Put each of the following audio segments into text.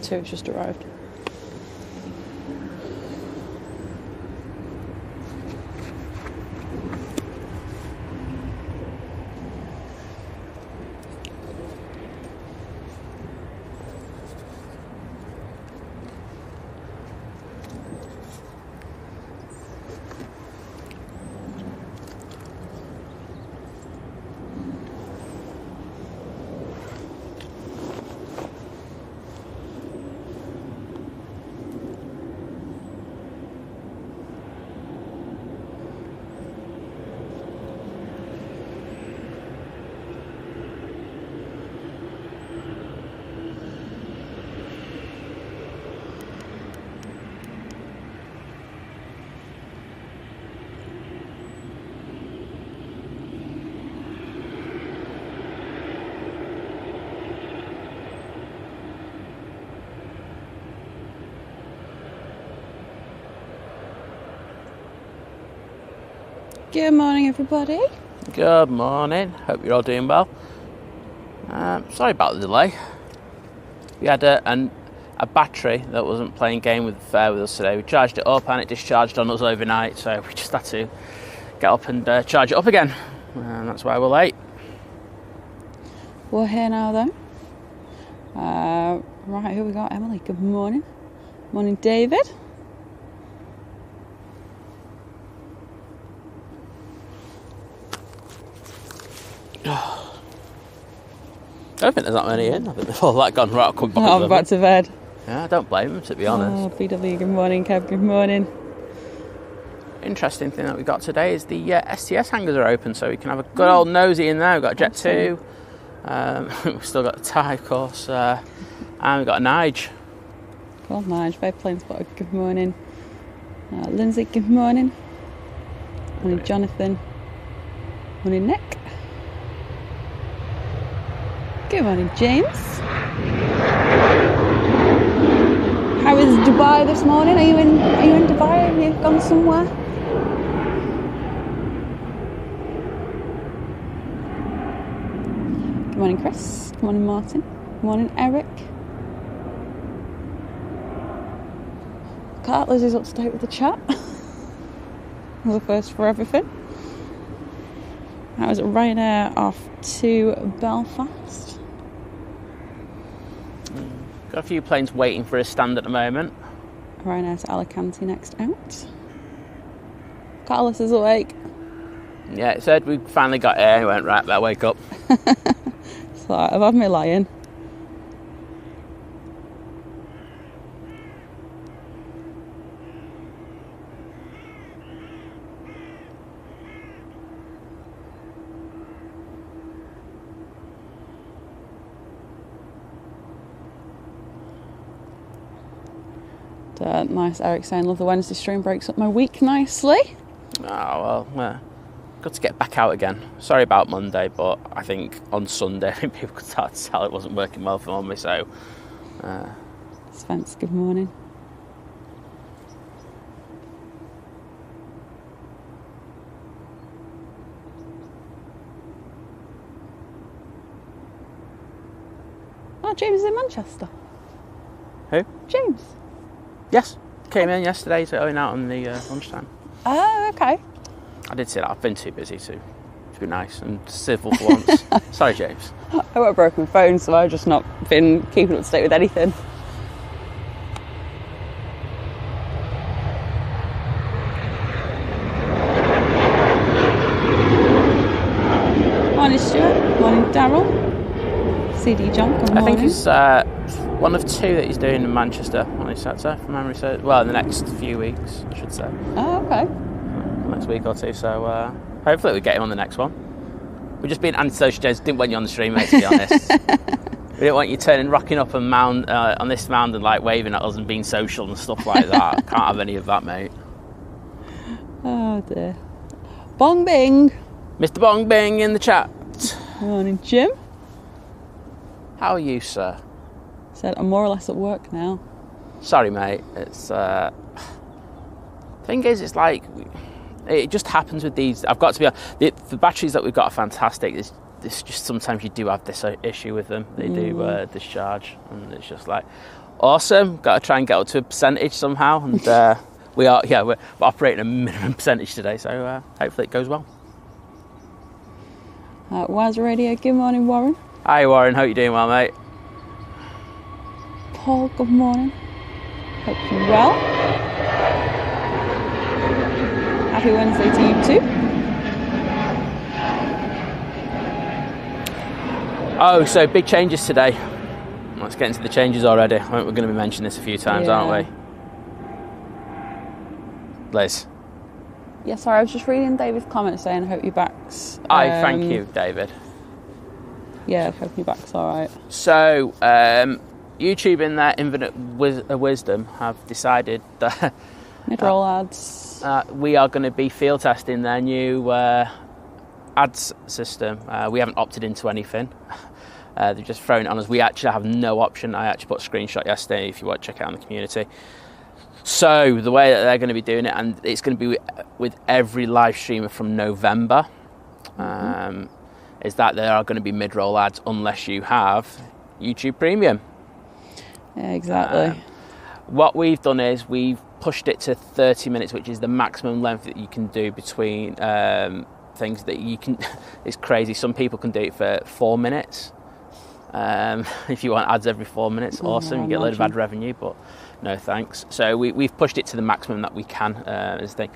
Jet 2 has just arrived. Good morning, everybody. Good morning. Hope you're all doing well. Sorry about the delay. We had a battery that wasn't playing game with us today. We charged it up and it discharged on us overnight, so we just had to get up and charge it up again. And that's why we're late. We're here now, though. Right, who we got? Emily. Good morning. Morning, David. I don't think there's that many in. I think they've all gone right. I'm back to bed. Yeah, I don't blame them, to be honest. Oh, BW, good morning. Kev, good morning. Interesting thing that we got today is the STS hangars are open, so we can have a good old nosy in there. We've got Jet 2, we've still got the Thai, of course, and we've got a Nige. Cool, Nige, very plain spotted. Good morning. Lindsay, good morning. Morning, Jonathan. Morning, Nick. Good morning, James. How is Dubai this morning? Are you in Dubai? Have you gone somewhere? Good morning, Chris. Good morning, Martin. Good morning, Eric. Liz is up to date with the chat. The first for everything. That was Ryanair off to Belfast. Got a few planes waiting for a stand at the moment. Ryanair to Alicante next out. Carlos is awake. Yeah, it said we finally got here. He went, right, better wake up. So I've had me lying. Nice, Eric saying, love the Wednesday stream, breaks up my week nicely. Oh, well, good to get back out again. Sorry about Monday, but I think on Sunday people could start to tell it wasn't working well for me, so... Spence, good morning. Oh, James is in Manchester. Who? James. Yes, came in yesterday to going out on the lunchtime. Oh, okay. I did say that. I've been too busy to be nice and civil for once. Sorry, James. I got a broken phone, so I've just not been keeping up to date with anything. Morning, Stuart. Morning, Daryl. CD John, good morning. I think he's one of two that he's doing in Manchester on his sector, from memory. So, well, in the next few weeks, I should say. Oh, okay. Next week or two. So hopefully we get him on the next one. We're just being antisocial, James. Didn't want you on the stream, mate, to be honest. We didn't want you rocking up and on this mound and like waving at us and being social and stuff like that. Can't have any of that, mate. Oh dear. Bong Bing. Mr. Bong Bing in the chat. Morning, Jim. How are you, sir? Said I'm more or less at work now. Sorry, mate. It's thing is, it's like it just happens with these. I've got to be honest, the batteries that we've got are fantastic. It's just sometimes you do have this issue with them. They do discharge, and it's just like Awesome. Got to try and get up to a percentage somehow, and we're operating a minimum percentage today, so hopefully it goes well. Waz Radio, good morning, Warren. Hi, Warren. Hope you're doing well, mate. Paul, good morning. Hope you're well. Happy Wednesday to you too. Oh, so big changes today. Let's get into the changes already. I think we're going to be mentioning this a few times, aren't we? Liz? Yeah, sorry, I was just reading David's comment saying, I hope your back's... Thank you, David. Yeah, I hope your back's alright. So, YouTube in their infinite wisdom have decided that... Mid-roll ads. We are going to be field testing their new ads system. We haven't opted into anything. They've just thrown it on us. We actually have no option. I actually put a screenshot yesterday if you want to check it out in the community. So the way that they're going to be doing it, and it's going to be with every live streamer from November, is that there are going to be mid-roll ads unless you have YouTube Premium. Yeah, exactly. What we've done is we've pushed it to 30 minutes, which is the maximum length that you can do between things that you can. It's crazy. Some people can do it for 4 minutes. If you want ads every 4 minutes, awesome. You get a load of ad revenue, but no thanks. So we've pushed it to the maximum that we can. Is the thing.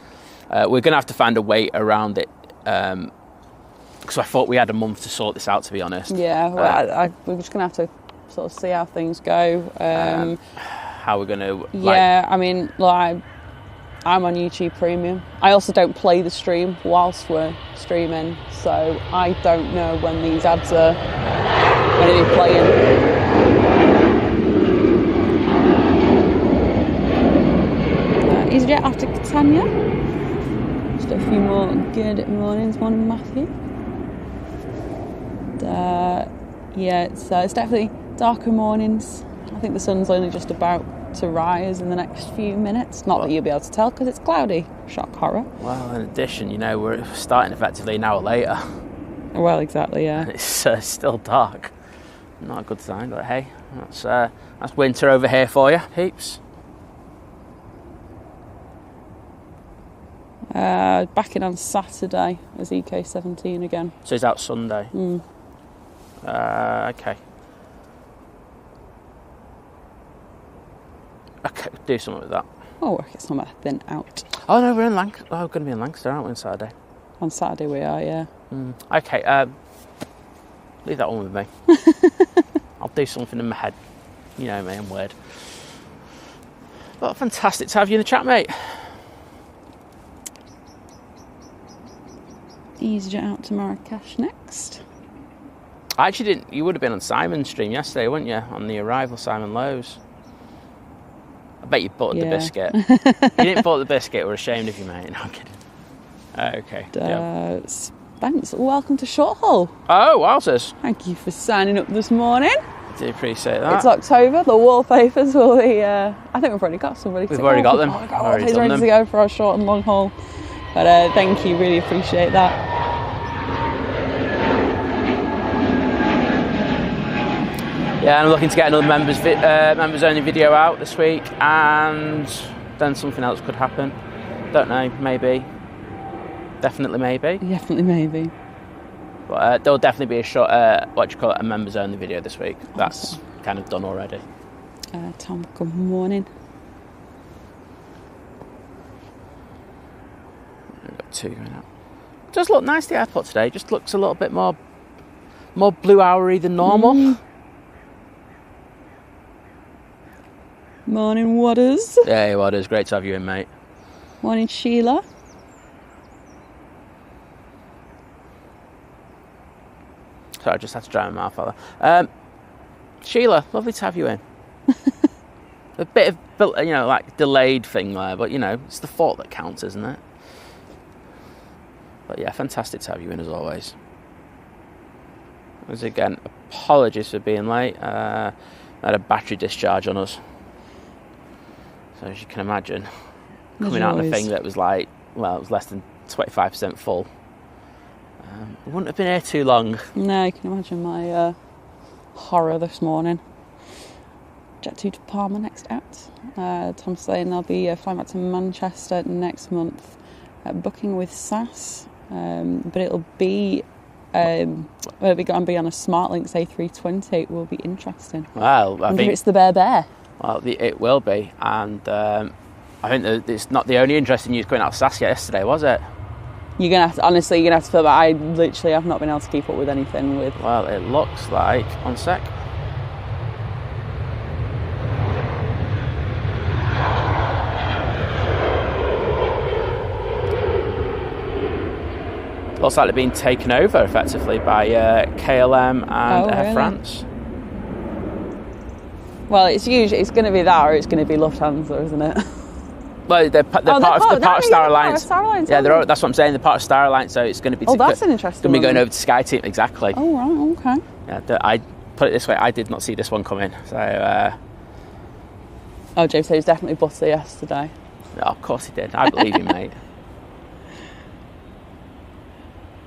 We're going to have to find a way around it. Because I thought we had a month to sort this out, to be honest. Yeah, well, we're just going to have to sort of see how things go. How we're going to... Yeah, I mean, like, I'm on YouTube Premium. I also don't play the stream whilst we're streaming, so I don't know when these ads are going to be playing. EasyJet after Catania. Just a few more good mornings. Morning, Matthew. Yeah, it's definitely darker mornings. I think the sun's only just about to rise in the next few minutes. Not that you'll be able to tell because it's cloudy. Shock horror. Well, in addition, we're starting effectively an hour later. Well, exactly, yeah. And it's still dark. Not a good sign, but hey, that's winter over here for you, heaps. Back in on Saturday as EK17 again. So he's out Sunday. Okay. Okay, do something with that. Oh, work it something out. Oh no, we're in Lancaster. Oh, we're going to be in Lancaster, aren't we, on Saturday? On Saturday we are, yeah. Okay, leave that one with me. I'll do something in my head. You know me, I'm weird. But fantastic to have you in the chat, mate. EasyJet out to Marrakesh next. I actually didn't. You would have been on Simon's stream yesterday, wouldn't you? On the arrival, Simon Lizz. I bet you bought the biscuit. You didn't bought the biscuit. We're ashamed of you, mate. No, I'm kidding. Okay. Spence, welcome to Short Hull. Oh, wowzers. Thank you for signing up this morning. I do appreciate that. It's October. The wallpapers will be... I think we've already got somebody. We've already got them. We've got wallpapers ready to go for our short and long haul. But thank you. Really appreciate that. Yeah, I'm looking to get another members only video out this week, and then something else could happen. Don't know, maybe. Definitely maybe. Definitely maybe. But there'll definitely be a short, a members only video this week. That's kind of done already. Tom, good morning. I've got two going out. It does look nice, the airport today. Just looks a little bit more blue houry than normal. Morning, Waters. Hey, Waters. Great to have you in, mate. Morning, Sheila. Sorry, I just had to dry my mouth out there. Sheila, lovely to have you in. A bit of, like delayed thing there, but it's the thought that counts, isn't it? But yeah, fantastic to have you in as always. Once again, apologies for being late. I had a battery discharge on us. So as you can imagine, coming out of a thing that was it was less than 25% full. We wouldn't have been here too long. No, you can imagine my horror this morning. Jet2 to Palma next out. Tom's saying they'll be flying back to Manchester next month, booking with SAS, but it'll be going to be on a SmartLynx A320. It will be interesting. Well, I think it's the bear. Well, it will be, and I think that it's not the only interesting news coming out of SAS yesterday, was it? You're gonna have to feel that I literally have not been able to keep up with anything with. Well, it looks like one sec. Looks like they're being taken over effectively by KLM and Air France. Well, it's going to be that, or it's going to be Lufthansa, isn't it? Well, they're part of Star Alliance. Yeah, that's what I'm saying. They're part of Star Alliance, so it's going to be. Oh, that's an interesting. Going to be going over to Sky Team, exactly. Oh right, okay. Yeah, I put it this way: I did not see this one coming. So. Oh, James said he was definitely butter yesterday. Oh, of course he did. I believe you, mate.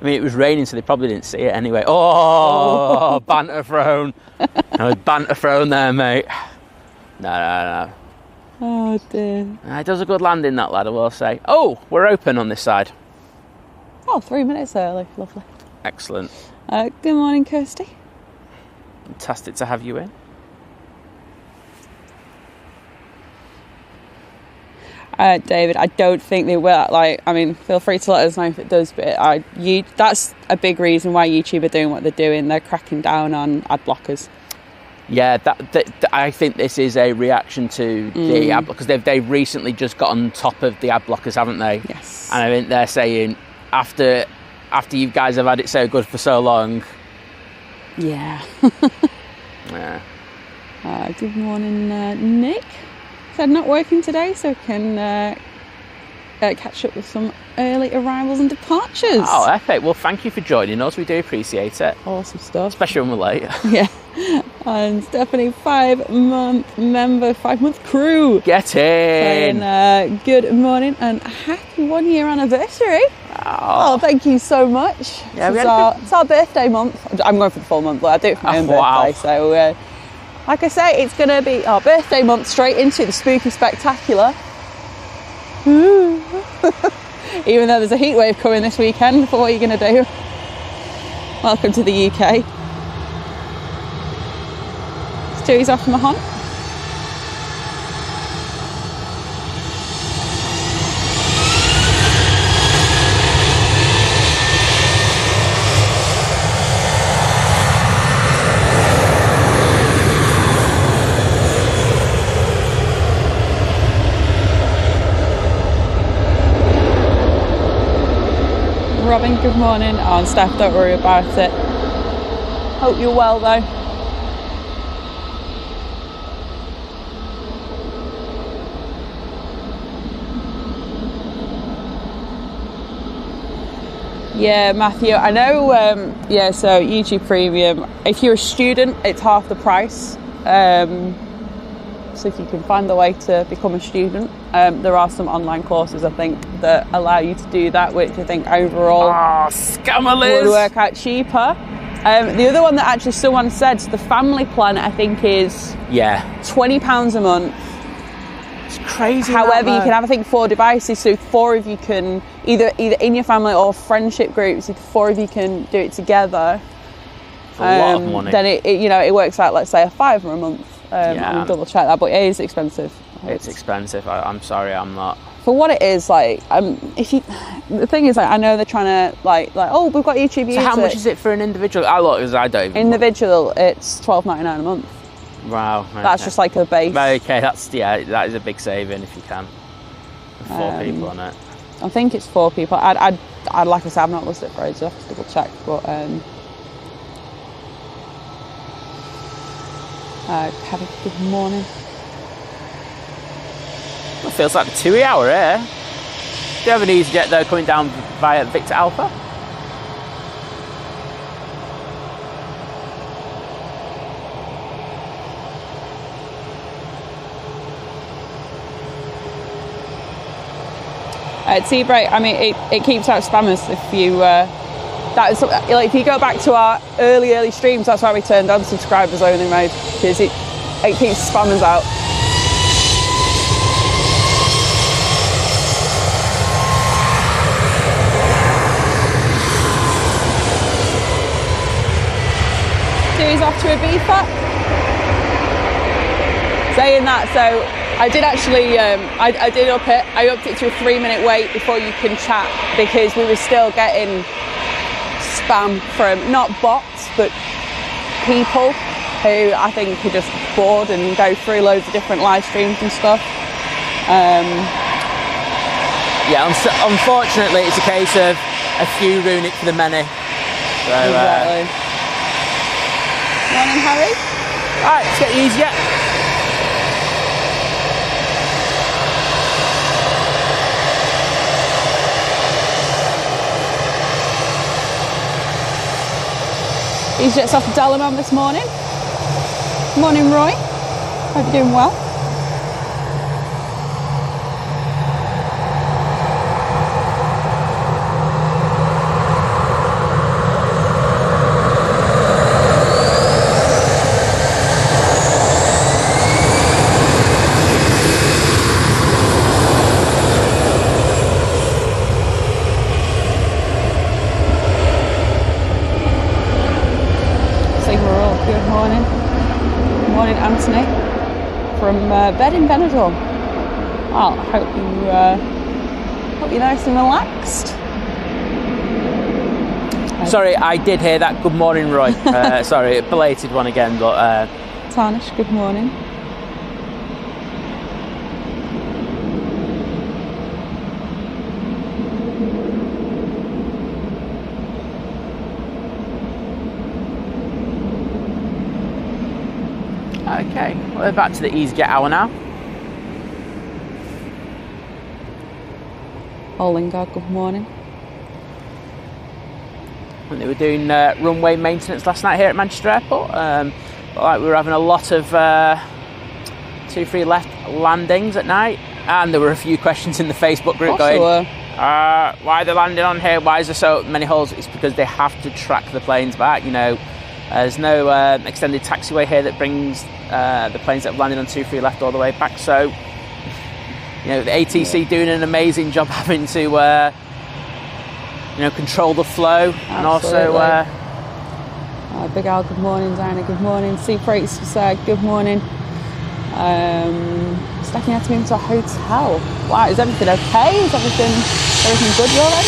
I mean, it was raining, so they probably didn't see it anyway. Oh, banter thrown. Banter thrown there, mate. No. Oh, dear. He does a good landing, that lad, I will say. Oh, we're open on this side. Oh, 3 minutes early. Lovely. Excellent. Good morning, Kirsty. Fantastic to have you in. David, I don't think they will. Feel free to let us know if it does, but that's a big reason why YouTube are doing what they're doing. They're cracking down on ad blockers. Yeah, I think this is a reaction to the ad blockers. They've recently just got on top of the ad blockers, haven't they? Yes. And I think they're saying, after you guys have had it so good for so long. Yeah. Yeah. Good morning, Nick. Said not working today, so can catch up with some early arrivals and departures. Oh, epic. Well, thank you for joining us. We do appreciate it. Awesome stuff. Especially when we're late. Yeah. And Stephanie, 5-month member, 5-month crew. Get in. Saying, good morning and happy 1 year anniversary. Oh, thank you so much. Yeah, it's our birthday month. I'm going for the full month, but I do it for my own birthday. So, like I say, it's going to be our birthday month straight into the spooky spectacular. Even though there's a heat wave coming this weekend, for what are you going to do? Welcome to the UK. Stewie's off from the Hump. Robin, good morning. Oh, and Steph, don't worry about it. Hope you're well though. Yeah, Matthew, I know, so YouTube Premium, if you're a student, it's half the price. So if you can find the way to become a student, there are some online courses, I think, that allow you to do that, which I think overall would work out cheaper. The other one that actually someone said, the family plan, I think is £20 a month. It's crazy. However, you can have, I think, 4 devices, so 4 of you can, either in your family or friendship groups, if 4 of you can do it together. For a lot of money. Then it works out, let's say, a £5 a month. I'll double check that, but it is expensive. It's expensive. I'm sorry, I'm not. For what it is, the thing is, I know they're trying to oh, we've got YouTube Music. So how much is it for an individual? I don't even. Individual, it's £12.99 a month. Wow. Okay. That's just like a base. Okay, that is a big saving if you can. 4 people on it. I think it's 4 people. I'd like I said, I've not looked at it for ages. I have to double check, but have a good morning. It feels like a 2-hour here. Do you have an EasyJet though coming down via Victor Alpha? Tea break. I mean, it keeps out spammers. If you if you go back to our early streams, that's why we turned on subscribers only mode, because It keeps spammers out. So he's off to a BFAT. Saying that, so I did actually, I did up it. I upped it to a 3-minute wait before you can chat, because we were still getting spam from not bots but people who I think are just bored and go through loads of different live streams and stuff. Yeah, unfortunately it's a case of a few ruin it for the many. So, exactly. Morning, Harry. Alright, let's get the EasyJet. EasyJet's off to Dallamon this morning. Morning, Roy. Hope you're doing well. Good morning. Good morning, Anthony, from bed in Benidorm. Well, I hope you're nice and relaxed. Sorry, I did hear that. Good morning, Roy. Sorry, belated one again, but... Tarnish, good morning. Okay, we're back to the EasyJet hour now. Lingard, good morning. And they were doing runway maintenance last night here at Manchester Airport. But like we were having a lot of 2-3 left landings at night, and there were a few questions in the Facebook group going, why are they landing on here? Why is there so many holes? It's because they have to track the planes back. You know, there's no extended taxiway here that brings the planes that have landed on 2-3 left all the way back. So, you know, the ATC doing an amazing job having to, you know, control the flow. Absolutely. And also... Big Al, good morning. Diana, good morning. Sea Freights, good morning. Stacking out to me into a hotel. Wow, is everything okay? Is everything good your end?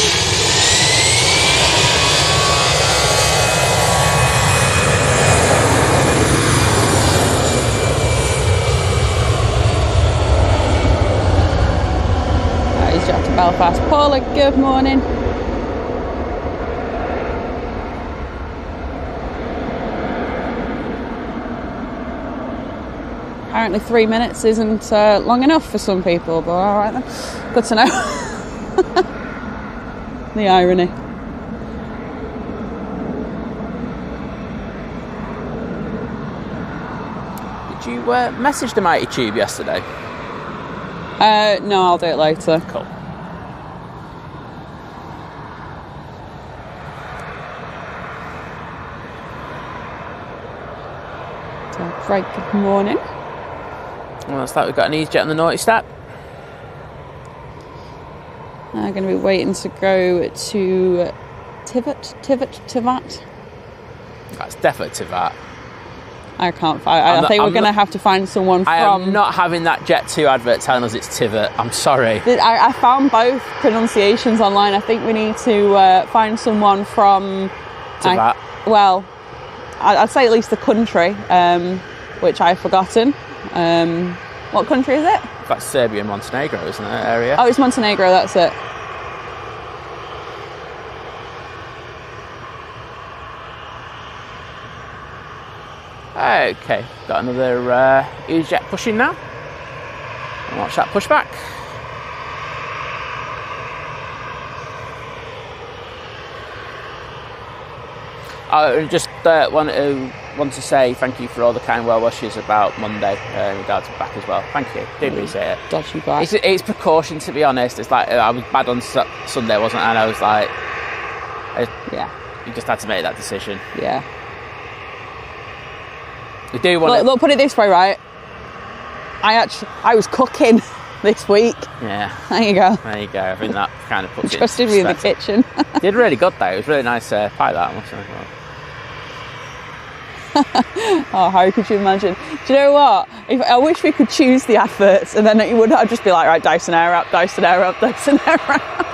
To Belfast. Paula, good morning. Apparently 3 minutes isn't long enough for some people, but all right then. Good to know. The irony. Did you message the Mighty Tube yesterday? No, I'll do it later. Cool. Right, good morning. Well, that's that. We've got an EasyJet on the naughty step. I'm going to be waiting to go to Tivat. That's definitely Tivat. I can't find. I think we're going to have to find someone from. I am not having that Jet 2 advert telling us it's Tivat. I'm sorry. I found both pronunciations online. I think we need to find someone from. Tivat. I'd say at least the country, which I've forgotten. What country is it? That's Serbia and Montenegro, isn't it? Area. Oh, it's Montenegro. That's it. Okay, got another EasyJet pushing now. Watch that pushback. I just want to say thank you for all the kind well wishes about Monday in regards to back as well. Thank you, do appreciate it. Dodgy back. It's precaution, to be honest. It's like I was bad on Sunday, wasn't I? And I was like, yeah, you just had to make that decision. Yeah. We do want Look, put it this way, right? I was cooking this week. Yeah. There you go. There you go. I think that kind of puts it Trusted me in the kitchen. Did really good though. It was really nice pie that, must I say. Oh, how could you imagine? Do you know what? I wish we could choose the adverts, and then I'd just be like, right, Dyson Airwrap, Dyson Airwrap, Dyson Airwrap.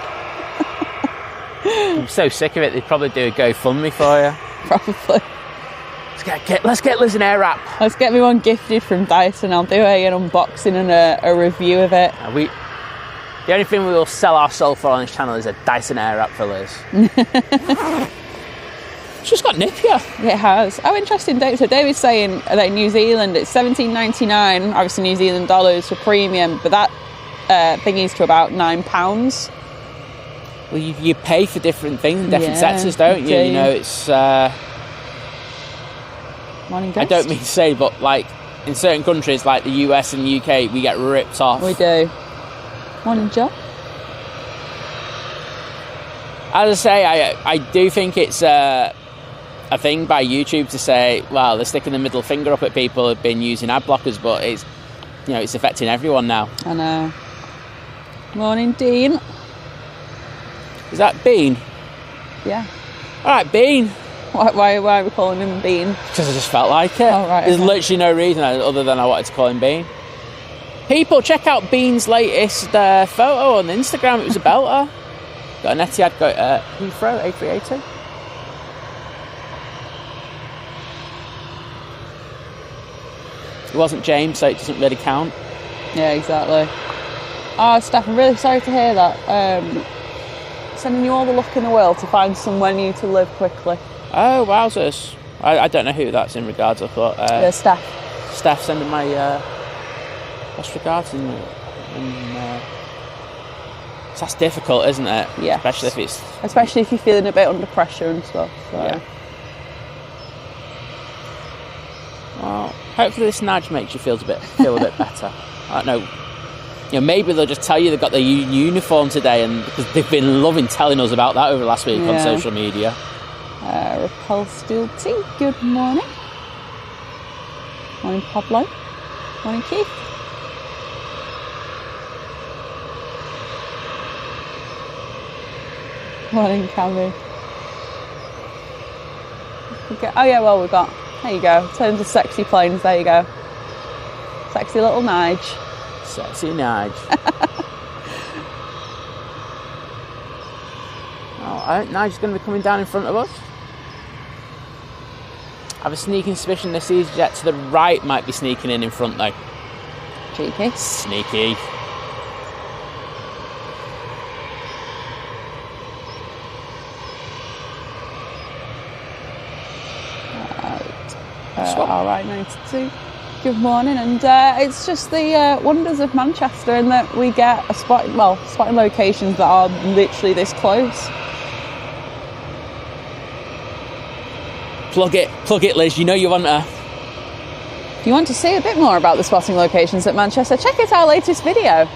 I'm so sick of it. They'd probably do a GoFundMe for you. Probably. Let's get Lizz an Airwrap. Let's get me one gifted from Dyson. I'll do an unboxing and a review of it. The only thing we will sell our soul for on this channel is a Dyson Airwrap for Lizz. It's just got nippier. It has. Oh, interesting. So David's saying that in New Zealand it's $17.99, obviously New Zealand dollars for premium, but that thingy's to about £9. Well, you pay for different things in different sectors, don't you? You know, it's... Morning, I don't mean to say, but like in certain countries like the US and the UK, we get ripped off. We do. Morning, John. As I say, I do think it's a thing by YouTube to say, well, they're sticking the middle finger up at people who've been using ad blockers, but it's, you know, it's affecting everyone now. I know. Morning, Dean. Is that Bean? Yeah. All right, Bean. Why are we calling him Bean? Because I just felt like it. Oh, right, There's literally no reason other than I wanted to call him Bean. People, check out Bean's latest photo on Instagram. It was a belter. Got an Etihad, got Heathrow A380. It wasn't James, so it doesn't really count. Yeah, exactly. Oh, Steph, I'm really sorry to hear that. Sending you all the luck in the world to find somewhere new to live quickly. Oh, wowzers. I don't know who that's in regards of, but... Steph. Steph sending my best regards. That's difficult, isn't it? Yeah. Especially if you're feeling a bit under pressure and stuff. So. Yeah. Well, hopefully this nudge makes you feel a bit better. I don't know. You know, maybe they'll just tell you they've got their uniform today, and because they've been loving telling us about that over the last week on social media. Repulse Steel Tea, good morning. Morning, Pablo. Morning, Keith. Morning, Cammy. Okay. Oh yeah, well there you go. Turn to sexy planes, there you go. Sexy little Nige. Sexy Nige. I think Nigel's going to be coming down in front of us. I have a sneaking suspicion this EasyJet to the right might be sneaking in front though. Cheeky. Sneaky. Alright, 92. Good morning, and it's just the wonders of Manchester in that we get spotting locations that are literally this close. Plug it, Liz. You know you want to. If you want to see a bit more about the spotting locations at Manchester, check out our latest video,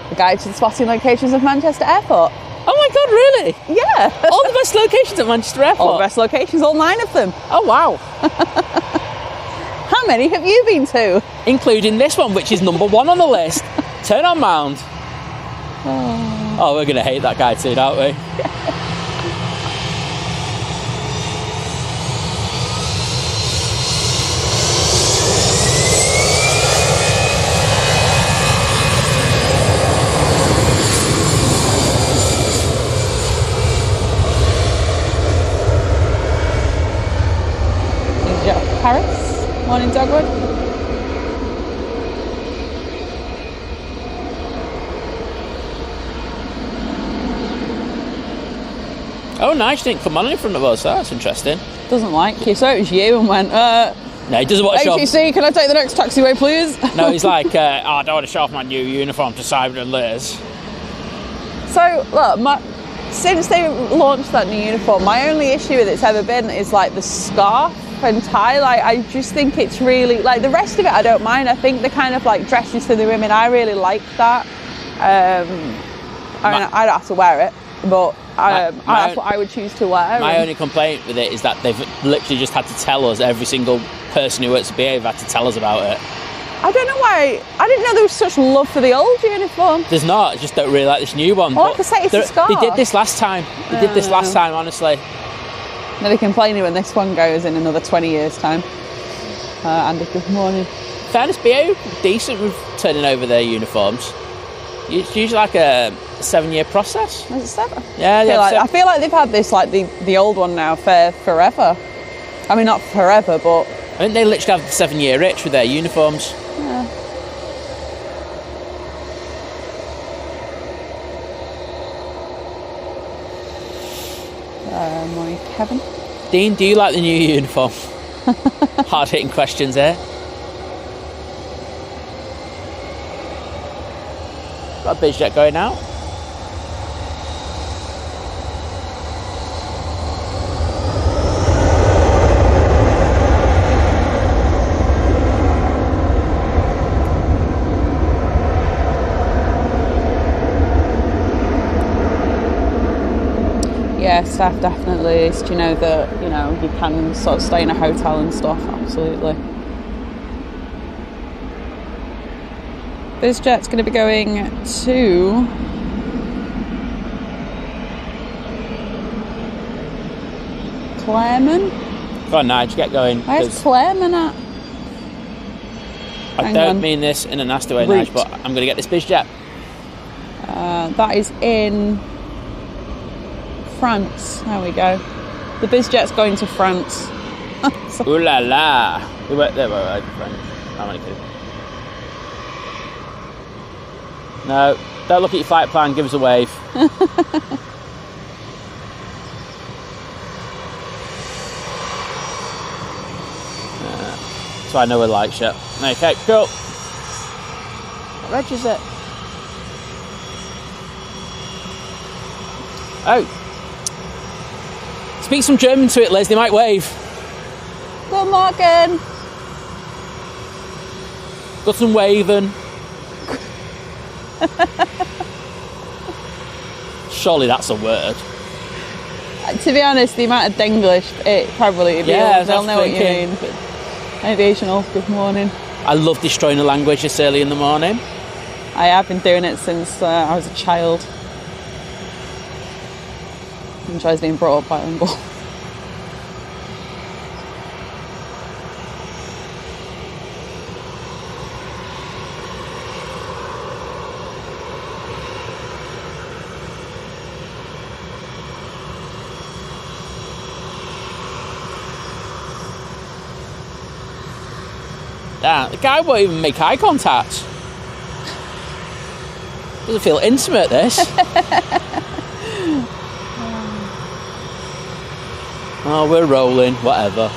the guide to the spotting locations of Manchester Airport. Oh my God, really? Yeah. All the best locations at Manchester Airport? All the best locations, all 9 of them. Oh, wow. How many have you been to? Including this one, which is number 1 on the list. Turn on Mound. Oh, we're going to hate that guy too, aren't we? Paris. Morning, Dogwood. Oh, nice. Didn't come on in front of us. That's interesting. Doesn't like you, so it was you and went, No, he doesn't want to show off. HEC, can I take the next taxiway, please? No, he's like, I don't want to show off my new uniform to Simon and Lizz. So, look, since they launched that new uniform, my only issue with it's ever been is like the scarf and tie. Like, I just think it's really, like, the rest of it I don't mind. I think the kind of like dresses for the women, I really like that. I mean, I don't have to wear it, but that's what I would choose to wear. My only complaint with it is that they've literally just had to tell us, every single person who works at BA have had to tell us about it. I don't know why. I didn't know there was such love for the old uniform. There's not. I just don't really like this new one. Well, like I say, it's a scarf. They did this last time. Honestly. They'll be complaining when this one goes in another 20 years' time. Andy, good morning. Fairness, BA decent with turning over their uniforms. It's usually like a 7-year process. Is it 7? Yeah, I feel like they've had this, like the old one now, for forever. I mean, not forever, but... I think they literally have the 7-year itch with their uniforms. Yeah. Morning, Kevin. Dean, do you like the new uniform? Hard-hitting questions here. Got a biz jet going out. Yeah, staff definitely is. Do you know that, you can sort of stay in a hotel and stuff? Absolutely. This jet's going to be going to Claremont. Go on, Nige, get going. Where's Claremont at? I don't mean this in a nasty way, Nige, but I'm going to get this biz jet. That is in France. There we go. The biz jet's going to France. Ooh la la. We went there, right, French. I'm only kidding. No, don't look at your flight plan, give us a wave. So I know we're light shit. Okay, cool. What reg is it? Oh. Speak some German to it, Liz, they might wave. Good morning. Guten Waven. Surely that's a word. To be honest, the amount of Denglish, it probably they'll know what you mean. But aviation, good morning. I love destroying a language this early in the morning. I have been doing it since I was a child. Enjoys being brought up bilingual. Yeah, the guy won't even make eye contact. Doesn't feel intimate, this. Oh, we're rolling, whatever.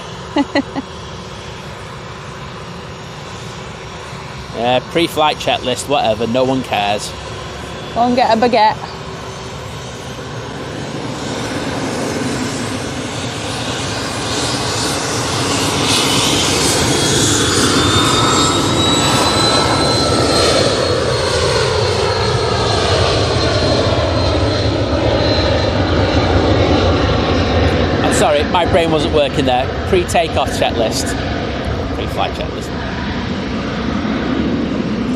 Yeah, pre-flight checklist, whatever, no one cares. Go and get a baguette. Sorry, my brain wasn't working there. Pre-takeoff checklist. Pre-flight checklist.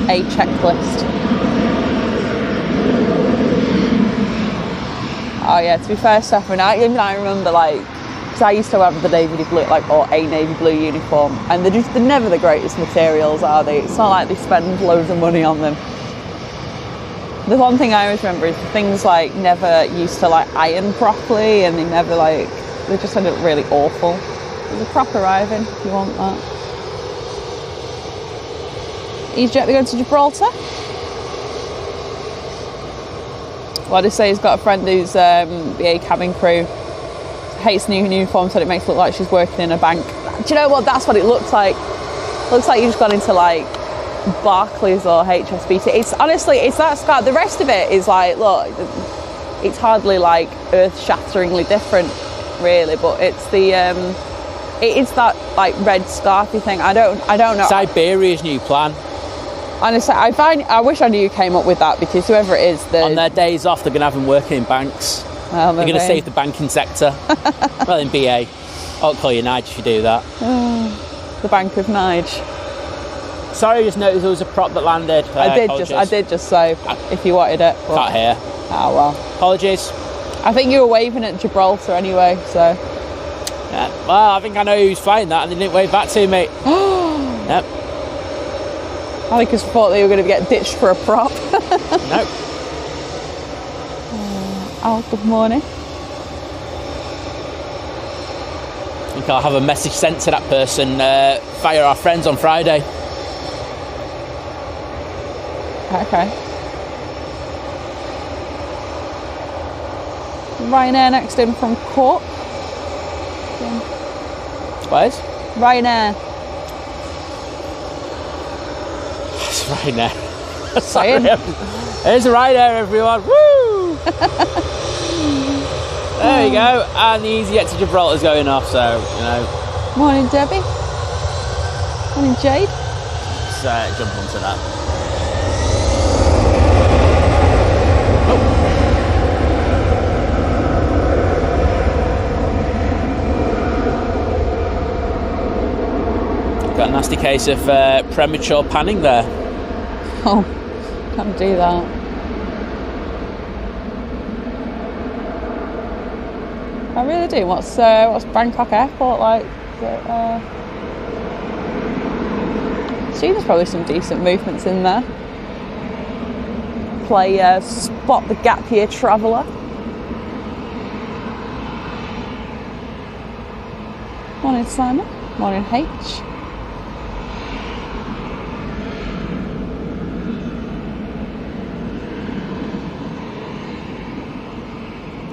A checklist. Oh yeah, to be fair, Stefan, I remember because I used to have the navy blue, or a navy blue uniform, and they're never the greatest materials, are they? It's not like they spend loads of money on them. The one thing I always remember is the things never used to iron properly, and they never they just ended up really awful. There's a prop arriving if you want that. EasyJet, they're going to Gibraltar. Well, I just say he's got a friend who's BA cabin crew. Hates new uniform, so it makes it look like she's working in a bank. Do you know what? That's what it looks like. Looks like you just gone into Barclays or HSBC. It's honestly, it's that scarf. The rest of it is look, it's hardly earth-shatteringly different, really. But it's it's that red scarfy thing. I don't know. Siberia's new plan. Honestly, I wish I knew you came up with that, because whoever it is, on their days off, they're going to have them working in banks. Well, they're going to save the banking sector. Well, in BA. I'll call you Nige if you do that. The Bank of Nige. Sorry, I just noticed there was a prop that landed. I did just say if you wanted it. Can't hear. Oh well. Apologies. I think you were waving at Gibraltar anyway, so. Yeah. Well, I think I know who's flying that, and they didn't wave back to me. Yep. I think it's thought they were going to get ditched for a prop. Nope. Oh, good morning. I think I'll have a message sent to that person via our friends on Friday. Okay. Ryanair next in from Cork. Where's? Ryanair. It's Ryanair. Saying. There's Ryanair, everyone. Woo! There you go. And the EasyJet to Gibraltar's going off, so, you know. Morning, Debbie. Morning, Jade. Let's jump onto that. Got a nasty case of premature panning there. Oh, can't do that. I really do. What's Bangkok Airport like? See, there's probably some decent movements in there. Play spot the gap year traveller. Morning, Simon. Morning, H.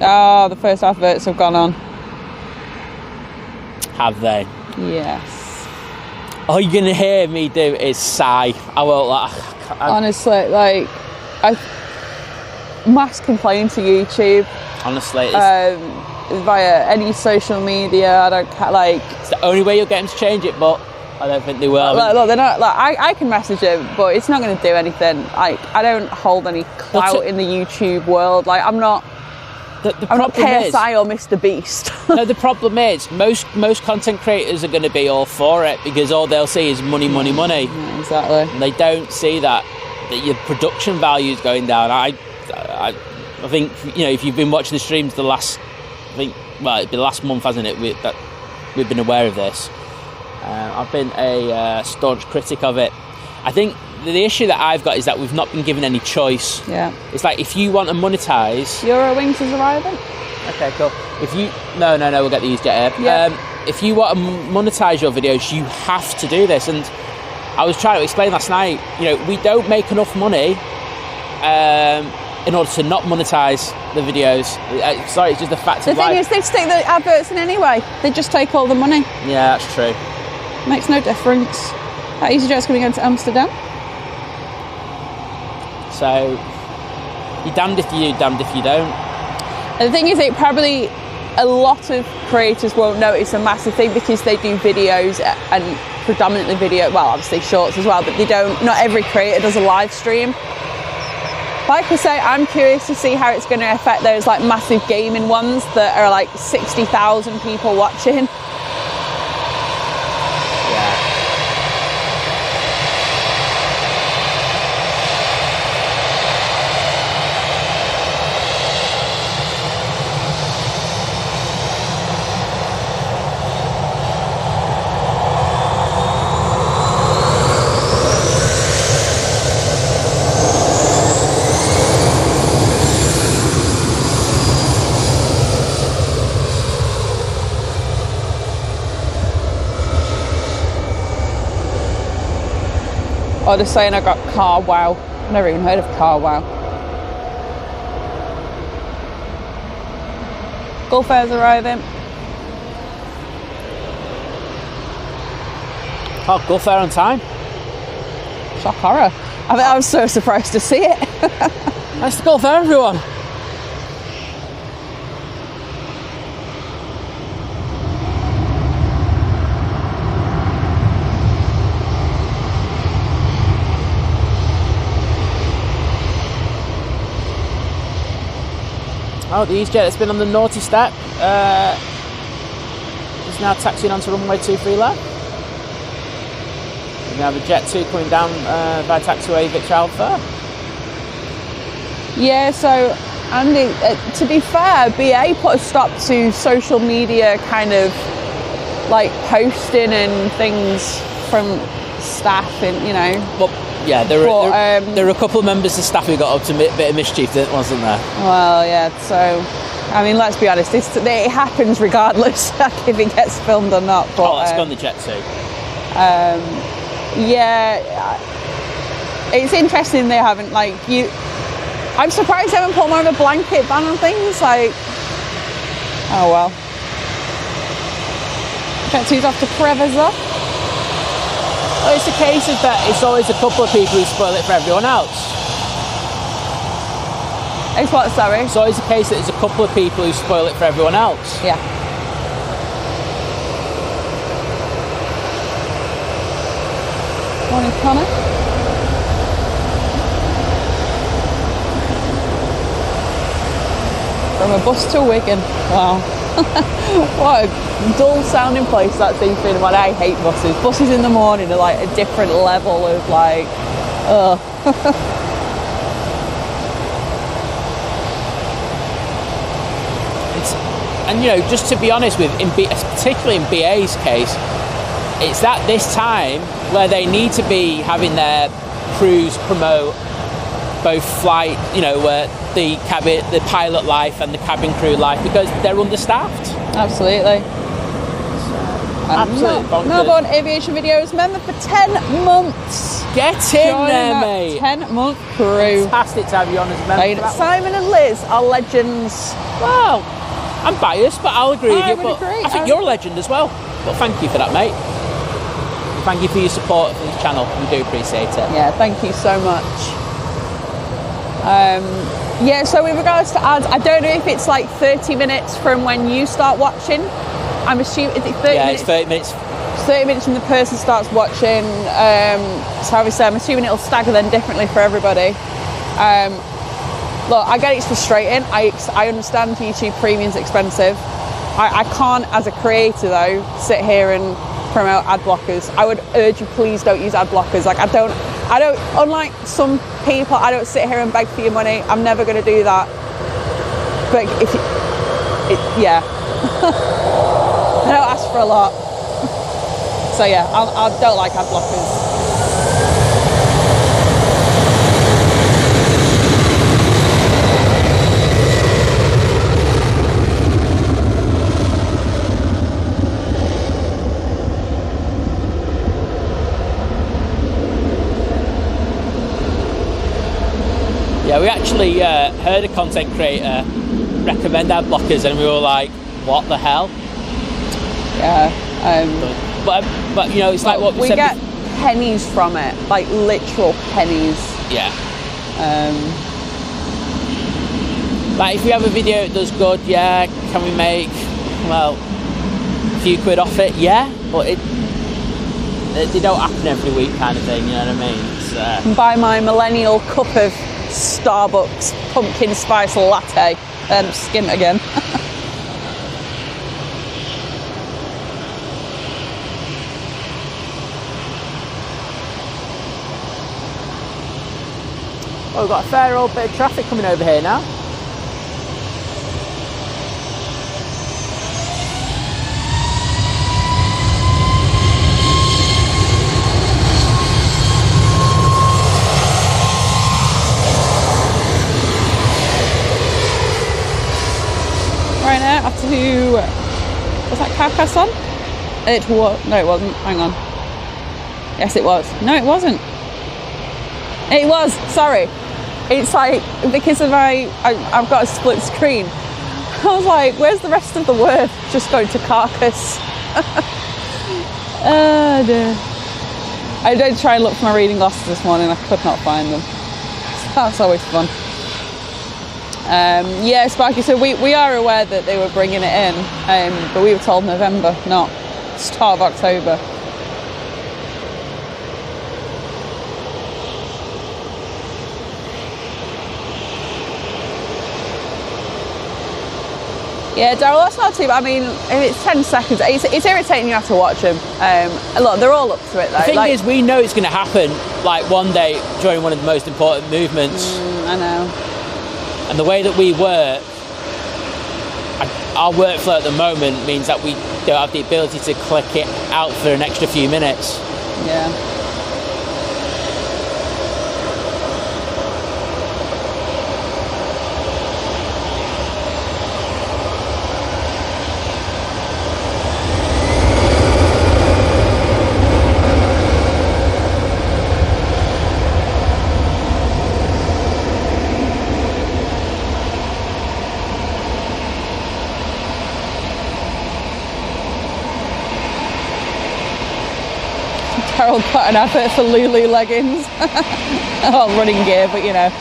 Oh, the first adverts have gone on. Have they? Yes. All you're going to hear me do is sigh. I won't honestly, like, I mass complain to YouTube. Honestly, via any social media. I don't like. It's the only way you'll get them to change it, but I don't think they will. Look, they're not. Like, I can message them, but it's not going to do anything. Like, I don't hold any clout in the YouTube world. Like, I'm not. I'm not KSI or Mr. Beast. No, the problem is most content creators are going to be all for it because all they'll see is money, money, money. Yeah, exactly. And they don't see that your production value is going down. I think, you know, if you've been watching the streams the last, it's been the last month, hasn't it? We've been aware of this. I've been a staunch critic of it. I think the issue that I've got is that we've not been given any choice. Yeah. It's like if you want to monetize. Eurowings is arriving. Okay, cool. If you no, we'll get the EasyJet Air. Yeah. If you want to monetize your videos, you have to do this. And I was trying to explain last night. You know, we don't make enough money in order to not monetize the videos. Sorry, it's just the fact of life. The thing is, they stick the adverts in anyway. They just take all the money. Yeah, that's true. Makes no difference. That EasyJet's going to go to Amsterdam. So, you're damned if you do, damned if you don't. And the thing is, it probably, a lot of creators won't notice a massive thing because they do videos and predominantly video, well, obviously shorts as well, but they don't, not every creator does a live stream. Like I say, I'm curious to see how it's going to affect those like massive gaming ones that are like 60,000 people watching. Or just saying I got car wow. I've never even heard of car wow. Gulf Air's arriving. Oh, Gulf Air on time. Shock horror. I was so surprised to see it. Nice to Gulf Air, everyone. Oh, the EasyJet that's been on the naughty step is now taxiing onto runway 23 left. We have a Jet 2 coming down by taxiway Victor Alpha. Yeah, so Andy, to be fair, BA put a stop to social media kind of like posting and things from staff, and you know. Well, yeah, there were a couple of members of staff who got up to a bit of mischief, wasn't there? Well, yeah. So, I mean, let's be honest. It happens regardless, like if it gets filmed or not. But, let's go on the Jet 2. Yeah, it's interesting they haven't I'm surprised they haven't put more of a blanket ban on things. Like, oh well. Jet 2's off to Preveza. Well, it's a case of that it's always a couple of people who spoil it for everyone else. It's what, sorry? It's always a case that there's a couple of people who spoil it for everyone else. Yeah. Morning, Connor. From a bus to Wigan. Wow. What a dull sounding place that's been. When I hate buses. Buses in the morning are like a different level of like, ugh. And you know, just to be honest with, particularly in BA's case, it's at this time where they need to be having their crews promote both flight, you know, the cabin, the pilot life and the cabin crew life, because they're understaffed. Absolutely. Absolutely bonkers. Another on aviation videos member for 10 months. Get in there, mate. 10-month crew. Fantastic to have you on as a member. Simon and Lizz are legends. Well, I'm biased, but I'll agree with you. But I think you're a legend as well. But thank you for that, mate. Thank you for your support for this channel. We do appreciate it. Yeah, thank you so much. Yeah, so with regards to ads, I don't know if it's like 30 minutes from when you start watching. I'm assuming, is it 30 minutes? Yeah, it's 30 minutes. 30 minutes when the person starts watching. So obviously I'm assuming it'll stagger then differently for everybody. Look, I get it's frustrating. I understand YouTube Premium's expensive. I can't, as a creator though, sit here and promote ad blockers. I would urge you, please don't use ad blockers. Like I don't, unlike some people, I don't sit here and beg for your money. I'm never going to do that. But if you, yeah. I don't ask for a lot. So yeah, I don't like ad blockers. Yeah, we actually heard a content creator recommend ad blockers, and we were like, "What the hell?" Yeah. But you know, it's like what we said. We get pennies from it, like literal pennies. Yeah. Like if we have a video that does good, yeah, can we make a few quid off it? Yeah, but they don't happen every week, kind of thing. You know what I mean? It's, Buy my millennial cup of Starbucks pumpkin spice latte and skim it again. Oh, we've got a fair old bit of traffic coming over here now. Right now, up to, was that Carcass on? It was, no it wasn't, hang on. Yes it was, no it wasn't. It was, sorry. It's like, because of I've got a split screen. I was like, where's the rest of the word? Just going to Carcass. Oh dear. I did try and look for my reading glasses this morning, I could not find them. That's always fun. Yeah, Sparky, so we are aware that they were bringing it in, but we were told November, not start of October. Yeah, Daryl, that's not too bad. I mean, if it's 10 seconds, it's irritating you have to watch them. Look, they're all up to it, though. The thing is, we know it's going to happen, like, one day during one of the most important movements. I know. And the way that we work, our workflow at the moment means that we don't have the ability to click it out for an extra few minutes. Yeah. Harold put an advert for Lulu leggings. Well, running gear, but you know.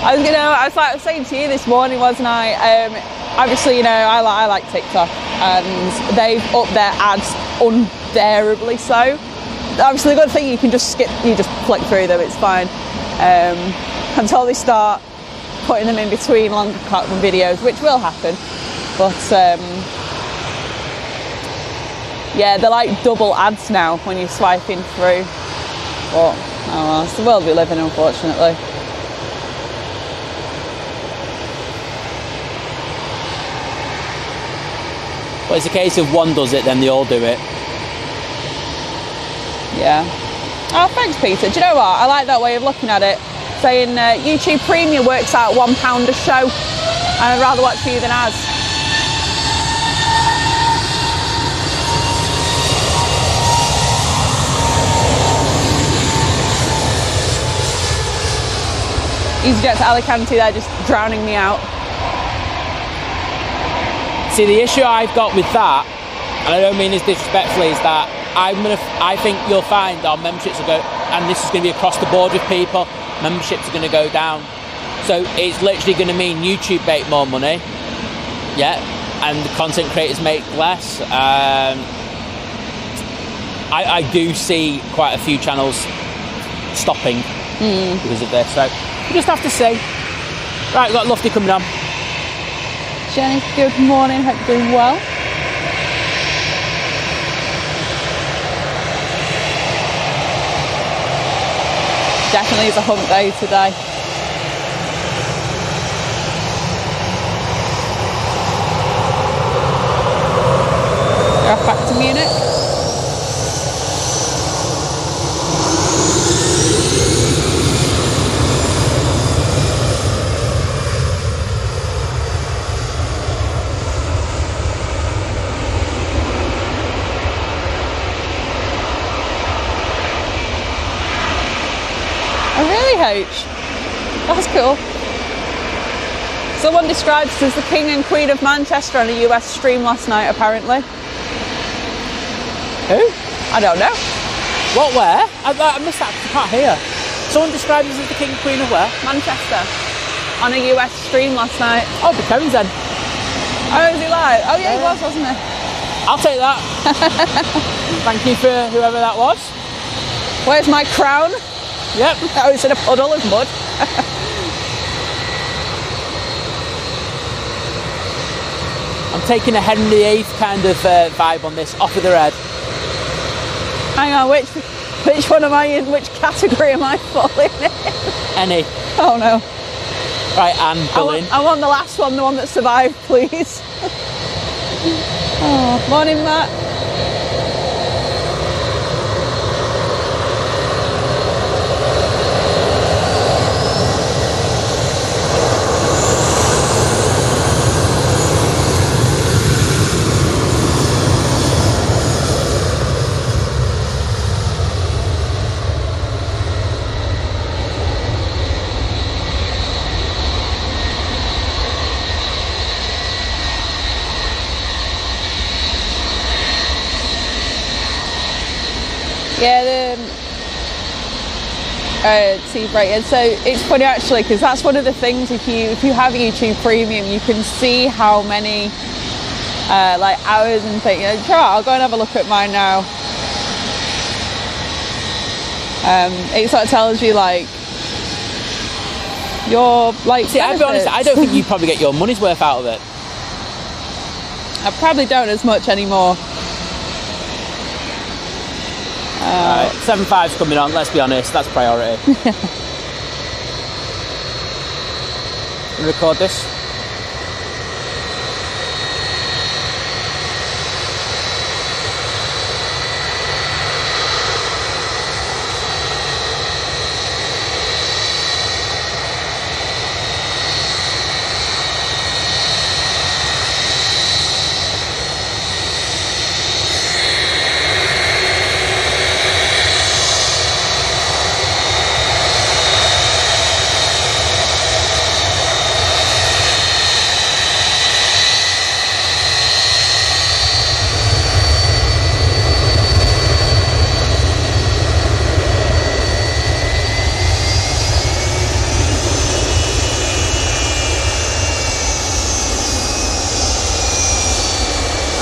I was saying to you this morning, wasn't I? Obviously, you know, I like TikTok, and they've upped their ads unbearably so. Obviously, the good thing you can just skip, you just flick through them, it's fine. Until they start putting them in between longer videos, which will happen. But yeah, they're like double ads now when you're swiping through. But, oh well, it's the world we live in, unfortunately. Well, it's a case of one does it, then they all do it. Yeah. Oh, thanks, Peter. Do you know what? I like that way of looking at it. Saying YouTube Premium works out £1 a show, and I'd rather watch you than ads. EasyJet to Alicante, they're just drowning me out. See, the issue I've got with that, and I don't mean this disrespectfully, is that I think you'll find our memberships will go, and this is going to be across the board with people, memberships are going to go down. So it's literally going to mean YouTube make more money, yeah, and the content creators make less. I do see quite a few channels stopping because of this, so we just have to see. Right, we've got Lufty coming on. Jenny, good morning, hope you're doing well. Definitely is a hump day today. We're off back to Munich. That's cool. Someone described us as the King and Queen of Manchester on a US stream last night, apparently. Who? I don't know. What, where? I missed that, I can't hear. Someone described us as the King and Queen of where? Manchester. On a US stream last night. Oh, the Kevin's then. Oh, was he live? Oh yeah, he was, wasn't he? I'll take that. Thank you for whoever that was. Where's my crown? Yep. Oh, it's in a puddle of mud. I'm taking a Henry VIII kind of vibe on this, off with the red. Hang on, which one am I in? Which category am I falling in? Any. Oh no. Right, and Berlin. I want the last one, the one that survived, please. Oh, morning, Matt. Yeah, the T rated. So it's funny actually, because that's one of the things. If you have YouTube Premium, you can see how many like hours and things. Sure, I'll go and have a look at mine now. It sort of tells you like your like. See, I'll be honest, I don't think you probably get your money's worth out of it. I probably don't as much anymore. Right, 7.5's coming on, let's be honest, that's priority. Record this.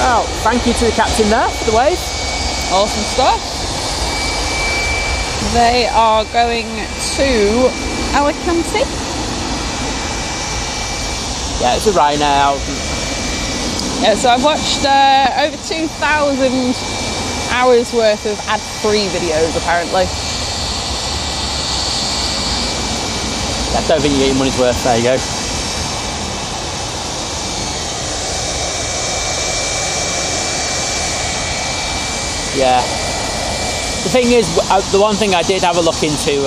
Well, thank you to the captain there for the wave. Awesome stuff. They are going to Alicante. Yeah, it's a Ryanair. Yeah, so I've watched over 2,000 hours worth of ad-free videos, apparently. I don't think you get your money's worth, there you go. Yeah. The thing is, the one thing I did have a look into,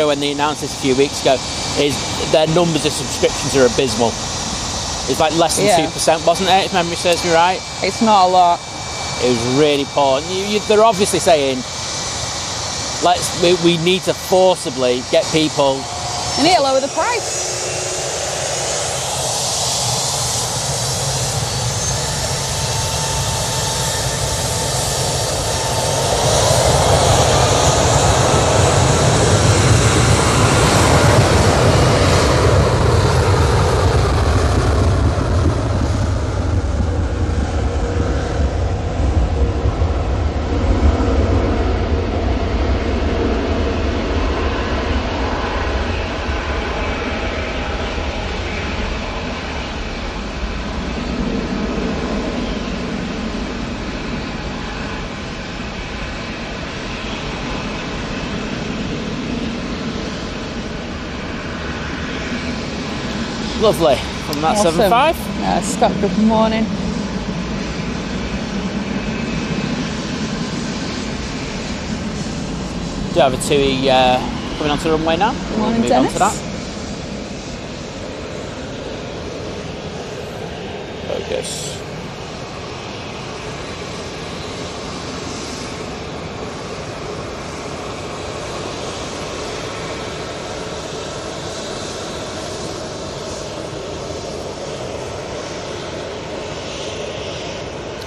when they announced this a few weeks ago, is their numbers of subscriptions are abysmal. It's like less than 2%, wasn't it, if memory serves me right? It's not a lot. It was really poor. They're obviously saying, we need to forcibly get people... We need to lower the price. Lovely. From that Awesome. 7.5. Yeah, Scott, good morning. Do have a TUI coming onto the runway now. Morning, move Dennis. on to that. Focus.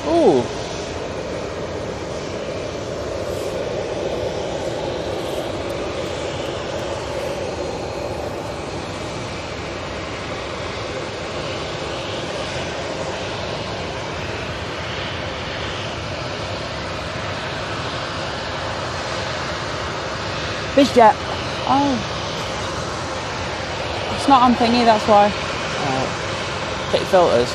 Ooh. Fish jet. Oh. It's not on thingy, that's why. Check your filters.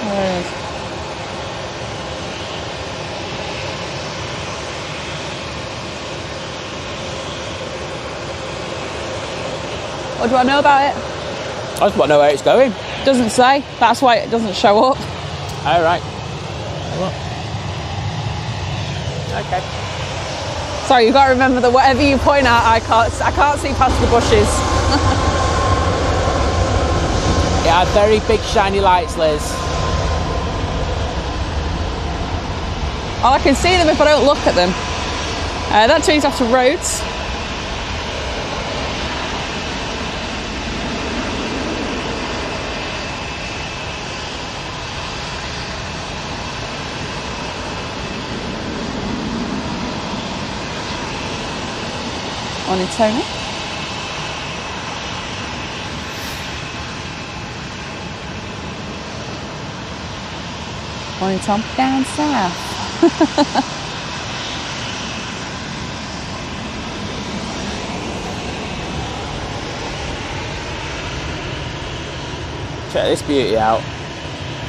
There it is. What do I know about it? I just want to know where it's going. Doesn't say. That's why it doesn't show up. All right. Okay. Sorry, you've got to remember that whatever you point at, I can't see past the bushes. Yeah, very big shiny lights, Liz. Oh, I can see them if I don't look at them. That turns off to roads. Morning, Tony. Morning, Tom. Down south. Check this beauty out.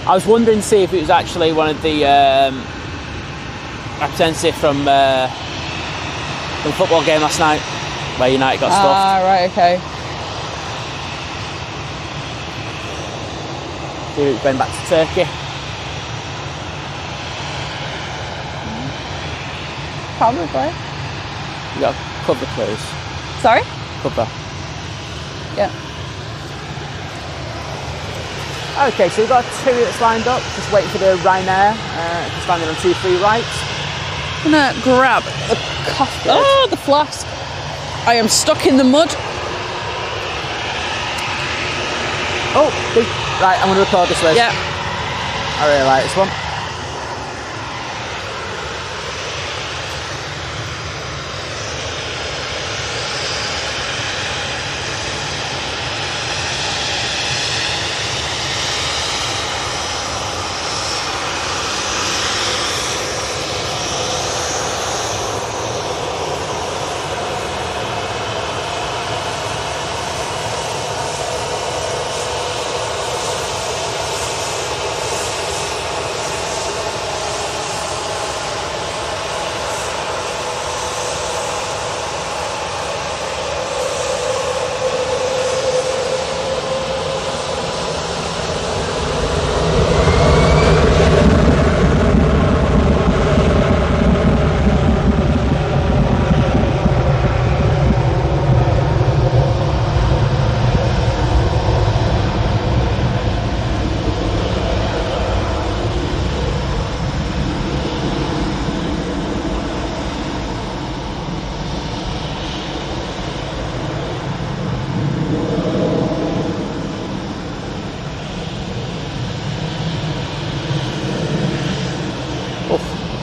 I was wondering to see if it was actually one of the representative from the football game last night where United got stuffed. Ah, right, okay. Maybe it's going back to Turkey. Probably. You got a cover close. Sorry? Cover. Yeah. Okay, so we've got 2 that's lined up. Just waiting for the Ryanair. Just landing on 2-3 right. I'm gonna grab the coffee. Oh, the flask. I am stuck in the mud. Oh, right, I'm going to record this, Liz. Yeah. I really like this one.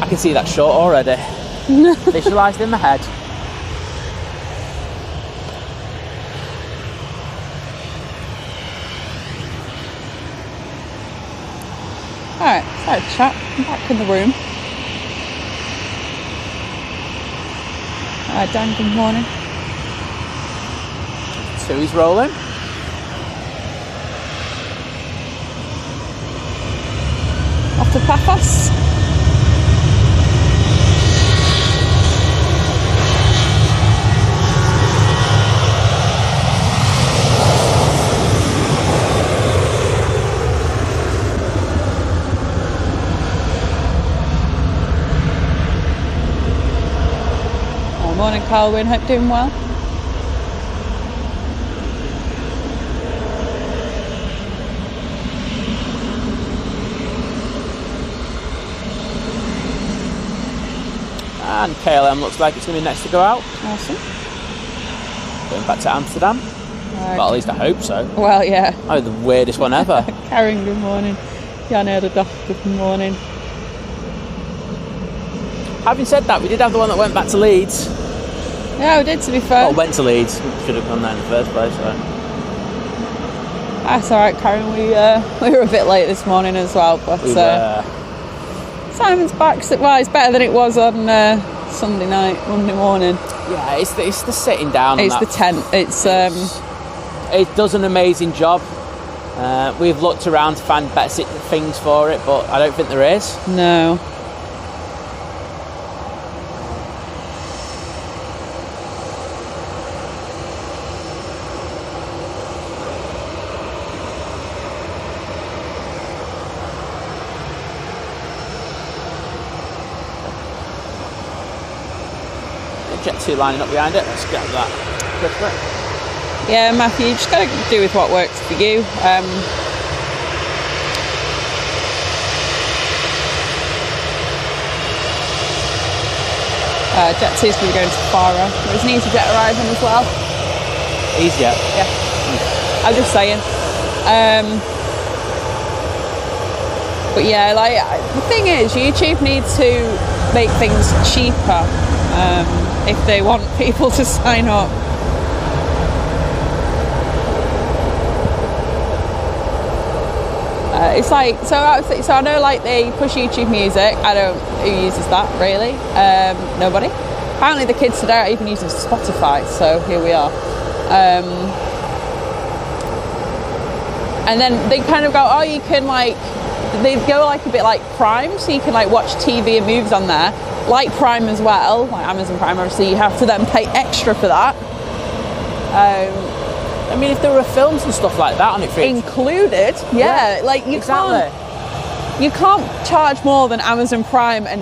I can see that shot already. Visualised in my head. Alright, so chat. I'm back in the room. Alright, Dan, good morning. 2 is rolling. Off to Paphos. Morning, Colwyn. Hope you're doing well. And KLM looks like it's going to be next to go out. Awesome. Going back to Amsterdam. Well, at least I hope so. Well, yeah. Oh, the weirdest one ever. Karen, good morning. Jan Erdogan, good morning. Having said that, we did have the one that went back to Leeds. Yeah, we did, to be fair. Oh, went to Leeds. Should have gone there in the first place, right? That's alright, Karen. We were a bit late this morning as well, but Simon's back. Well, it's better than it was on Sunday night, Monday morning. Yeah, it's the sitting down. It's the tent. It does an amazing job. We've looked around to find better things for it, but I don't think there is. No. Jet 2 lining up behind it. Let's grab that quickly. Yeah, Matthew, you just got to do with what works for you. Jet 2's going to be going to Farah. There's an EasyJet arriving as well. EasyJet? Yeah. I'm just saying. But yeah, like, the thing is, YouTube needs to make things cheaper if they want people to sign up. It's like, so I know, like, they push YouTube Music. I don't, who uses that really? Nobody. Apparently the kids today are even using Spotify, so here we are. And then they kind of go, oh, you can like, they go like a bit like Prime, so you can like watch TV and movies on there, like Prime as well, like Amazon Prime. Obviously, you have to then pay extra for that. I mean, if there were films and stuff like that on it, included, yeah, like you can't charge more than Amazon Prime and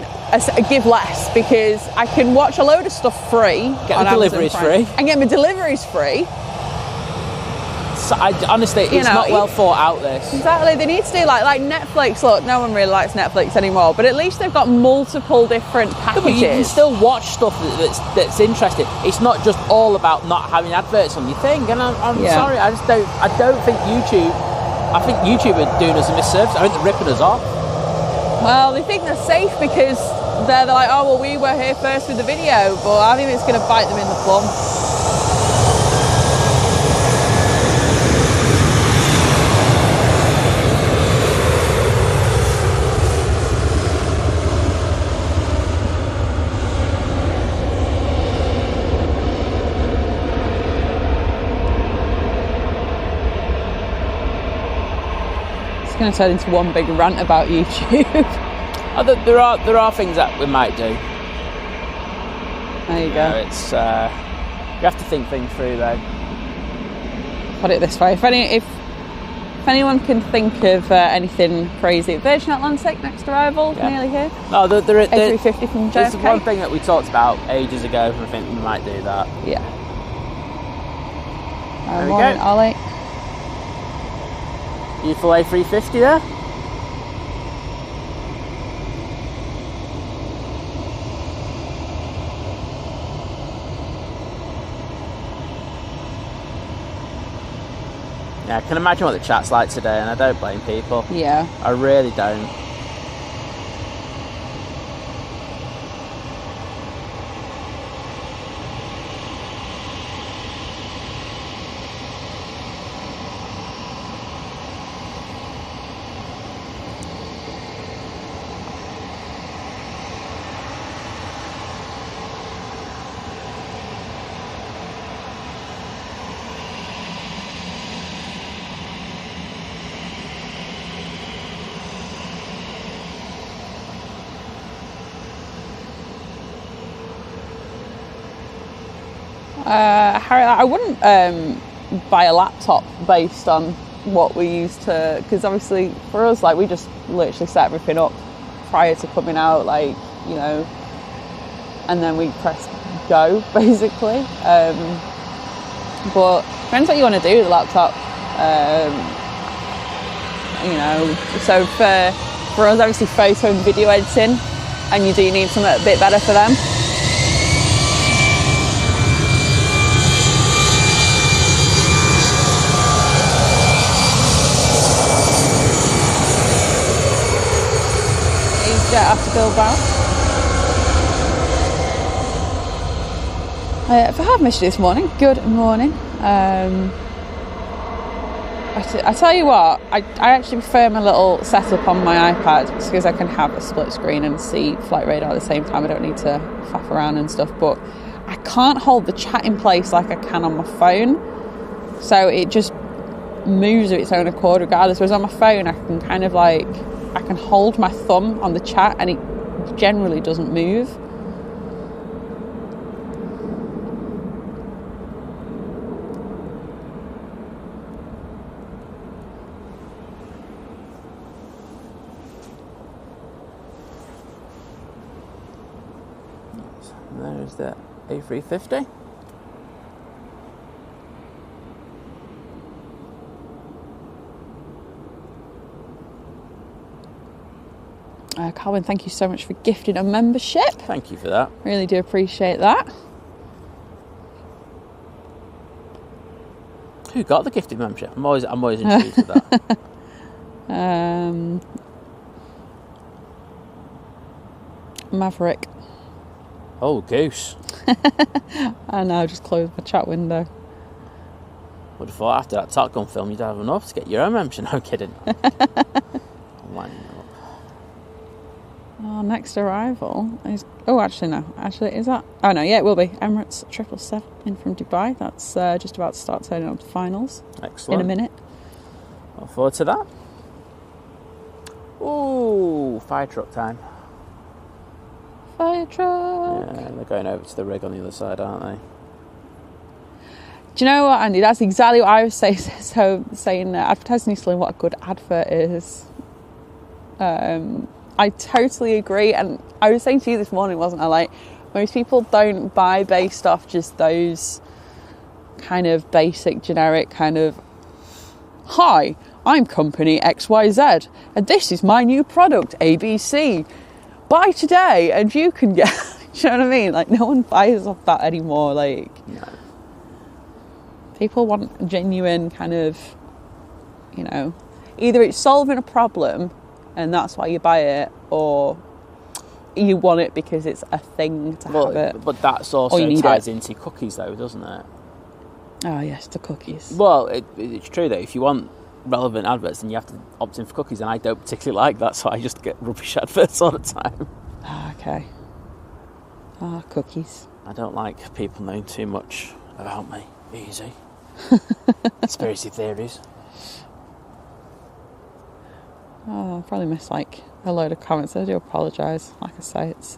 give less, because I can watch a load of stuff free. Get my deliveries free. And get my deliveries free. So honestly, it's not well thought out, this. Exactly. They need to do like Netflix. Look, no one really likes Netflix anymore, but at least they've got multiple different packages. But you can still watch stuff that's interesting. It's not just all about not having adverts on your thing. And I'm sorry, I don't think YouTube. I think YouTube are doing us a misservice. I think they're ripping us off. Well, they think they're safe because they're like, oh, well, we were here first with the video, but I think it's going to bite them in the plum. It's going to turn into one big rant about YouTube. There are things that we might do. There you go. It's you have to think things through, though. Put it this way: if anyone can think of anything crazy, Virgin Atlantic next arrival, nearly here. No, there A350 from JFK. There's one thing that we talked about ages ago, and I think we might do that. Yeah. There we morning, go. Ollie. Beautiful A350 there. Yeah, I can imagine what the chat's like today, and I don't blame people. Yeah. I really don't. Harry, I wouldn't buy a laptop based on what we used to, because obviously for us, like, we just literally set everything up prior to coming out, like, you know, and then we press go, basically. But depends what you want to do with the laptop. You know, so for us, obviously photo and video editing, and you do need something a bit better for them. After Bilbao. If I have missed you this morning, good morning. I tell you what, I actually prefer my little setup on my iPad, just because I can have a split screen and see flight radar at the same time. I don't need to faff around and stuff, but I can't hold the chat in place like I can on my phone, so it just moves of its own accord regardless. Whereas on my phone, I can kind of like, I can hold my thumb on the chat and it generally doesn't move. There's the A350. Calvin, thank you so much for gifting a membership. Thank you for that. Really do appreciate that. Who got the gifted membership? I'm always intrigued with that. Maverick. Oh, goose. I know, just closed my chat window. Would have thought after that Top Gun film you'd have enough to get your own membership. No, I'm kidding. I'm winding up. Oh, next arrival is... Oh, actually, no. Actually, is that... Oh, no, yeah, it will be. Emirates 777 in from Dubai. That's just about to start turning on to finals. Excellent. In a minute. Well, Look forward to that. Ooh, fire truck time. Fire truck. Yeah, they're going over to the rig on the other side, aren't they? Do you know what, Andy? That's exactly what I was saying. Saying advertising East London, what a good advert is. I totally agree, and I was saying to you this morning, wasn't I? Like, most people don't buy based off just those kind of basic, generic kind of, hi, I'm company XYZ, and this is my new product, ABC. Buy today, and you can get. Do you know what I mean? Like, no one buys off that anymore. Like, No. People want genuine kind of, you know, either it's solving a problem and that's why you buy it, or you want it because it's a thing to have it. But that's also ties into cookies, though, doesn't it? Oh, yes, the cookies. Well, it's true, though. If you want relevant adverts, then you have to opt in for cookies, and I don't particularly like that, so I just get rubbish adverts all the time. Oh, okay. Ah, cookies. I don't like people knowing too much about me. Easy. Conspiracy theories. Oh, I probably missed like a load of comments. I do apologise. Like I say, it's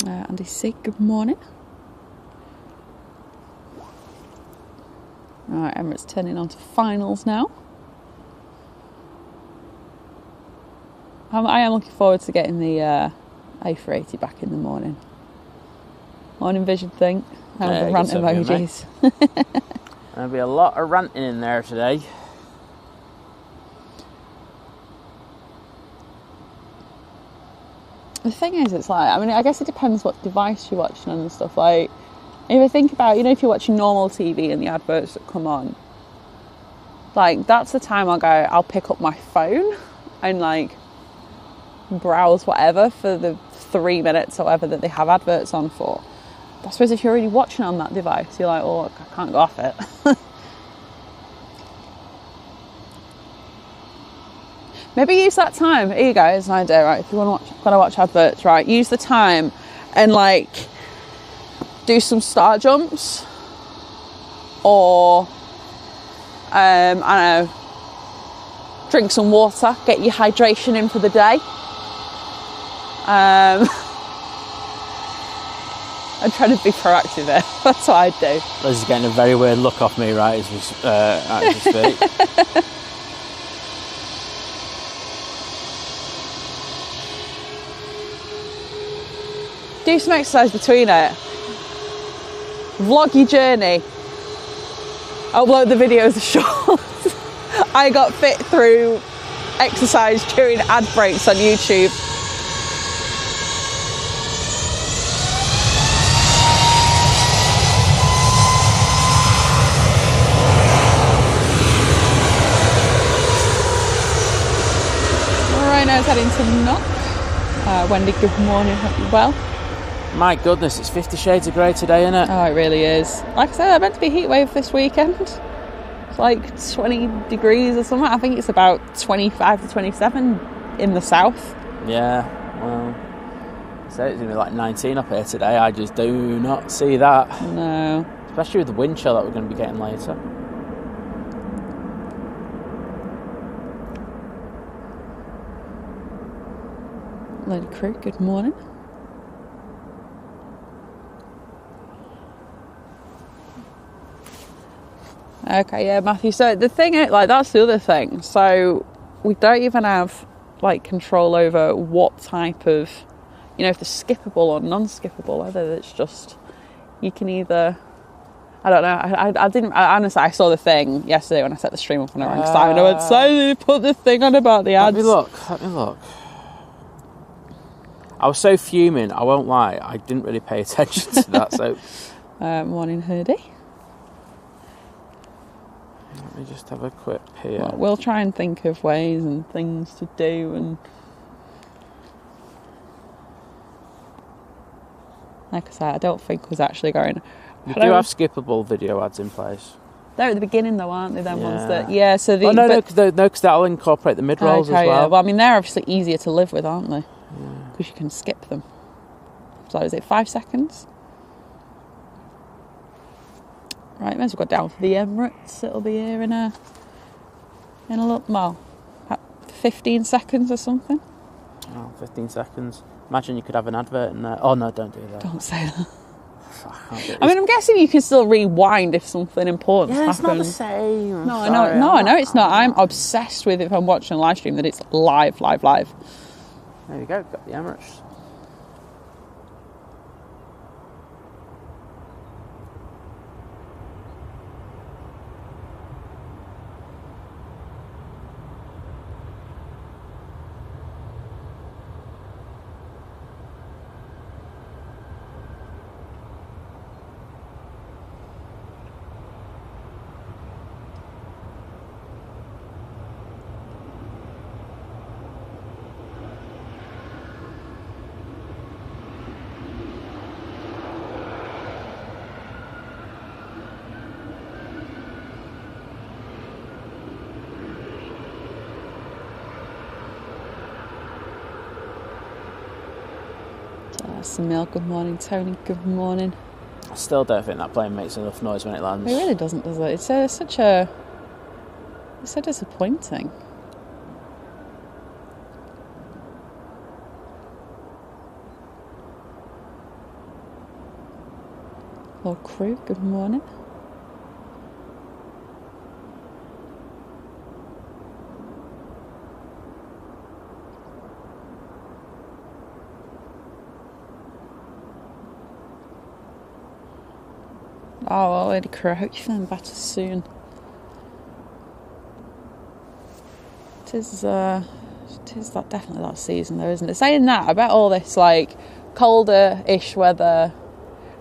Andy C, good morning. Alright, Emirates turning on to finals now. I am looking forward to getting the A380 back in the morning. Morning vision thing. And the rant emojis. There'll be a lot of ranting in there today. The thing is, it's like, I mean, I guess it depends what device you're watching on and stuff. Like, if I think about, you know, if you're watching normal TV and the adverts that come on, like, that's the time I'll pick up my phone and, like, browse whatever for the 3 minutes or whatever that they have adverts on for. But I suppose if you're already watching on that device, you're like, oh, I can't go off it. Maybe use that time. Here you go, it's an idea, right? If you want to watch adverts, right? Use the time and, like, do some star jumps, or I don't know, drink some water, get your hydration in for the day. I'm trying to be proactive there. That's what I do. Liz is getting a very weird look off me right as we speak. Do some exercise between it. Vlog your journey. Upload the videos of shorts. I got fit through exercise during ad breaks on YouTube. Alright, now it's heading to Knock. Wendy, good morning, hope you're well. My goodness, it's 50 shades of grey today, isn't it? Oh, it really is. Like I said, I'm meant to be heat wave this weekend. It's like 20 degrees or something. I think it's about 25 to 27 in the south. Yeah, well, so it's going to be like 19 up here today. I just do not see that. No. Especially with the wind chill that we're going to be getting later. Lady Crew, good morning. Okay, yeah, Matthew. So the thing is, like, that's the other thing. So we don't even have, like, control over what type of, you know, if they're skippable or non-skippable, whether it's just, you can either, I don't know. I honestly, I saw the thing yesterday when I set the stream up and I rang Simon. I went, Simon, put the thing on about the ads. Let me look. I was so fuming, I won't lie, I didn't really pay attention to that, so... Morning, Hurdy. Let me just have a quick peer. Well, we'll try and think of ways and things to do, and... Like I said, I don't think was actually going... We do have skippable video ads in place. They're at the beginning though, aren't they? Them ones that, so the... Oh, no, because that'll incorporate the mid-rolls as well. Yeah. Well, I mean, they're obviously easier to live with, aren't they? Because you can skip them. So is it 5 seconds? Right, may as well go down for the Emirates. It'll be here in a little, well, 15 seconds or something. Oh, 15 seconds. Imagine you could have an advert in there. Oh, no, don't do that. Don't say that. I mean, I'm guessing you can still rewind if something important happens. It's not the same. No, I know it's not. I'm obsessed with, if I'm watching a live stream, that it's live. There you go, got the Emirates. Samil, good morning. Tony, good morning. I still don't think that plane makes enough noise when it lands. It really doesn't, does it? It's so disappointing. Lord Crew, good morning. Oh, well, Lady Crow, I hope you're feeling better soon. It is definitely that season though, isn't it? Saying that, I bet all this like colder-ish weather,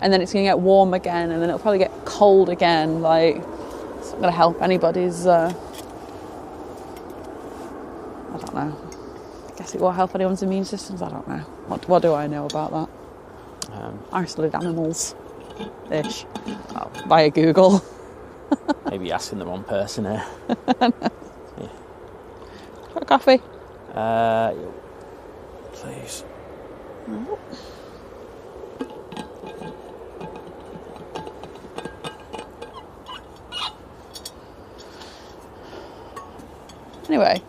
and then it's going to get warm again, and then it'll probably get cold again. Like, it's not going to help anybody's. I don't know. I guess it will help anyone's immune systems. I don't know. What do I know about that? Isolated animals-ish. Oh, via Google. Maybe asking the wrong person here. Got a coffee? Please. Anyway,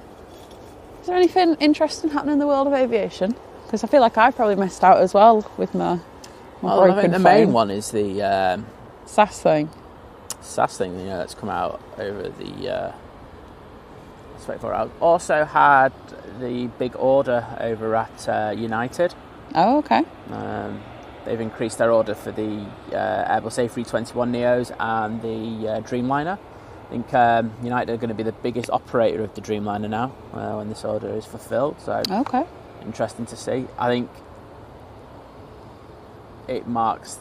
is there anything interesting happening in the world of aviation? Because I feel like I've probably missed out as well with my broken I think the phone. main one is the SAS thing. SAS thing, that's come out over the 24 hours. Also had the big order over at United. Oh, okay. They've increased their order for the Airbus A321neos and the Dreamliner. I think United are going to be the biggest operator of the Dreamliner now when this order is fulfilled. So, okay. Interesting to see. I think it marks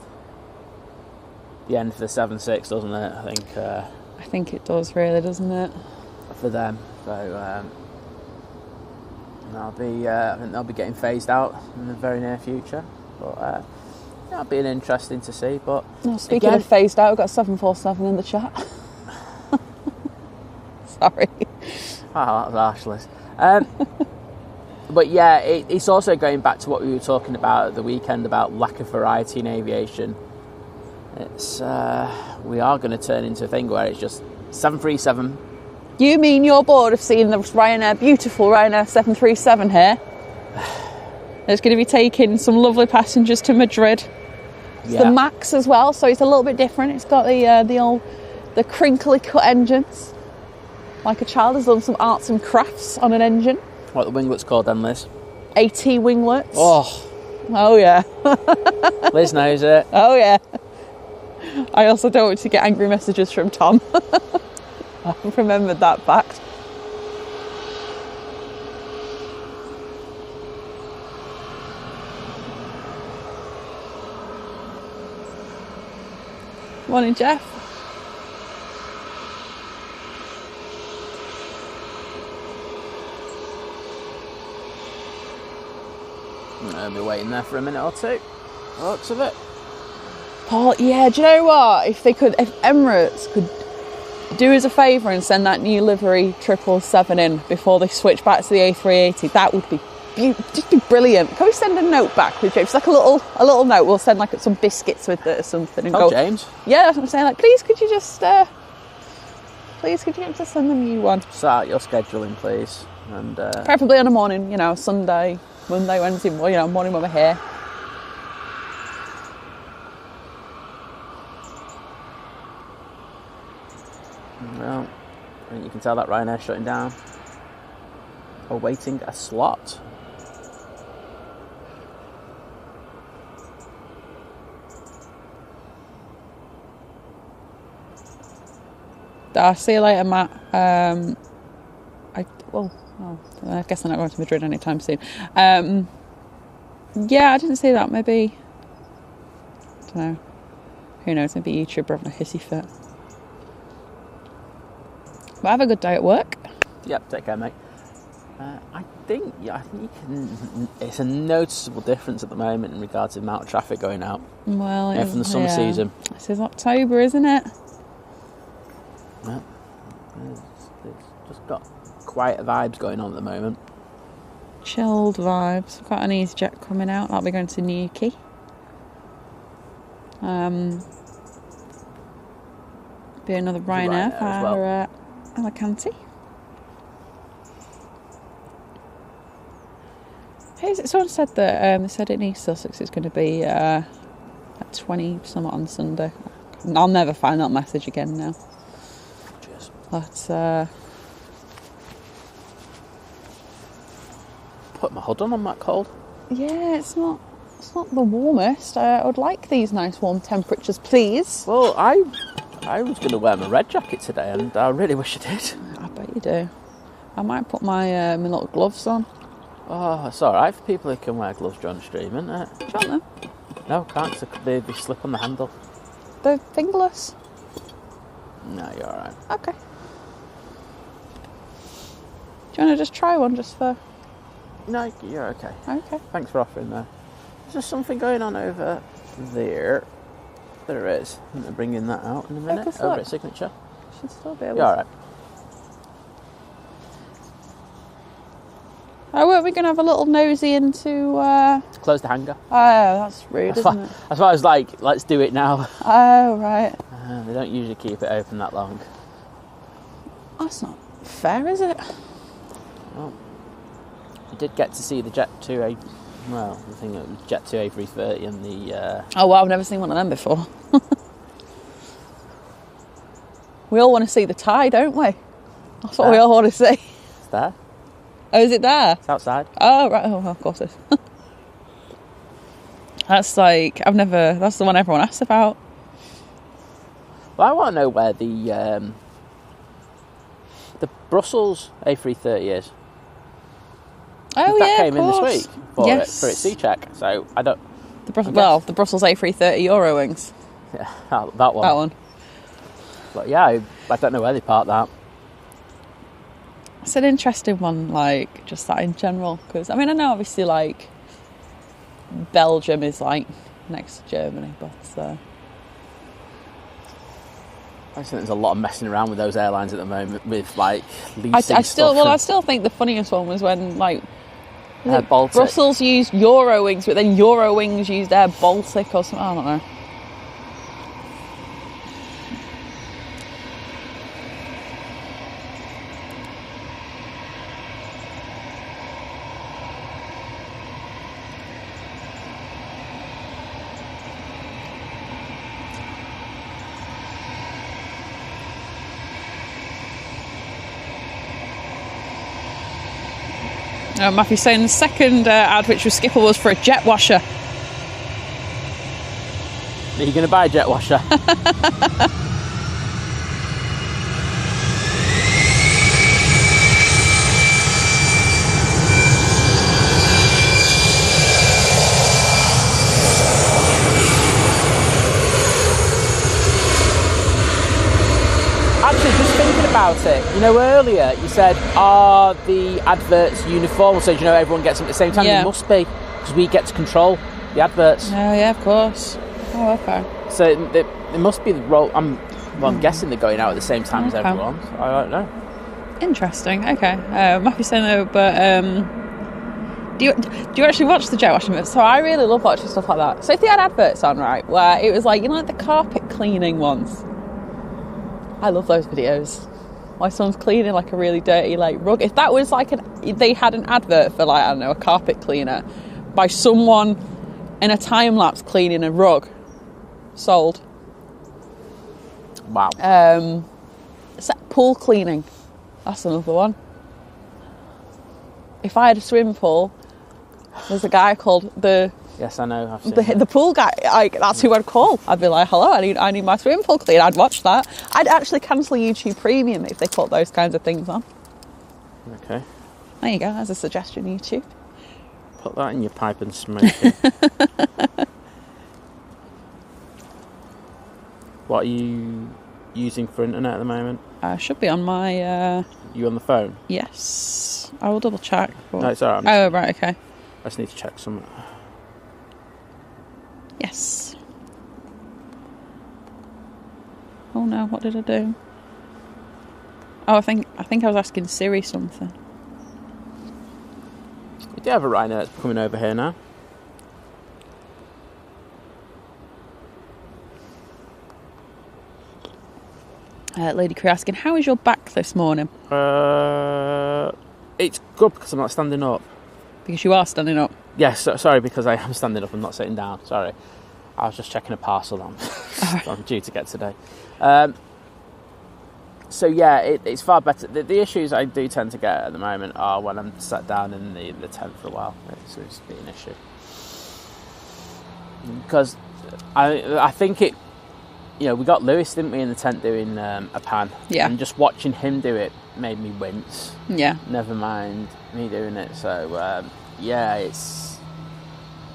the end for the 767, doesn't it? I think it does, really, doesn't it? For them. So I think they'll be getting phased out in the very near future. But that'll be interesting to see. But speaking of phased out, we've got 747 in the chat. Sorry. Oh, that was arshless. But yeah, it's also going back to what we were talking about at the weekend about lack of variety in aviation. It's we are going to turn into a thing where it's just 737. You mean you're bored of seeing the beautiful Ryanair 737 here? It's going to be taking some lovely passengers to Madrid. It's the Max as well, so it's a little bit different. It's got the crinkly cut engines. Like a child has done some arts and crafts on an engine. What the winglet's called then, Liz? AT winglets. Oh yeah. Liz knows it. Oh yeah. I also don't want to get angry messages from Tom. I've remembered that fact. Morning, Jeff. I'll be waiting there for a minute or two. Looks of it. Oh, yeah, do you know what? If Emirates could do us a favour and send that new livery 777 in before they switch back to the A380, that would be just be brilliant. Can we send a note back with James? Like a little note. We'll send like some biscuits with it or something and go. James. Yeah, that's what I'm saying. Like, please could you just send them a new one? Start your scheduling, please. And preferably on a morning, Sunday, Monday, Wednesday, morning when we're here. Well, I think you can tell that Ryanair's shutting down. Awaiting a slot. See you later, Matt. I guess I'm not going to Madrid anytime soon. Yeah, I didn't see that. Maybe, I don't know. Who knows? Maybe YouTuber having a hissy fit. But have a good day at work. Yep, take care, mate. I think you can. It's a noticeable difference at the moment in regards to the amount of traffic going out. Well, from the summer season. This is October, isn't it? Yeah. It's just got quieter vibes going on at the moment. Chilled vibes. We've got an EasyJet coming out. That'll be going to Newquay. Be another Ryanair for Alicante. Someone said that they said in East Sussex it's going to be at 20 somewhat on Sunday. I'll never find that message again now. Cheers. But put my hood on, I'm that cold. Yeah, it's not the warmest. I would like these nice warm temperatures, please. Well, I was going to wear my red jacket today, and I really wish I did. I bet you do. I might put my little gloves on. Oh, it's all right for people who can wear gloves during stream, isn't it? Do you want them? No, can't, because they slip on the handle. They're fingerless. No, you're all right. Okay. Do you want to just try one just for... No, you're okay. Okay. Thanks for offering that. Is there something going on over there? There is. I'm going to bring in that out in a minute. Over at Signature. Should still be able You're all right. Oh, weren't we going to have a little nosy into... Close the hanger. Oh, that's rude, isn't it? That's why I was like, let's do it now. Oh, right. They don't usually keep it open that long. That's not fair, is it? Well, you did get to see the Jet 2A... Well, the thing that was Jet 2 A330 and the... Oh, well, I've never seen one of them before. We all want to see the tie, don't we? That's what we all want to see. It's there. Oh, is it there? It's outside. Oh, right. Oh, well, of course it is. That's like, that's the one everyone asks about. Well, I want to know where the Brussels A330 is. Oh, that yeah, came of in course. this week for its C-check, so I don't... The Brussels A330 Eurowings. Yeah, that one. That one. But yeah, I don't know where they parked that. It's an interesting one, like, just that in general. Because, I mean, I know obviously, like, Belgium is, like, next to Germany, but... I just think there's a lot of messing around with those airlines at the moment with, like, leasing I stuff. I still think the funniest one was when, like... Baltic. Brussels used Eurowings, but then Eurowings used Air Baltic or something. I don't know. Matthew's saying the second ad which was skippable was for a jet washer. Are you going to buy a jet washer? Actually, just thinking about it, earlier you said, are the adverts uniform? So, everyone gets them at the same time? Yeah. They must be, because we get to control the adverts. Oh, yeah, of course. Oh, okay. So it must be the role. I'm guessing they're going out at the same time as everyone. So I don't know. Interesting. Okay. Matthew's saying though, but do you actually watch the jet washing? So I really love watching stuff like that. So if they had adverts on, right, where it was like, you know, like the carpet cleaning ones. I love those videos. Why someone's cleaning like a really dirty like rug. If that was like they had an advert for like, I don't know, a carpet cleaner by someone in a time lapse cleaning a rug, sold. Wow. Pool cleaning. That's another one. If I had a swimming pool, there's a guy called the... Yes, I know. I've seen the pool guy. That's who I'd call. I'd be like, hello, I need my swimming pool clean. I'd watch that. I'd actually cancel YouTube Premium if they put those kinds of things on. Okay. There you go. That's a suggestion, YouTube. Put that in your pipe and smoke it. What are you using for internet at the moment? I should be on my... You on the phone? Yes. I will double check. But... No, it's alright. Oh, right, okay. I just need to check something. Yes. Oh no, what did I do? Oh, I think I was asking Siri something. We do have a rhino that's coming over here now. Lady Cree asking, how is your back this morning? It's good because I'm not standing up. Because you are standing up. Yes, sorry, because I am standing up and not sitting down. Sorry. I was just checking a parcel I'm due to get today. So yeah, it's far better. The issues I do tend to get at the moment are when I'm sat down in the tent for a while. It's been an issue. Because I think it... You know, we got Lewis, didn't we, in the tent doing a pan. Yeah. And just watching him do it made me wince. Yeah. Never mind me doing it. So, yeah, it's...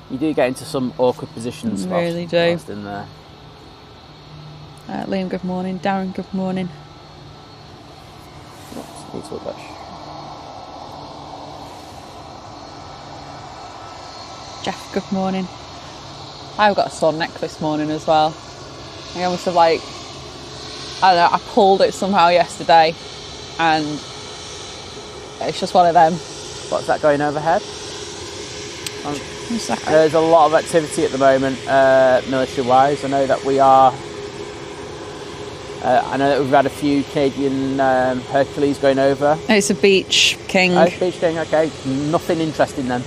You do get into some awkward positions. You really do. Whilst in there. Liam, good morning. Darren, good morning. Need to look Jeff, good morning. I've got a sore neck this morning as well. I must have I don't know, I pulled it somehow yesterday and it's just one of them. What's that going overhead? One second. There's a lot of activity at the moment, military-wise. I know that we are... I know that we've had a few Canadian Hercules going over. It's a Beach King. Oh, Beach King, okay. Nothing interesting then.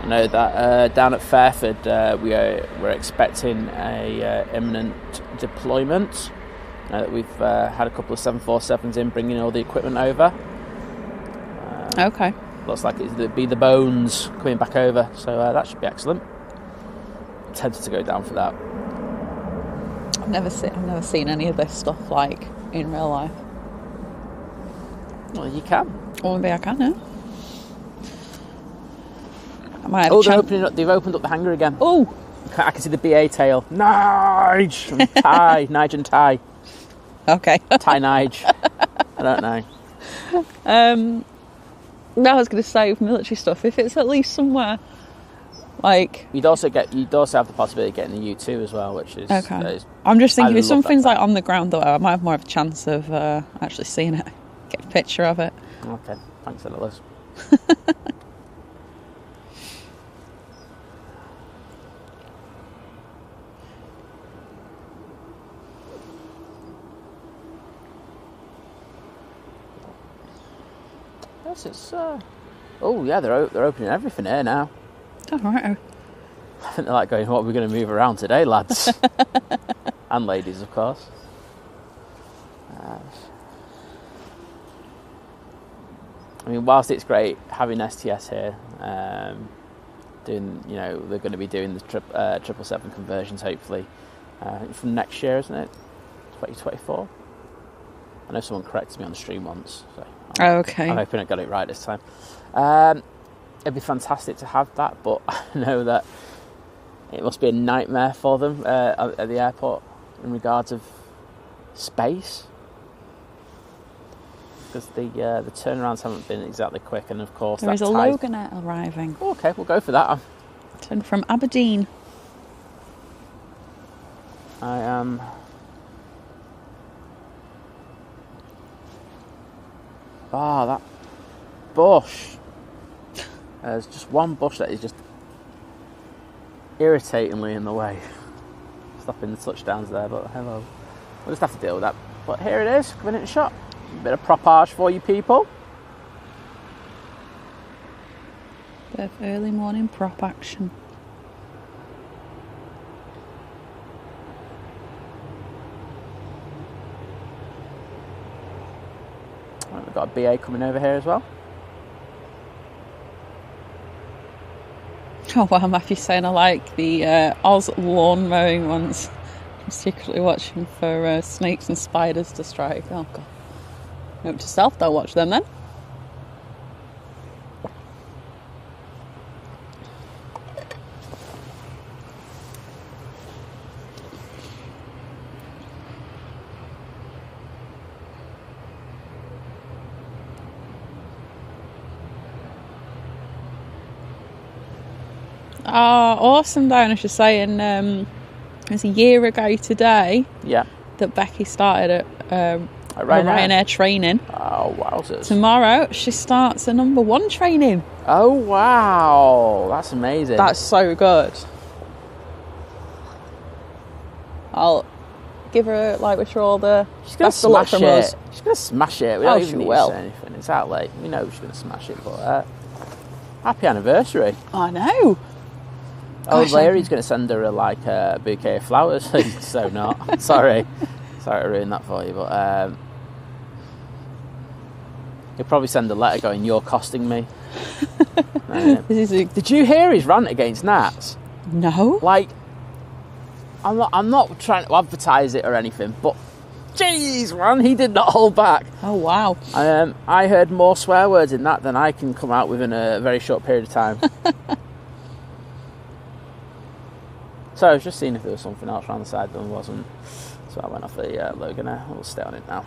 I know that down at Fairford we're expecting a imminent deployment. That we've had a couple of 747s in bringing all the equipment over. Okay. Looks like it'll be the Bones coming back over, so that should be excellent. I'm tempted to go down for that. I've never seen any of this stuff like in real life. Well, you can. Or maybe I can, yeah. I might have they've opened up the hangar again. Oh! I can see the BA tail. Nige! And Ty. Nige and Ty. Okay. Ty Nige. I don't know. No, I was going to say with military stuff, if it's at least somewhere like... You'd also have the possibility of getting the U2 as well, which is... Okay. I'm just thinking if something's like on the ground though, I might have more of a chance of actually seeing it. Get a picture of it. Okay. Thanks a lot, Liz. It's oh yeah, they're opening everything here now. Oh, right. I think they're like going, what are we going to move around today, lads? And ladies, of course. I mean, whilst it's great having STS here, doing, you know, they're going to be doing the 777 conversions hopefully from next year, isn't it? 2024. I know someone corrected me on the stream once, so Okay. I'm hoping I got it right this time. It'd be fantastic to have that, but I know that it must be a nightmare for them at the airport in regards of space, because the turnarounds haven't been exactly quick, and of course There is a Loganet arriving. Oh, okay, we'll go for that. From Aberdeen. I am. That bush. There's just one bush that is just irritatingly in the way. Stopping the touchdowns there, but hello. We'll just have to deal with that. But here it is, coming in shot. A bit of propage for you people. Bit of early morning prop action. Right, we've got a BA coming over here as well. Oh wow, Matthew's saying I like the Oz lawn mowing ones. I'm secretly watching for snakes and spiders to strike. Oh god. Note to self, don't watch them then. Oh, awesome, Diana. She's saying it was a year ago today that Becky started at Ryanair training. Oh, wowzers. Tomorrow she starts her number 1 training. Oh, wow. That's amazing. That's so good. I'll give her, wish her all the best of luck from us. She's going to smash it. We don't even need to say anything. It's out late. We know she's going to smash it, but happy anniversary. I know. Oh, Larry's going to send her a bouquet of flowers. So not. Sorry to ruin that for you, but he'll probably send a letter going, "You're costing me." Did you hear his rant against Nats? No. I'm not trying to advertise it or anything, but jeez, man, he did not hold back. Oh wow. I heard more swear words in that than I can come out with in a very short period of time. So I was just seeing if there was something else around the side, but there wasn't. So I went off the Loganet. We'll stay on it now.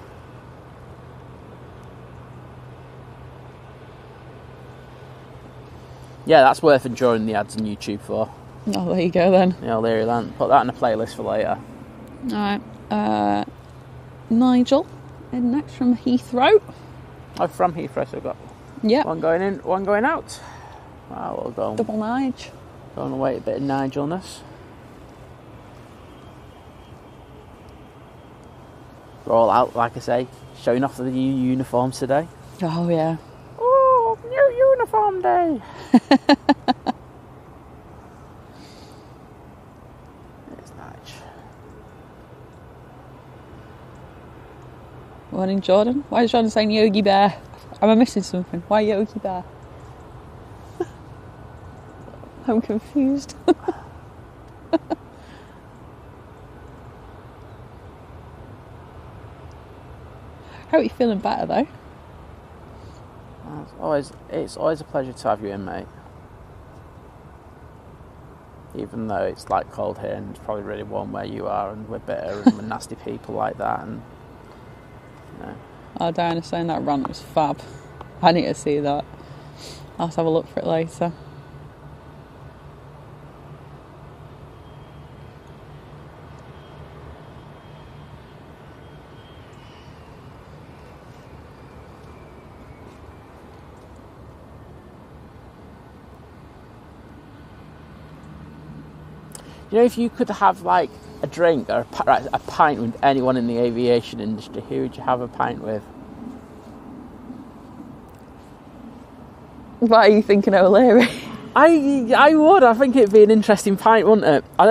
Yeah, that's worth enjoying the ads on YouTube for. Oh, there you go then. Yeah, Leary Land. Put that in a playlist for later. Alright. Nigel in next from Heathrow. Oh, from Heathrow, so we've got one going in, one going out. Wow, we'll go. Double Nige. Going to wait a bit of Nigelness. We're all out, like I say, showing off the new uniforms today. Oh, yeah. Oh, new uniform day. It's nice. Morning, Jordan. Why is Jordan saying Yogi Bear? Am I missing something? Why Yogi Bear? I'm confused. How are you feeling better though? It's always a pleasure to have you in, mate. Even though it's cold here and it's probably really warm where you are, and we're bitter and we're nasty people like that, and Oh, Diana's saying that rant was fab. I need to see that. I'll have to have a look for it later. You know, if you could have a drink or a pint with anyone in the aviation industry, who would you have a pint with? Why are you thinking O'Leary? I would. I think it'd be an interesting pint, wouldn't it? I'm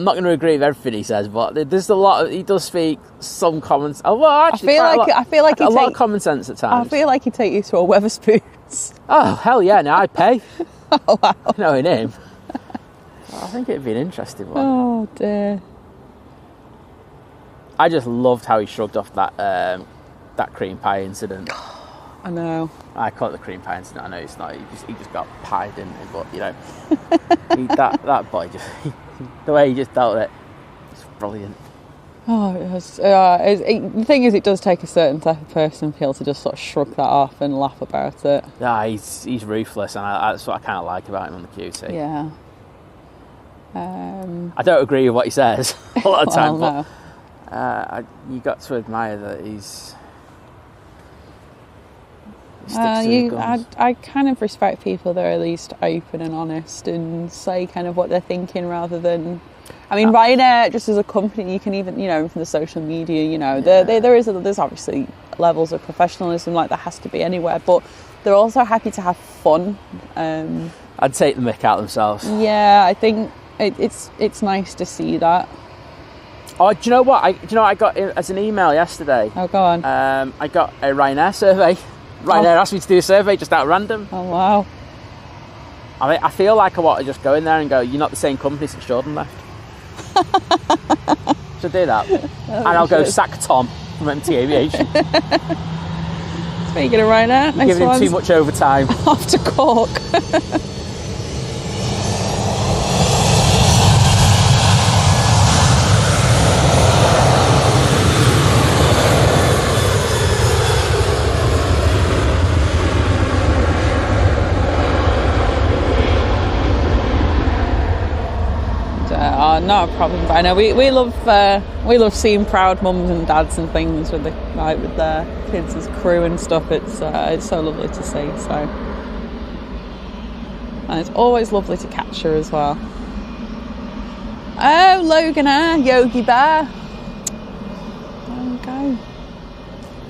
not going to agree with everything he says, but there's a lot. He does speak some common. Oh, well, actually, I feel like a lot of common sense at times. I feel like he'd take you to a Wetherspoons. Oh hell yeah! Now I'd pay. Oh wow! Knowing him, I think it'd be an interesting one. Oh dear. I just loved how he shrugged off that cream pie incident. I know. I call it the cream pie incident. I know it's not. He just got pied, didn't he? But you know, that boy just the way he just dealt with it, it's brilliant. Oh, it was. The thing is, it does take a certain type of person to be able to just sort of shrug that off and laugh about it. Yeah, he's ruthless, and that's what I kind of like about him on the QT. Yeah. I don't agree with what he says a lot of time, no. but you got to admire that he's. I kind of respect people that are at least open and honest and say kind of what they're thinking rather than. I mean, Ryanair, just as a company, you can even, you know, from the social media, you know, there's obviously levels of professionalism like there has to be anywhere, but they're also happy to have fun. I'd take the mick out themselves. Yeah, I think it's nice to see that. Oh, do you know what? I got as an email yesterday. Oh, go on. I got a Ryanair survey. Ryanair asked me to do a survey just out of random. Oh, wow. I mean, I feel like I want to just go in there and go, you're not the same company since Jordan left. Should do that. And I'll go sack Tom from MT Aviation. Speaking of Ryanair, next giving him too much overtime. Off to Cork. Not a problem, but I know we love seeing proud mums and dads and things with their kids as crew and stuff. It's so lovely to see. So, and it's always lovely to catch her as well. Oh, Logan Air, Yogi Bear. There we go.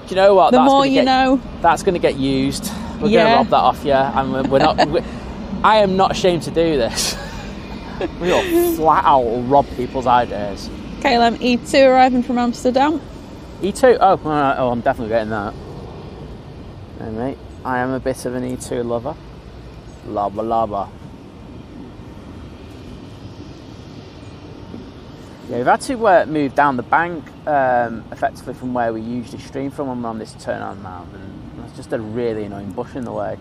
Do you know what? The more you know. That's going to get used. We're going to rob that off you, and we're not. I am not ashamed to do this. We will flat out rob people's ideas. KLM E2 arriving from Amsterdam. E2? Oh, I'm definitely getting that. Hey, mate, I am a bit of an E2 lover. Lava. Yeah, we've had to move down the bank effectively from where we usually stream from when we're on this turn on now. And there's just a really annoying bush in the way.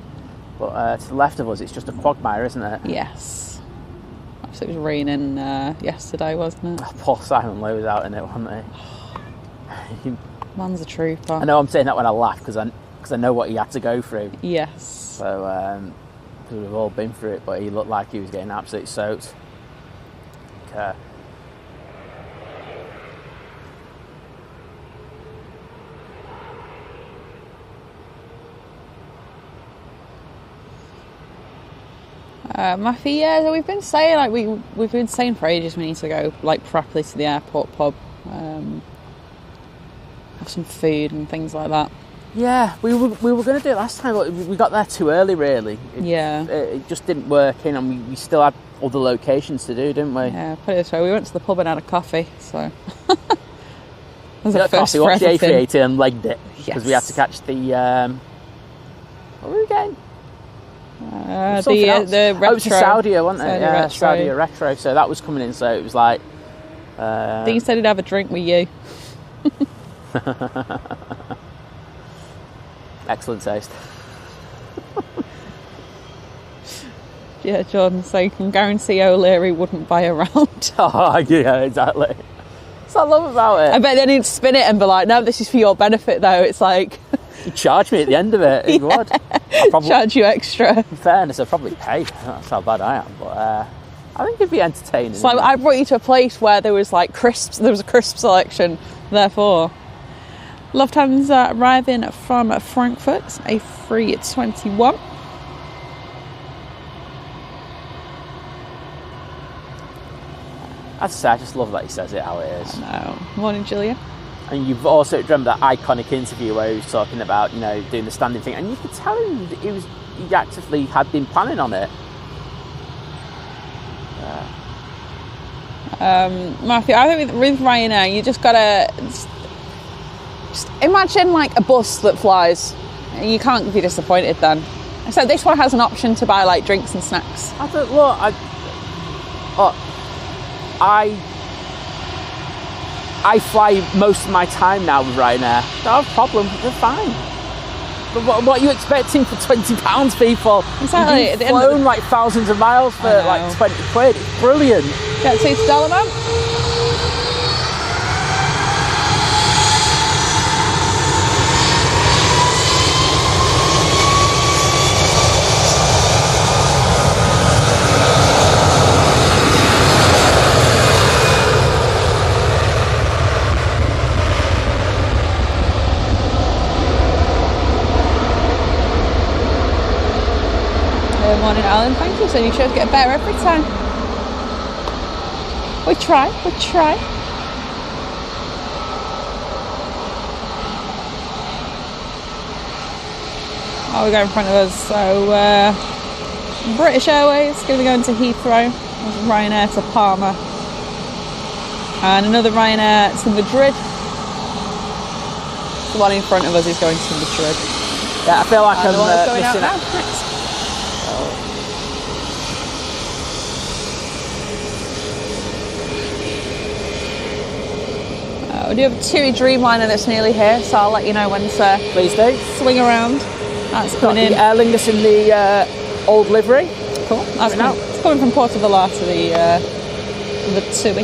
But to the left of us, it's just a quagmire, isn't it? Yes. So it was raining yesterday, wasn't it? Oh, poor Simon and Lizz was out in it, wasn't he? Man's a trooper. I know I'm saying that when I laugh because I know what he had to go through. Yes. So because we've all been through it, but he looked like he was getting absolutely soaked. Okay. Matthew, yeah, so we've been saying we've been saying for ages we need to go like properly to the airport pub, have some food and things like that. Yeah, we were going to do it last time, but we got there too early. Really, it just didn't work in, and we still had other locations to do, didn't we? Yeah, put it this way, we went to the pub and had a coffee, so. We got coffee, watched the A380 and legged it because we had to catch the. What were we getting? The retro. Oh, it was Saudia, wasn't it? Yeah, retro. Saudia retro. So that was coming in. So it was like. Dean said he'd have a drink with you. Excellent taste. Yeah, Jordan, so you can guarantee O'Leary wouldn't buy a round. Oh, yeah, exactly. That's what I love about it. I bet then he'd spin it and be like, no, this is for your benefit, though. It's like. He'd charge me at the end of it. He would. Charge you extra. In fairness, I'd probably pay. That's how bad I am. But I think it'd be entertaining. So I brought you to a place where there was like crisps. There was a crisp selection. Therefore, Lufthansa arriving from Frankfurt, A321. I'd say I just love that he says it how it is. I know. Morning, Julia. And you've also remember that iconic interview where he was talking about, doing the standing thing, and you could tell him he actively had been planning on it. Matthew, I think with Ryanair, you just gotta just imagine like a bus that flies. You can't be disappointed then. So this one has an option to buy like drinks and snacks. I thought, look, I fly most of my time now with Ryanair. Don't have a problem. They're fine. But what are you expecting for £20, people? Exactly. You've flown like thousands of miles for like 20 quid. It's brilliant. Get to Dallamount. Morning, Alan. Thank you. So you should get better every time. We try. Oh, we go in front of us. So British Airways going to be going to Heathrow. Ryanair to Palma, and another Ryanair to Madrid. The one in front of us is going to Madrid. Yeah, I feel like I'm going out missing now. out. Next. We do have a TUI Dreamliner that's nearly here, so I'll let you know when to Please do. swing around. That's coming in. The Aer Lingus in the old livery. Cool. That's coming. It's coming from Port of Valar to the TUI.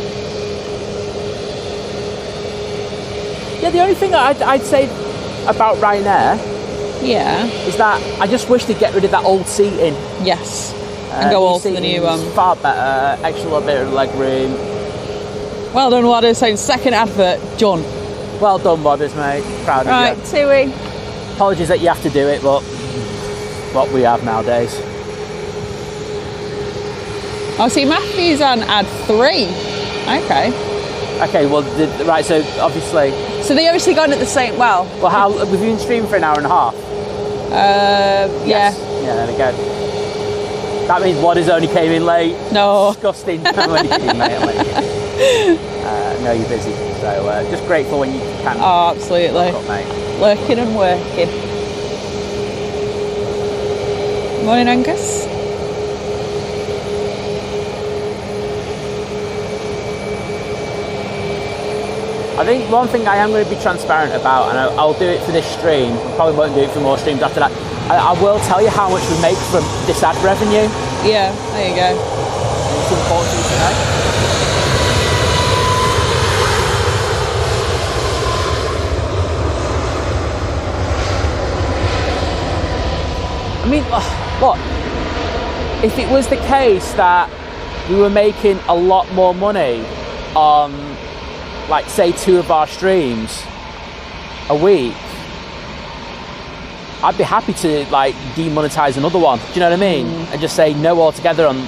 Yeah, the only thing I'd say about Ryanair is that I just wish they'd get rid of that old seating. Yes. And go all for the new one. Far better, extra little bit of leg room. Well done, Wadders. So second advert, John. Well done, Wadders, mate. Proud of you. Right, TUI. Apologies that you have to do it, but what we have nowadays. Oh, see, Matthew's on ad 3. Okay. Okay, well, right, so obviously... So they obviously gone at the same... Well, how... We've been streaming for an hour and a half. Yeah. Yeah, there we go. That means Wadders only came in late. No. Disgusting. I'm only kidding, mate. No, you're busy. So just grateful when you can. Oh, absolutely. Up, mate. Lurking and working. Morning, Angus. I think one thing I am going to be transparent about, and I'll do it for this stream, I probably won't do it for more streams after that, I will tell you how much we make from this ad revenue. Yeah, there you go. It's important to you tonight. I mean, what? If it was the case that we were making a lot more money on, like, say, 2 of our streams a week, I'd be happy to, like, demonetize another one. Do you know what I mean? And just say no altogether on...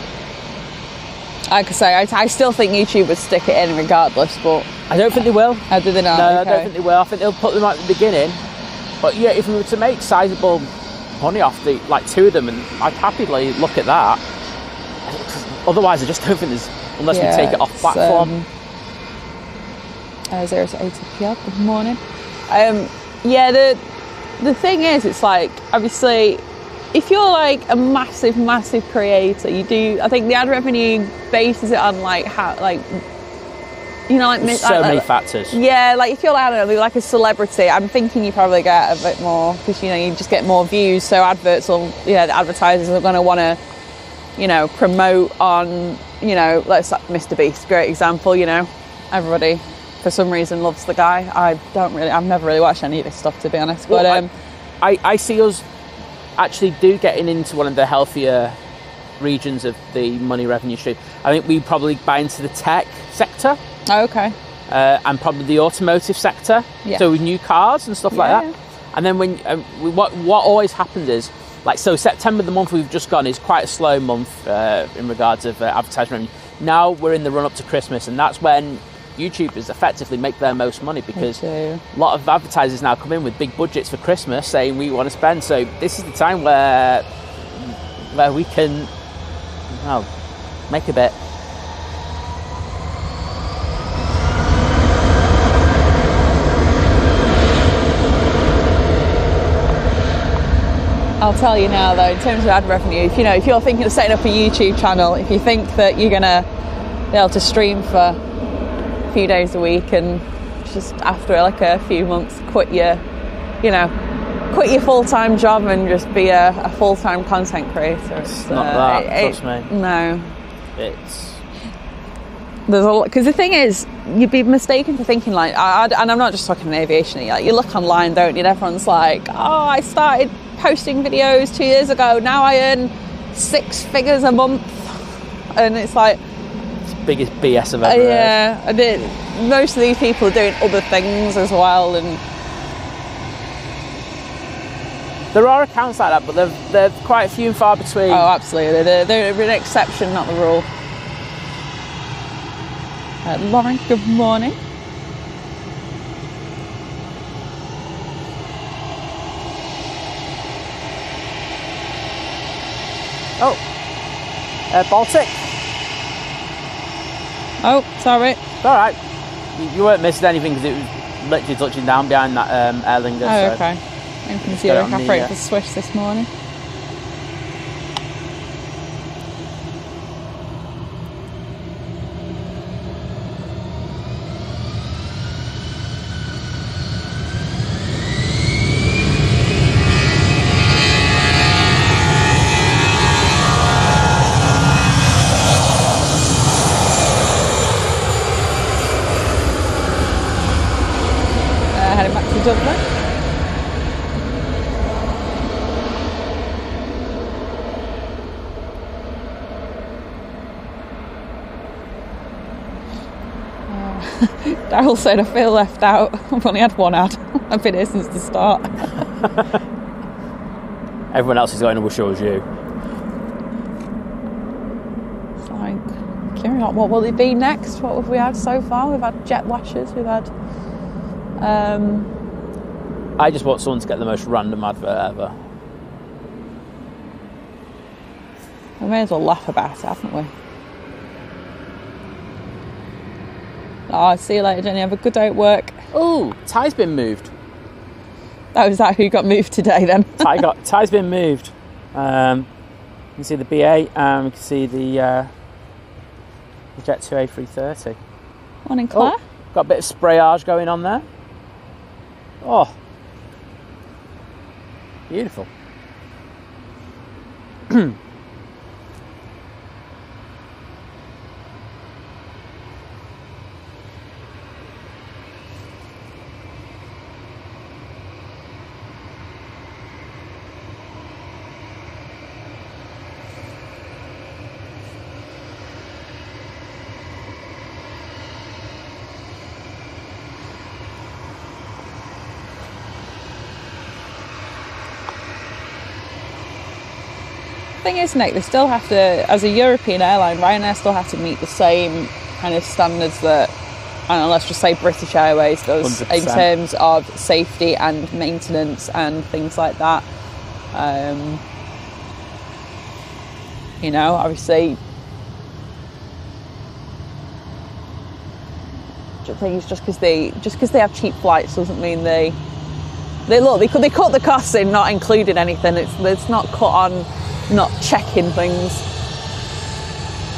Like I say, I still think YouTube would stick it in regardless, but... I don't think they will. Oh, do they not? No, okay. I don't think they will. I think they'll put them at the beginning. But yeah, if we were to make sizable money off the, like, 2 of them, and I'd happily look at that. Otherwise, I just don't think there's... Unless we take it off platform. 0 to 8 p.m. Good morning. The thing is, it's like, obviously, if you're like a massive creator, you do. I think the ad revenue bases it on like how, like, you know, like many factors. Yeah, like if you're, I don't know, like a celebrity, I'm thinking you probably get a bit more because, you know, you just get more views. So adverts or, you know, the advertisers are going to want to, you know, promote on, you know, let's like Mr. Beast, great example. You know, everybody for some reason loves the guy. I've never really watched any of his stuff, to be honest. But well, I see us actually getting into one of the healthier regions of the money revenue stream. I think we probably buy into the tech sector. Oh, okay. And probably the automotive sector. Yeah. So with new cars and stuff like that. Yeah. And then when what always happens is, like, so September, the month we've just gone, is quite a slow month in regards of advertising revenue. Now we're in the run up to Christmas, and that's when YouTubers effectively make their most money, because a lot of advertisers now come in with big budgets for Christmas saying we want to spend. So this is the time where we can make a bit. I'll tell you now though, in terms of ad revenue, if you're thinking of setting up a YouTube channel, if you think that you're gonna be able to stream for a few days a week and just after like a few months quit your full-time job and just be a full-time content creator. It's not that, trust me. No. There's a lot, because the thing is, you'd be mistaken for thinking like, and I'm not just talking in aviation, like, you look online, don't you, and everyone's like, oh, I started posting videos 2 years ago, now I earn 6 figures a month, and it's like, it's the biggest BS I've ever heard. Yeah, and most of these people are doing other things as well, and there are accounts like that, but they're quite few and far between. Oh, absolutely, they're an exception, not the rule. Lauren, good morning. Oh, Baltic. Oh, sorry. It's all right. You weren't missing anything because it was literally touching down behind that Aer Lingus. Oh, okay. I'm from 0 cap rate for Swiss this morning. Heading back to Dublin. Daryl said, I feel left out. I've only had one ad. I've been here since the start. Everyone else is going to wish it was you. It's like, carry on. What will it be next? What have we had so far? We've had jet washers, we've had... I just want someone to get the most random advert ever. We may as well laugh about it, haven't we? Oh, see you later, Jenny. Have a good day at work. Oh, Ty's been moved. Oh, is that who got moved today then? Ty's been moved. You can see the B8 and we can see the Jet 2 A330. Morning, Claire. Oh, got a bit of sprayage going on there. Oh, beautiful. Thing is, Nick, they still have to, as a European airline, Ryanair still have to meet the same kind of standards that, I don't know, let's just say British Airways does 100%. In terms of safety and maintenance and things like that. You know, obviously, the thing is, just because they have cheap flights doesn't mean they cut the costs in not including anything. It's not cut on not checking things.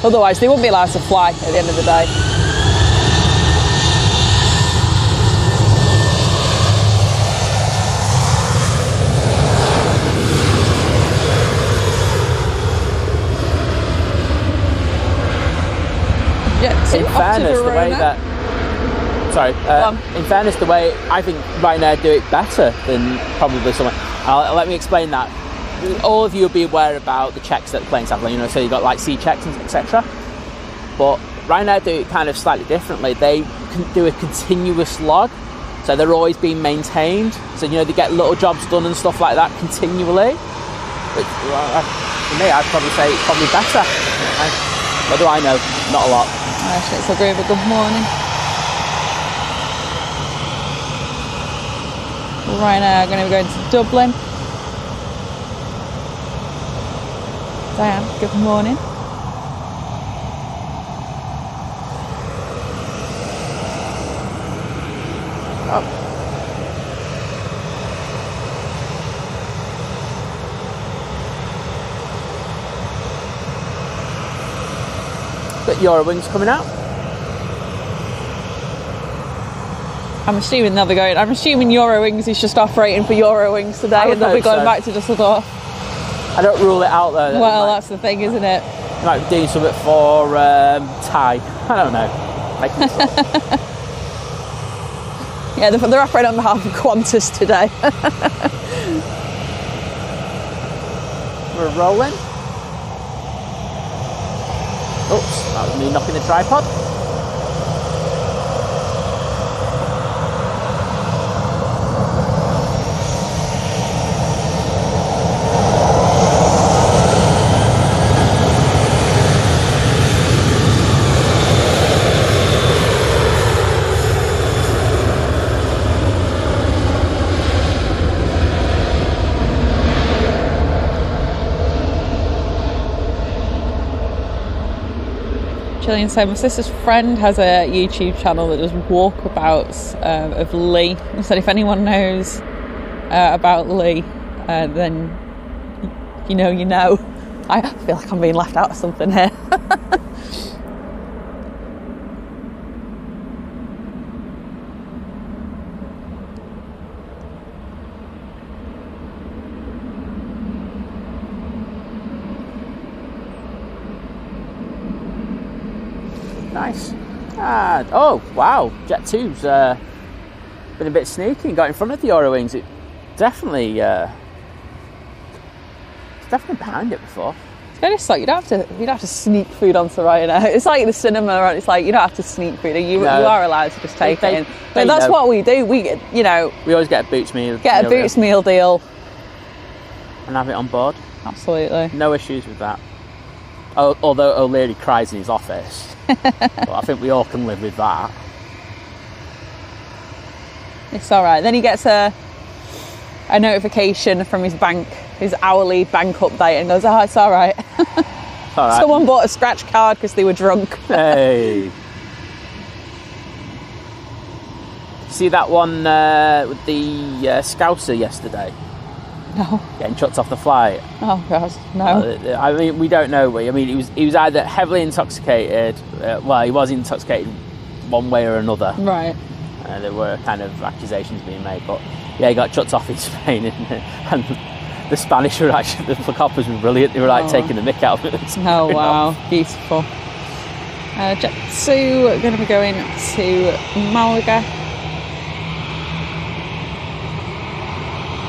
Otherwise, they wouldn't be allowed to fly at the end of the day. In fairness, the way that... Sorry. In fairness, the way I think Ryanair do it better than probably someone... let me explain that. All of you will be aware about the checks that the planes have, you know, so you've got like C checks and etc. But Ryanair do it kind of slightly differently. They can do a continuous log, so they're always being maintained. So, you know, they get little jobs done and stuff like that continually. Which, for me, I'd probably say it's probably better. What do I know? Not a lot. Actually, so Grover, good morning. Ryanair are going to be going to Dublin. Diane, good morning. Oh. Got Eurowings coming out. I'm assuming they'll be going. I'm assuming Eurowings is just operating for Eurowings today, and they'll be going back to Düsseldorf. I don't rule it out though. Well, that's the thing, isn't it? They might be doing something for Thai. I don't know. Yeah, they're operating on behalf of Qantas today. We're rolling. Oops, that was me knocking the tripod. Gillian said my sister's friend has a YouTube channel that does walkabouts of Lee. He said if anyone knows about Lee, then you know. I feel like I'm being left out of something here. Nice. Oh wow, Jet 2's been a bit sneaky and got in front of the Eurowings. It definitely, it's definitely behind it before. It's like you'd have to sneak food onto Ryanair. It's like the cinema, right? It's like you don't have to sneak food. You are allowed to just take it in. But that's what we do. We always get a Boots meal. Get a Boots meal deal and have it on board. Absolutely. No issues with that. Although O'Leary cries in his office. But I think we all can live with that. It's all right. Then he gets a notification from his bank, his hourly bank update, and goes, "Oh, it's all right." All right. Someone bought a scratch card because they were drunk. Hey. See that one with the Scouser yesterday? No. Getting chucked off the flight. Oh God, no. I mean, we don't know. I mean, he was either heavily intoxicated. Well, he was intoxicated one way or another. Right. There were kind of accusations being made, but yeah, he got chucked off in Spain, and the Spanish were actually, the coppers were brilliant. They were like taking the mick out of it. Oh wow, beautiful. Jet 2 going to be going to Malaga.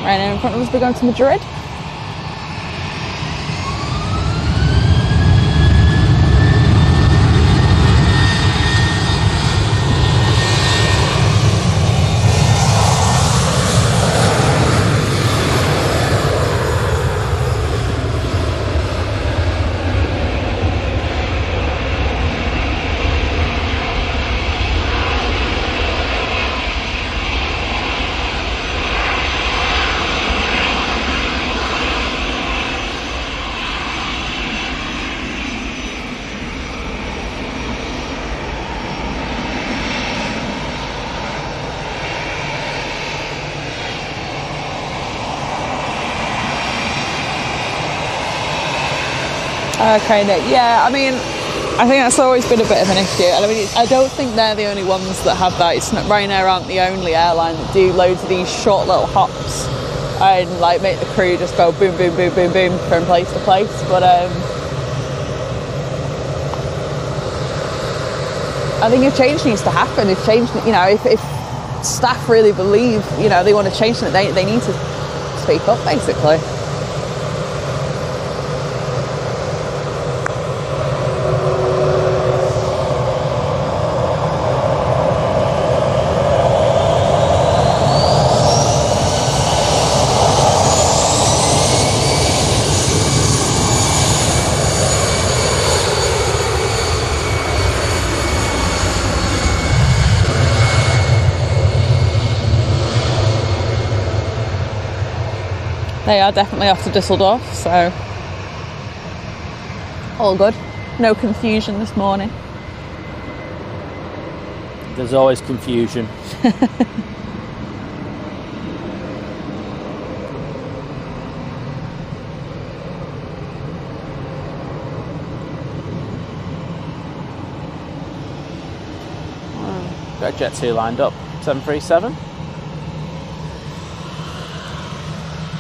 Right now in front of us, we're going to Madrid. Okay, yeah, I mean, I think that's always been a bit of an issue. I mean, I don't think they're the only ones that have that. It's not, Ryanair aren't the only airline that do loads of these short little hops and like make the crew just go boom, boom, boom, boom, boom from place to place. But I think if change needs to happen, if staff really believe, they want to change it, they need to speak up, basically. They are definitely off to Düsseldorf, so all good. No confusion this morning. There's always confusion. Got Jet 2 lined up. 737.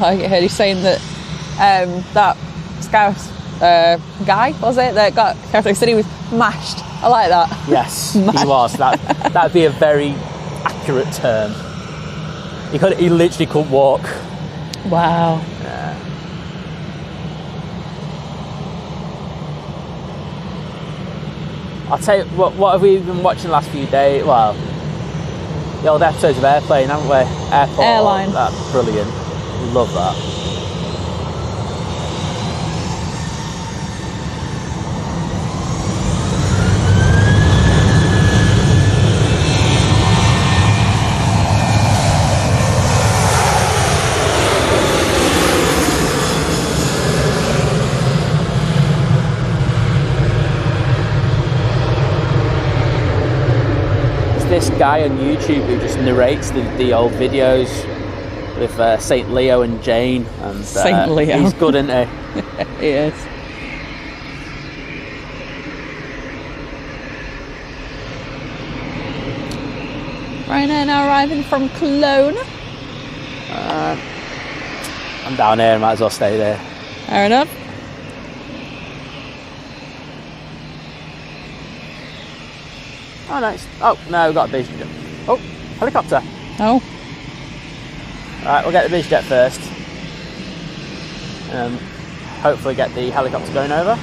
I heard you saying that that Scouse guy, was it, that got Catholic, said he was mashed. I like that. Yes, he was. That'd be a very accurate term. He literally couldn't walk. Wow. Yeah. I'll tell you, what have we been watching the last few days? Well, the old episodes of Airplane, haven't we? Airline. That's brilliant. Love that. This guy on YouTube who just narrates the old videos with Saint Leo and Jane, and Saint Leo. He's good, isn't he? He is. Ryanair now arriving from Cologne. I'm down here, might as well stay there. Fair enough. Oh, nice. Oh, no, we've got a business jet. Oh, helicopter. Oh. Alright, we'll get the business jet first. Hopefully get the helicopter going over.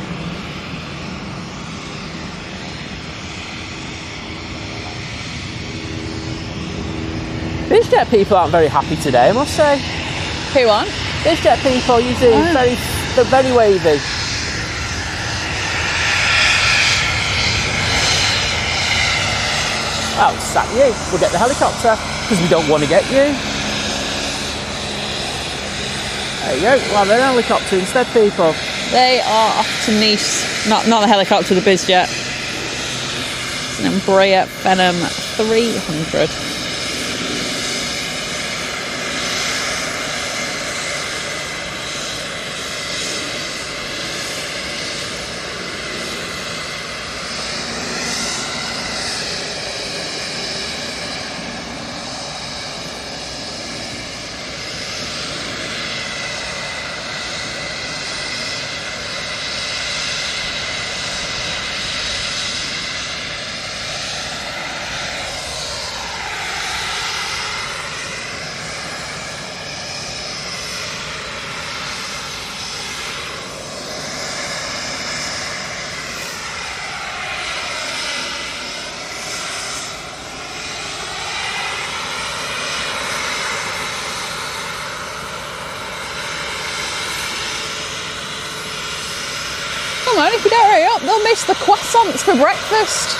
Business jet people aren't very happy today, I must say. Who aren't? Business jet people usually they're very wavy. Oh, sat you. We'll get the helicopter because we don't want to get you. There you go. We'll have an helicopter instead, people. They are off to Nice. Not the helicopter, the biz jet. It's an Embraer Phenom 300. Come on, if you don't hurry up, they'll miss the croissants for breakfast.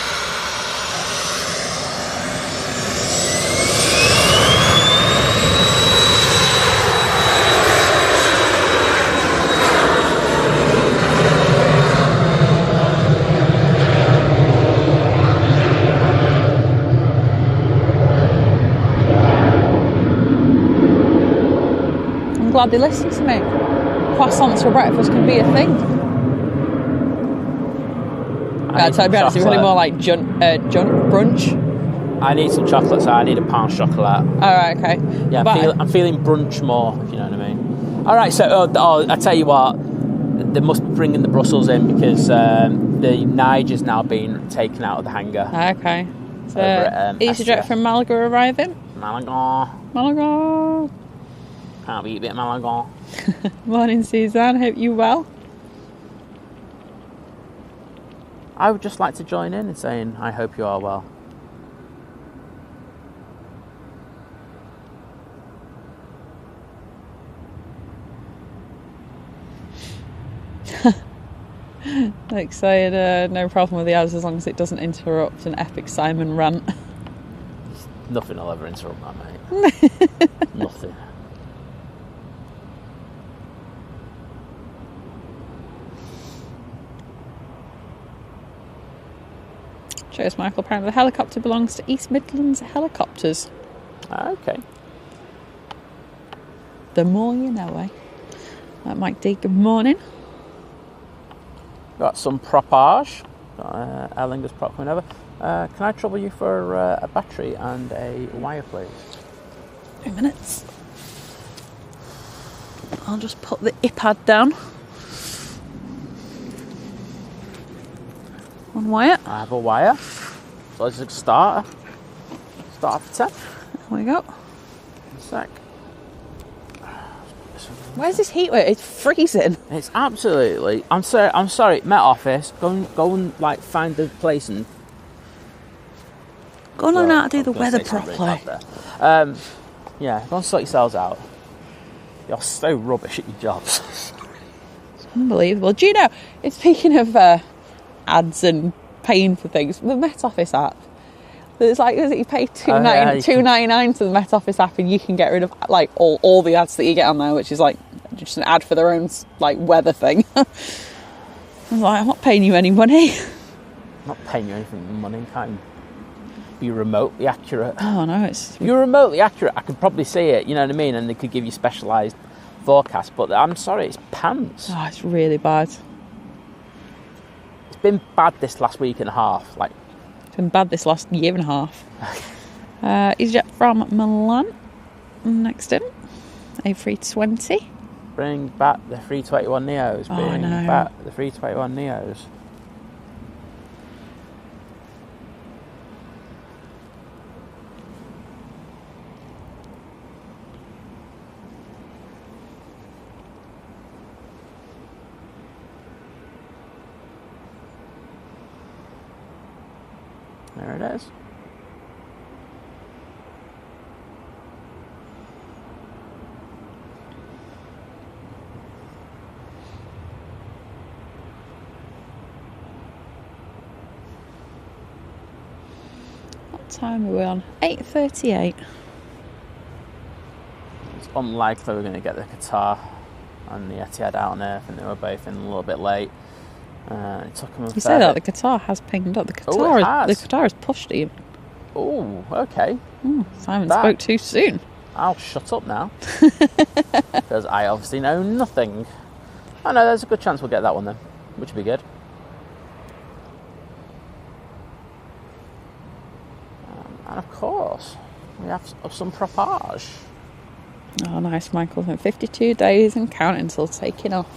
I'm glad they listened to me. Croissants for breakfast can be a thing. To be honest, it's really more like brunch. I need some chocolate, so I need a pound chocolate. Alright, okay. Yeah, I'm feeling brunch more, if you know what I mean. Alright, so I tell you what, they must be bringing the Brussels in because the Niger's now been taken out of the hangar. Okay. So, EasyJet from Malaga arriving. Malaga. Can't beat a bit of Malaga. Morning, Suzanne. Hope you well. I would just like to join in saying, I hope you are well. Like saying, no problem with the ads as long as it doesn't interrupt an epic Simon rant. Nothing will ever interrupt that, mate. Nothing. Cheers, Michael. Apparently the helicopter belongs to East Midlands Helicopters. Okay. The more you know, eh? Mike D, good morning. Got some propage. Got Aer Lingus prop coming over. Can I trouble you for a battery and a wire, please? 2 minutes. I'll just put the iPad down. One wire. I have a wire. So let's just start. Start for 10. There we go. A sec. Where's this heat wave? It's freezing. It's absolutely. I'm sorry. Met Office. Go and like find the place and go and learn how to do the weather properly. Yeah, go and sort yourselves out. You're so rubbish at your jobs. It's unbelievable. Do you know? Speaking of ads and paying for things, the Met Office app. There's like, you pay $2.99 to the Met Office app, and you can get rid of like all the ads that you get on there, which is like just an ad for their own like weather thing. I was like, I'm not paying you any money. I'm not paying you anything money. Can't be remotely accurate. Oh no, if you're remotely accurate, I could probably see it. You know what I mean? And they could give you specialised forecasts. But I'm sorry, it's pants. Oh, it's really bad. It's been bad this last week and a half. Like. It's been bad this last year and a half. EasyJet from Milan. Next in. A320. Bring back the 321 Neos. Bring back the 321 Neos. There it is. What time are we on? 8:38. It's unlikely we're going to get the Qatar and the Etihad out on Earth, and they were both in a little bit late. It took them You say that the Qatar has pinged up. The Qatar has pushed even. Oh, okay. Simon spoke too soon. I'll shut up now. Because I obviously know nothing. Oh no, there's a good chance we'll get that one then, which would be good. And of course, we have some propage. Oh, nice, Michael. 52 days and counting until taking off.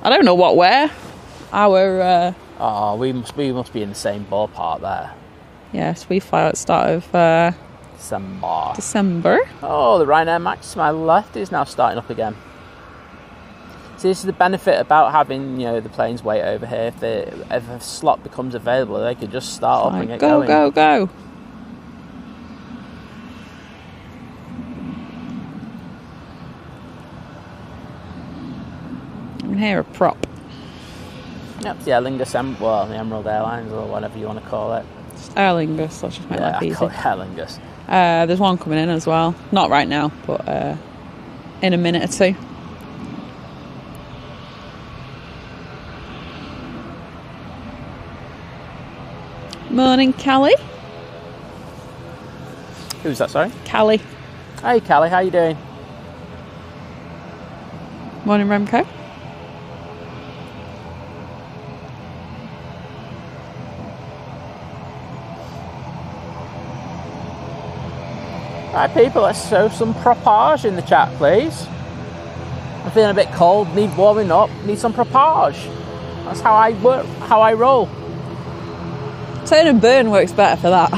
I don't know what we're. We must be in the same ballpark there. Yes, we fly at the start of December. Oh, the Ryanair Max to my left is now starting up again. See, this is the benefit about having, the planes wait over here. If a slot becomes available, they could just start up and get going. Go. I can hear a prop. Yep, the Aer Lingus, the Emerald Airlines, or whatever you want to call it. Just Aer Lingus, I'll just make life easy. I call it Aer Lingus. There's one coming in as well. Not right now, but in a minute or two. Morning, Callie. Who's that, sorry? Callie. Hey, Callie, how you doing? Morning, Remco. Right, people, let's show some propage in the chat, please. I'm feeling a bit cold, need warming up, need some propage. That's how I work, how I roll. Turn and burn works better for that.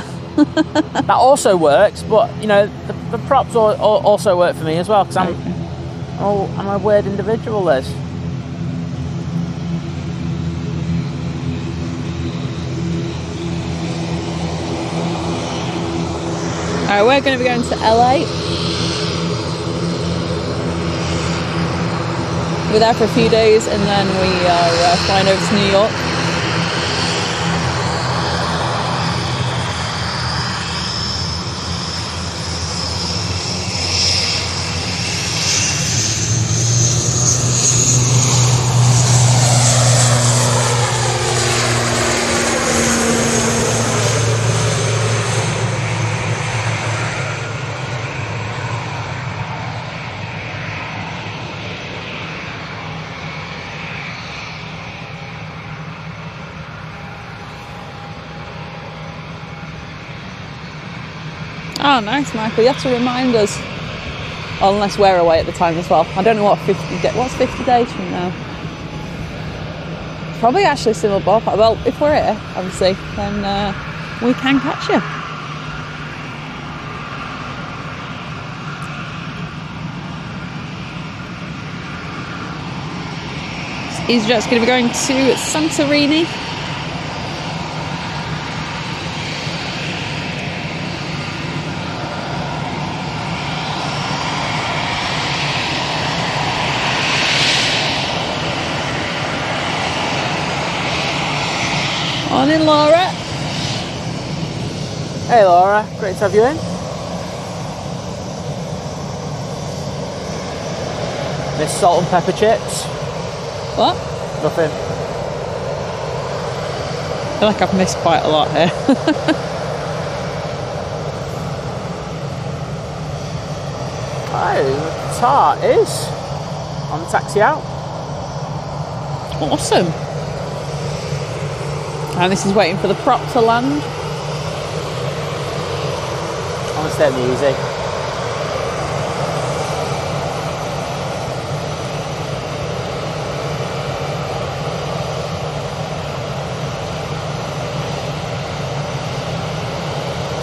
That also works, but the props also work for me as well, because I'm a weird individual, Liz. Alright, we're going to be going to LA. We're there for a few days and then we are flying over to New York. Oh, nice, Michael. You have to remind us. Oh, unless we're away at the time as well. I don't know what's 50 days from now. Probably actually similar ballpark. Well, if we're here, obviously, then we can catch you. EasyJet's going to be going to Santorini. Morning, Laura. Hey Laura, great to have you in. Miss salt and pepper chips? What? Nothing. I feel like I've missed quite a lot here. Oh, the car is on the taxi out. Awesome. And this is waiting for the prop to land. I'm gonna stay me easy.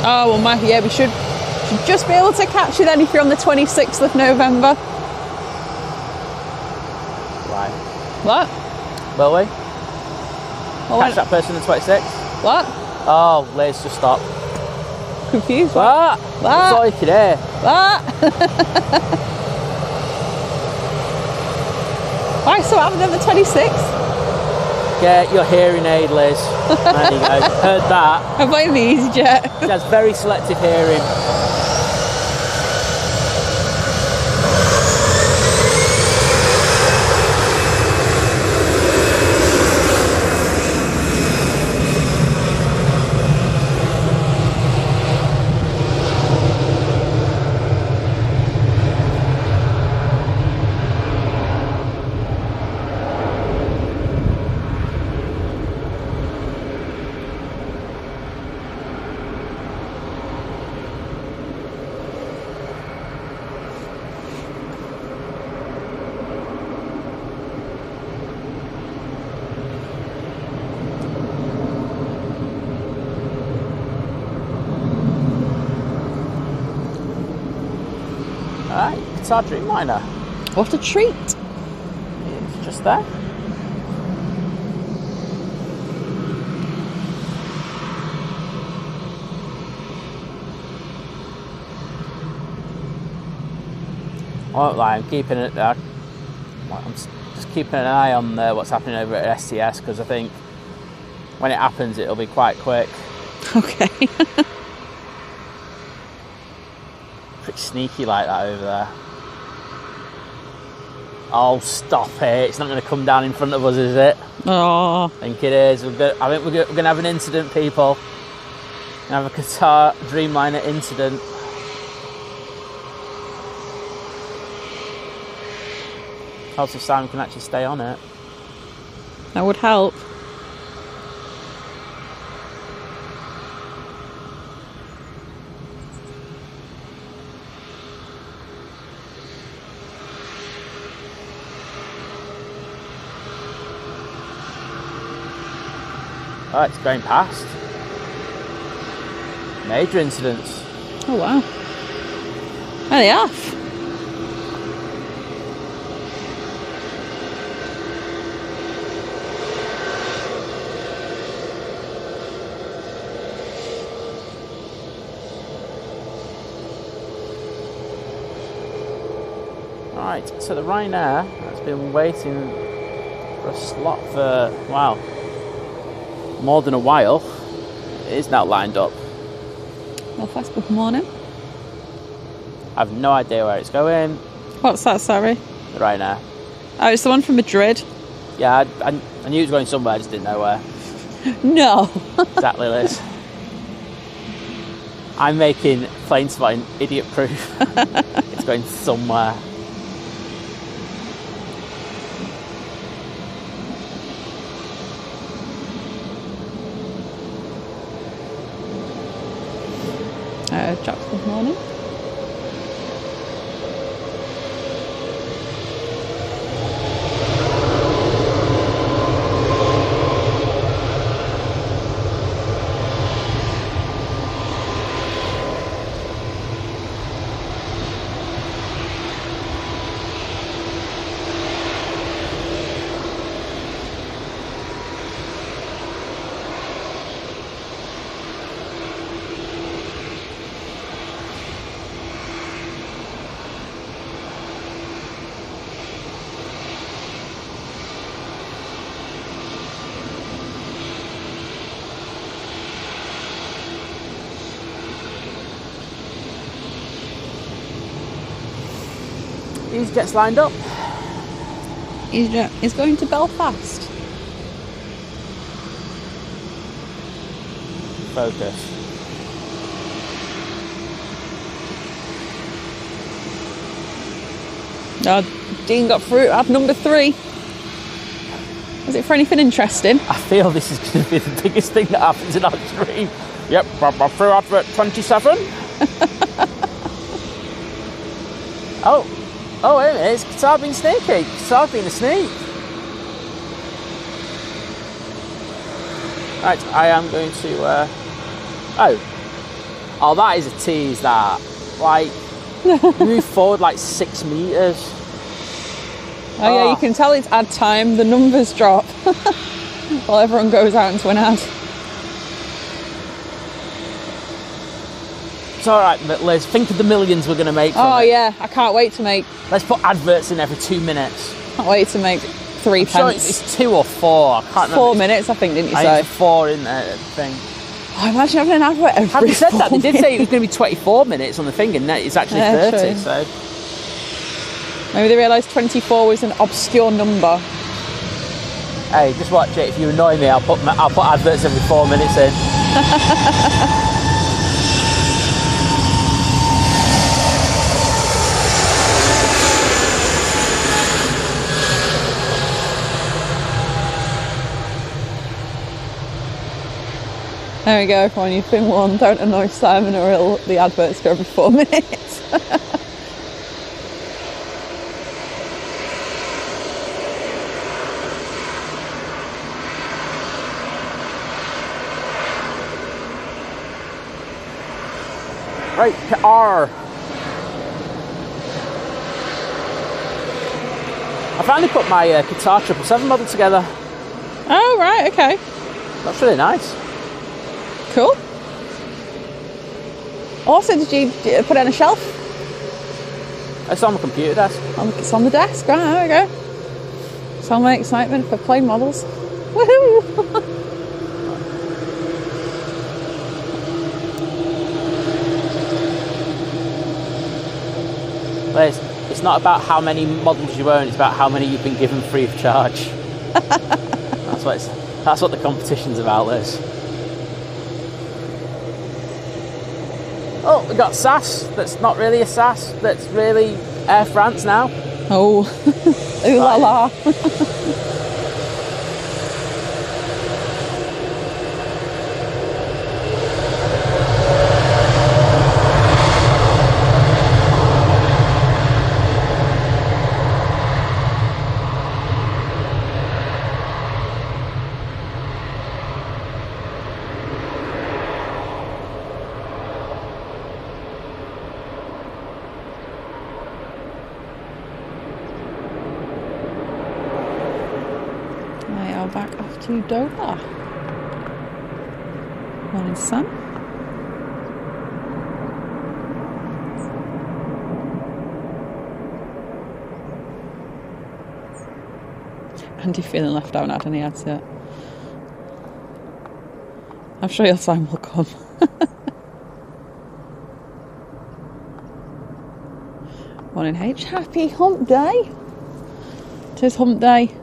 Oh, well, Michael, yeah, we should just be able to catch you then if you're on the 26th of November. Right. What? Will we? Well, Catch that person on the 26th? What? Oh, Liz, just stop. Confused. What? What? That's all you can hear. What? Why, so happened on the 26th? Get your hearing aid, Liz. There you go. Heard that. I blame the EasyJet. She has very selective hearing. Alright, it's our Dreamliner. What a treat. It's just there. I won't lie, I'm keeping it there. I'm just keeping an eye on what's happening over at STS because I think when it happens it'll be quite quick. Okay. Pretty sneaky like that over there. Oh, stop it. It's not going to come down in front of us, is it? Oh. I think it is. I think we're going to have an incident, people. We're going to have a Qatar Dreamliner incident. Helps if Simon can actually stay on it. That would help. Oh, it's going past. Major incidents. Oh, wow. Are they off? Right, so the Ryanair has been waiting for a slot for, wow, more than a while. It is now lined up. Northwest, good morning. I have no idea where it's going. What's that, sorry? The Ryanair. Oh, it's the one from Madrid. Yeah, I knew it was going somewhere, I just didn't know where. No. Exactly, Liz. I'm making plane spotting idiot proof. It's going somewhere. Jack, good morning. EasyJet's lined up. EasyJet is going to Belfast. Focus. Dean got through at number 3. Was it for anything interesting? I feel this is going to be the biggest thing that happens in our dream. Yep, I'm through advert 27. Oh, wait a minute, it's Qatar being sneaky. Qatar being a sneak. Right, I am going to... Oh, that is a tease, that. Like, move forward like 6 metres. Oh yeah, you can tell it's ad time. The numbers drop while everyone goes out into an ad. It's all right, but Liz, think of the millions we're going to make from Oh it. yeah, I can't wait to make... Let's put adverts in every 2 minutes. Can't wait to make 3 I'm sure pence. it's 2 or 4. I can't remember. 4 minutes, I think, didn't you I say? think it's 4 in the thing. Oh, imagine having an advert every Having said 4 that, they did minutes. say it was going to be 24 minutes on the thing, and it's actually Yeah, 30. true. So Maybe they realised 24 was an obscure number. hey, just watch it. If you annoy me, I'll put adverts every 4 minutes in. There we go, everyone, you've been warned. Don't annoy Simon or the adverts go every 4 minutes. Right, Qatar. I finally put my Qatar 777 model together. Oh, right, okay. That's really nice. Cool. Also, did you put it on a shelf? It's on my computer desk. It's on the desk, right, there we go. So my excitement for plane models. Woohoo! Liz, it's not about how many models you own, it's about how many you've been given free of charge. That's what the competition's about, Liz. Oh, we got SAS. That's not really a SAS. That's really Air France now. Oh, ooh la la. Back off to Dover. Morning, Sam. Andy feeling left out, not any ads yet. I'm sure your time will come. Morning, H. Happy Hump Day. It is Hump Day.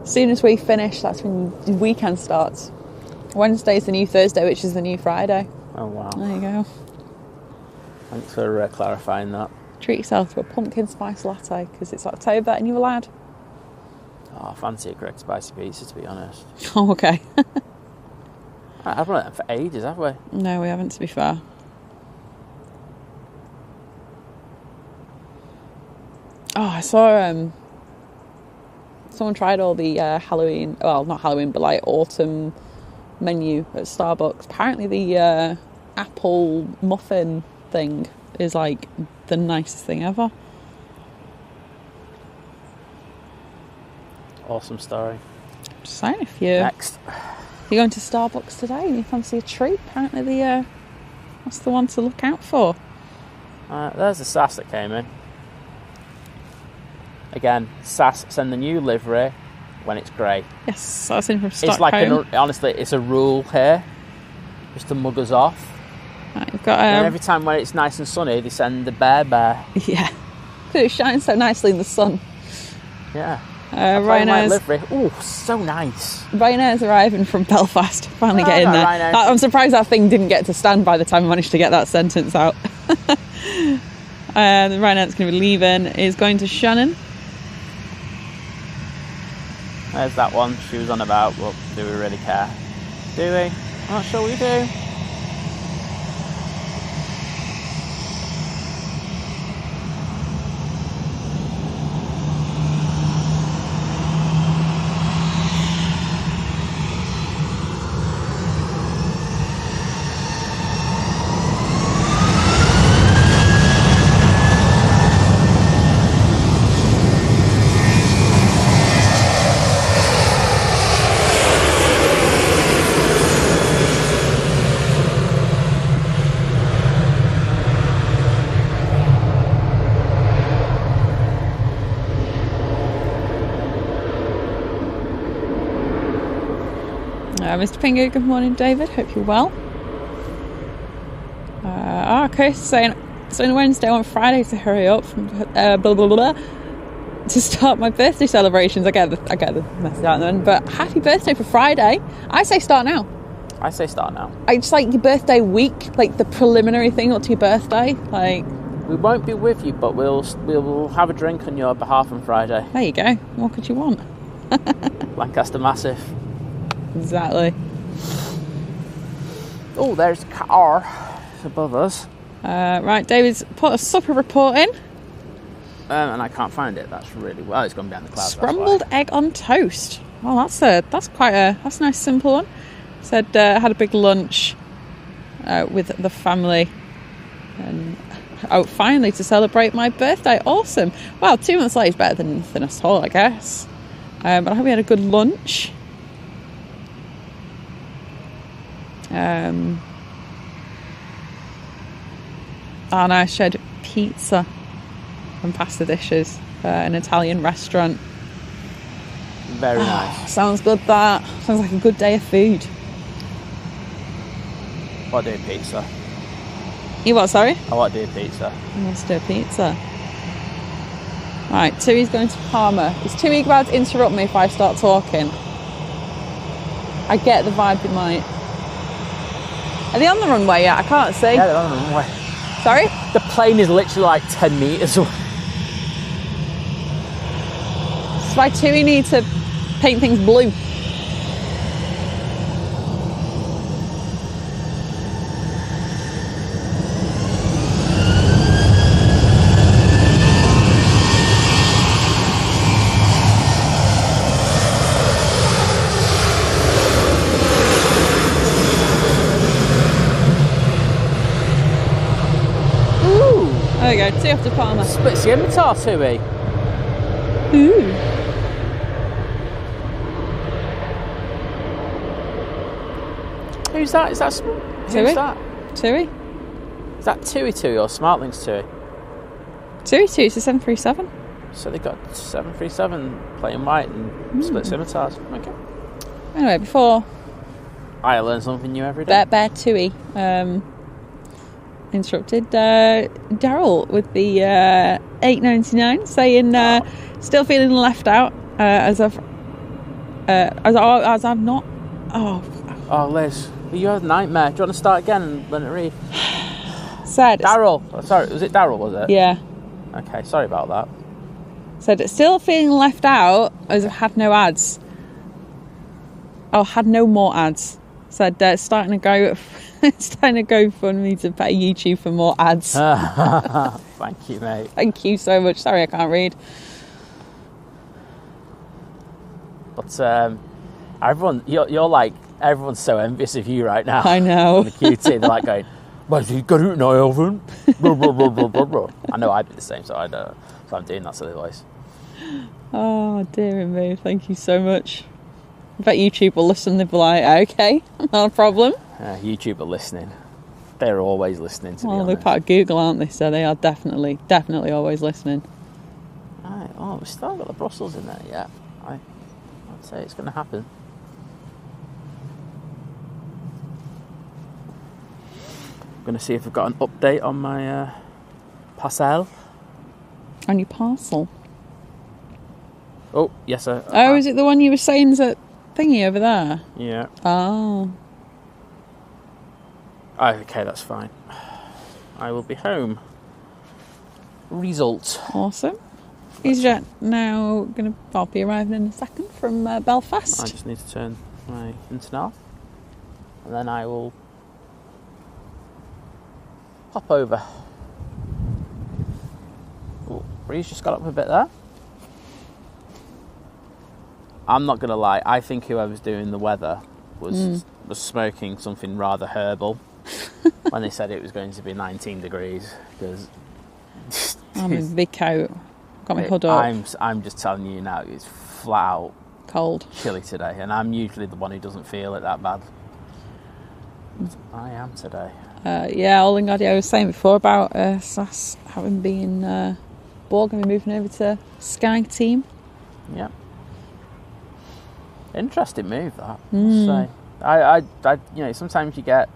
As soon as we finish, that's when the weekend starts. Wednesday's the new Thursday, which is the new Friday. Oh, wow. There you go. Thanks for clarifying that. Treat yourself to a pumpkin spice latte, because it's October and you're allowed. Oh, I fancy a correct spicy pizza, to be honest. Oh, okay. I've run them for ages, have we? No, we haven't, to be fair. Oh, I saw someone tried all the Halloween, well, not Halloween, but like autumn menu at Starbucks. Apparently the apple muffin thing is like the nicest thing ever. Awesome story. Just saying, if you're going to Starbucks today and you fancy a treat, apparently that's the one to look out for. There's the SAS that came in. Again, SAS send the new livery when it's grey. Yes, that's in from Stockholm. It's like honestly, it's a rule here, just to mug us off. Right, you've got and every time when it's nice and sunny, they send the bear. Yeah, because it shines so nicely in the sun. Yeah. Ryanair's livery. Oh, so nice. Ryanair's arriving from Belfast. Finally getting there. I'm surprised that thing didn't get to stand by the time I managed to get that sentence out. The Ryanair's going to be leaving. Is going to Shannon. There's that one she was on about. Well, do we really care? Do we? I'm not sure we do. Mr. Pingo, good morning, David. Hope you're well. Chris saying, so on Wednesday, on Friday to hurry up from blah blah blah to start my birthday celebrations. I get the message out then, but happy birthday for Friday. I say start now. I say start now. It's like your birthday week, like the preliminary thing up to your birthday. Like, we won't be with you, but we'll have a drink on your behalf on Friday. There you go. What could you want? Lancaster Massive. Exactly. Oh, there's a car. It's above us. Right, David's put a supper report in. And I can't find it. That's really well. It's gone behind the clouds. Scrambled egg on toast. Well, that's a nice simple one. Said had a big lunch with the family, and finally to celebrate my birthday. Awesome. Well, 2 months late is better than nothing at all, I guess. But I hope we had a good lunch. And I shared pizza and pasta dishes at an Italian restaurant. Very nice. Sounds good, that. Sounds like a good day of food. What do pizza? You what, sorry? I want to do pizza. He wants to do a pizza. Right, Tui's going to Parma. Is Tui about to interrupt me if I start talking? I get the vibe you might. Are they on the runway yet? I can't see. Yeah, they're on the runway. Sorry? The plane is literally like 10 metres away. That's why Tui needs to paint things blue. There we go, 2 after Palmer. Split scimitar, Tui. Ooh. Who's that? Is that Tui? Who's that? Tui? Is that Tui or Smartlinks Tui? Tui, it's a 737. So they've got 737 plain white and split scimitars. Okay. Anyway, before I learn something new every day. Bear Tui interrupted Daryl with the $8.99, saying still feeling left out as I've not. Oh, Liz, you had a nightmare. Do you want to start again and let it read? Said Daryl. Oh, sorry, was it Daryl? Was it? Yeah. Okay, sorry about that. Said it's still feeling left out as I've had no ads. Oh, had no more ads. Said starting to go fund me to pay YouTube for more ads. Thank you, mate. Thank you so much. Sorry, I can't read. But everyone, you're like, everyone's so envious of you right now. I know. The QT, they're like going, "Well, you got it now, Elvin." I know I'd be the same, so I'm doing that silly voice. Oh dear me, thank you so much. I bet YouTube will listen. They'll be like, okay, not a problem. YouTube are listening. They're always listening, to be Well, honest. they're part of Google, aren't they? So they are definitely always listening. Right. Oh, we still got the Brussels in there yet. I'd say it's going to happen. I'm going to see if I've got an update on my parcel. On your parcel? Oh, yes, sir. Oh, is it the one you were saying is a thingy over there? Yeah. Oh. Okay, that's fine. I will be home. Result. Awesome. EasyJet now going to... I'll be arriving in a second from Belfast. I just need to turn my internet off. And then I will hop over. Oh, Breeze just got up a bit there. I'm not going to lie, I think whoever's doing the weather was smoking something rather herbal when they said it was going to be 19 degrees. Because I'm in a big coat. Got my hood up. I'm just telling you now, it's flat out Cold. chilly today, and I'm usually the one who doesn't feel it that bad. I am today. Yeah, all in God, I was saying before about SAS having been Borg and moving over to Sky Team. Yeah. Interesting move, that. I'll say. I sometimes you get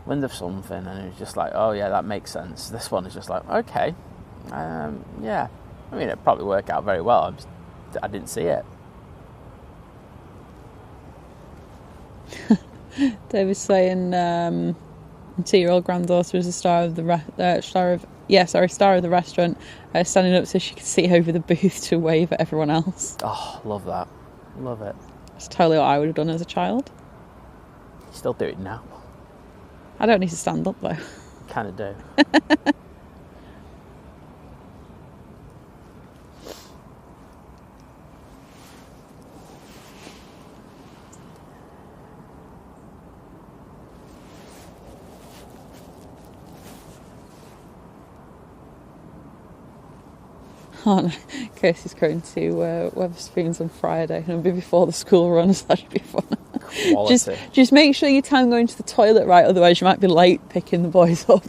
wind of something and it's just like, oh yeah, that makes sense. This one is just like, okay, yeah. I mean, it'd probably work out very well. I didn't see it. Dave was saying, 2-year-old granddaughter was a star of the restaurant, standing up so she could see over the booth to wave at everyone else. Oh, love that. Love it. That's totally what I would have done as a child. You still do it now. I don't need to stand up though. Kind of do. Oh no, Kirsty's going to Wetherspoons on Friday and it'll be before the school run, so that should be fun. Quality. Just make sure you time going to the toilet right, otherwise you might be late picking the boys up.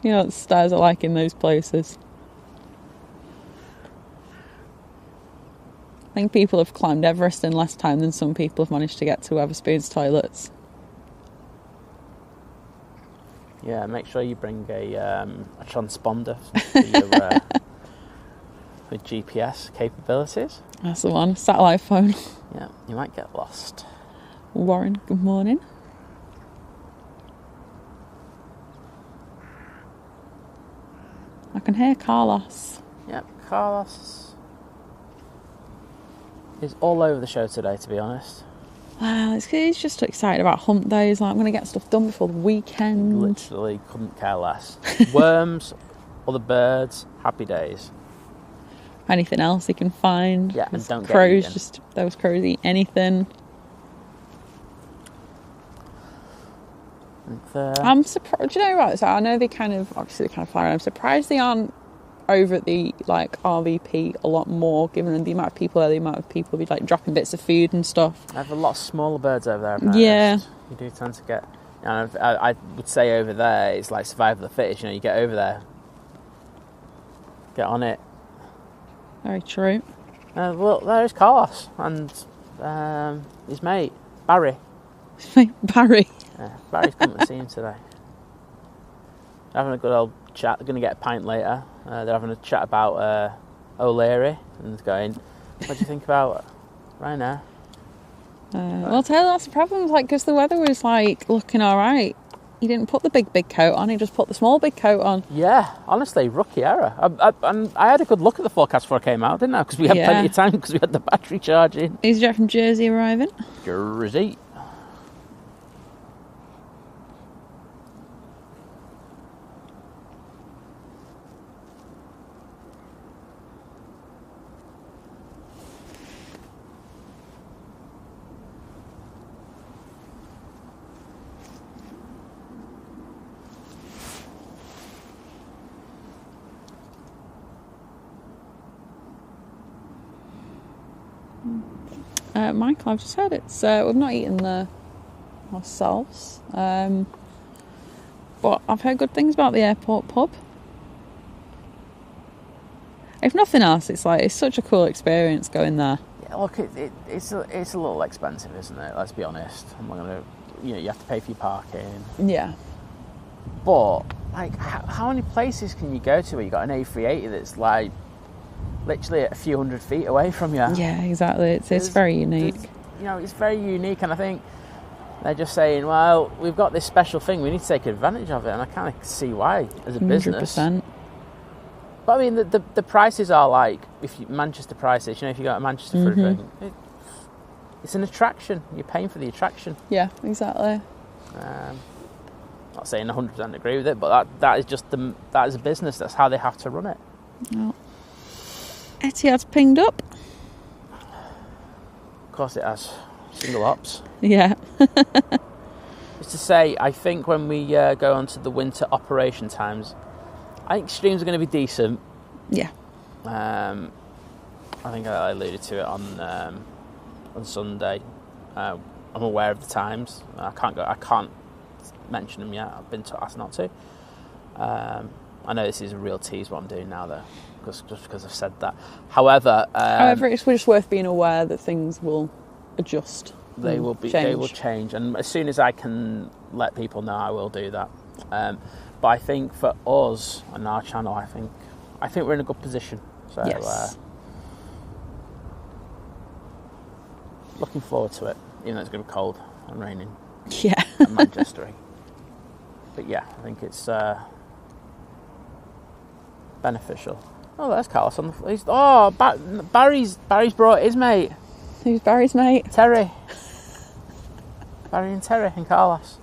You know what the stars are like in those places. I think people have climbed Everest in less time than some people have managed to get to Wetherspoons toilets. Yeah, make sure you bring a transponder for your with GPS capabilities. That's the one, satellite phone. Yeah, you might get lost. Warren, good morning. I can hear Carlos. Yep, Carlos is all over the show today, to be honest. Well, he's just excited about Hump Day. He's like, I'm going to get stuff done before the weekend. Literally couldn't care less. Worms, other birds, happy days. Anything else he can find. Yeah, and don't crows, get eaten. just those crows eat anything. I'm surprised. Do you know what? So I know they kind of fly around. I'm surprised they aren't over at the RVP a lot more, given the amount of people there, the amount of people be like dropping bits of food and stuff. I have a lot of smaller birds over there. Yeah, you do tend to get. And I would say over there it's like survival of the fittest. You know, you get over there, get on it. Very true. Well, there's Carlos and his mate Barry. Barry. Barry's coming to see him today. They're having a good old chat. They're going to get a pint later. They're having a chat about O'Leary and going, what do you think about right now? Well, Taylor, that's the problem. Like, because the weather was like looking all right he didn't put the big coat on. He just put the small big coat on. Yeah, honestly, rookie error. I had a good look at the forecast before I came out, didn't I? Because we had plenty of time because we had the battery charging. Is Jet from Jersey arriving? Jersey. Michael, I've just heard it's we've not eaten there ourselves, but I've heard good things about the airport pub. If nothing else, it's such a cool experience going there. Yeah, look, it's a little expensive, isn't it? Let's be honest. I'm not gonna, you have to pay for your parking. Yeah. But how many places can you go to where you got an A380 that's literally a few hundred feet away from you? Yeah, exactly. It's very unique. It's very unique, and I think they're just saying, well, we've got this special thing, we need to take advantage of it, and I kind of see why as a 100%. business. But I mean, the prices are Manchester prices. If you go to Manchester for a drink, it's an attraction. You're paying for the attraction. Yeah, exactly. Not saying 100% agree with it, but that is just that is a business. That's how they have to run it. Oh. Etihad's pinged up. Of course it has. Single ops. Yeah. Just to say, I think when we go on to the winter operation times, I think streams are going to be decent. Yeah. I think I alluded to it on Sunday. I'm aware of the times. I can't mention them yet. I've been asked not to. I know this is a real tease what I'm doing now, though, just because I've said that. However, it's just worth being aware that things will adjust. They will change, and as soon as I can let people know, I will do that. But I think for us and our channel, I think we're in a good position. So yes. Looking forward to it, even though it's going to be cold and raining. Yeah. And Manchester. But yeah, I think it's beneficial. Oh, there's Carlos on the. Barry's brought his mate. Who's Barry's mate? Terry. Barry and Terry and Carlos.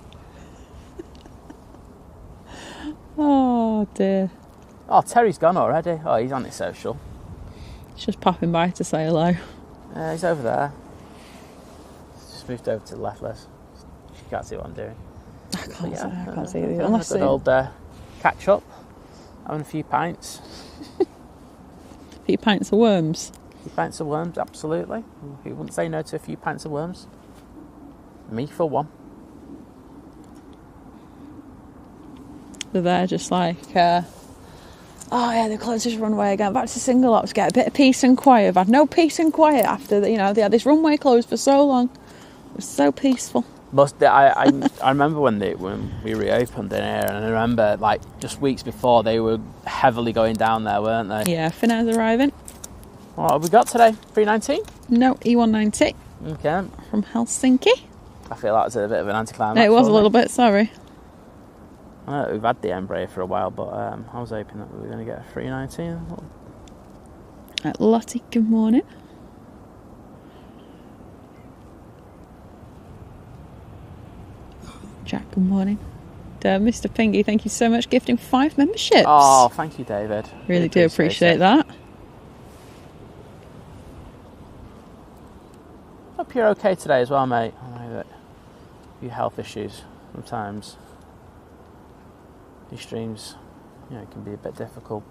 Oh dear. Oh, Terry's gone already. Oh, he's on his social. He's just popping by to say hello. He's over there. Just moved over to the left, Liz. You can't see what I'm doing. I can't see it. Unless a good old catch up, having a few pints. A few pints of worms. A few pints of worms, absolutely. Who wouldn't say no to a few pints of worms? Me for one. They're there just oh yeah, they closed this runway again. Back to single ops, get a bit of peace and quiet. I've had no peace and quiet after they had this runway closed for so long. It was so peaceful. I remember when we reopened in here, and I remember just weeks before they were heavily going down there, weren't they? Yeah, Finnair's arriving. What have we got today? 319? No, E190. Okay. From Helsinki. I feel that was a bit of an anticlimax. No, it was a little bit, sorry. I know we've had the Embraer for a while, but I was hoping that we were going to get a 319. Lottie, good morning. Jack, good morning. Mr. Pingy, thank you so much, gifting 5 memberships. Oh, thank you, David. Really do appreciate that. Hope you're okay today as well, mate. I know that you health issues sometimes. These streams, it can be a bit difficult.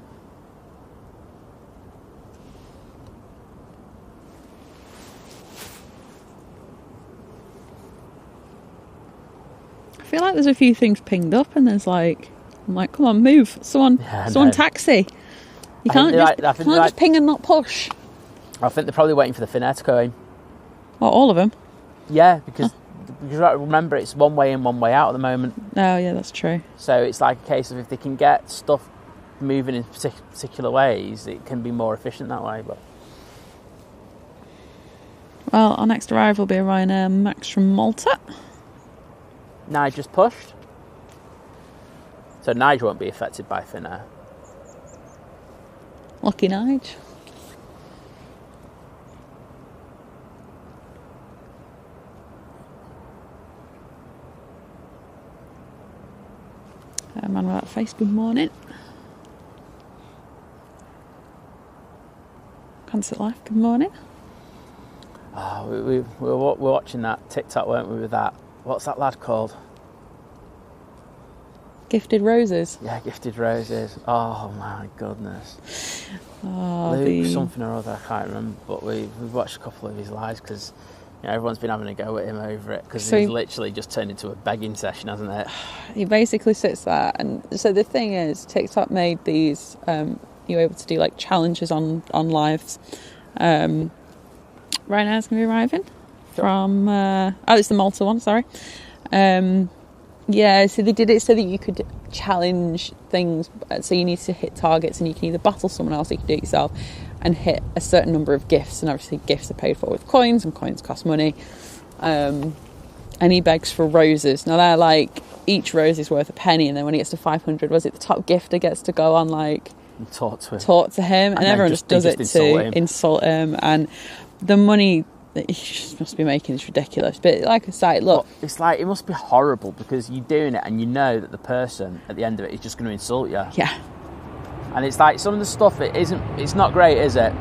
I feel like there's a few things pinged up, and there's I'm like, come on, move, someone taxi. You can't just ping and not push. I think they're probably waiting for the Finnair to go in. Oh, all of them? Yeah, because remember, it's one way in, one way out at the moment. Oh, yeah, that's true. So it's like a case of if they can get stuff moving in particular ways, it can be more efficient that way. But well, our next arrival will be a Ryanair Max from Malta. Now I just pushed. So Nigel won't be affected by thin air. Lucky Nige. Man without face, good morning. Concert Life, good morning. Oh, we were watching that TikTok, weren't we, with that? What's that lad called? Gifted Roses. Yeah, Gifted Roses. Oh my goodness. Oh, Luke something or other, I can't remember, but we've watched a couple of his lives because everyone's been having a go at him over it because he's literally just turned into a begging session, hasn't it? He basically sits there, and so the thing is, TikTok made these, you're able to do like challenges on lives. Right now it's going to be arriving from, it's the Malta one, sorry. Yeah, so they did it so that you could challenge things. So you need to hit targets, and you can either battle someone else, or you can do it yourself, and hit a certain number of gifts. And obviously gifts are paid for with coins, and coins cost money. And he begs for roses. Now they're like, each rose is worth a penny, and then when he gets to 500, was it the top gifter gets to go on like... Talk to him. And everyone just does it to insult him. And the money that he just must be making is ridiculous. But like I say, look, it's like, it must be horrible because you're doing it and you know that the person at the end of it is just going to insult you. Yeah. And it's like some of the stuff, it's not great, is it?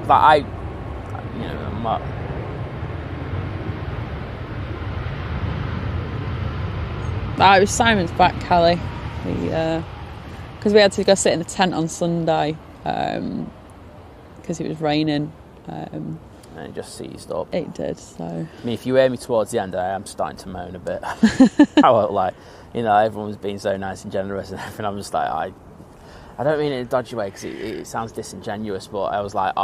Like I'm not... It was Simon's back, Callie. Because we had to go sit in the tent on Sunday because it was raining. And it just seized up. It did, so... I mean, if you hear me towards the end, I am starting to moan a bit. I won't lie. Everyone was being so nice and generous and everything. I'm just like, I don't mean it in a dodgy way because it sounds disingenuous, but I was like,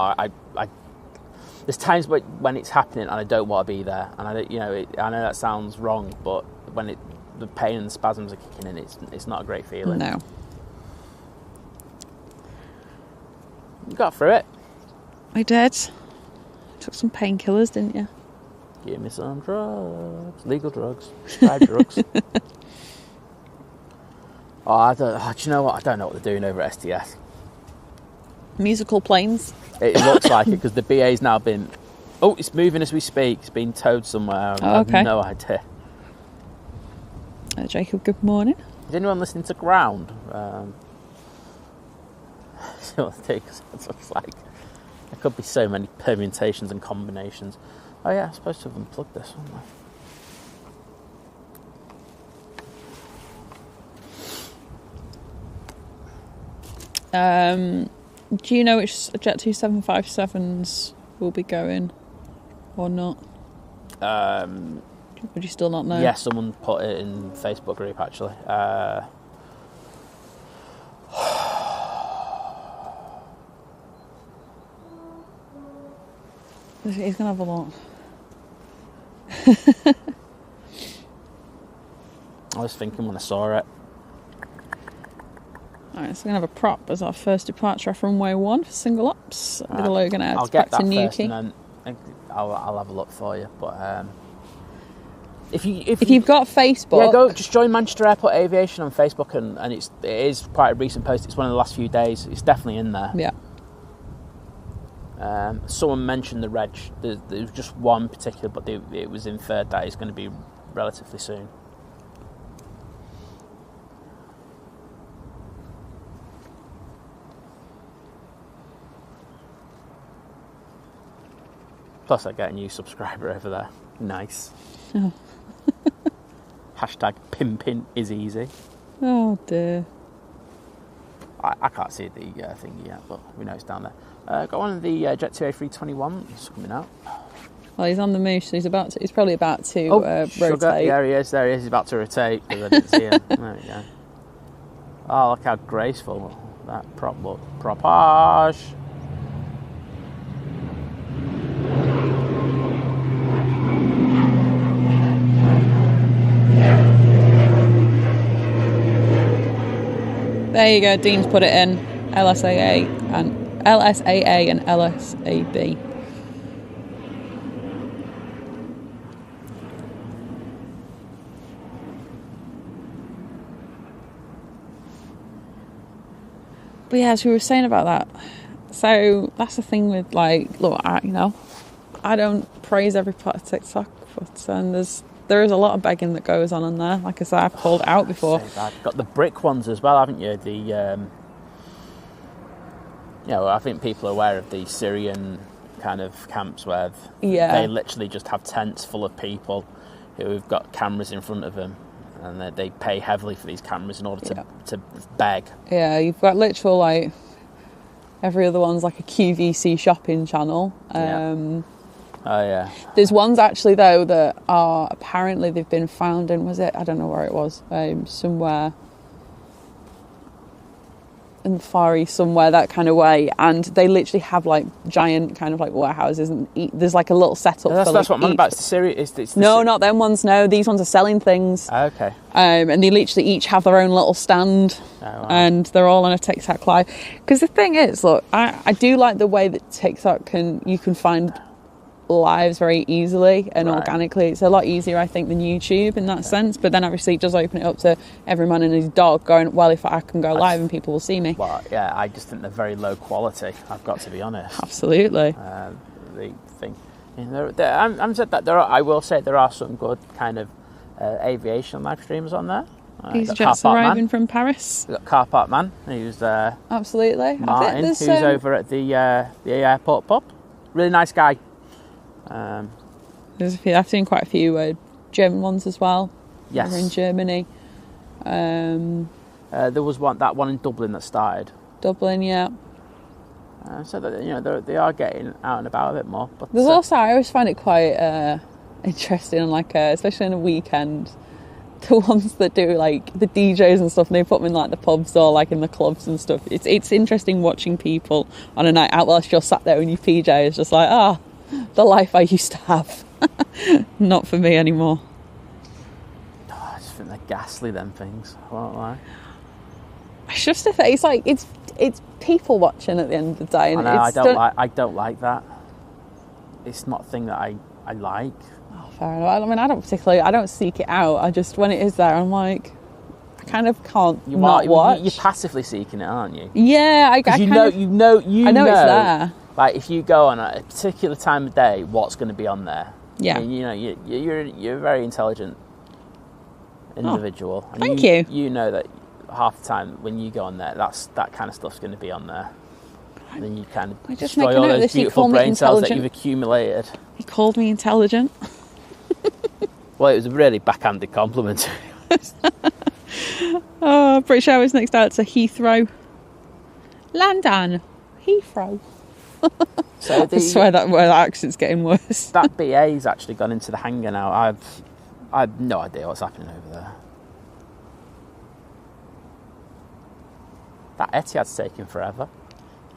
there's times when it's happening and I don't want to be there. And I don't, I know that sounds wrong, but when the pain and the spasms are kicking in, it's not a great feeling. No. You got through it. I did. Took some painkillers, didn't you? Give me some drugs. Legal drugs. Prescribed drugs. Do you know what? I don't know what they're doing over at STS. Musical planes. It looks like it because the BA's now been... Oh, it's moving as we speak. It's been towed somewhere. I have no idea. Jacob, good morning. Is anyone listening to Ground? It's like there could be so many permutations and combinations. Oh yeah, I'm supposed to have unplugged this one. Do you know which Jet 2757s will be going or not? Would you still not know? Yeah, someone put it in the Facebook group actually. He's going to have a lot. I was thinking when I saw it. Alright, so we're going to have a prop as our first departure off runway 1 for single ops. With a Logan Air I'll get back that to first Newquay. and then I'll have a look for you. But if you've got Facebook... Yeah, just join Manchester Airport Aviation on Facebook and it is quite a recent post. It's one of the last few days. It's definitely in there. Yeah. Someone mentioned the reg. There was just one particular, but it was inferred that it's going to be relatively soon. Plus, I get a new subscriber over there. Nice. Oh. Hashtag pimping is easy. Oh dear. I can't see the thing yet, but we know it's down there. Got one of the Jet 2 A321s coming out. Well, he's on the move, so he's probably about to rotate. Sugar. Yeah, he is. There he is. He's about to rotate because I didn't see him. There we go. Oh, look how graceful that prop look. Propage. There you go. Dean's put it in. LSAA and LSAB. But yeah, as we were saying about that, so that's the thing with like, look, I don't praise every part of TikTok, but there is a lot of begging that goes on there. Like I said, I've called it out before. You've got the brick ones as well, haven't you? I think people are aware of the Syrian kind of camps where they literally just have tents full of people who've got cameras in front of them, and they pay heavily for these cameras in order to beg. Yeah, you've got literal, like, every other one's like a QVC shopping channel. Oh, yeah. There's ones actually, though, that are apparently they've been found in, I don't know where it was, somewhere in the Far East somewhere, that kind of way, and they literally have like giant kind of like warehouses, and there's like a little setup. That's what I'm on about. It's the Syria. No, not them ones. No, these ones are selling things. Okay. And they literally each have their own little stand, and they're all on a TikTok live. Because the thing is, look, I do like the way that TikTok you can find lives very easily and organically. It's a lot easier, I think, than YouTube in that sense, but then obviously it does open it up to every man and his dog going, well, if I can go live and people will see me. Well, yeah, I just think they're very low quality, I've got to be honest. Absolutely. The thing, I'm said that I will say there are some good kind of aviation live streamers on there. These jets arriving from Paris. We've got Car Park Man, who's absolutely Martin, who's over at the airport pub. Really nice guy. There's a few. I've seen quite a few German ones as well. Yes, over in Germany. There was that one in Dublin that started. Dublin, yeah. So that they are getting out and about a bit more. But there's also, I always find it quite interesting, like especially on a weekend, the ones that do like the DJs and stuff, and they put them in like the pubs or like in the clubs and stuff. It's interesting watching people on a night out whilst you're sat there in your PJs, just like the life I used to have. Not for me anymore. I just think they're ghastly, them things. I won't lie. It's just it's like it's people watching at the end of the day. And I don't like that. It's not a thing that I like. Oh, fair enough. I mean, I don't seek it out. I just, when it is there, I'm like, I kind of can't watch. You're passively seeking it, aren't you? Yeah, I know it's there. Like, if you go on a particular time of day, what's going to be on there? Yeah. I mean, you're a very intelligent individual. And thank you. You know that half the time when you go on there, that kind of stuff's going to be on there. And then you kind of destroy all those beautiful brain cells that you've accumulated. He called me intelligent. Well, it was a really backhanded compliment. British Airways next out to Heathrow. London Heathrow. So I swear that accent's getting worse. That BA's actually gone into the hangar now. I've no idea what's happening over there. That Etihad's taking forever.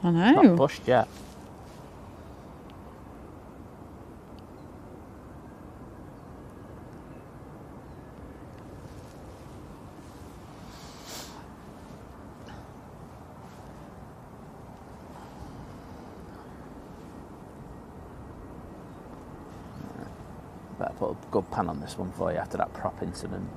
I know. Not pushed yet. Better put a good pan on this one for you after that prop incident.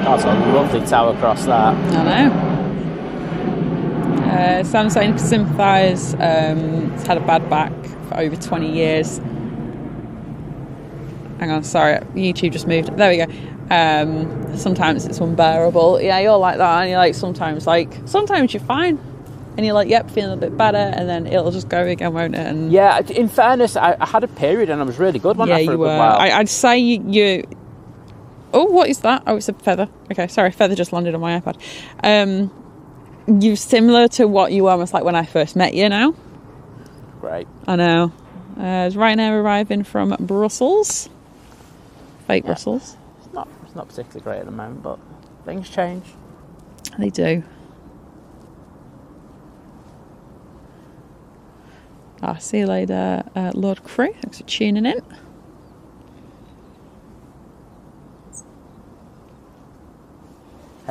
That's a lovely tower across that. I know. Sam saying to sympathise, it's had a bad back for over 20 years. Hang on, sorry, YouTube just moved. There we go. Sometimes it's unbearable. Yeah, you're like that, and you're like, sometimes you're fine. And you're like, yep, feeling a bit better, and then it'll just go again, won't it? And yeah, in fairness, I had a period and I was really good, wasn't I, for a good while? I'd say you... Oh, what is that? Oh, it's a feather. Okay, sorry, feather just landed on my iPad. You're similar to what you were almost like when I first met you now. Great. I know. Is Ryanair arriving from Brussels? Fake Brussels. It's not particularly great at the moment, but things change. They do. See you later, Lord Crew. Thanks for tuning in.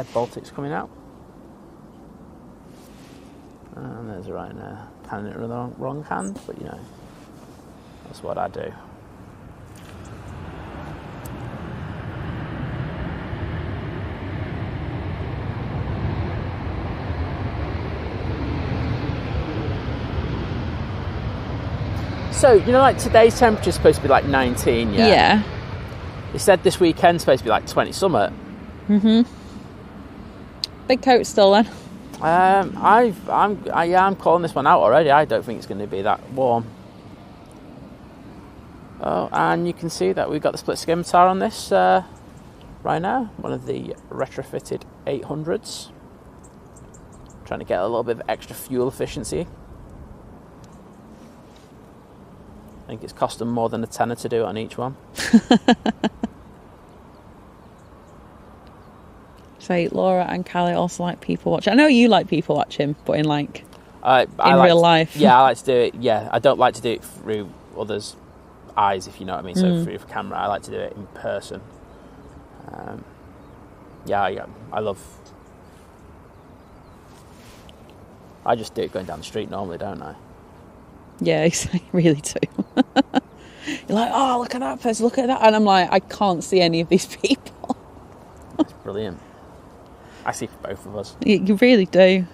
Head Baltic's coming out. And there's a Ryanair. Panning it with the wrong hand, but you know, that's what I do. So, you know, like today's temperature is supposed to be like 19, yeah? Yeah. They said this weekend's supposed to be like 20 something. Big coat still then. I'm calling this one out already. I don't think it's going to be that warm. Oh, and you can see that we've got the split scimitar on this right now. One of the retrofitted 800s. Trying to get a little bit of extra fuel efficiency. I think it's cost them more than a tenner to do it on each one. So Laura and Callie also like people watching. I know you like people watching, but in like I real life. Yeah, I like to do it. Yeah, I don't like to do it through others' eyes, if you know what I mean. So through the camera, I like to do it in person. I love. I just do it going down the street normally, don't I? Yeah, exactly. Really do. You're like, oh, look at that person, look at that, and I'm like, I can't see any of these people. It's brilliant. I see for both of us. You really do.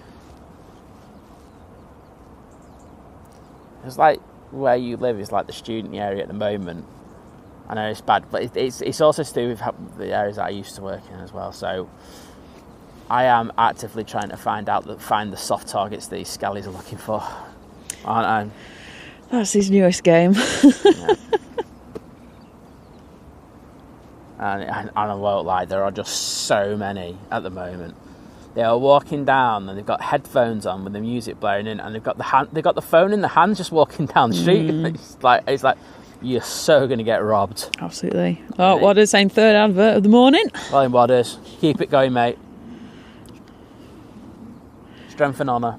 It's like where you live is like the student area at the moment. I know it's bad, but it's also to do with the areas that I used to work in as well. So I am actively trying to find the soft targets these scallies are looking for, aren't I? That's his newest game. Yeah. And I won't lie, there are just so many at the moment. They are walking down and they've got headphones on with the music blaring in, and they've got the phone in the hand, just walking down the street. It's like you're so going to get robbed. Absolutely. Oh, what is saying? Third advert of the morning. Volume Waters, keep it going, mate. Strength and honour.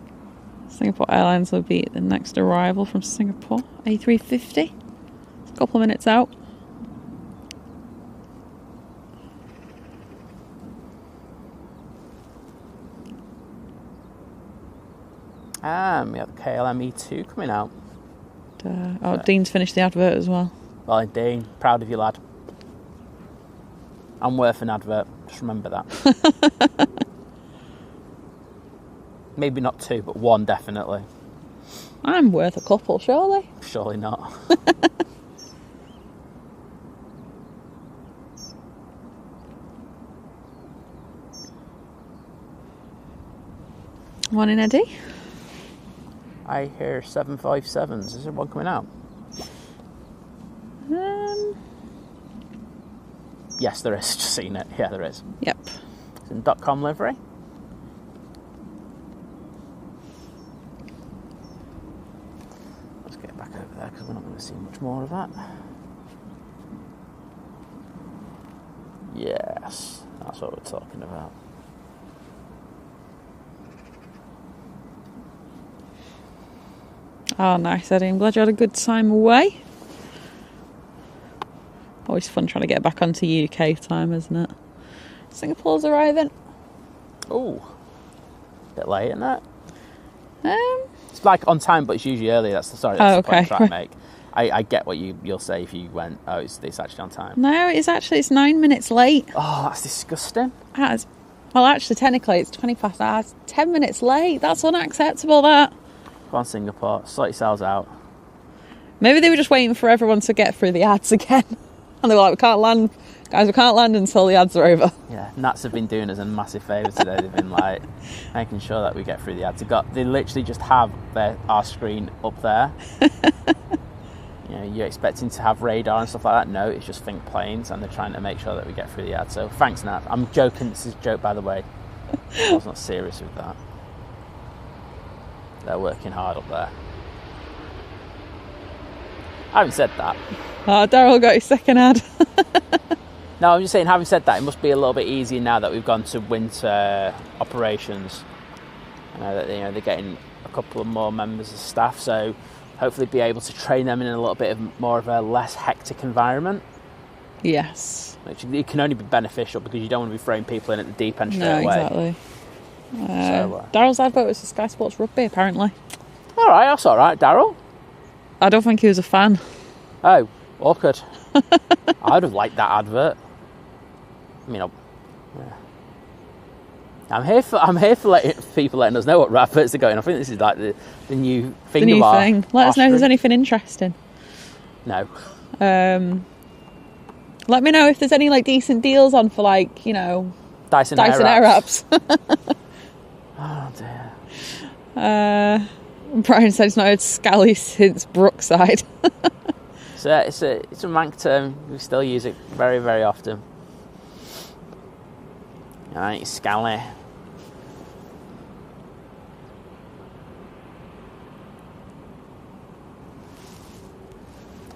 Singapore Airlines will be the next arrival from Singapore. A350. A couple of minutes out. We have the KLM E2 coming out. Dean's finished the advert as well. Well, Dean, proud of you, lad. I'm worth an advert. Just remember that. Maybe not two, but one definitely. I'm worth a couple, surely. Surely not. Morning, Eddie. I hear 757s. Is there one coming out? Yes, there is. Just seen it. Yeah, there is. Yep. It's in .com livery. Let's get back over there because we're not going to see much more of that. Yes, that's what we're talking about. Oh, nice, Eddie. I'm glad you had a good time away. Always fun trying to get back onto UK time, isn't it? Singapore's arriving. Oh, bit late, isn't it? It's like on time, but it's usually early. That's the point I'm trying to make. I get what you'll say if you went, oh, it's actually on time. No, it's 9 minutes late. Oh, that's disgusting. Well, actually, technically, it's 20 past hours. 10 minutes late. That's unacceptable, that. Come on, Singapore, sort yourselves out. Maybe they were just waiting for everyone to get through the ads again. And they were like, we can't land, guys, we can't land until the ads are over. Yeah, Nats have been doing us a massive favour today. They've been like making sure that we get through the ads. They literally just have our screen up there. You know, you're expecting to have radar and stuff like that. No, it's just think planes, and they're trying to make sure that we get through the ads. So thanks, Nat. I'm joking. This is a joke, by the way. I was not serious with that. They're working hard up there. Having said that... Oh, Daryl got his second ad. No, I'm just saying, having said that, it must be a little bit easier now that we've gone to winter operations. I know that they're getting a couple of more members of staff, so hopefully be able to train them in a little bit more of a less hectic environment. Yes. Which it can only be beneficial because you don't want to be throwing people in at the deep end straight away. Exactly. Daryl's lad vote was for Sky Sports Rugby, apparently. All right, that's all right, Daryl. I don't think he was a fan. Oh, awkward. I'd have liked that advert. I mean, I'm here for letting us know what adverts are going. I think this is like the new thing. The new thing. Let us know if there's anything interesting. No. Let me know if there's any like decent deals on for like, you know, Dyson Air Wraps. Oh dear. Brian said he's not heard scally since Brookside. So it's a mank term. We still use it very, very often. Alright, scally.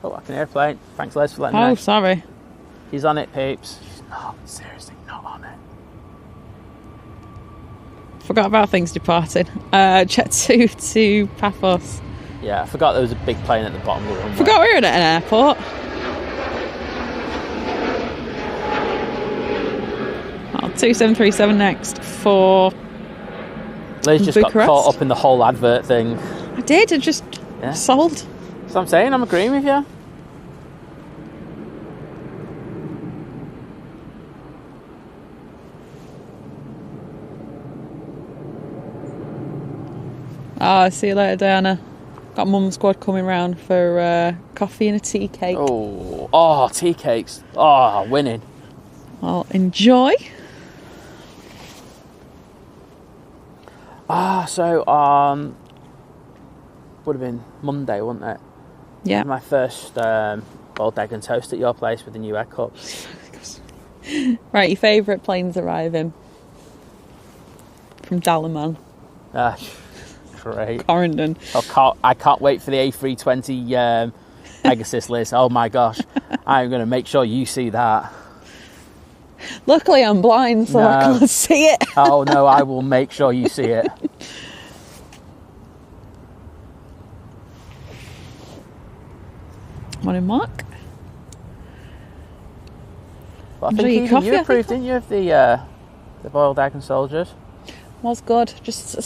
Oh, I can hear a plane. Thanks, Les, for letting me know. Oh, sorry. She's on it, peeps. She's not, seriously not on it. Forgot about things departing. Jet 2 to Paphos. Yeah, I forgot there was a big plane at the bottom of the runway. Forgot we were at an airport. Oh, 2737 next for Liz just Bucharest. got caught up in the whole advert thing. I did, I just sold. That's what I'm saying, I'm agreeing with you. Oh, see you later, Diana. Got Mum Squad coming round for coffee and a tea cake. Oh, tea cakes. Oh, winning. Well, enjoy. So would have been Monday, wouldn't it? Yeah. My first boiled egg and toast at your place with the new egg cups. Right, your favourite planes arriving from Dalaman. Great. Corendon. I can't wait for the A320 Pegasus, Liz. Oh my gosh. I'm going to make sure you see that. Luckily I'm blind, so I can't see it. Oh no, I will make sure you see it. Morning, Mark. But I think your coffee, you approved, didn't you, of the boiled egg and soldiers? Was good. Just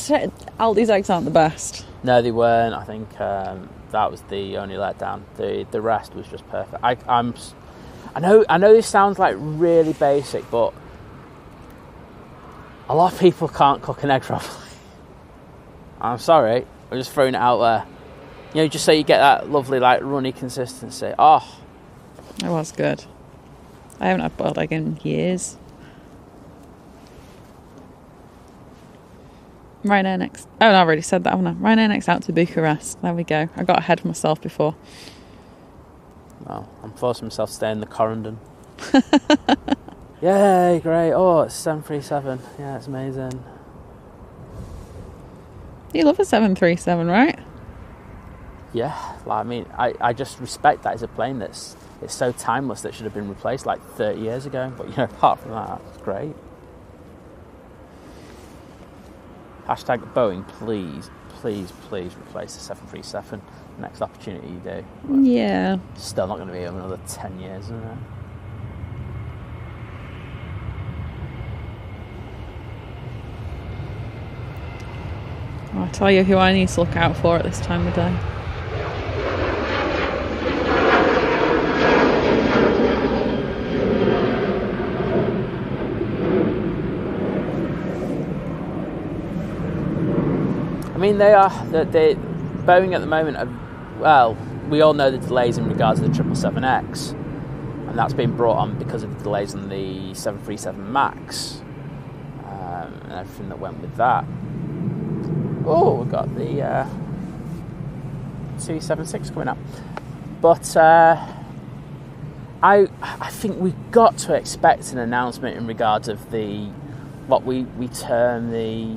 Aldi's eggs aren't the best. No, they weren't. I think that was the only letdown. The rest was just perfect. I know this sounds like really basic, but a lot of people can't cook an egg properly. I'm sorry, I'm just throwing it out there. You know, just so you get that lovely like runny consistency. Oh, It was good. I haven't had boiled egg in years. Ryanair next. Oh, no, I already said that, haven't I? Ryanair next out to Bucharest. There we go. I got ahead of myself before. Well, I'm forcing myself to stay in the Corendon. Yay, great. Oh, it's 737. Yeah, it's amazing. You love a 737, right? Yeah, like, I mean, I just respect that as a plane it's so timeless that it should have been replaced like 30 years ago. But, you know, apart from that, it's great. Hashtag Boeing, please, please, please replace the 737 next opportunity you do. But yeah. Still not going to be over another 10 years, isn't it? I'll tell you who I need to look out for at this time of day. I mean, Boeing at the moment we all know the delays in regards to the 777X, and that's been brought on because of the delays on the 737 MAX and everything that went with that. Oh, we've got the 276 coming up. But I think we've got to expect an announcement in regards of what we term the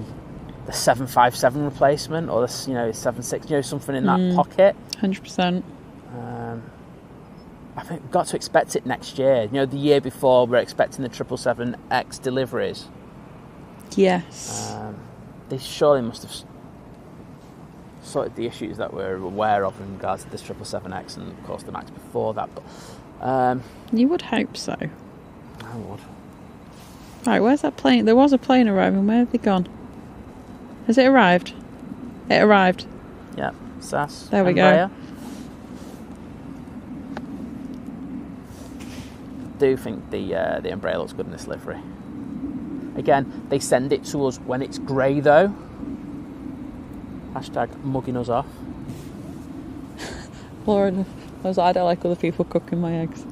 757 replacement, or the 76, something in that pocket. 100%. I think we've got to expect it next year. The year before we're expecting the 777X deliveries. Yes. They surely must have sorted the issues that we're aware of in regards to this 777X and of course the MAX before that. But You would hope so. I would. Right, where's that plane? There was a plane arriving. Where have they gone? Has it arrived? It arrived. Yeah, SAS. There we Embraer. go. Do think the Embraer looks good in this livery. Again, they send it to us when it's grey though. Hashtag mugging us off. Laura was, I don't like other people cooking my eggs.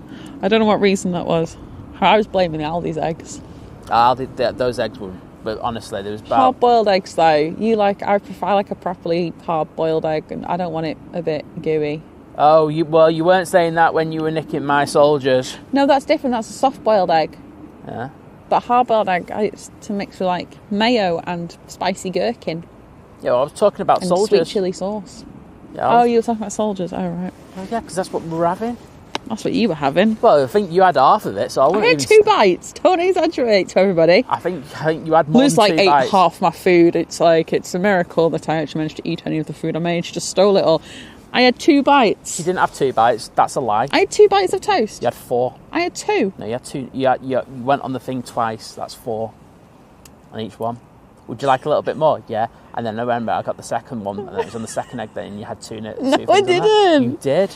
I don't know what reason that was. I was blaming the Aldi's eggs. Those eggs were, but honestly, there was about... Hard-boiled eggs though. I prefer like a properly hard-boiled egg, and I don't want it a bit gooey. Oh, you weren't saying that when you were nicking my soldiers. No, that's different. That's a soft-boiled egg. Yeah. But hard-boiled egg, it's to mix with like mayo and spicy gherkin. Yeah, well, I was talking about and soldiers. Sweet chilli sauce. Yeah, you were talking about soldiers. Oh, right. Oh, yeah, because that's what we were having. That's what you were having. Well, I think you had half of it, so I wouldn't had 2 bites. Don't exaggerate to everybody. I think you had more Liz than 2 ate bites. half my food. It's a miracle that I actually managed to eat any of the food I made. She just stole it all. I had 2 bites. You didn't have 2 bites. That's a lie. I had 2 bites of toast. You had 4. I had 2. No, you had 2. You went on the thing twice. That's 4 on each one. Would you like a little bit more? Yeah. And then I remember I got the second one, and it was on the second egg. Then you had 2. No, I didn't. You did.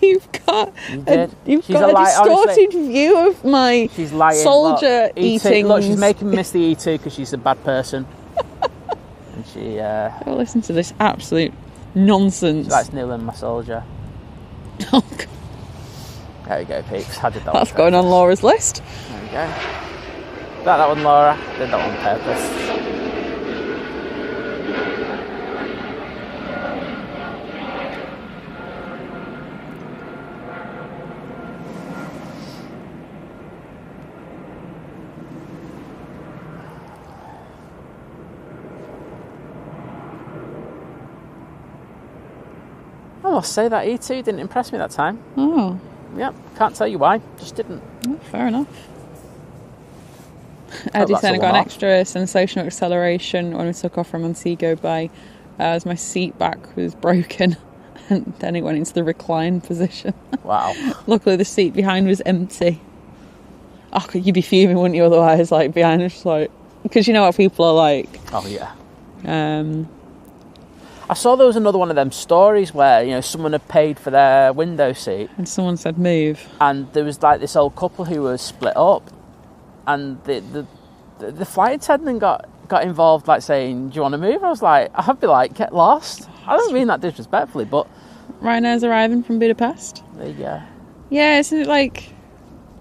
You've got a distorted view of my soldier eating. Look, she's making me miss the E2 because she's a bad person. And she... Don't listen to this absolute nonsense. She likes kneeling my soldier. Oh, God. There we go, peeps. I did that. That's going on Laura's list. There we go. That one, Laura. Did that on purpose. I must say that E2 didn't impress me that time. Oh. Yep, can't tell you why. Just didn't. Oh, fair enough. Eddie said I got an extra sensational acceleration when we took off from Montego Bay as my seat back was broken and then it went into the recline position. Wow. Luckily the seat behind was empty. Oh, you'd be fuming, wouldn't you, otherwise, like, behind us, like... Because you know what people are like. Oh, yeah. I saw there was another one of them stories where, someone had paid for their window seat. And someone said move. And there was, like, this old couple who was split up. And the flight attendant got involved, like, saying, do you want to move? I was like, I'd be like, get lost. I don't mean that disrespectfully, but... Ryanair's arriving from Budapest. There you go. Yeah, isn't it like...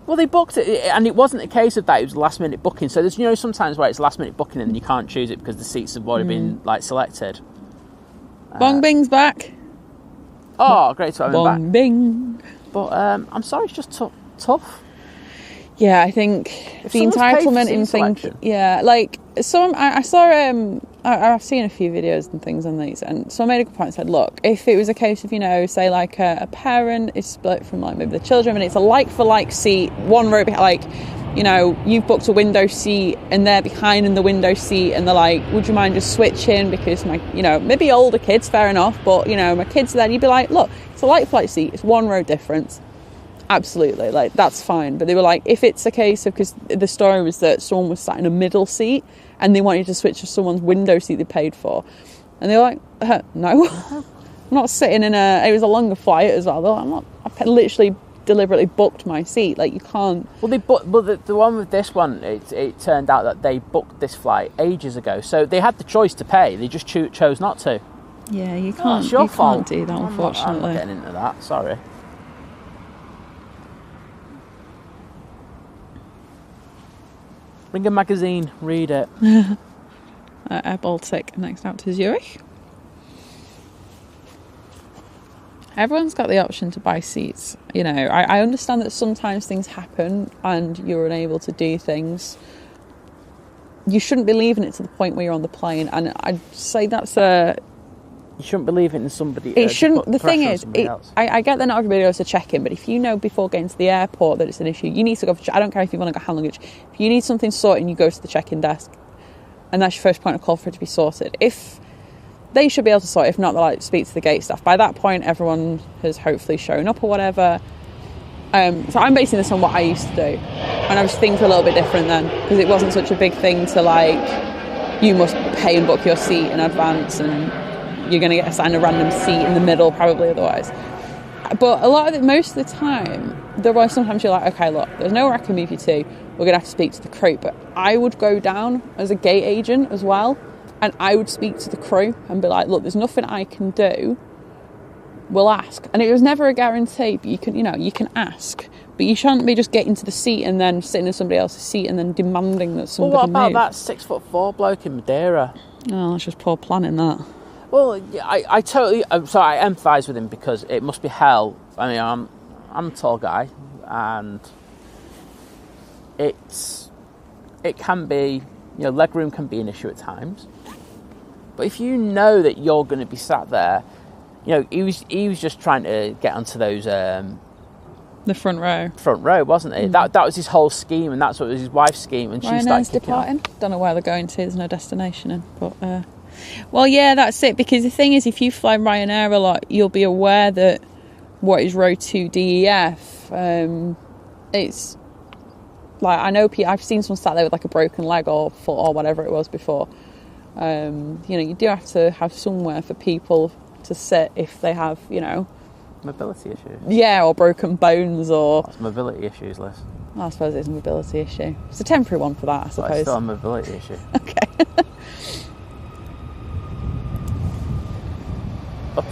Well, they booked it, and it wasn't a case of that, it was a last-minute booking. So there's, sometimes where it's a last-minute booking and you can't choose it because the seats have already been, like, selected. Bong Bing's back. Oh, great to have him back. Bong Bing. But I'm sorry, it's just tough. Yeah, I think the entitlement in things. Yeah, like I saw. I've seen a few videos and things on these, and someone made a good point. Said, look, if it was a case of say like a parent is split from like maybe the children, and it's a like for like seat, one row behind, like you've booked a window seat and they're behind in the window seat, and they're like, would you mind just switching because my maybe older kids, fair enough, but my kids are there. You'd be like, look, it's a like for like seat, it's one row difference. Absolutely, like that's fine. But they were like, if it's a case of, because the story was that someone was sat in a middle seat and they wanted to switch to someone's window seat they paid for, and they were like, no, I'm not sitting in it was a longer flight as well. They're like, I literally deliberately booked my seat. Like, you can't. Well, the one with this one, it turned out that they booked this flight ages ago, so they had the choice to pay. They just chose not to. Yeah, you can't. It's your fault. Can't do that, unfortunately. I'm not getting into that. Sorry. Bring a magazine, read it. Air Baltic, next out to Zurich. Everyone's got the option to buy seats. I understand that sometimes things happen and you're unable to do things. You shouldn't be leaving it to the point where you're on the plane, and I'd say that's a... You shouldn't believe in somebody. It shouldn't. The thing is, I get that not everybody goes to check in, but if you know before getting to the airport that it's an issue, you need to go for. I don't care if you want to go hand luggage. If you need something sorted, you go to the check-in desk, and that's your first point of call for it to be sorted. If they should be able to sort it, if not, they'll speak to the gate staff. By that point, everyone has hopefully shown up or whatever. So I'm basing this on what I used to do, and I was thinking a little bit different then, because it wasn't such a big thing to like, you must pay and book your seat in advance, and you're going to get assigned a random seat in the middle probably otherwise. But most of the time, there was sometimes you're like, okay, look, there's nowhere I can move you to. We're going to have to speak to the crew. But I would go down as a gate agent as well, and I would speak to the crew and be like, look, there's nothing I can do. We'll ask. And it was never a guarantee, but you can ask. But you shouldn't be just getting to the seat and then sitting in somebody else's seat and then demanding that somebody Well, what about move. that 6'4" bloke in Madeira? Oh, that's just poor planning, that. Well, I totally. I empathise with him because it must be hell. I mean, I'm a tall guy, and it can be, leg room can be an issue at times. But if you know that you're going to be sat there, he was just trying to get onto those the front row. Front row, wasn't it? That was his whole scheme, and that's what was his wife's scheme. And she started departing. Don't know where they're going to. There's no destination in, but. Well, yeah, that's it. Because the thing is, if you fly Ryanair a lot, you'll be aware that what is row 2 DEF. It's like, I know I've seen someone sat there with like a broken leg or foot or whatever it was before. You do have to have somewhere for people to sit if they have, mobility issues. Yeah, or broken bones or. That's mobility issues, Liz. I suppose it's a mobility issue. It's a temporary one for that, I suppose. But it's still a mobility issue. Okay. But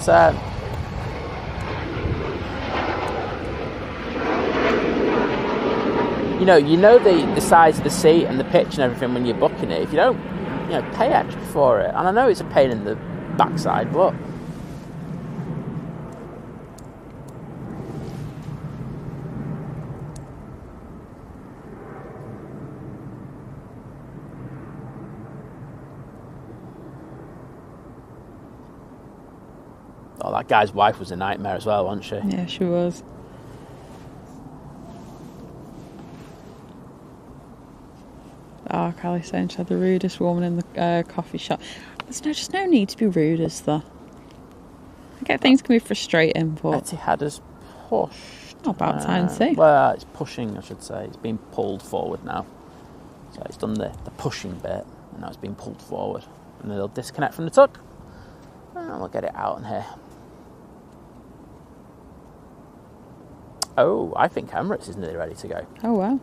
you know the size of the seat and the pitch and everything when you're booking it. If you don't, pay extra for it. And I know it's a pain in the backside, but oh, that guy's wife was a nightmare as well, wasn't she? Yeah, she was. Oh, Callie's saying she had the rudest woman in the coffee shop. There's just no need to be rude, is there? I get things can be frustrating, but... Etihad's pushed. Not about time too. Well, it's pushing, I should say. It's being pulled forward now. So it's done the pushing bit, and now it's being pulled forward. And it'll disconnect from the tuck, and we'll get it out in here. Oh, I think Emirates is nearly ready to go. Oh, wow.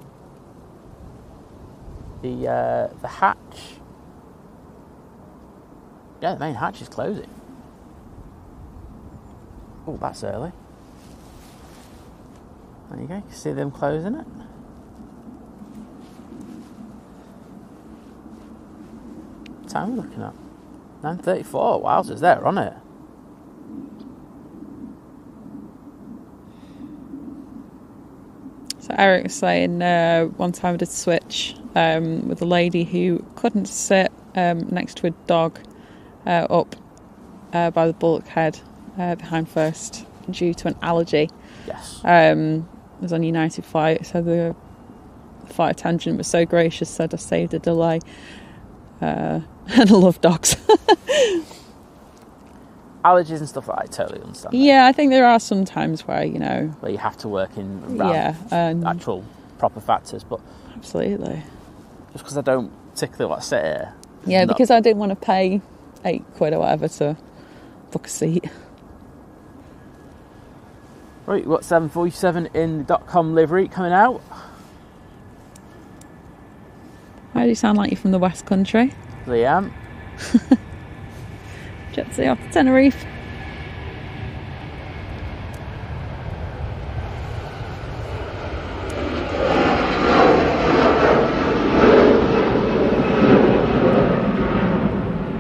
The hatch... Yeah, the main hatch is closing. Oh, that's early. There you go, you can see them closing it. What time are we looking at? 9:34, wowzers, they're on it. So Eric's saying one time I did switch with a lady who couldn't sit next to a dog up by the bulkhead behind first due to an allergy. Yes. It was on United flight, so the flight attendant was so gracious, said I saved a delay. And I love dogs. Allergies and stuff like that, I totally understand. Yeah, I think there are some times where, where you have to work in around actual proper factors, but... Absolutely. Just because I don't particularly want to sit here. Yeah, because I didn't want to pay £8 or whatever to book a seat. Right, we've got 747 in the .com livery coming out. Why do you sound like you're from the West Country? Liam. Jetsy off to Tenerife.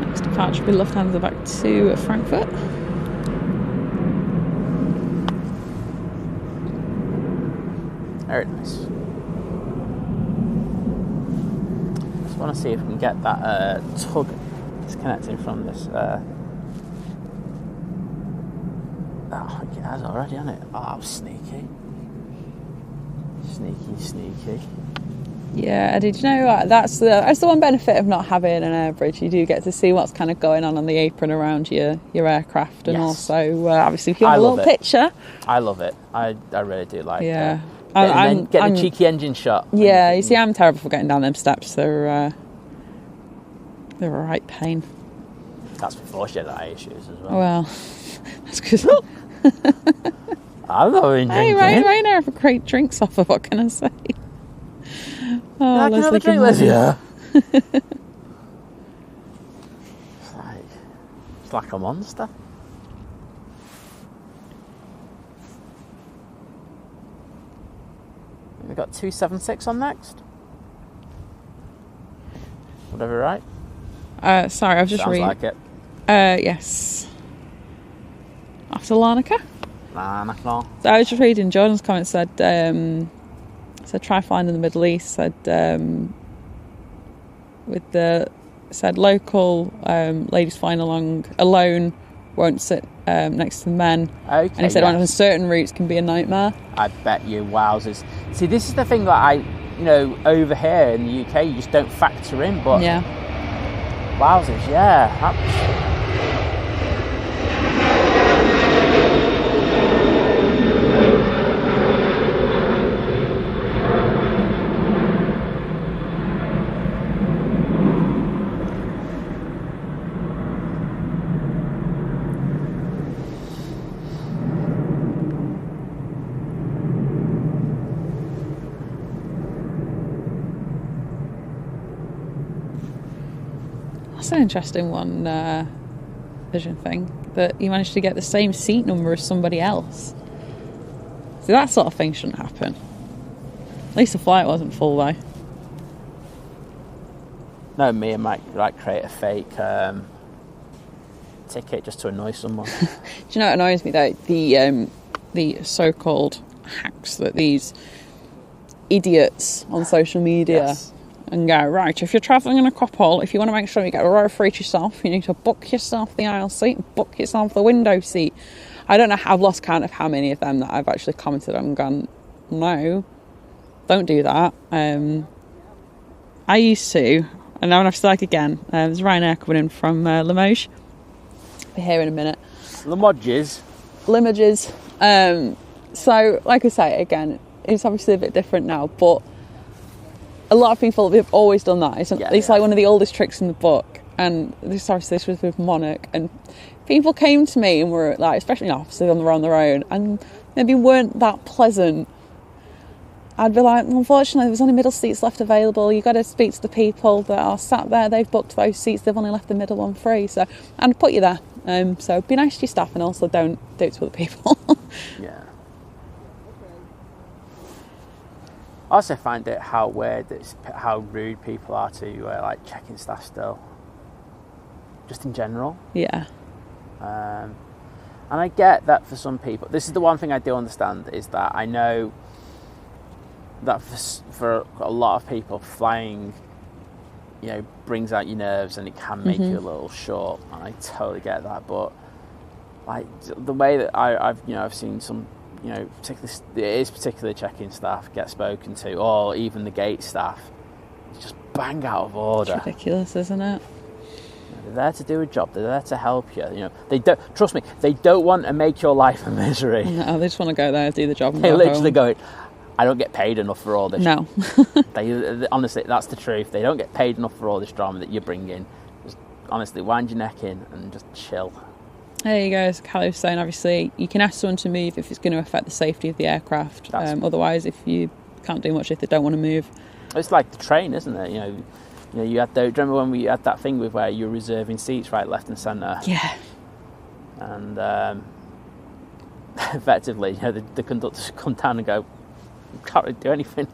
Next departure will be Lufthansa back to Frankfurt. Very nice. Just want to see if we can get that tug disconnecting from this. Oh, it has already, hasn't it? Oh, that was sneaky. Sneaky. Yeah, did you know what? That's the one benefit of not having an air bridge. You do get to see what's kind of going on the apron around your aircraft, and also obviously if you have a little picture. I love it. I really do like it. Yeah. Getting a cheeky engine shot. Yeah, you see, I'm terrible for getting down them steps. They're a right pain. That's before she had eye issues as well. Well, that's because I'm not even drinking. Hey, Ryanair have great drinks offer. What can I say? Oh, I can have a drink, Liz. Yeah. It's like a monster. We've got 276 on next. Whatever, right? Sorry, I've just Sounds like it. Yes. After Larnaca. Larnaca. So I was just reading Jordan's comment. Said try flying in the Middle East. Said local ladies flying along alone won't sit next to the men. Okay. And he said on certain routes can be a nightmare. I bet you, wowzers. See, this is the thing that over here in the UK, you just don't factor in, but yeah. Wowzers, yeah. That's an interesting one, vision thing, that you managed to get the same seat number as somebody else. So that sort of thing shouldn't happen. At least the flight wasn't full though. No, me and Mike create a fake ticket just to annoy someone. Do you know what annoys me though? The so-called hacks that these idiots on social media Yes. and go, right, if you're travelling in a couple, if you want to make sure you get a row for each yourself, you need to book yourself the aisle seat, book yourself the window seat. I don't know, I've lost count of how many of them that I've actually commented on and gone, no, don't do that. I used to, and now I've started again. There's Ryanair coming in from Limoges. Be here in a minute. Limoges. So, like I say, again, it's obviously a bit different now, but a lot of people have always done that. It's like one of the oldest tricks in the book. And this was with Monarch. And people came to me and were like, especially officers on their own, and maybe weren't that pleasant. I'd be like, unfortunately, there's only middle seats left available. You've got to speak to the people that are sat there. They've booked those seats. They've only left the middle one free. So, and put you there. So be nice to your staff and also don't do it to other people. Yeah. I also find it how rude people are to check-in staff still, just in general. Yeah. And I get that for some people. This is the one thing I do understand, is that I know that for a lot of people, flying, brings out your nerves and it can make you a little short. And I totally get that, but the way that I've seen some. Particularly check-in staff get spoken to, or even the gate staff. It's just bang out of order. It's ridiculous, isn't it? They're there to do a job. They're there to help you. They don't. Trust me. They don't want to make your life a misery. No, they just want to go there, do the job, and They go literally home. go, I don't get paid enough for all this. No. They honestly, that's the truth. They don't get paid enough for all this drama that you bring in. Just honestly, wind your neck in and just chill. There you go. As Callie was saying, obviously, you can ask someone to move if it's going to affect the safety of the aircraft. Otherwise, if you can't do much if they don't want to move. It's like the train, isn't it? You had. Do you remember when we had that thing with where you're reserving seats right, left, and centre? Yeah. And effectively, the conductors come down and go, can't really do anything.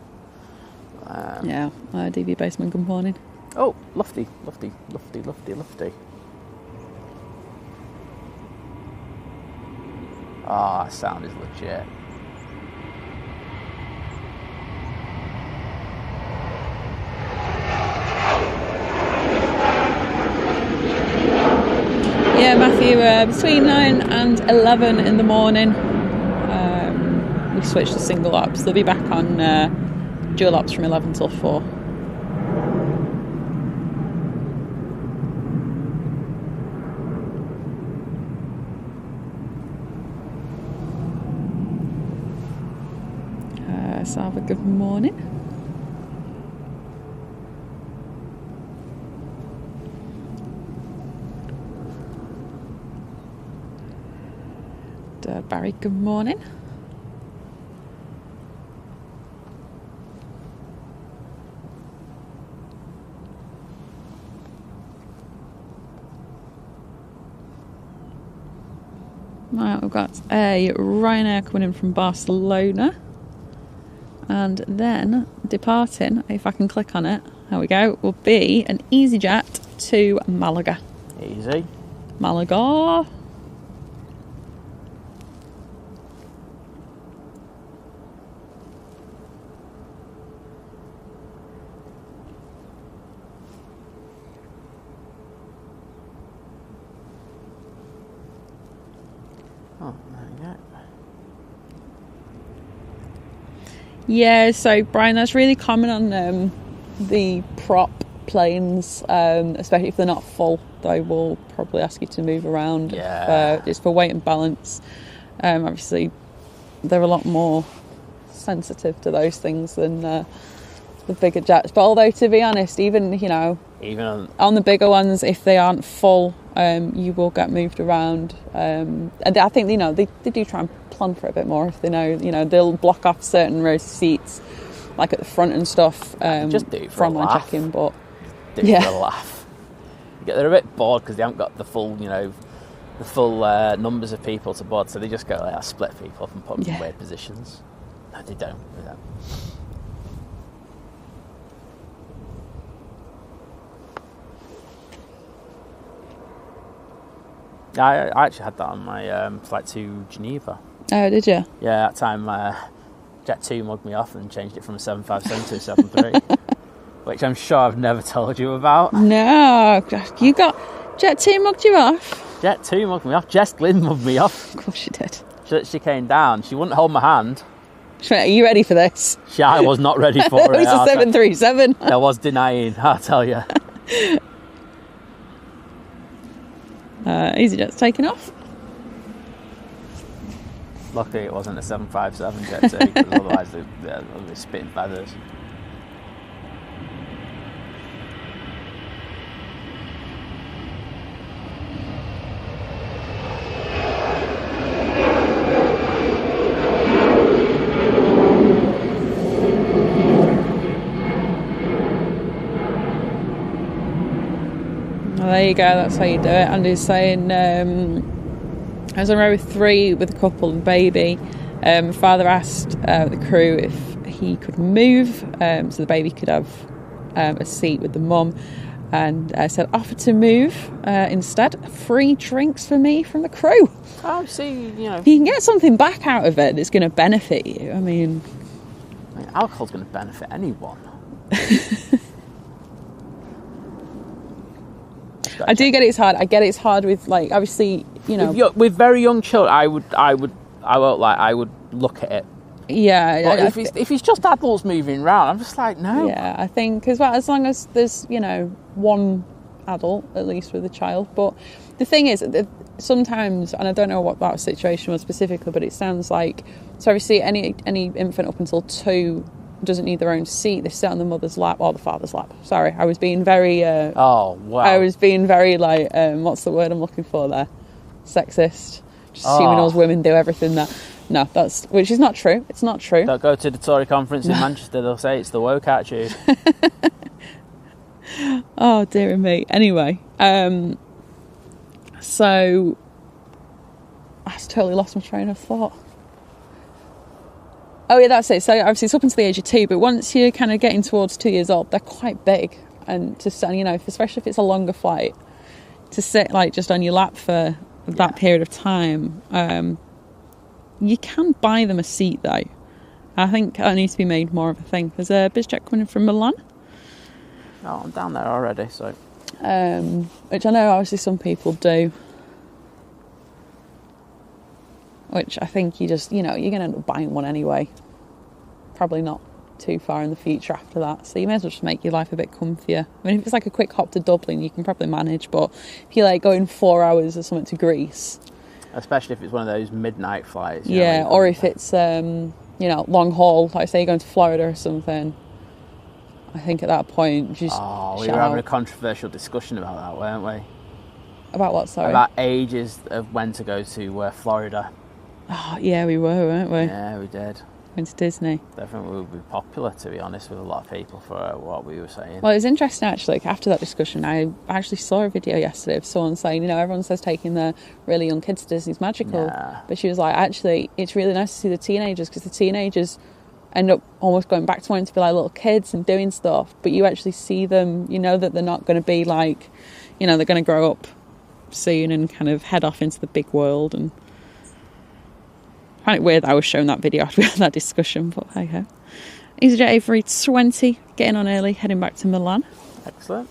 Yeah. DB Baseman, good morning. Oh, lofty. Ah, sound is legit. Yeah, Matthew, between 9 and 11 in the morning, we switched to single ops. They'll be back on dual laps from 11 till 4. So have a good morning. Barry, good morning. Right, we've got a Ryanair coming in from Barcelona, and then departing, if I can click on it, there we go, will be an EasyJet to Malaga. Easy. Malaga. Oh, there you go. Yeah, so Brian, that's really common on the prop planes, especially if they're not full. They will probably ask you to move around. Yeah. It's for weight and balance. Obviously, they're a lot more sensitive to those things than the bigger jets. But although, to be honest, even on the bigger ones, if they aren't full, you will get moved around. And I think they do try and plan for it a bit more if they know. They'll block off certain rows of seats, like at the front and stuff. Just do it for online check-in, but do it for a laugh. They're a bit bored because they haven't got the full, numbers of people to board, so they just go split people up and put them in weird positions. No, they don't. I actually had that on my flight to Geneva. Oh, did you? Yeah, that time Jet2 mugged me off and changed it from a 757 to a 73, which I'm sure I've never told you about. No, you got Jet2 mugged you off? Jet2 mugged me off. Jess Glynn mugged me off. Of course she did. She came down. She wouldn't hold my hand. She went, "Are you ready for this?" I was not ready for it. It was a 737. I was denying, I'll tell you. EasyJet's taking off. Luckily it wasn't a 757 Jet2, because otherwise they'd be spitting feathers. Well, there you go, that's how you do it. Andy's saying, I was on row 3 with a couple and baby. Father asked the crew if he could move so the baby could have a seat with the mum, and said offer to move instead. Free drinks for me from the crew. Oh, see, you can get something back out of it that's going to benefit you. I mean, alcohol's going to benefit anyone. I do get it's hard. I get it's hard with, like, obviously, with very young children. I would look at it. Yeah, but if it's just adults moving around, I'm just like, no. Yeah, I think as long as there's one adult at least with a child. But the thing is, sometimes, and I don't know what that situation was specifically, but it sounds like, so obviously any infant up until 2 doesn't need their own seat. They sit on the mother's lap or the father's lap. Sorry, I was being very oh wow. I was being very like what's the word I'm looking for there? Sexist. Just assuming all women do everything that. No, which is not true. It's not true. Don't go to the Tory conference in Manchester. They'll say it's the woke attitude. Oh dear me. Anyway, so I just totally lost my train of thought. Oh yeah, that's it. So obviously it's up until the age of 2, but once you're kind of getting towards 2 years old, they're quite big, and to sit, especially if it's a longer flight, to sit like just on your lap for that period of time. You can buy them a seat though. I think that needs to be made more of a thing. There's a BizJet coming in from Milan. Oh, I'm down there already, so. Which I know obviously some people do. Which I think you just, you're going to end up buying one anyway. Probably not too far in the future after that. So you may as well just make your life a bit comfier. I mean, if it's like a quick hop to Dublin, you can probably manage. But if you're like going 4 hours or something to Greece, especially if it's one of those midnight flights. Yeah, or if it's long haul, like say you're going to Florida or something. I think at that point, just we were having a controversial discussion about that, weren't we? About what, sorry? About ages of when to go to Florida. Oh, yeah, we were, weren't we? Yeah, we did. Went to Disney. Definitely would be popular, to be honest, with a lot of people for what we were saying. Well, it was interesting, actually. After that discussion, I actually saw a video yesterday of someone saying, everyone says taking their really young kids to Disney's magical. Yeah. But she was like, actually, it's really nice to see the teenagers, because the teenagers end up almost going back to wanting to be like little kids and doing stuff. But you actually see them, you know that they're not going to be like, they're going to grow up soon and kind of head off into the big world. And I find it weird that I was shown that video after we had that discussion, but hey ho. EasyJet A320, getting on early, heading back to Milan. Excellent.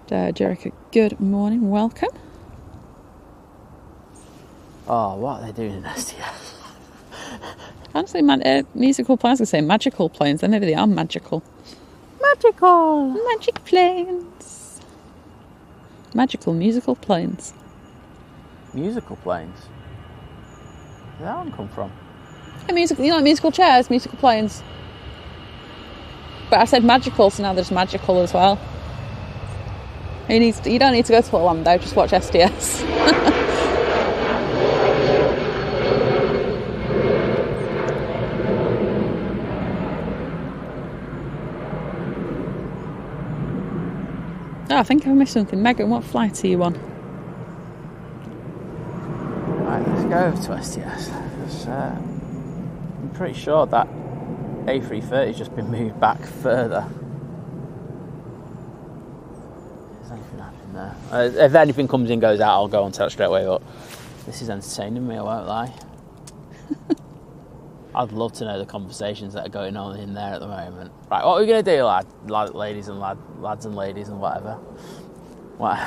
Jericho, good morning, welcome. Oh, what are they doing in STS? Honestly, musical planes, I was going to say magical planes, then maybe they are magical. Magic planes. Magical musical planes. Musical planes? Where did that one come from? Yeah, musical. You like musical chairs, musical planes. But I said magical, so now there's magical as well. You don't need to go to Orlando, just watch STS. Oh, I think I missed something. Megan, what flight are you on? Right, let's go over to STS. I'm pretty sure that A330 has just been moved back further. Is anything happening there? If anything comes in, goes out, I'll go on to that straight away. But this is entertaining me, I won't lie. I'd love to know the conversations that are going on in there at the moment. Right, what are we going to do, lads and ladies and whatever? What?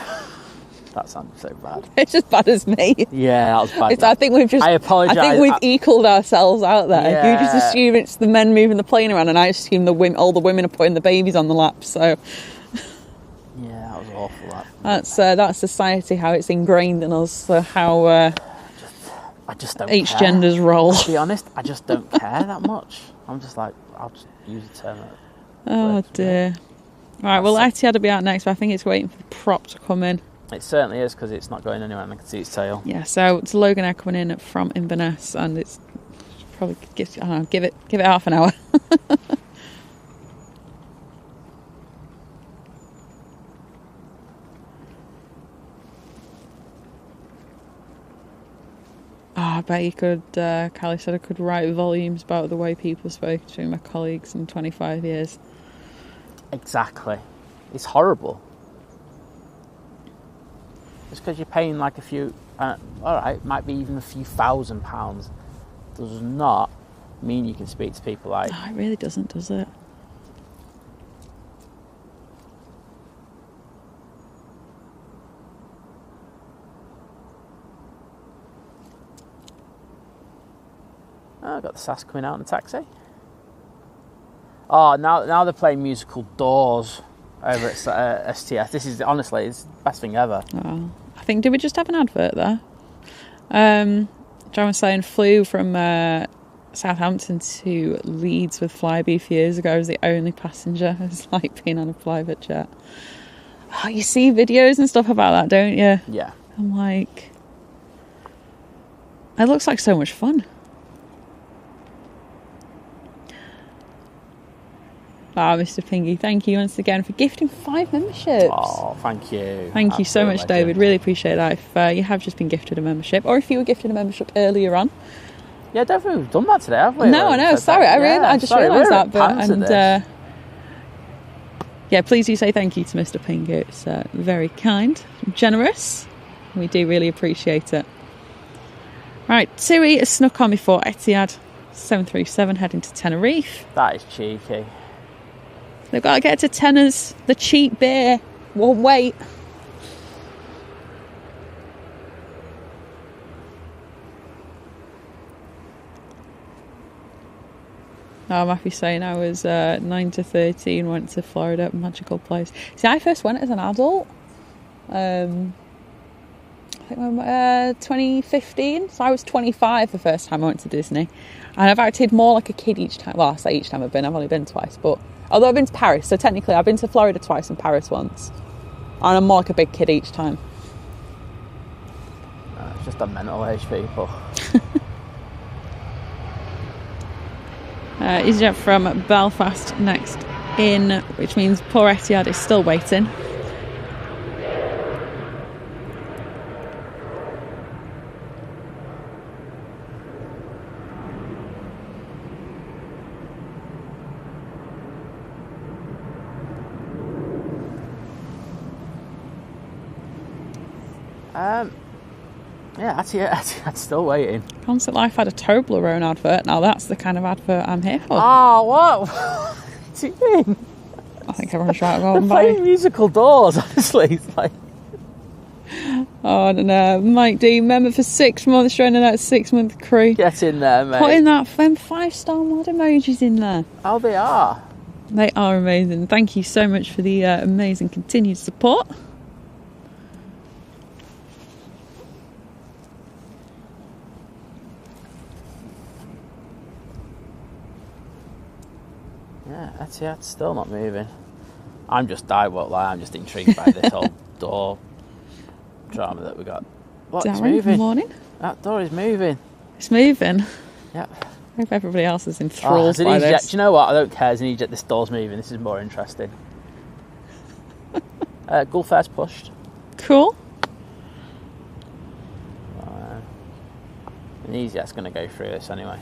That sounded so bad. It's as bad as me. Yeah, that was bad. I think we've just. I apologise. I think we've equalled ourselves out there. Yeah. You just assume it's the men moving the plane around, and I assume all the women are putting the babies on the lap. So. Yeah, that was awful. That's society, how it's ingrained in us. So how. I just don't each care. gender's role. To be honest, I just don't care that much. I'm just like, I'll just use a term. Oh dear. Right, well, Etihad will be out next, but I think it's waiting for the prop to come in. It certainly is, because it's not going anywhere and I can see its tail. Yeah, so it's Logan Air coming in from Inverness, and it's probably give it half an hour. I bet you could, Callie said I could write volumes about the way people spoke to my colleagues in 25 years. Exactly. It's horrible. Just because you're paying like a few, alright, might be even a few £1,000, does not mean you can speak to people like... No, it really doesn't, does it? Oh, I've got the SAS coming out in the taxi. Oh, now they're playing musical Doors over at STS. This is, honestly, it's the best thing ever. Oh, I think, did we just have an advert there? John was saying, flew from Southampton to Leeds with Flybe a few years ago. I was the only passenger. It was like being on a private jet. Oh, you see videos and stuff about that, don't you? Yeah. I'm like... It looks like so much fun. Ah, Mr. Pingy, thank you once again for gifting 5 memberships. Oh, thank you. Thank you so much, David. Really appreciate that. If you have just been gifted a membership, or if you were gifted a membership earlier on. Yeah, definitely. We've done that today, haven't we? No, I know. Sorry, I just realised that. But yeah, please do say thank you to Mr. Pingy. It's very kind, generous. We do really appreciate it. Right, Tui has snuck on before Etihad 737 heading to Tenerife. That is cheeky. They've got to get to Tenors. The cheap beer won't wait. No, Matthew's saying I was 9 to 13, went to Florida, magical place. See, I first went as an adult. I think 2015. So I was 25 the first time I went to Disney. And I've acted more like a kid each time. Well, I say each time I've been. I've only been twice. But although I've been to Paris, so technically I've been to Florida twice and Paris once. And I'm more like a big kid each time. It's just a mental age, people. EasyJet from Belfast next in, which means poor Etihad is still waiting. Yeah, Etihad's still waiting. Concert Life had a Toblerone advert. Now that's the kind of advert I'm here for. Oh, what? What do you mean? I think everyone's trying to go and Playing buy. musical doors, honestly. It's like... Oh, I don't know. Mike D, member for 6 months, joining that 6-month crew. Get in there, mate. Putting that 5-star mod emojis in there. Oh, they are. They are amazing. Thank you so much for the amazing continued support. Yeah, Etihad's still not moving. I'm just intrigued by this whole door drama that we got. What, it's moving? Good morning. That door is moving. It's moving. Yeah. I hope everybody else is enthralled by Do this. you know what? I don't care as an EasyJet. This door's moving. This is more interesting. Gulf Air's pushed. Cool. And EasyJet's going to go through this anyway.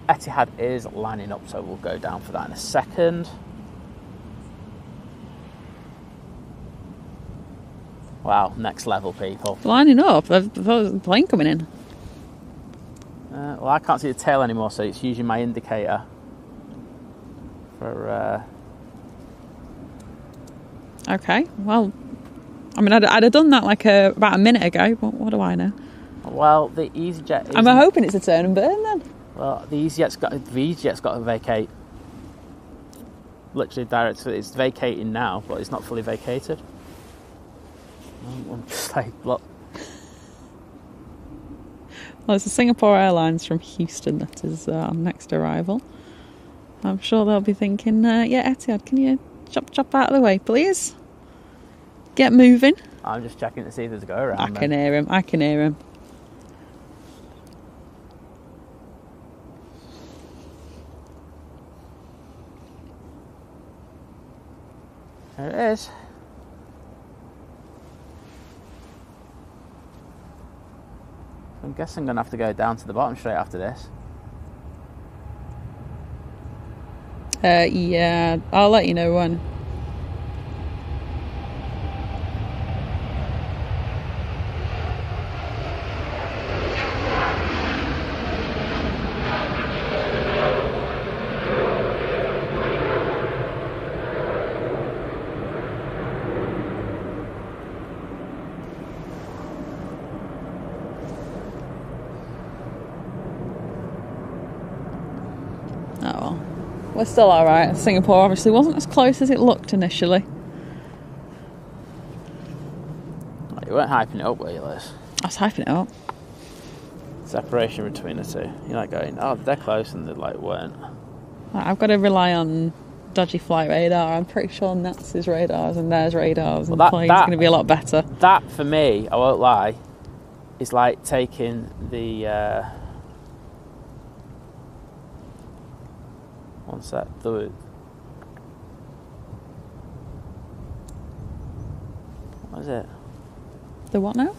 Etihad is lining up, so we'll go down for that in a second. Wow, next level, people. Lining up. I thought there was a plane coming in. Well, I can't see the tail anymore, so it's using my indicator for... Okay, well, I mean, I'd have done that like about a minute ago, but what do I know? Well, the EasyJet is... I'm hoping it's a turn and burn then. Well, the EasyJet's got to vacate. Literally direct. It's vacating now, but it's not fully vacated. I'm just like, look. Well, it's the Singapore Airlines from Houston that is on next arrival. I'm sure they'll be thinking, yeah, Etihad, can you chop out of the way, please? Get moving. I'm just checking to see if there's a go around. I can hear him. There it is. I'm guessing I'm going to have to go down to the bottom straight after this. Yeah, I'll let you know when. We're still alright. Singapore obviously wasn't as close as it looked initially. You weren't hyping it up, were you, Liz? I was hyping it up. Separation between the two. You're like going, oh, they're close, and they like weren't. I've got to rely on dodgy flight radar. I'm pretty sure NATS's radars and theirs radars, and Well, the plane's going to be a lot better. That, for me, I won't lie, is like taking the... One sec. What is it? The what now?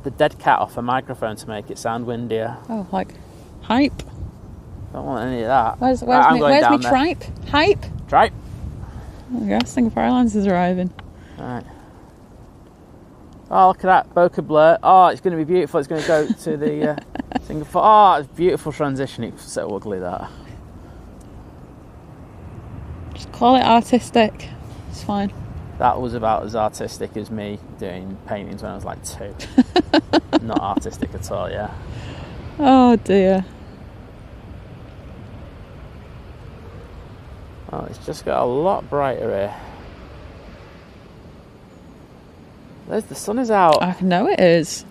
The dead cat off a microphone to make it sound windier. Oh, like hype. Don't want any of that. Where's me tripe? Hype? Tripe. There we go. Singapore Airlines is arriving. Right. Oh, look at that. Bokeh Blur. Oh, it's going to be beautiful. It's going to go to the Singapore. Oh, it's a beautiful transition. It's so ugly, that. Just call it artistic. It's fine. That was about as artistic as me doing paintings when I was like 2. Not artistic at all, yeah. Oh dear. Oh, it's just got a lot brighter here. The sun is out. I know it is.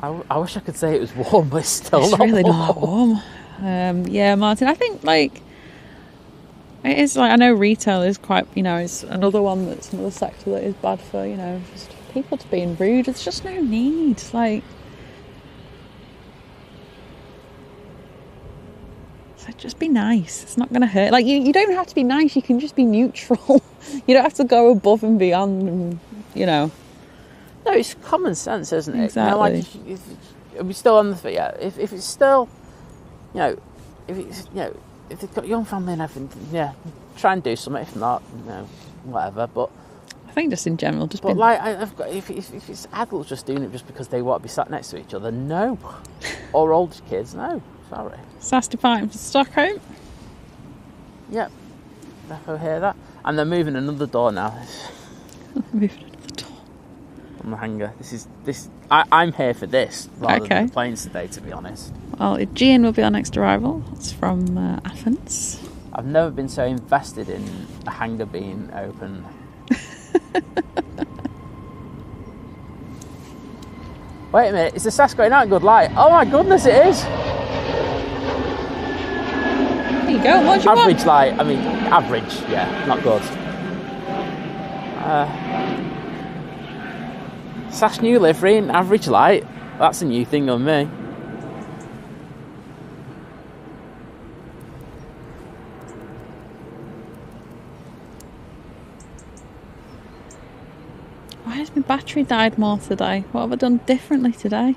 I wish I could say it was warm, but it's still It's not really warm. not warm. Yeah, Martin, I think like it is like, I know retail is quite, it's another one that's another sector that is bad for, just people to being rude. There's just no need. Like, so just be nice. It's not going to hurt. Like, you don't have to be nice. You can just be neutral. You don't have to go above and beyond, and, No, it's common sense, isn't it? Exactly. If we still on the if it's still, if it's if they've got a young family and everything, try and do something. If not, whatever. But I think just in general, just. But like, I've got if it's adults just doing it just because they want to be sat next to each other, no. Or older kids, no. Sorry. Sasti Farm to Stockholm. Yep. Defo hear that. And they're moving another door now. Moving another door. On the hangar. I'm here for this rather than the planes today, to be honest. Well, Gian will be our next arrival. It's from Athens. I've never been so invested in a hangar being open. Wait a minute, is the SAS going out in good light? Oh my goodness, it is! There you go, what do you average want? light, average, yeah, not good. SAS new livery and average light, that's a new thing on me. Why has my battery died more today? What have I done differently today?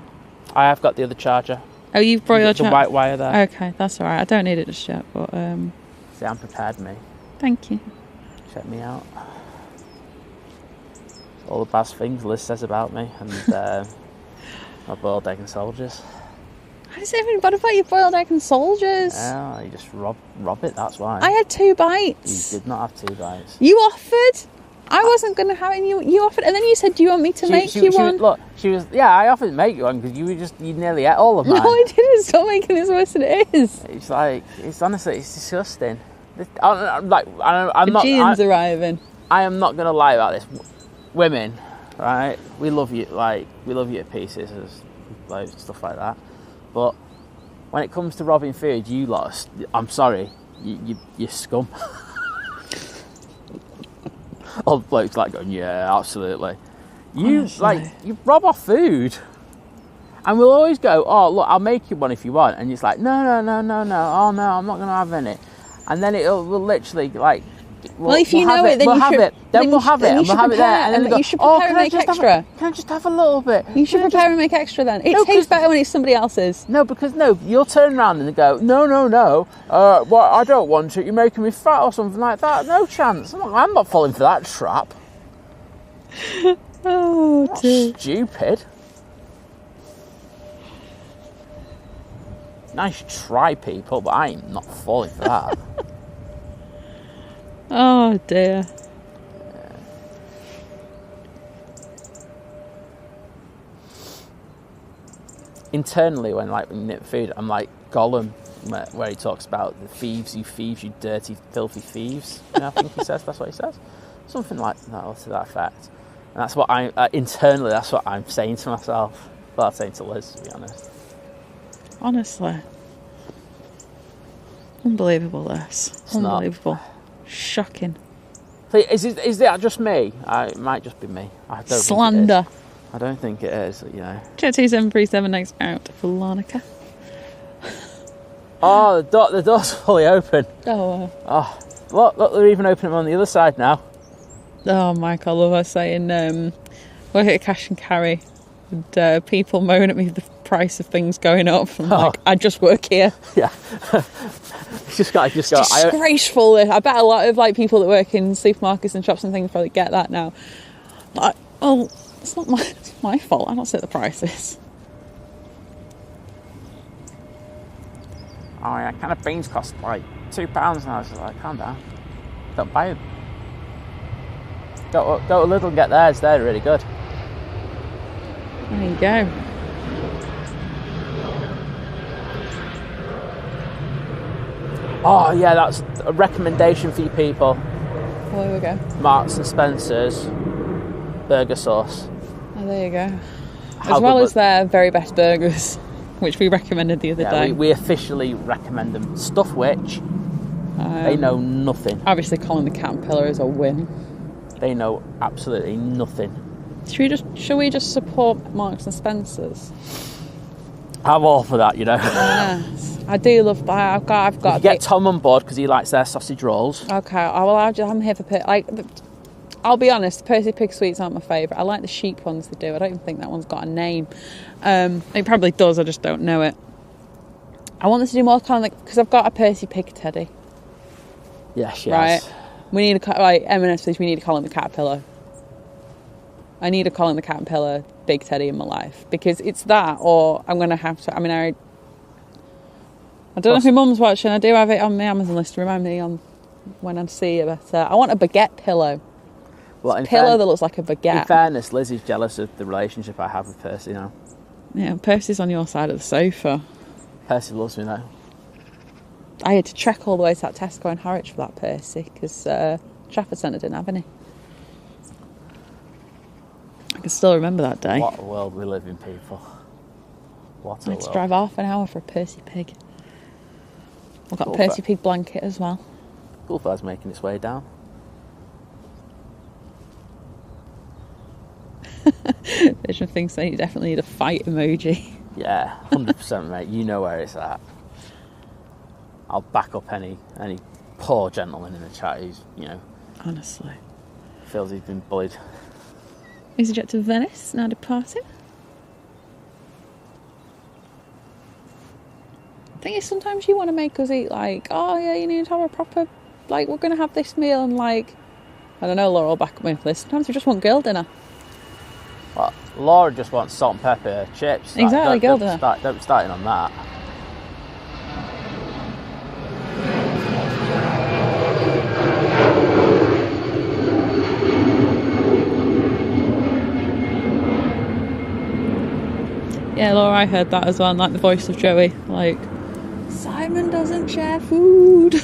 I have got the other charger. Oh, you've brought your the white wire there. Okay, that's alright. I don't need it just yet, but See, I'm prepared, me. thank you. Check me out. All the bad things Liz says about me and my boiled egg and soldiers. How does everyone bother about your boiled egg and soldiers? Yeah, you just rob it, that's why. I had 2 bites. You did not have 2 bites. You offered. I wasn't going to have it, and you offered, and then you said, do you want me to make you one? I offered to make you one because you nearly ate all of mine. No, I didn't. Stop making this worse than it is. It's like, it's disgusting. I'm not. Gian's arriving. I am not going to lie about this. Women, right? We love you, we love you to pieces, like stuff like that. But when it comes to robbing food, you lot, I'm sorry, you scum. All the blokes like going, yeah, absolutely. You rob our food, and we'll always go, oh look, I'll make you one if you want, and it's like, no, oh no, I'm not going to have any, and then we'll literally like. Well, if you know it, then we'll you have should. it. Then we'll have it, and we'll have it there. And then you should prepare and make extra. Can I just have a little bit? You should prepare and make extra then. It tastes better when it's somebody else's. No, because you'll turn around and go, no. Well, I don't want it. You're making me fat or something like that. No chance. I'm not falling for that trap. Oh, dear. Stupid. Nice try, people, but I am not falling for that. Oh dear. Internally, when we nip food, I'm like Gollum, where he talks about the thieves, you dirty, filthy thieves. I think he says, that's what he says. Something like that, to that effect. And that's what internally, that's what I'm saying to myself. Well, I'm saying to Liz, to be honest. Honestly. Unbelievable, this. It's unbelievable. Shocking. Is that just me? It might just be me. I don't Slander. Think it is. I don't think it is, Jet 2737 next out for Larnaca. Oh, the door's fully open. Oh, Oh, look, they're even opening on the other side now. Oh, Mike, I love her saying, work at cash and carry. And people moan at me the price of things going up. I'm like, I just work here. Yeah. Just got. Disgraceful. I bet a lot of people that work in supermarkets and shops and things probably get that now. Like, oh, it's not my fault. I don't set the prices. Oh yeah, can of beans cost like £2 now. I was like, calm down. Don't buy them. Go a little and get theirs. They're really good. There you go. Oh yeah, that's a recommendation for you people. Well, there we go. Marks and Spencer's burger sauce. Oh, there you go. How As well good as their very best burgers, which we recommended the other day. We officially recommend them. Stuff which they know nothing. Obviously, calling the Caterpillar is a win. They know absolutely nothing. Shall we just support Marks and Spencer's? I'm all for that, you know. Yes, I do love that. I've got. You get Tom on board because he likes their sausage rolls. Okay, I'm here for I'll be honest, Percy Pig sweets aren't my favourite. I like the sheep ones they do. I don't even think that one's got a name. It probably does, I just don't know it. I want them to do more kind of like, because I've got a Percy Pig teddy. Yes. Right? We need M&S, please, we need to call him the Caterpillar. I need a Colin the Caterpillar big teddy in my life. Because it's that, or I'm going to have to, I don't know if my mum's watching. I do have it on my Amazon list to remind me on when I see you. But I want a baguette pillow. Well, a pillow that looks like a baguette. In fairness, Liz is jealous of the relationship I have with Percy now. Yeah, Percy's on your side of the sofa. Percy loves me though. I had to trek all the way to that Tesco in Harwich for that Percy because Trafford Centre didn't have any. I can still remember that day. What a world we live in, people. What a I had to drive half an hour for a Percy Pig. I've got a Percy Pig blanket as well. Gulfar's making its way down. Vision thinks saying you definitely need a fight emoji. Yeah, 100%, mate. You know where it's at. I'll back up any poor gentleman in the chat who's, Honestly. feels he's been bullied. EasyJet to Venice, now departing. The thing is, sometimes you want to make us eat you need to have a proper, we're going to have this meal and I don't know, Laura will back up me for this. Sometimes we just want girl dinner. Well, Laura just wants salt and pepper chips. Exactly, girl dinner. Don't be starting on that. Yeah, Laura, I heard that as well, and the voice of Joey, Simon doesn't share food.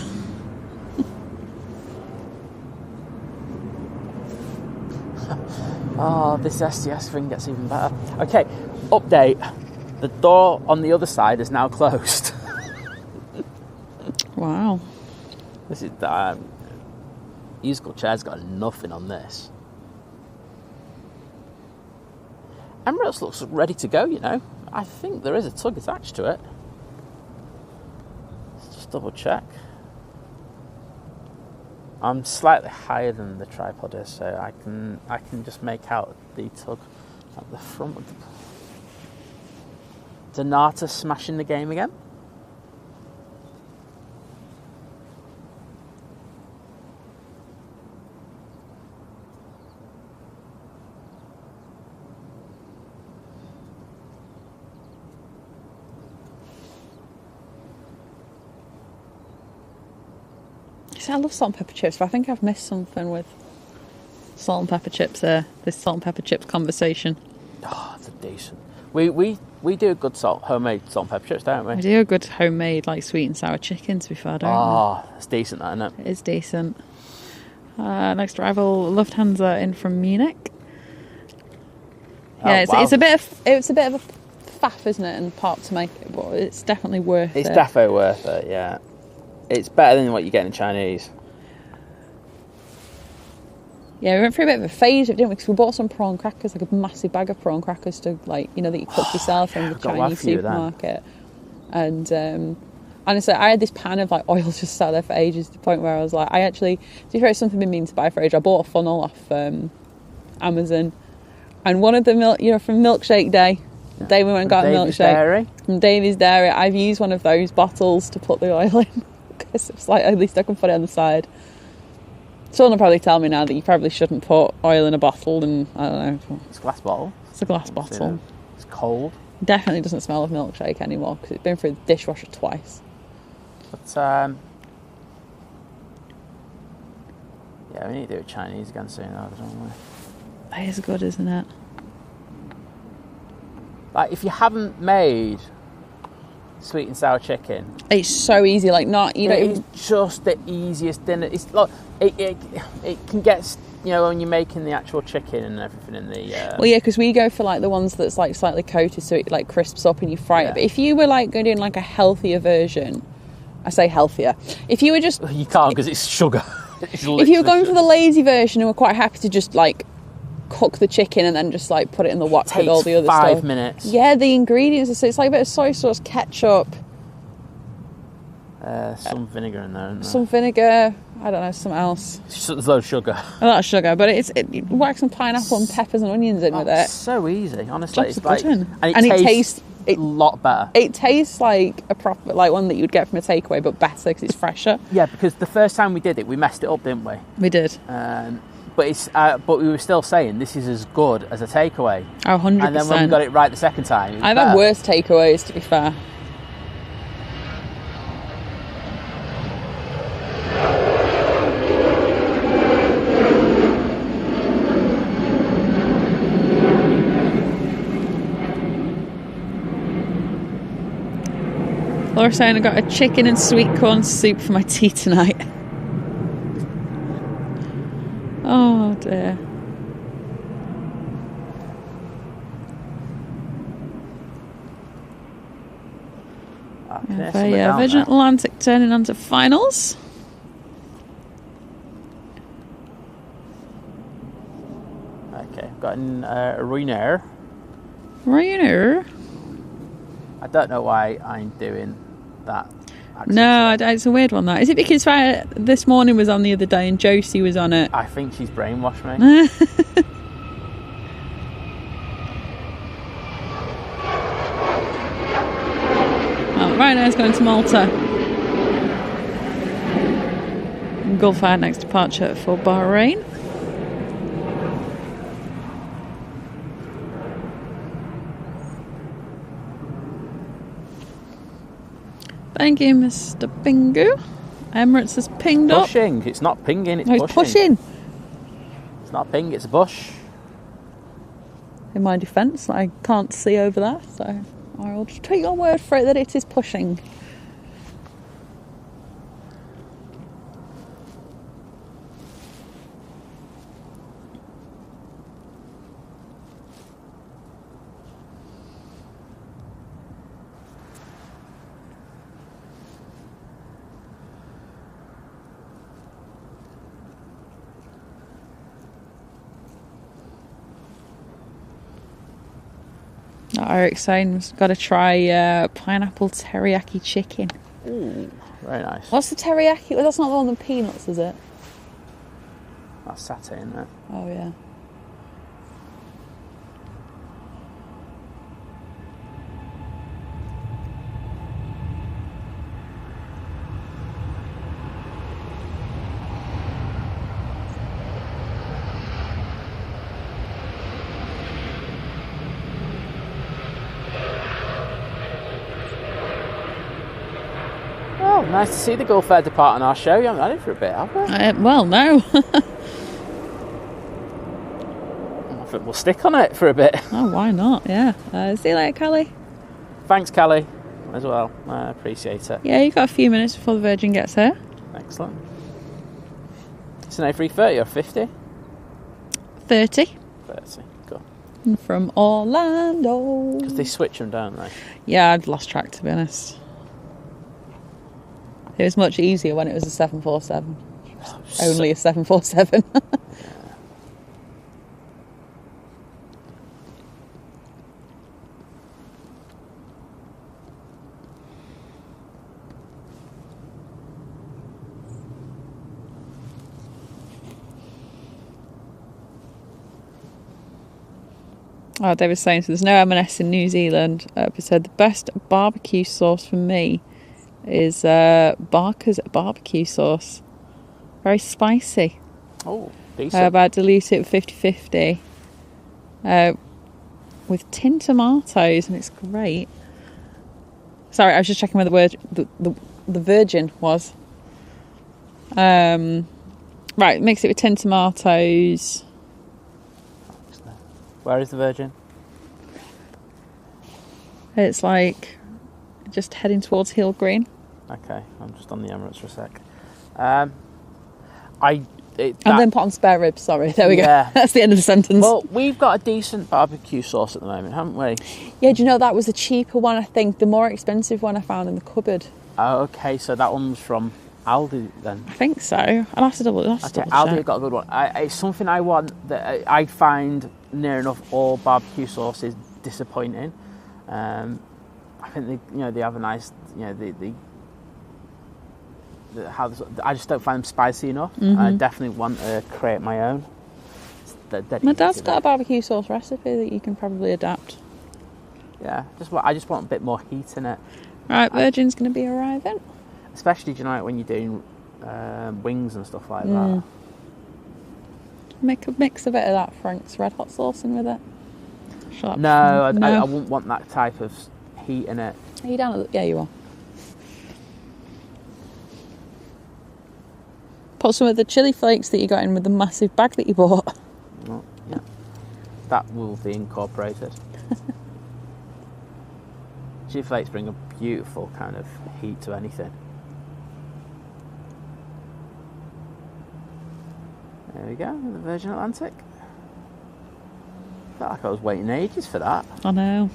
Oh, this STS thing gets even better. Okay, update. The door on the other side is now closed. Wow. This is musical chair's got nothing on this. Emirates looks ready to go, I think there is a tug attached to it. Let's just double check. I'm slightly higher than the tripod is, so I can just make out the tug at the front of the Donata smashing the game again. I love salt and pepper chips, but I think I've missed something with salt and pepper chips there. This salt and pepper chips conversation. Oh, it's a decent. We do a good homemade salt and pepper chips, don't we? We do a good homemade sweet and sour chicken, to be fair, don't we? Oh, it's decent, that, isn't it? It is decent. Next arrival, Lufthansa in from Munich. Yeah, it's a bit of a faff, isn't it, and part to make it, but it's definitely worth it. It's definitely worth it, yeah. It's better than what you get in Chinese. Yeah, we went through a bit of a phase, didn't we? Because we bought some prawn crackers, a massive bag of prawn crackers to, that you cook yourself from the Chinese supermarket. And honestly, I had this pan of oil just sat there for ages, to the point where I was to be fair, it's something I've been meaning to buy for ages. I bought a funnel off Amazon, and one of the from Milkshake Day, the day we went and got a milkshake from Davy's Dairy, I've used one of those bottles to put the oil in. Because it's at least I can put it on the side. Someone will probably tell me now that you probably shouldn't put oil in a bottle, and I don't know. It's a glass bottle. It's a glass bottle. It's cold. Definitely doesn't smell of milkshake anymore because it's been through the dishwasher twice. But yeah, we need to do it Chinese again soon, don't we? That is good, isn't it? If you haven't made sweet and sour chicken. It's so easy. Like not you know. It's just the easiest dinner. It's like it can get, you know, when you're making the actual chicken and everything in the. Well, yeah, because we go for like the ones that's like slightly coated, so it like crisps up and you fry it. But if you were like going to do like a healthier version, I say healthier. If you were just you can't because it's sugar. If you were going for the lazy version and were quite happy to just like cook the chicken and then just like put it in the wok with all the other stuff. 5 minutes. Yeah, the ingredients. So it's like a bit of soy sauce, ketchup, some vinegar in there, isn't there? some vinegar. I don't know, something else. There's a load of sugar. A lot of sugar, but it whack some pineapple and peppers and onions in with it. So easy, honestly. Drops It's the like, button. and it tastes a lot better. It tastes like a proper, like one that you would get from a takeaway, but better because it's fresher. Yeah, because the first time we did it, we messed it up, didn't we? We did. But we were still saying this is as good as a takeaway. Oh, 100%. And then when we got it right the second time, I've had worse takeaways, to be fair. Laura saying I got a chicken and sweet corn soup for my tea tonight. Oh dear. Yeah, Virgin Atlantic turning onto finals. Okay, got in Ryanair. Ryanair? I don't know why I'm doing that. No, it's a weird one, that. Is it because this morning was on the other day and Josie was on it? I think she's brainwashed me. Oh, right now it's going to Malta. Gulf Air next departure for Bahrain. Thank you, Mr. Pingu. Emirates has pinged up. Pushing. It's not pinging, it's No, pushing. it's pushing. It's not ping, it's a bush. In my defence, I can't see over there, so I will just take your word for it that it is pushing. Eric's saying we've got to try pineapple teriyaki chicken. Ooh, very nice. What's the teriyaki? Well, that's not the one with peanuts, is it? That's satay, isn't it? Oh, yeah. Oh, nice to see the Gulf Air depart on our show. You haven't had it for a bit, have we? Well, no. I think we'll stick on it for a bit. Oh, why not? Yeah. See you later, Callie. Thanks, Callie, as well. I appreciate it. Yeah, you've got a few minutes before the Virgin gets here. Excellent. It's an A330 or 50? 30. 30, cool. From Orlando. Because they switch them, don't they? Yeah, I'd lost track, to be honest. It was much easier when it was a 747. Only a 747. Oh, David was saying, so there's no M&S in New Zealand. But said the best barbecue sauce for me is Barker's barbecue sauce. Very spicy. Oh, decent. But I dilute it 50-50 with tinned tomatoes, and it's great. Sorry, I was just checking where the Virgin was. Right, mix it with tinned tomatoes. Where is the Virgin? It's like Just heading towards Hill Green. Okay, I'm just on the Emirates for a sec. And then put on spare ribs, sorry. There we go. That's the end of the sentence. Well, we've got a decent barbecue sauce at the moment, haven't we? Yeah, do you know that was a cheaper one, I think. The more expensive one I found in the cupboard. Oh, okay, so that one was from Aldi then? I think so. I'll have to double check. Aldi got a good one. It's something I want that I find near enough all barbecue sauce is disappointing. I think they have a nice, I just don't find them spicy enough. I definitely want to create my own. My dad's got a barbecue sauce recipe that you can probably adapt. Yeah, I just want a bit more heat in it. Right, Virgin's going to be arriving. Especially, when you're doing wings and stuff like that. Mix a bit of that Frank's Red Hot sauce in with it. No, I wouldn't want that type of heat in it. Are you down? Yeah, you are. Put some of the chilli flakes that you got in with the massive bag that you bought. Oh, yeah, that will be incorporated. Chilli flakes bring a beautiful kind of heat to anything. There we go, the Virgin Atlantic. Felt like I was waiting ages for that. I know.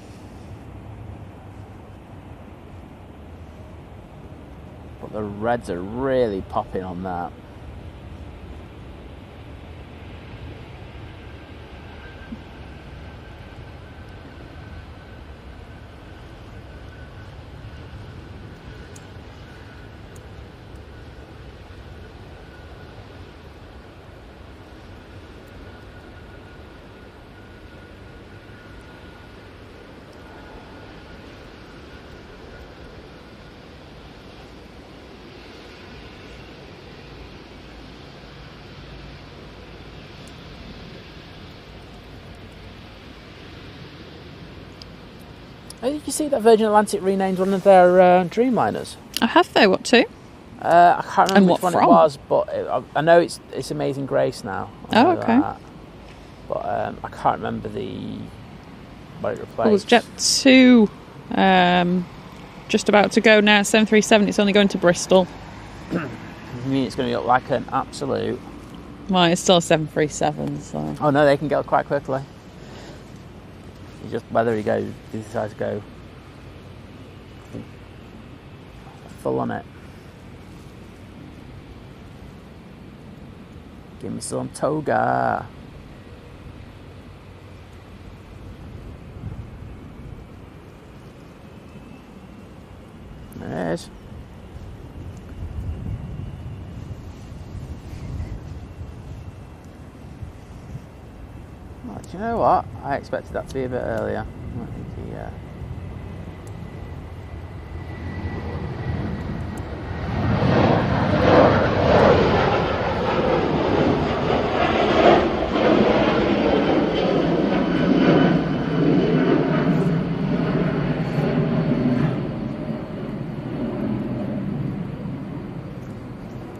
But the reds are really popping on that. Did you see that Virgin Atlantic renamed one of their Dreamliners? I have though. What to? I can't remember which one from? it was, but I know it's Amazing Grace now. Oh, okay. But I can't remember what it replaced. Well, there's Jet 2 just about to go now. 737. It's only going to Bristol. You mean it's going to look like an absolute? Well, it's still a 737, so. Oh no, they can go quite quickly. It's just whether he decides to go full on it. Give me some toga. There it is. Oh, do you know what? I expected that to be a bit earlier. Yeah.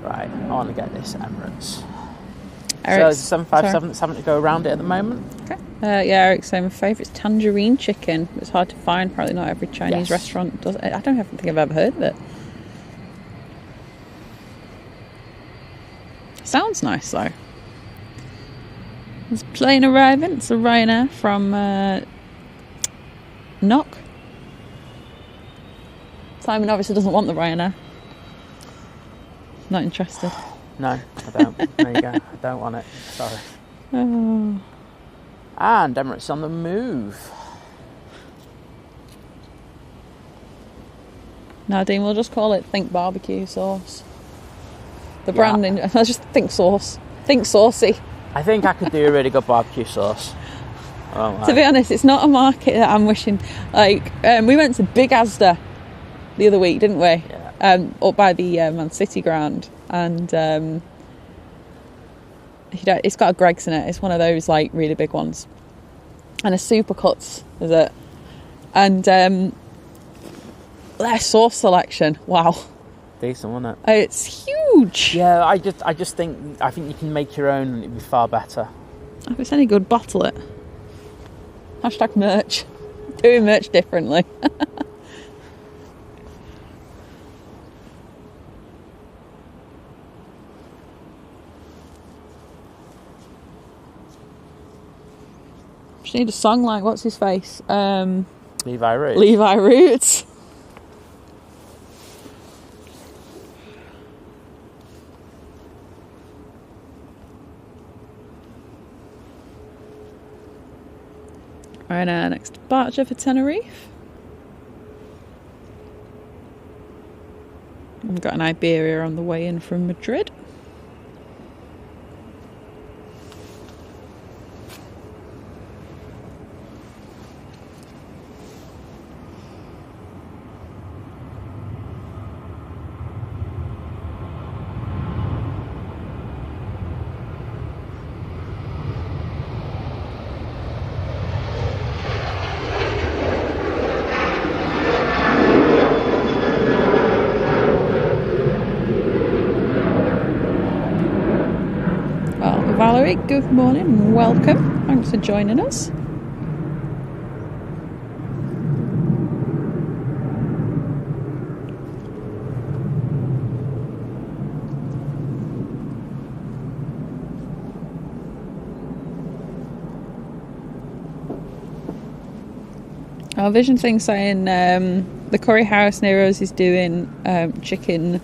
Right, I want to get this Emirates. Eric's, so it's 757 that's having to go around it at the moment. Okay. Yeah, Eric's saying my favourite's tangerine chicken. It's hard to find. Probably not every Chinese restaurant does it. I don't think I've ever heard of it. Sounds nice though. There's a plane arriving. It's a Ryanair from Knock. Simon obviously doesn't want the Ryanair. Not interested. No, I don't. There you go. I don't want it. Sorry. Oh. And Emirates on the move. No, Dean, we'll just call it Think Barbecue Sauce. The branding, I just think sauce. Think saucy. I think I could do a really good barbecue sauce. To be honest, it's not a market that I'm wishing. Like, we went to Big Asda the other week, didn't we? Yeah. Up by the Man City ground. And it's got a Greggs in it. It's one of those like really big ones, and a Supercuts is it? And their sauce selection, wow, decent, wasn't it? It's huge. Yeah, I think you can make your own and it'd be far better. If it's any good, bottle it. # merch. Doing merch differently. Just need a song like, what's his face? Levi Roots. Levi Roots. Right now, next departure for Tenerife. We've got an Iberia on the way in from Madrid. Valerie, good morning and welcome. Thanks for joining us. Our vision thing saying the curry house near us is doing chicken.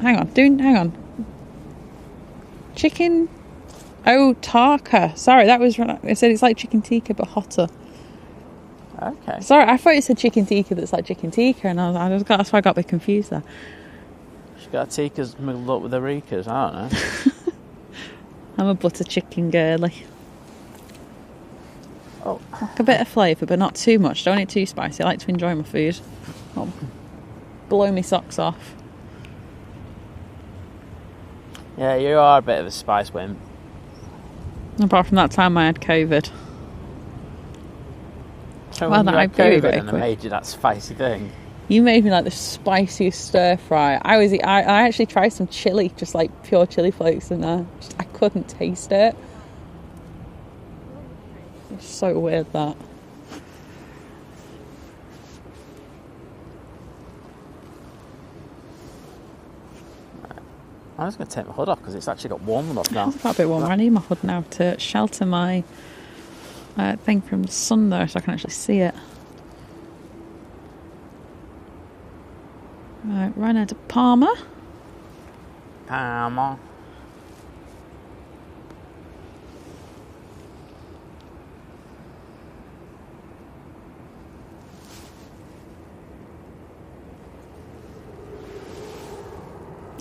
Hang on. Chicken. Oh, tarka. Sorry, that was wrong. I said it's like chicken tikka but hotter. Okay. Sorry, I thought you said chicken tikka that's like chicken tikka, and that's why I got a bit confused there. She got tikkas muddled up with the Rikas. I don't know. I'm a butter chicken girly. Oh. Like a bit of flavour, but not too much. Don't want it too spicy. I like to enjoy my food. Not blow me socks off. Yeah, you are a bit of a spice wimp. Apart from that time I had COVID. So when you had COVID and I made you that spicy thing. You made me like the spiciest stir fry. I actually tried some chilli, just like pure chilli flakes, and I couldn't taste it. It's so weird that. I'm just going to take my hood off because it's actually got warm enough now. It's got a bit warmer. I need my hood now to shelter my thing from the sun though, so I can actually see it. Right, right now to Palmer. Palmer.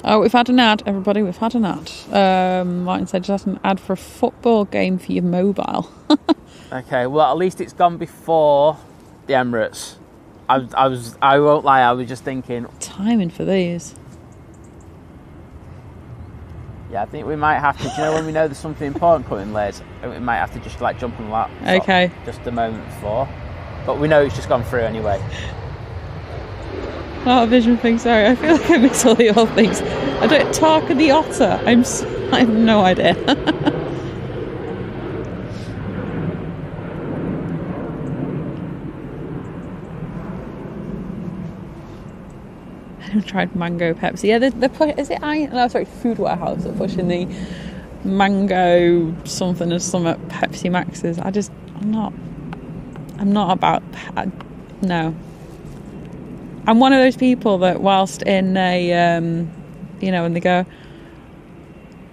Oh, we've had an ad, everybody. We've had an ad. Martin said just an ad for a football game for your mobile. Okay, well, at least it's gone before the Emirates. I won't lie, I was just thinking... Timing for these. Yeah, I think we might have to... Do you know when we know there's something important coming, Liz? We might have to just, like, jump on the laptop. Okay. Just a moment before. But we know it's just gone through anyway. Oh, vision thing, sorry. I feel like I miss all the old things. I don't talk of the otter. I have no idea. I tried mango Pepsi. Yeah, Food Warehouse are pushing the mango something or something Pepsi Maxes. I'm not about... No. I'm one of those people that whilst in a, when they go,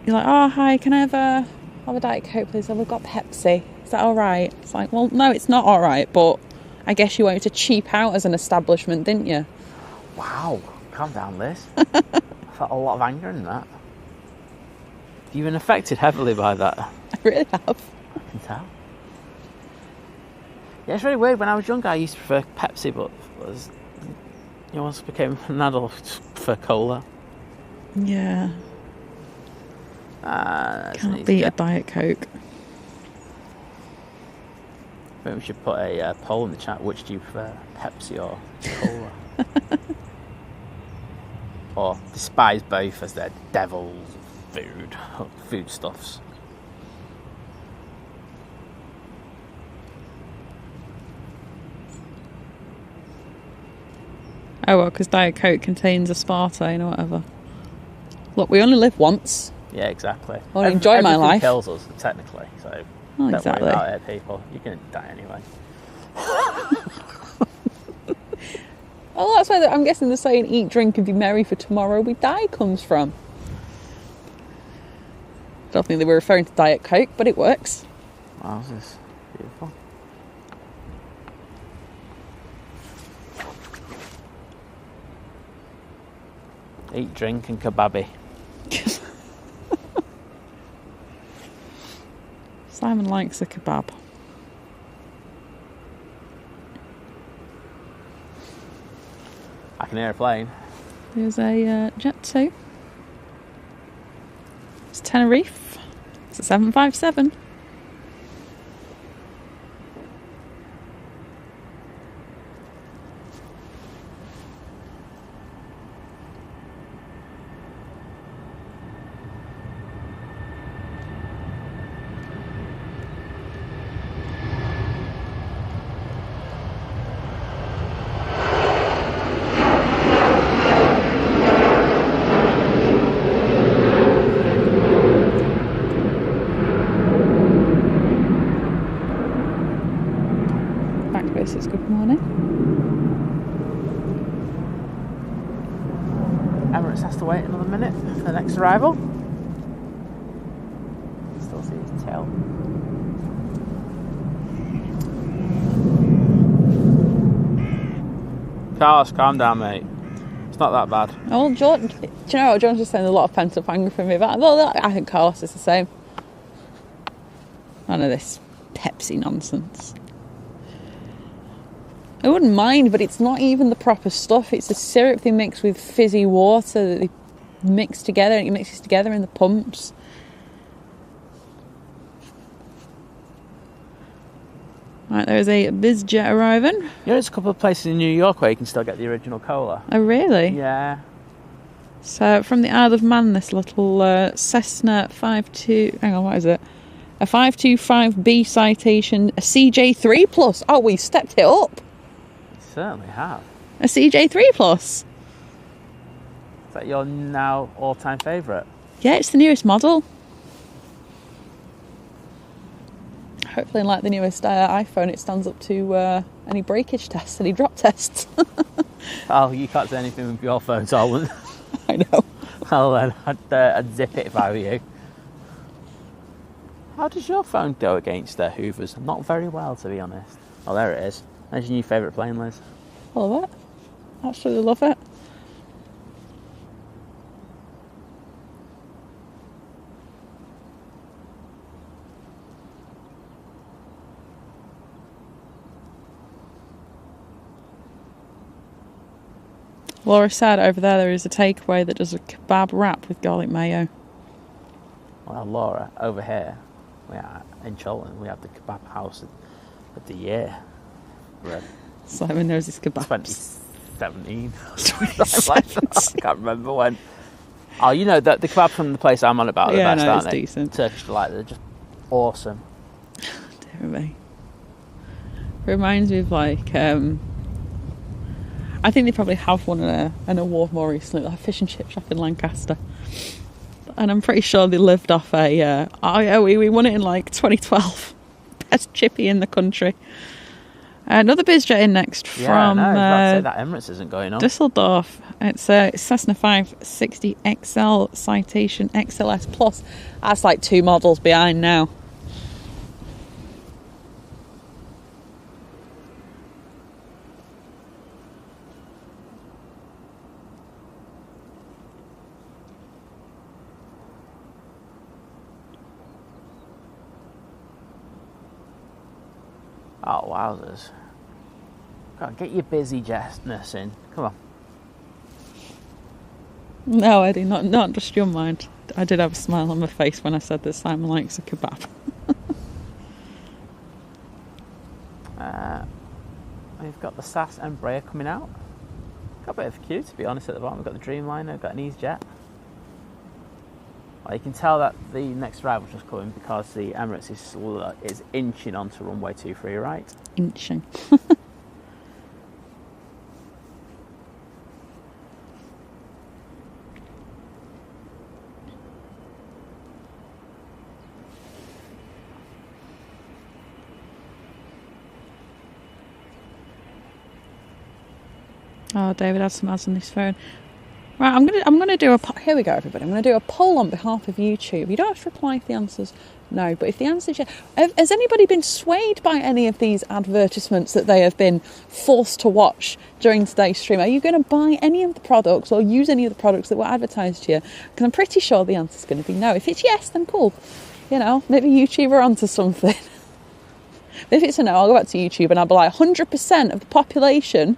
you're like, oh, hi, can I have a Diet Coke, please? Oh, we've got Pepsi. Is that all right? It's like, well, no, it's not all right, but I guess you wanted to cheap out as an establishment, didn't you? Wow. Calm down, Liz. I felt a lot of anger in that. You've been affected heavily by that. I really have. I can tell. Yeah, it's really weird. When I was younger, I used to prefer Pepsi, but once I became an adult, I prefer cola. Yeah. Can't beat a Diet Coke. I think we should put a poll in the chat. Which do you prefer, Pepsi or cola? Or despise both as they're devils of foodstuffs. Oh well, because Diet Coke contains aspartame or whatever. Look, we only live once. Yeah, exactly. I want to enjoy my life. Kills us, technically, so don't exactly. worry about it, people. You're going to die anyway. Well, that's where I'm guessing the saying, eat, drink and be merry for tomorrow we die comes from. I don't think they were referring to Diet Coke, but it works. Wow, this is beautiful. Eat, drink and kebabby. Simon likes a kebab. I can hear a plane. There's a Jet 2. It's Tenerife. It's a 757. Says good morning. Emirates has to wait another minute for the next arrival. Still see his tail. Carlos, calm down, mate. It's not that bad. Oh, Jordan, do you know what? John's just saying a lot of pent-up anger from me, but I think Carlos is the same. None of this Pepsi nonsense. I wouldn't mind, but it's not even the proper stuff. It's a syrup they mix with fizzy water that they mix together, and it mixes together in the pumps. Right, there's a BizJet arriving. You know, there's a couple of places in New York where you can still get the original cola. Oh, really? Yeah. So, from the Isle of Man, this little Cessna 52... Hang on, what is it? A 525B citation, a CJ3 Plus. Oh, we stepped it up. Certainly have. A CJ3 Plus. Is that your now all-time favourite? Yeah, it's the newest model. Hopefully, like the newest iPhone, it stands up to any breakage tests, any drop tests. Oh, you can't say anything with your phone, so I wouldn't. I know. Well, then, I'd zip it if I were you. How does your phone go against Hoovers? Not very well, to be honest. Oh, there it is. That's your new favourite plane, Liz. I love it. Absolutely love it. Laura said over there is a takeaway that does a kebab wrap with garlic mayo. Well, Laura, over here, we are in Cholton, we have the kebab house of the year. Simon knows his kebabs. 2017. I can't remember when. Oh, you know, the kebab from the place I'm on about are the best, aren't they? Decent. Turkish Delight, they're just awesome. Dear me. Reminds me of like, I think they probably have won an award more recently, like Fish and Chip Shop in Lancaster. And I'm pretty sure they lived off we won it in like 2012. Best chippy in the country. Another BizJet in next from that Emirates isn't going on. Dusseldorf. It's a Cessna 560 XL citation XLS Plus. That's like 2 models behind now. Oh, wowzers. God, get your busy jestness in. Come on. No, Eddie, not just your mind. I did have a smile on my face when I said that Simon likes a kebab. We've got the SAS Embraer coming out. Got a bit of a queue, to be honest, at the bottom. We've got the Dreamliner, we've got an EasyJet. Well, you can tell that the next arrival's just coming because the Emirates is inching onto runway 23, right? Inching. Oh, David has some ads on his phone. Right, I'm gonna do a. Here we go, everybody. I'm gonna do a poll on behalf of YouTube. You don't have to reply if the answer's no, but if the answer's yes, has anybody been swayed by any of these advertisements that they have been forced to watch during today's stream? Are you going to buy any of the products or use any of the products that were advertised to you? Because I'm pretty sure the answer's going to be no. If it's yes, then cool. You know, maybe YouTube are onto something. If it's a no, I'll go back to YouTube and I'll be like, 100% of the population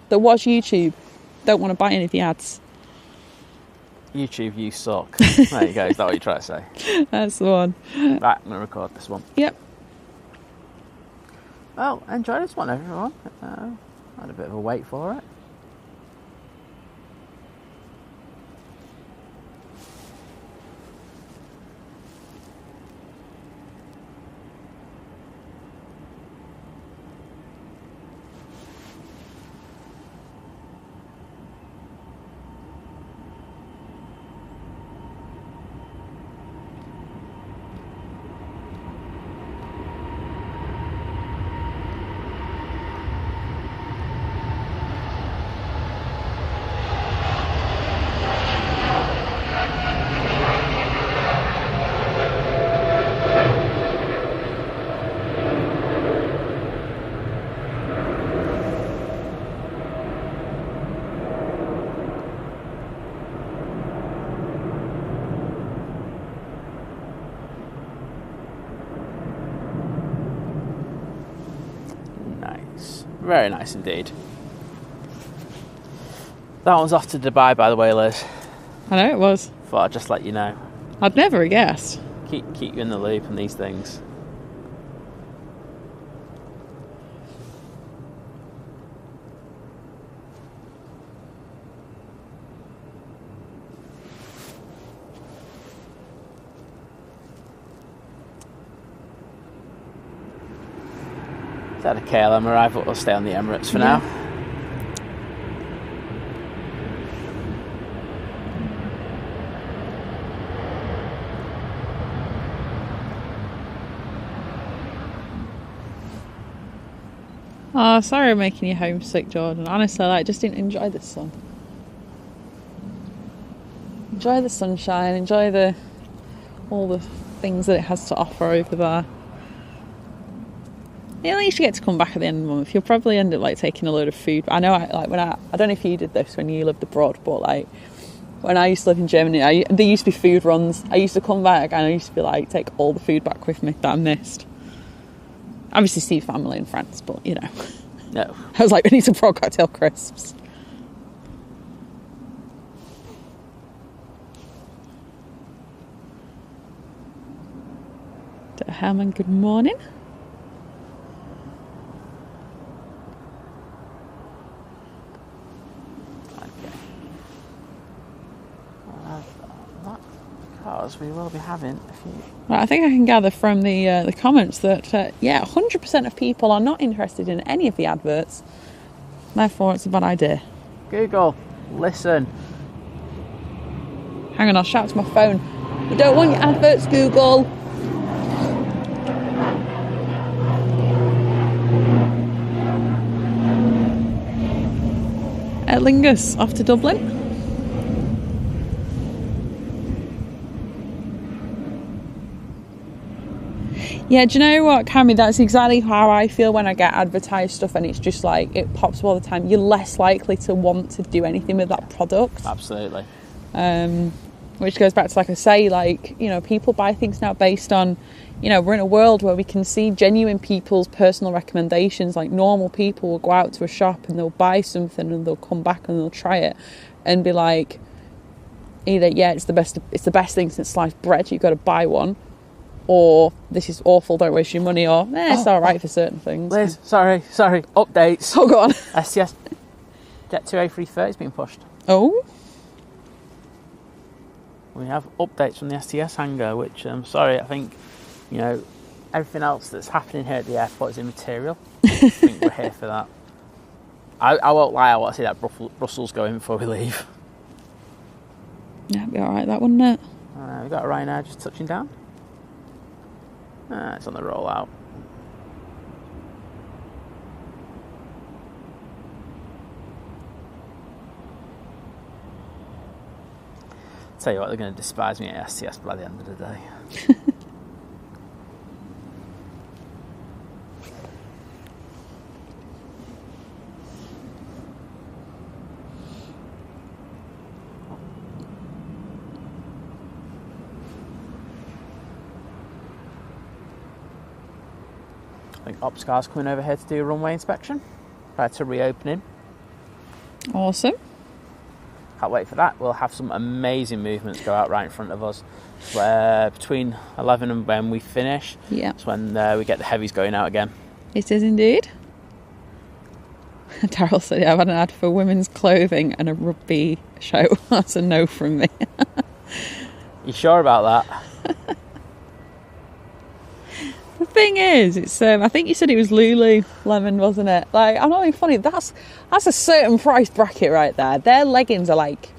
that watch YouTube don't want to buy any of the ads. YouTube, you suck. There you go. Is that what you're trying to say? That's the one. Right, I'm going to record this one. Yep. Well, enjoy this one, everyone. I had a bit of a wait for it. Very nice indeed. That one's off to Dubai, by the way, Liz. I know it was. Thought I'd just let you know. I'd never have guessed. Keep you in the loop on these things. Is that a KLM arrival? We'll stay on the Emirates for now. Oh, sorry I'm making you homesick, Jordan. Honestly, I just didn't enjoy the sun. Enjoy the sunshine, enjoy all the things that it has to offer over there. At least you get to come back at the end of the month. You'll probably end up taking a load of food. I know, I don't know if you did this when you lived abroad, but when I used to live in Germany, there used to be food runs. I used to come back and I used to be take all the food back with me that I missed. Obviously, see family in France, but no. I was like, we need some frog cocktail crisps. Herman, good morning. Because we will be having a few. Well, I think I can gather from the comments that 100% of people are not interested in any of the adverts. Therefore, it's a bad idea. Google, listen. Hang on, I'll shout to my phone. We don't want your adverts, Google. Aer Lingus off to Dublin. Yeah, do you know what, Cammy? That's exactly how I feel when I get advertised stuff and it's just it pops up all the time. You're less likely to want to do anything with that product. Absolutely. Which goes back to, like I say, people buy things now based on, we're in a world where we can see genuine people's personal recommendations. Like, normal people will go out to a shop and they'll buy something and they'll come back and they'll try it and be like, either, yeah, it's the best thing since sliced bread, you've got to buy one. Or, this is awful, don't waste your money, or, it's alright for certain things. Liz, sorry, updates. Oh, go on. STS Jet 2 A330 has been pushed. Oh? We have updates from the STS hangar, which, I think, everything else that's happening here at the airport is immaterial. I think we're here for that. I won't lie, I want to see that Brussels going before we leave. Yeah, it'd be alright, that, wouldn't it? We've got Ryanair just touching down. It's on the rollout. Tell you what, they're going to despise me at STS by the end of the day. I think Ops car's coming over here to do a runway inspection prior to reopening. Awesome. Can't wait for that. We'll have some amazing movements go out right in front of us. Between 11 and when we finish, that's when we get the heavies going out again. It is indeed. Daryl said, I've had an ad for women's clothing and a rugby show. That's a no from me. You sure about that? The thing is, it's I think you said it was Lululemon, wasn't it? Like, I'm not being funny. That's a certain price bracket right there. Their leggings are like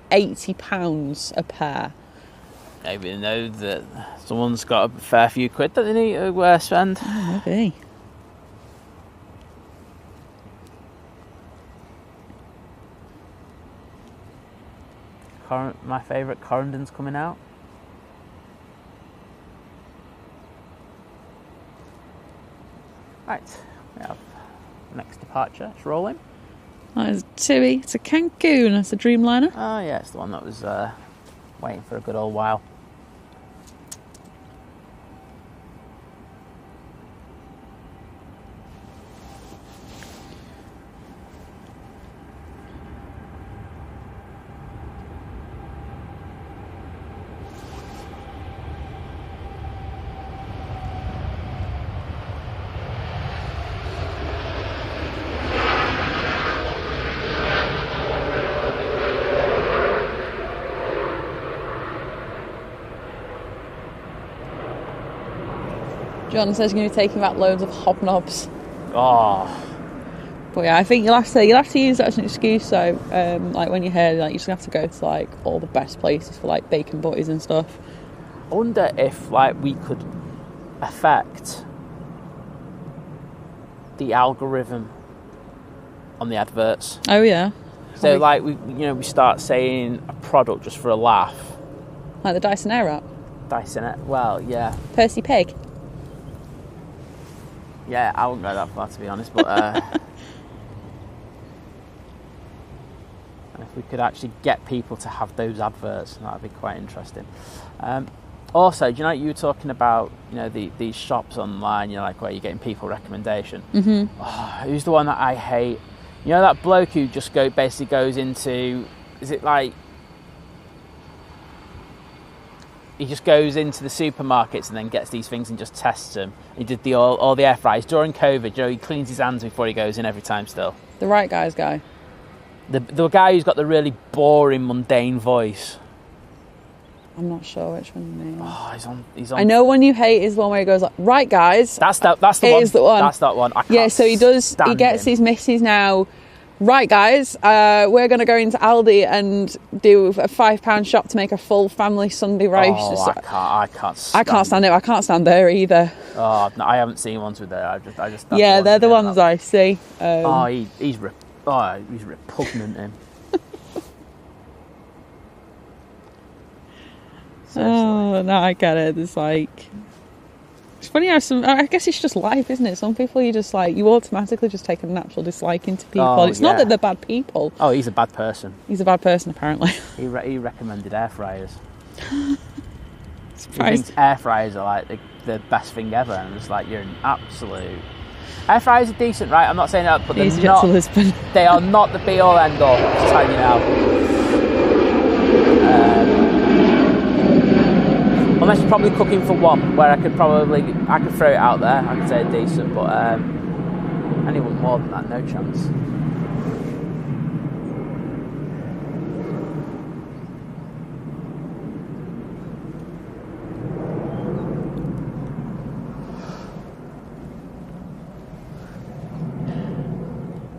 £80 a pair. Maybe they know that someone's got a fair few quid that they need to spend. Oh, maybe. My favourite Corendon's coming out. Right, we have the next departure. It's rolling. That is TUI. It's a Cancun. That's a Dreamliner. Oh yeah, it's the one that was waiting for a good old while. John says you're going to be taking out loads of hobnobs. Oh. But yeah, I think you'll have to use that as an excuse. So, like when you're here, like you just have to go to like all the best places for like bacon butties and stuff. I wonder if like we could affect the algorithm on the adverts. Oh yeah. So like we start saying a product just for a laugh. Like the Dyson Airwrap. Dyson it. Well, yeah. Percy Pig. Yeah, I wouldn't go that far to be honest, but if we could actually get people to have those adverts, that would be quite interesting. Also, do you know you were talking about these shops online, like where you're getting people recommendation? Mm-hmm. Oh, who's the one that I hate? You know that bloke who just basically goes into, is it like, he just goes into the supermarkets and then gets these things and just tests them. He did all the air fryers during COVID. He cleans his hands before he goes in every time still. The Right Guys guy. The guy who's got the really boring, mundane voice. I'm not sure which one you mean. Oh, he's on. I know one you hate is the one where he goes like, right guys. That's the one. Here's the one. That's that one. Yeah, so he gets his missus now. Right guys, we're going to go into Aldi and do a £5 shop to make a full family Sunday roast. Oh, I can't stand it. I can't stand there either. Oh, no, I haven't seen ones with there. I just. Yeah, they're the ones I see. He's repugnant. Him. Oh no, I get it. It's like, it's funny how I guess it's just life, isn't it? Some people you automatically just take a natural dislike into people. It's not that they're bad people. Oh, he's a bad person. He's a bad person, apparently. He recommended air fryers. He thinks air fryers are like the best thing ever, and it's like, you're an absolute. Air fryers are decent, right? I'm not saying that, but they're not. They are not the be all end all. I'm just telling you now. Unless you're probably cooking for one, where I could throw it out there. I could say decent, but anyone more than that, no chance.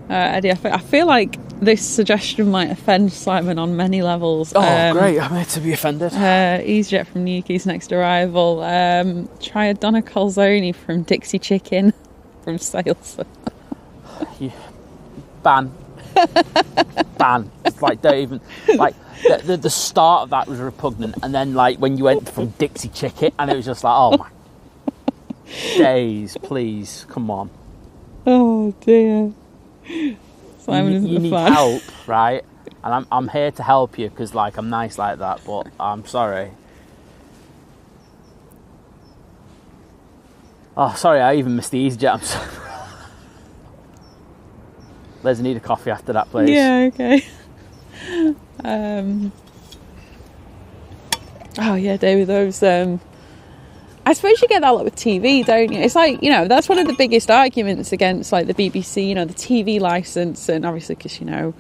Eddie, I feel like this suggestion might offend Simon on many levels. Oh, great. I'm here to be offended. EasyJet from Newquay's next arrival. Try a Donna Calzone from Dixie Chicken from Sales. Ban. ban. It's like, don't even, like, the start of that was repugnant, and then like when you went from Dixie Chicken, and it was just like, oh my days, please, come on. Oh dear. Simon isn't you need fan. help, right? And I'm here to help you because like I'm nice like that, but I'm sorry. Oh, sorry, I even missed the EasyJet. I'm sorry. Liz, I need a coffee after that, please. Yeah, okay. Oh yeah, David, those I suppose you get that a lot with TV, don't you? It's like, you know, that's one of the biggest arguments against like the BBC, you know, the TV licence, and obviously because, you know,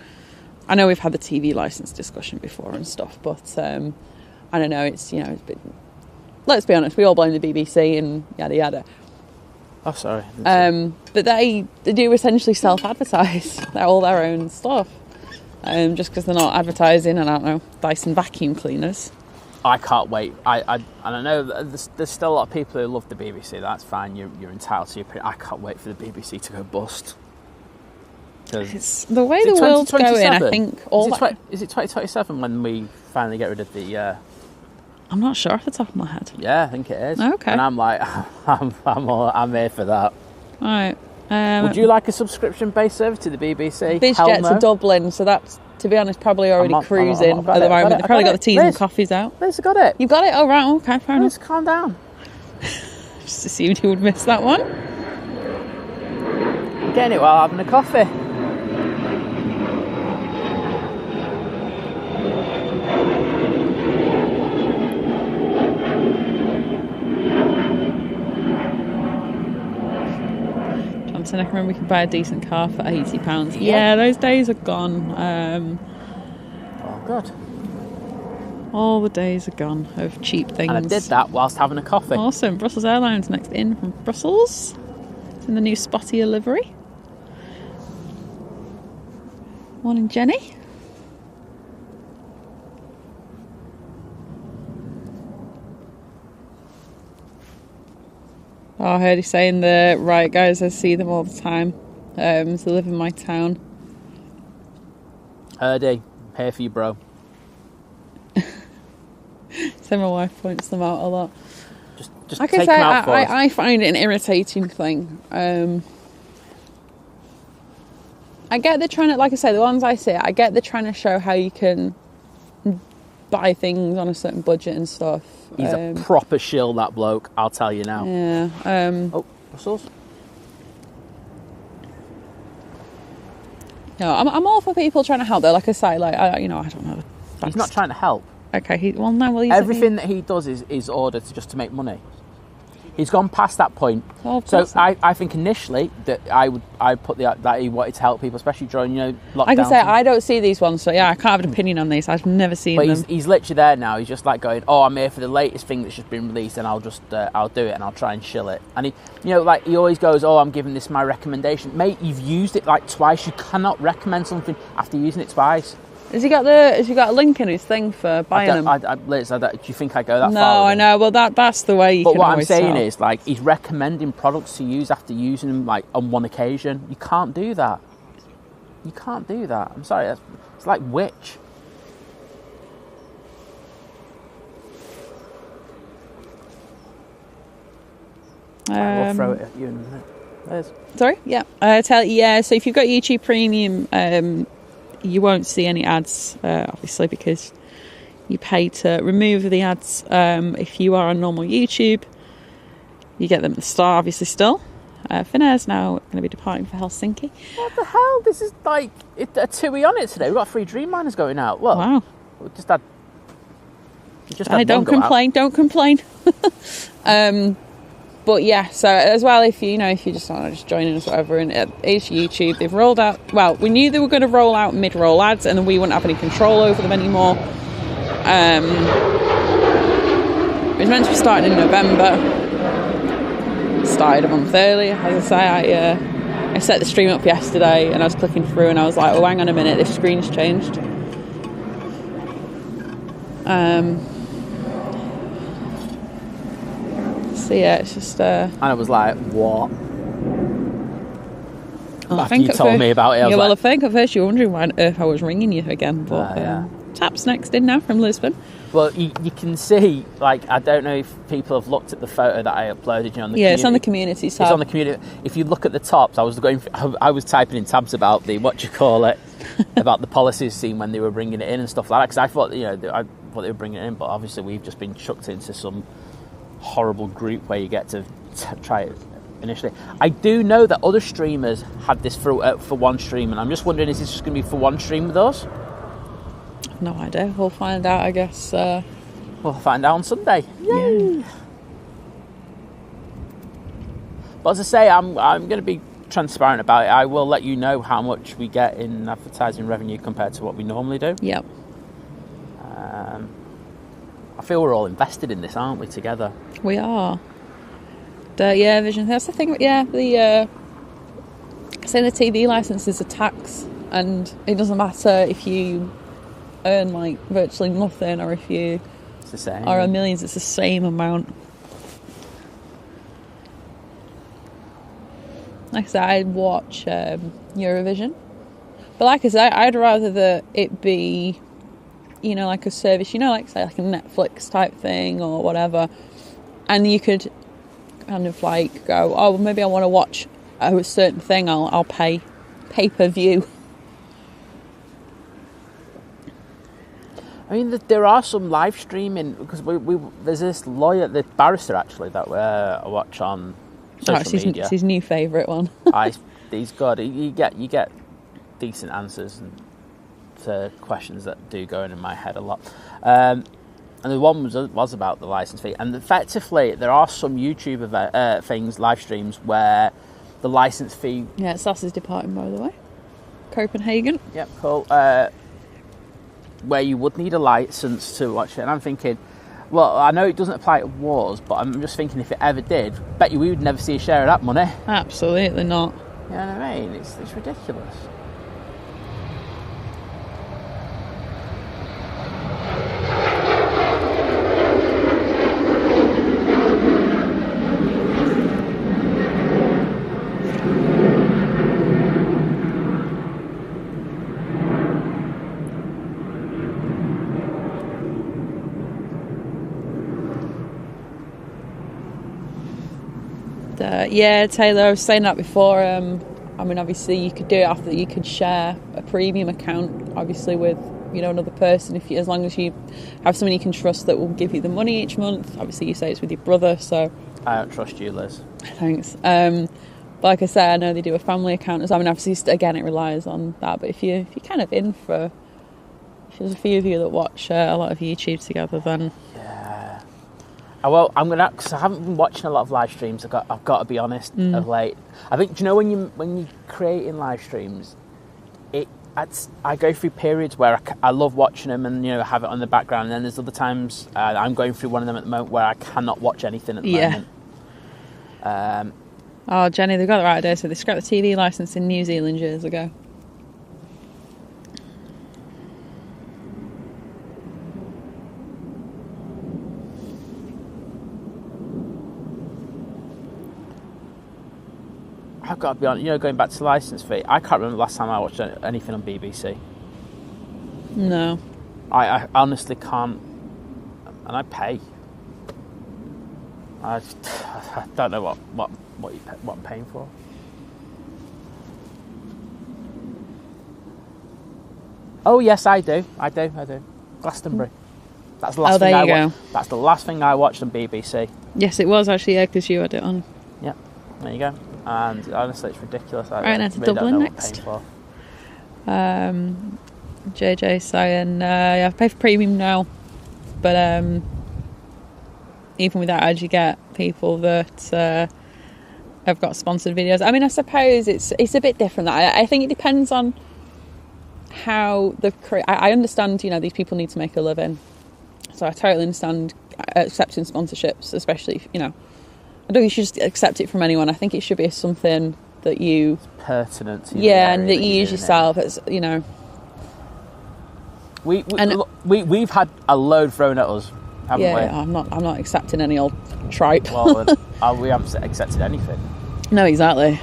I know we've had the TV licence discussion before and stuff, but I don't know, it's, you know, it's a bit, let's be honest, we all blame the BBC and yada yada. Oh, sorry. But they do essentially self-advertise all their own stuff, just because they're not advertising, and I don't know, Dyson vacuum cleaners. I can't wait. And I know that there's still a lot of people who love the BBC. That's fine. You're entitled to your opinion. I can't wait for the BBC to go bust. It's the way the world's going. I think is it 2027 when we finally get rid of the? I'm not sure off the top of my head. Yeah, I think it is. Okay. And I'm like, I'm here for that. All right. Would you like a subscription-based service to the BBC? BizJet to Dublin, so that's, to be honest, probably already cruising at the moment. They've probably got the teas and coffees out. Liz, I got it. You've got it? Oh, right. Okay, fair enough. Liz, calm down. Just assumed you would miss that one. Getting it while having a coffee. I can remember we could buy a decent car for £80. Yeah, those days are gone. Oh, God. All the days are gone of cheap things. And I did that whilst having a coffee. Awesome. Brussels Airlines next in from Brussels. It's in the new spottier livery. Morning, Jenny. Oh, I heard you saying the right guys, I see them all the time. They live in my town. Herdy, here for you, bro. So my wife points them out a lot. Just like take I say, them out for us. I find it an irritating thing. I get they're trying to, like I say, the ones I see, I get they're trying to show how you can buy things on a certain budget and stuff. He's a proper shill, that bloke, I'll tell you now. Yeah. Oh, Brussels? No, I'm all for people trying to help though. Like I say, like I don't know. He's not trying to help. Okay, he's everything that he does is ordered just to make money. He's gone past that point. Oh, so I think initially that I put that he wanted to help people, especially during lockdown. Like I say, I don't see these ones, so yeah, I can't have an opinion on these. I've never seen them. But he's literally there now. He's just like going, oh, I'm here for the latest thing that's just been released, and I'll just I'll do it and I'll try and shill it. And he, like he always goes, oh, I'm giving this my recommendation, mate. You've used it like twice. You cannot recommend something after using it twice. Has he got a link in his thing for buying them? Liz, do you think I go that far? No, I know. Well, that's the way you can always tell. But what I'm saying is, like, he's recommending products to use after using them, like, on one occasion. You can't do that. You can't do that. I'm sorry. It's like witch. We'll throw it at you in a minute. Liz. Sorry? Yeah. So if you've got YouTube Premium, you won't see any ads, obviously, because you pay to remove the ads. If you are on normal YouTube, you get them at the start, obviously, still. Finnair's now going to be departing for Helsinki. What the hell? This is like a TUI on it today. We've got 3 Dreamliners going out. Well, wow. We just had don't complain. But yeah, so as well, if you just want to just join in us, whatever, and it's YouTube. They've rolled out. Well, we knew they were going to roll out mid-roll ads, and then we wouldn't have any control over them anymore. It was meant to be starting in November. Started a month early. As I say, I set the stream up yesterday, and I was clicking through, and I was like, "Oh, hang on a minute, this screen's changed." So yeah, it's just. And I was like, what? After you told me about it, I was I think at first you were wondering why on earth I was ringing you again. But Tap's next in now from Lisbon. Well, you can see, like, I don't know if people have looked at the photo that I uploaded on the community. It's on the community tab. It's on the community. If you look at the tops, I was typing in tabs about the about the policies seen when they were bringing it in and stuff like that. Because I thought, I thought they were bringing it in, but obviously we've just been chucked into some horrible group where you get to try it initially. I do know that other streamers had this for one stream, and I'm just wondering, is this just going to be for one stream with us? No idea. We'll find out, I guess. We'll find out on Sunday. Yay! Yeah. But as I say, I'm going to be transparent about it. I will let you know how much we get in advertising revenue compared to what we normally do. Yep. I feel we're all invested in this, aren't we, together? We are. Vision. That's the thing. Yeah, the saying the TV license is a tax, and it doesn't matter if you earn like virtually nothing or if you it's the same. Are in millions. It's the same amount. Like I said, I'd watch Eurovision, but like I said, I'd rather that it be, like a service, like say like a Netflix type thing or whatever, and you could kind of like go, oh, well, maybe I want to watch a certain thing. I'll pay pay-per-view. I mean, there are some live streaming because there's this lawyer, the barrister actually that I watch on social media. It's his new favourite one. He's good. You get decent answers to questions that do go in my head a lot. And the one was about the licence fee. And effectively, there are some YouTube live streams where the licence fee. Yeah, SAS is departing, by the way. Copenhagen. Yep, cool. Where you would need a licence to watch it. And I'm thinking, well, I know it doesn't apply to wars, but I'm just thinking if it ever did, bet you we would never see a share of that money. Absolutely not. You know what I mean? It's ridiculous. Taylor, I was saying that before. Obviously you could do it after you could share a premium account, obviously with another person, as long as you have someone you can trust that will give you the money each month. Obviously you say it's with your brother, so I don't trust you, Liz. Thanks. But like I said, I know they do a family account as well. Obviously again it relies on that, but if you're kind of in for, if there's a few of you that watch a lot of YouTube together, then well, because I haven't been watching a lot of live streams. I've got to be honest. Of late, I think, do you know when you creating live streams, I go through periods where I love watching them and have it on the background, and then there's other times I'm going through one of them at the moment where I cannot watch anything at the moment. Oh, Jenny, they've got the right idea. So they scrapped the TV licence in New Zealand years ago. I've got to be honest, going back to the licence fee, I can't remember the last time I watched anything on BBC. No. I honestly can't, and I pay. I don't know what I'm paying for. Oh yes, I do. Glastonbury. That's the last thing I watched. That's the last thing I watched on BBC. Yes, it was actually, because you had it on. Yeah, there you go. And honestly, it's ridiculous. Right, now to Dublin next. JJ saying, I pay for premium now, but even with that, as you get people that have got sponsored videos. I mean, I suppose it's a bit different. I think it depends on how I understand, these people need to make a living, so I totally understand accepting sponsorships, especially if, I don't think you should just accept it from anyone. I think it should be something that you... It's pertinent to and that you use yourself. It's, We've had a load thrown at us, haven't we? Yeah, I'm not accepting any old tripe. Well, we haven't accepted anything. No, exactly.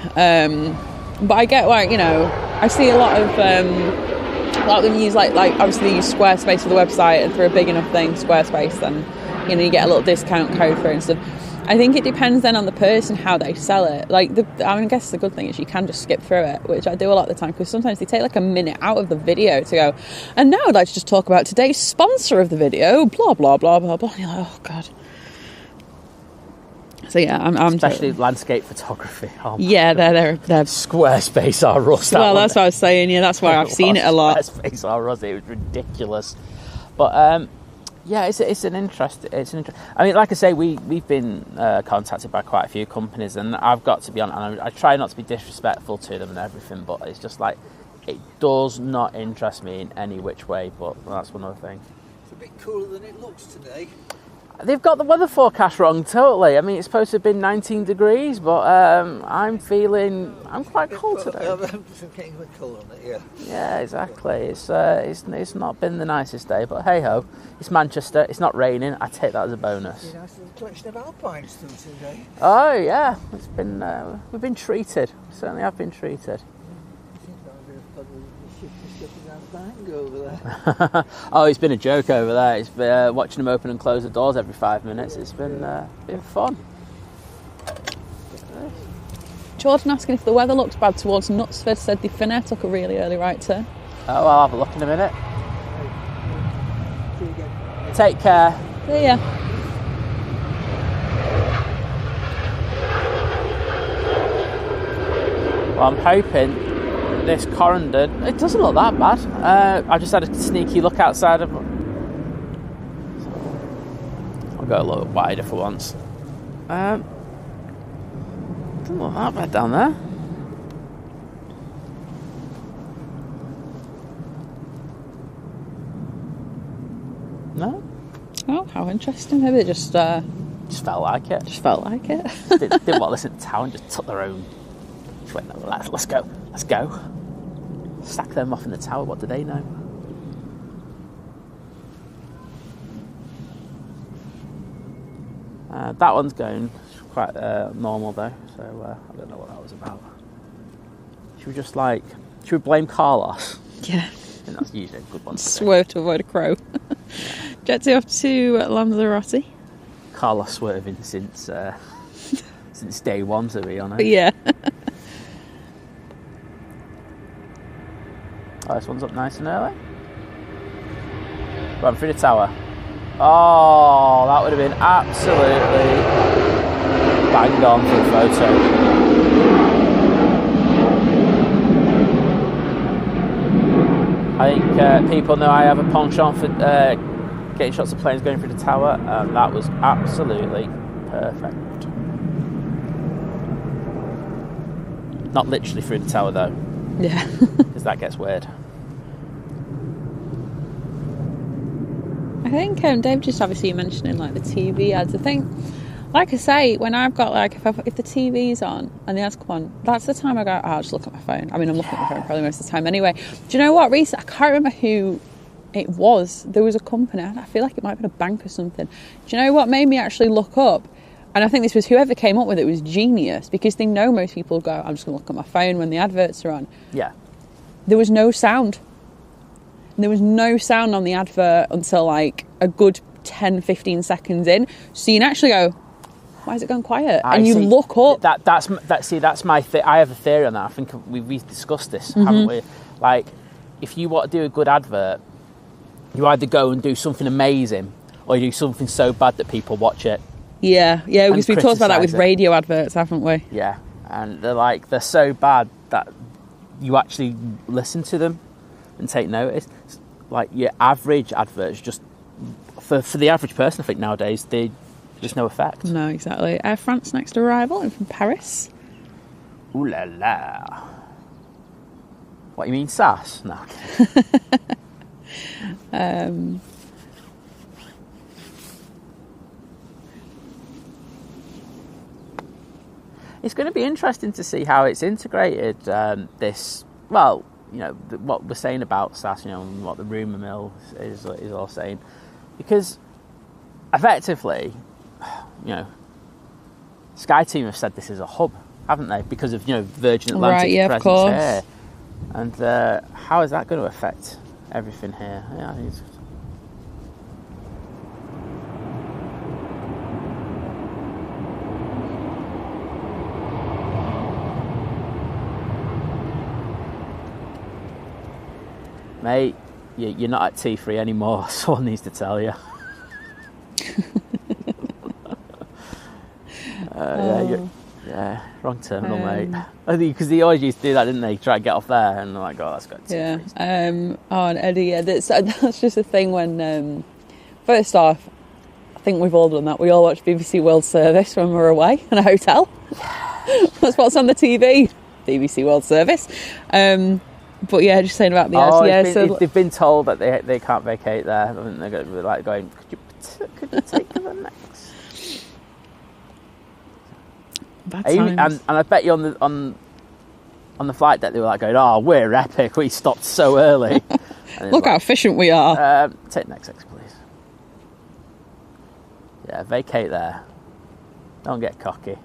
But I get like, you know, I see a lot of them use like obviously they use Squarespace for the website, and for a big enough thing, Squarespace, then you know you get a little discount code for it and stuff. I think it depends then on the person how they sell it. Like, I guess the good thing is you can just skip through it, which I do a lot of the time, because sometimes they take like a minute out of the video to go, and now I'd like to just talk about today's sponsor of the video, blah, blah, blah, blah, blah. And you're like, oh, God. So, yeah, I'm especially landscape photography. Oh, yeah, they're Squarespace are rust. Well, that's what I was saying, yeah, that's why I've seen it a lot. Squarespace are rust, it was ridiculous. But, yeah, it's an interest. I mean, like I say, we've been contacted by quite a few companies, and I've got to be honest. And I try not to be disrespectful to them and everything, but it's just like it does not interest me in any which way. But that's one other thing. It's a bit cooler than it looks today. They've got the weather forecast wrong totally. I mean, it's supposed to have been 19 degrees, but I'm quite cold today. I'm getting a bit cold on it, yeah. Yeah, exactly. It's not been the nicest day, but hey ho, it's Manchester. It's not raining. I take that as a bonus. It's a nice little collection of alpines through today. Oh yeah, it's been we've been treated. We certainly have been treated. Over there. Oh, it's been a joke over there. It's been watching them open and close the doors every 5 minutes. It's been fun. Jordan asking if the weather looks bad towards Knutsford, said the Finnair took a really early right turn. Oh, I'll have a look in a minute. Take care. See ya. Well, I'm hoping this Corendon, it doesn't look that bad. I just had a sneaky look outside of. I'll go a little wider for once. Doesn't look that bad down there. No. Oh, how interesting. Maybe it just felt like it. Just felt like it. didn't want to listen to town and just took their own. Just went, no, let's go. Let's go. Sack them off in the tower. What do they know? That one's going quite normal though, so I don't know what that was about. Should we blame Carlos? Yeah. I think that's usually a good one. Swerve to avoid a crow. Jetty off to Lanzarote. Carlos swerving since day one, to be honest. Yeah. Oh, this one's up nice and early. Run through the tower. Oh, that would have been absolutely bang on for the photo. I think people know I have a penchant for getting shots of planes going through the tower, and that was absolutely perfect. Not literally through the tower though. Yeah. Because that gets weird. I think Dave just obviously mentioning like the TV ads. I think, like I say, when I've got like if the TV's on and the ads come on, that's the time I go, I'll just look at my phone. I mean, I'm looking at my phone probably most of the time anyway. Do you know what? Recently, I can't remember who it was. There was a company. I feel like it might have been a bank or something. Do you know what made me actually look up? And I think this was whoever came up with it was genius, because they know most people go, I'm just going to look at my phone when the adverts are on. Yeah. There was no sound. There was no sound on the advert until like a good 10, 15 seconds in. So you can actually go, why is it going quiet? And you look up. That's my I have a theory on that. I think we've discussed this, haven't we? Like, if you want to do a good advert, you either go and do something amazing, or you do something so bad that people watch it. Yeah, because we've talked about that with radio adverts, haven't we? Yeah, and they're so bad that you actually listen to them and take notice. Like your average adverts, just for the average person, I think nowadays they just no effect. No, exactly. Air France next arrival in from Paris. Ooh la la. What, you mean SAS? No. It's going to be interesting to see how it's integrated. What we're saying about SAS, and what the rumour mill is all saying, because effectively, Sky Team have said this is a hub, haven't they? Because of, Virgin Atlantic Right, yeah, of presence course. here. And how is that going to affect everything here? Yeah, mate, you're not at T3 anymore. Someone needs to tell you. Yeah, wrong terminal, mate. I think because they always used to do that, didn't they? Try to get off there, and I'm like, oh, that's got Yeah. And Eddie, yeah, that's just a thing when, first off, I think we've all done that. We all watch BBC World Service when we're away in a hotel. That's what's on the TV. BBC World Service. But yeah, just saying about the ads. Yeah, they've been told that they can't vacate there. I think they're going to be like going, could you take to the next? And I bet you on the flight deck they were like going, oh, we're epic, we stopped so early. Look how efficient we are. Take next exit, please. Yeah, vacate there. Don't get cocky.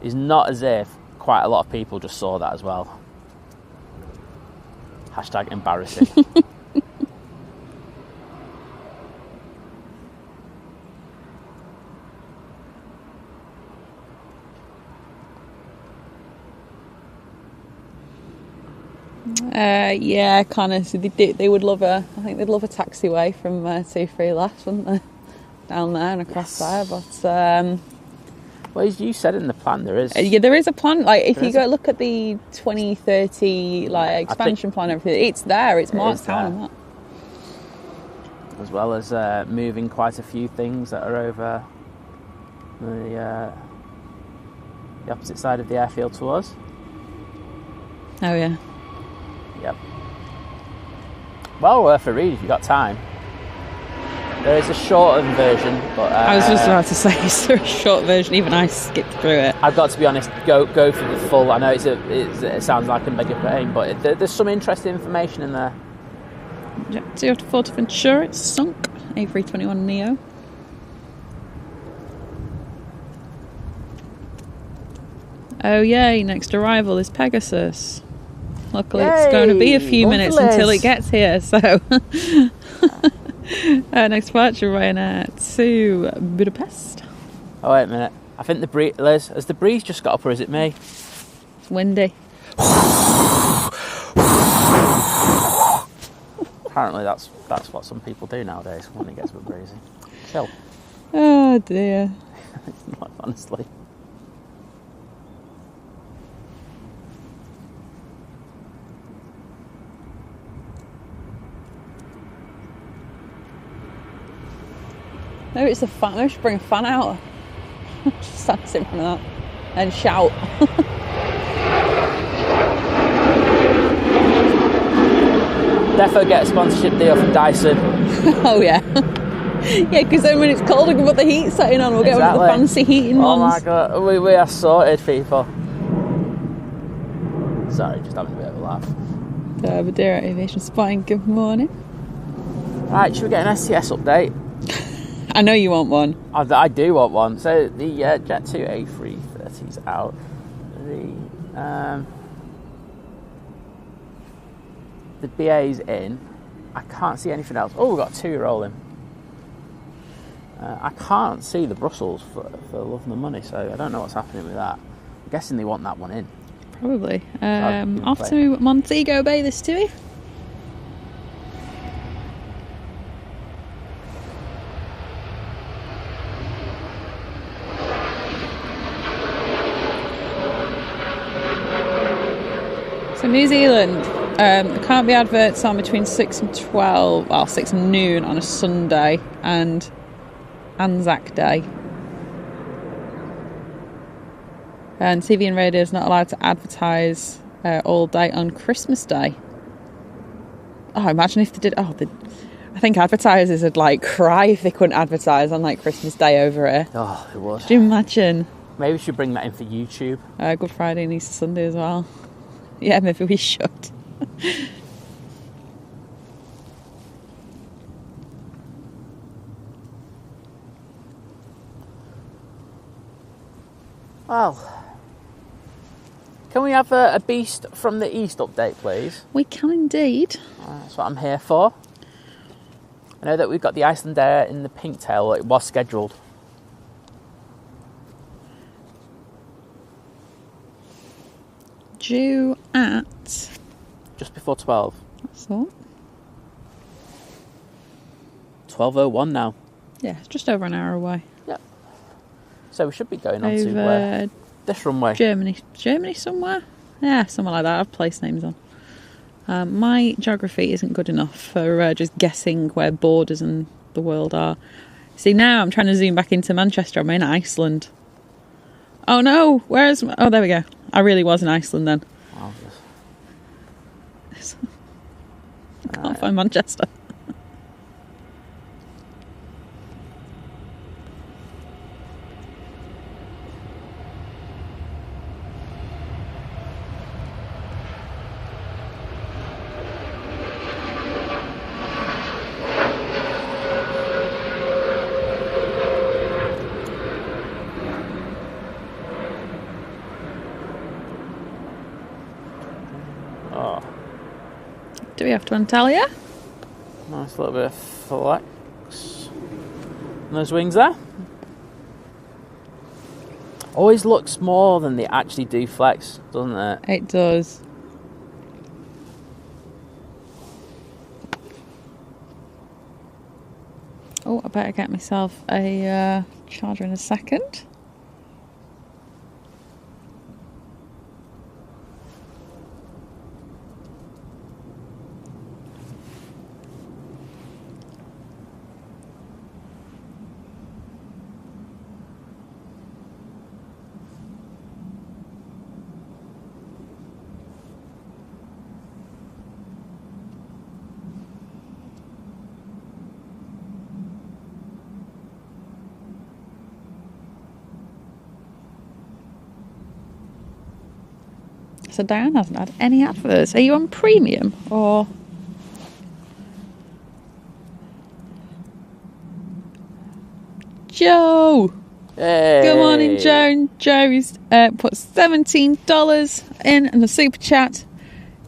It's not as if quite a lot of people just saw that as well. Hashtag embarrassing. Yeah, kind of. So they would love I think they'd love a taxiway from T3 left, wouldn't they? Down there and across there, but well, as you said in the plan, there is. Yeah, there is a plan. Like if you go look at the 2030 expansion plan, and everything, it's there. It's marked down on that. As well as moving quite a few things that are over the opposite side of the airfield to us. Oh yeah. Yep. Well worth a read if you've got time. There is a shortened version, but I was just about to say, is there a short version? Even I skipped through it. I've got to be honest, go for the full. I know it sounds like a mega pain, but there's some interesting information in there. Jet 204 to Ventura, it's sunk. A321neo. Oh yay, next arrival is Pegasus. Luckily it's going to be a few minutes until it gets here, so... next departure, Ryanair to Budapest. Oh, wait a minute. I think the breeze... Liz, has the breeze just got up or is it me? It's windy. Apparently that's what some people do nowadays when it gets a bit breezy. Chill. Oh dear. It's not, honestly. Maybe it's a fan. Maybe we should bring a fan out. Just stand in front of that and shout. Defo get a sponsorship deal from Dyson. Oh yeah. Yeah, because then when it's cold, we can put the heat setting on. We'll get one of the fancy heating ones. Oh my god, we are sorted, people. Sorry, just having a bit of a laugh. Madeira Aviation Spotting, good morning. Right, should we get an STS update? I know you want one. I do want one. So the Jet 2 A330's out. The BA's in. I can't see anything else. Oh, we've got two rolling. I can't see the Brussels for Love the Money, so I don't know what's happening with that. I'm guessing they want that one in. Probably. Off to Montego Bay this too. So New Zealand, there can't be adverts on between 6 and 12, well 6 and noon on a Sunday and Anzac Day. And TV and radio is not allowed to advertise all day on Christmas Day. Oh, imagine if they did. I think advertisers would cry if they couldn't advertise on Christmas Day over here. Oh, it would. Could you imagine? Maybe we should bring that in for YouTube. Good Friday and Easter Sunday as well. Yeah, maybe we should. Well, can we have a Beast from the East update, please? We can indeed. That's what I'm here for. I know that we've got the Iceland Air in the Pinktail. It was scheduled. Due at... Just before 12. That's all. 12:01 now. Yeah, it's just over an hour away. Yep. So we should be going on Over to this runway. Germany somewhere? Yeah, somewhere like that. I have place names on. My geography isn't good enough for just guessing where borders and the world are. See, now I'm trying to zoom back into Manchester. I'm in Iceland. Oh no, where's... Oh, there we go. I really was in Iceland then. Oh, I can't find Manchester. Do we have to Antalya? Nice little bit of flex on those wings there. Always looks more than they actually do flex, doesn't it? It does. Oh, I better get myself a charger in a second. So Diane hasn't had any adverts. Are you on premium or... Joe! Hey. Good morning, Joe. Joe's put $17 in the super chat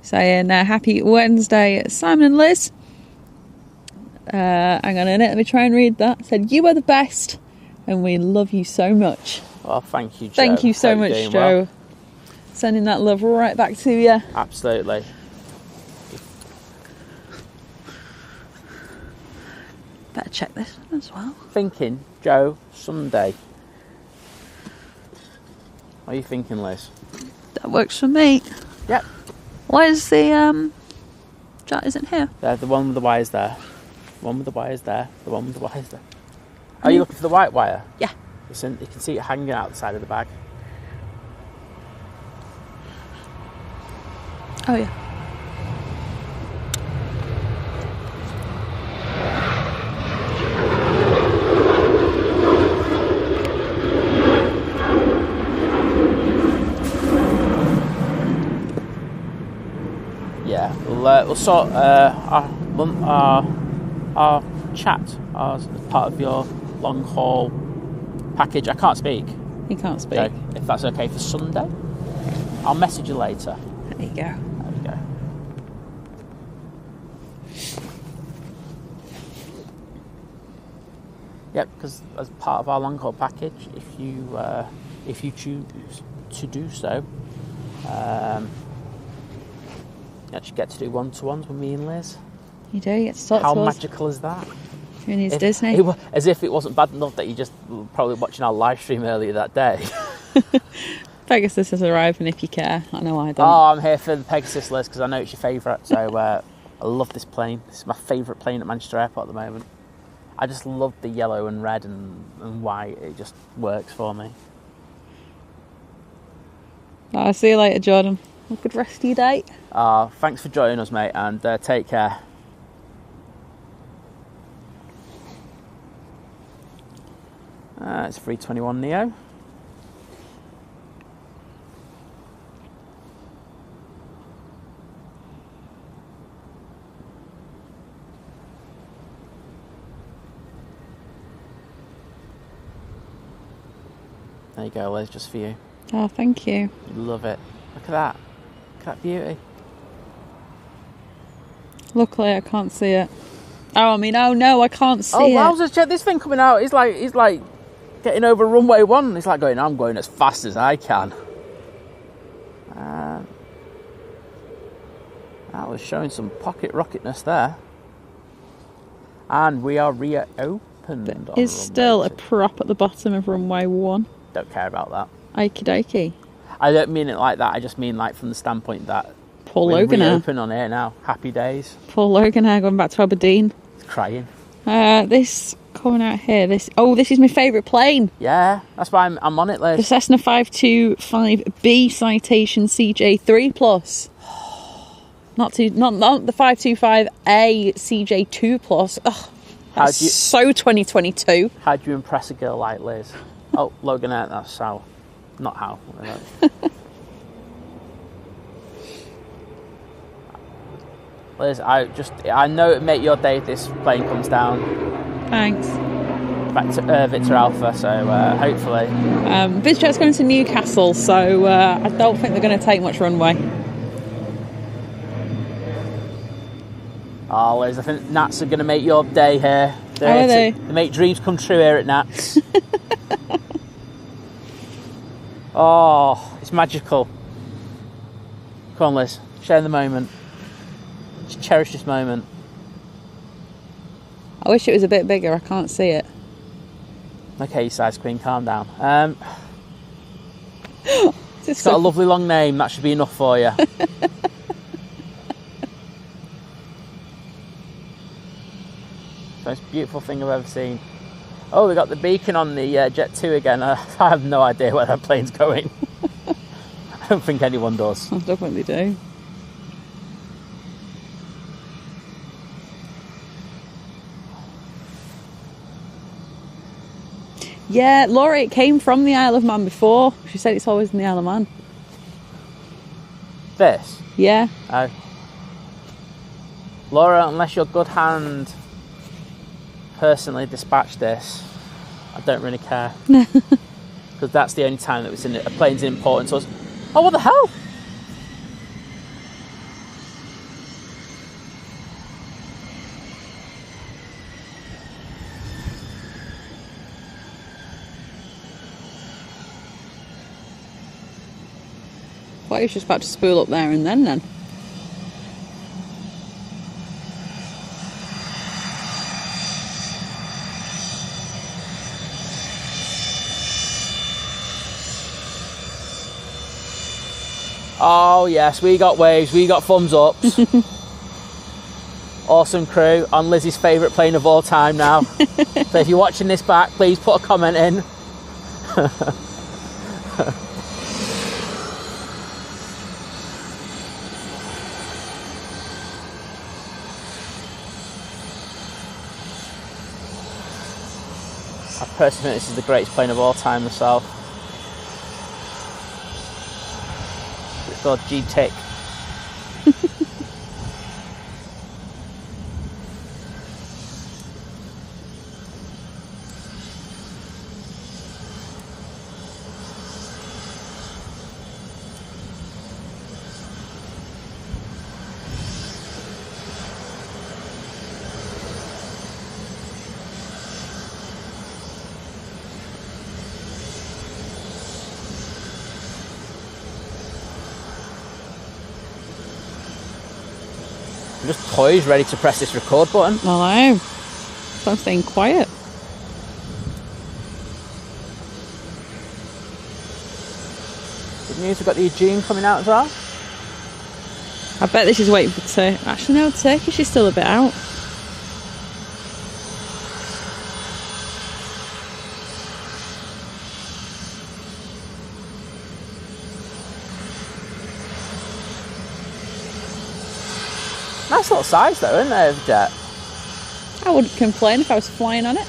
saying happy Wednesday, Simon and Lizz. Hang on a minute, let me try and read that. Said, you are the best and we love you so much. Well, thank you, Joe. Thank you so much, Joe. Well. Sending that love right back to you. Absolutely. Better check this one as well. Thinking, Joe, Sunday. What are you thinking, Liz? That works for me. Yep. Where's the chat isn't here? The one with the wires there. The one with the wires there. The one with the wires there. Are you looking for the white wire? Yeah. Listen, you can see it hanging out the side of the bag. Oh yeah. Yeah, we'll sort our chat as part of your long haul package. I can't speak. You can't speak. So if that's okay for Sunday, I'll message you later. There you go. There we go. Yep, because as part of our long haul package, if you choose to do so, you actually get to do one-to-ones with me and Liz. You do. You get to talk How to us. magical is that? Who needs Disney? As if it wasn't bad enough that you just were probably watching our live stream earlier that day. Pegasus has arrived, and if you care, I know I don't. Oh, I'm here for the Pegasus, Liz, because I know it's your favourite. So I love this plane. This is my favourite plane at Manchester Airport at the moment. I just love the yellow and red and white. It just works for me. I'll see you later, Jordan. Have a good rest of your day. Thanks for joining us, mate, and take care. It's 321 Neo. There you go, Liz, just for you. Oh, thank you. You love it. Look at that. Look at that beauty. Luckily, I can't see it. Oh, I mean, oh no, I can't see it. Oh, wowzers, check this thing coming out. He's like getting over runway 1. He's like going, I'm going as fast as I can. That was showing some pocket rocketness there. And we are reopened. It's still a prop at the bottom of runway 1. Don't care about that. Okie dokie. I don't mean it like that. I just mean like from the standpoint that Paul we're Logan reopen on air now. Happy days. Paul Logan going back to Aberdeen. He's crying. This coming out here. This is my favourite plane. Yeah, that's why I'm on it, Liz. The Cessna 525B citation CJ3 plus. Not the 525A CJ2 plus. Ugh, that's so 2022. How'd you impress a girl like Liz? Oh, Logan Air, that's how. Not how. Liz, I know it'd make your day if this plane comes down. Thanks. Back to Victor Alpha, so hopefully. VizJet's going to Newcastle, so I don't think they're going to take much runway. Oh, Liz, I think Nats are going to make your day here. How are they? They make dreams come true here at Nats. Oh, it's magical. Come on, Liz, share the moment. Just cherish this moment. I wish it was a bit bigger. I can't see it. Okay, you size queen, calm down. It's got a lovely long name. That should be enough for you. Most beautiful thing I've ever seen. Oh, we got the beacon on the Jet 2 again. I have no idea where that plane's going. I don't think anyone does. I don't think they do. Yeah, Laura, it came from the Isle of Man before. She said it's always in the Isle of Man. This? Yeah. Oh. Laura, unless your good hand personally dispatched this, I don't really care. Because that's the only time that it's a plane's important to us. Oh, what the hell? What, he was just about to spool up there and then? Oh yes, we got waves, we got thumbs ups. Awesome crew on Lizzie's favourite plane of all time now. So if you're watching this back, please put a comment in. I personally think this is the greatest plane of all time myself. It's called G-Tick. I'm just poised, ready to press this record button. I know. So I'm staying quiet. Good news, we've got the Eugene coming out as well. I bet this is waiting for Turkey. Actually, no, Turkish is still a bit out. Nice little size though, isn't there, of jet? I wouldn't complain if I was flying on it.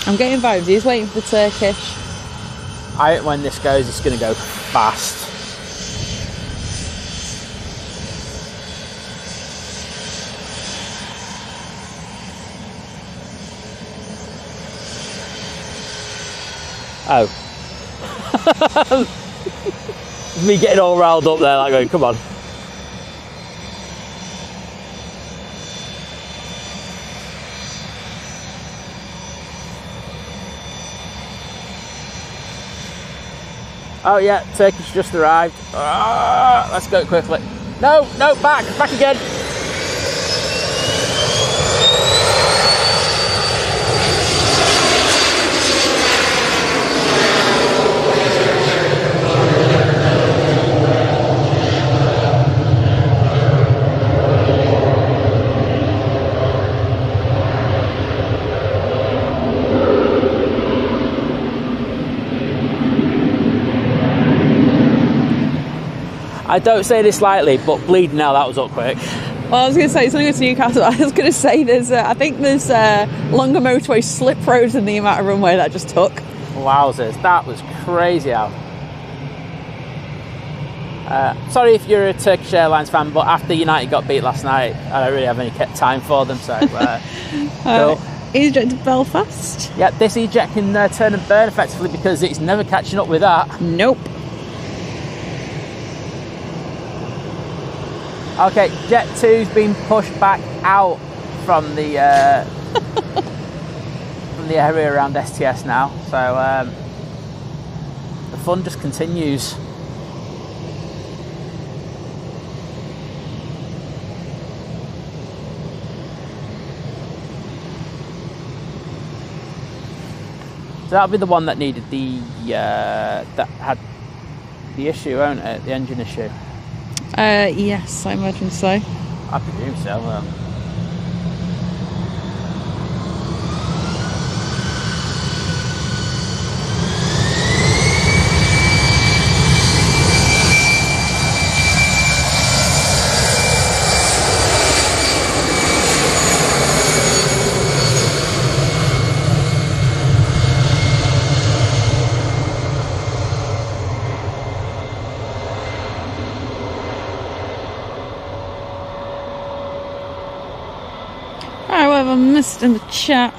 I'm getting vibes. He's waiting for the Turkish. When this goes, it's going to go fast. Oh. Me getting all riled up there, like going, come on. Oh yeah, Turkish just arrived. Let's go quickly. No, back again. I don't say this lightly, but bleeding now, that was up quick. Well, I was going to say, something to Newcastle, I was going to say I think there's longer motorway slip roads than the amount of runway that just took. Wowzers, that was crazy out. Sorry if you're a Turkish Airlines fan, but after United got beat last night, I don't really have any time for them, so cool. EasyJet to Belfast. Yeah, this EasyJet can turn and burn effectively because it's never catching up with that. Nope. Okay, Jet 2's been pushed back out from the from the area around STS now, so the fun just continues. So that'll be the one that needed the that had the issue, won't it? The engine issue. Yes, I imagine so. I presume so. Alright, what have I missed in the chat?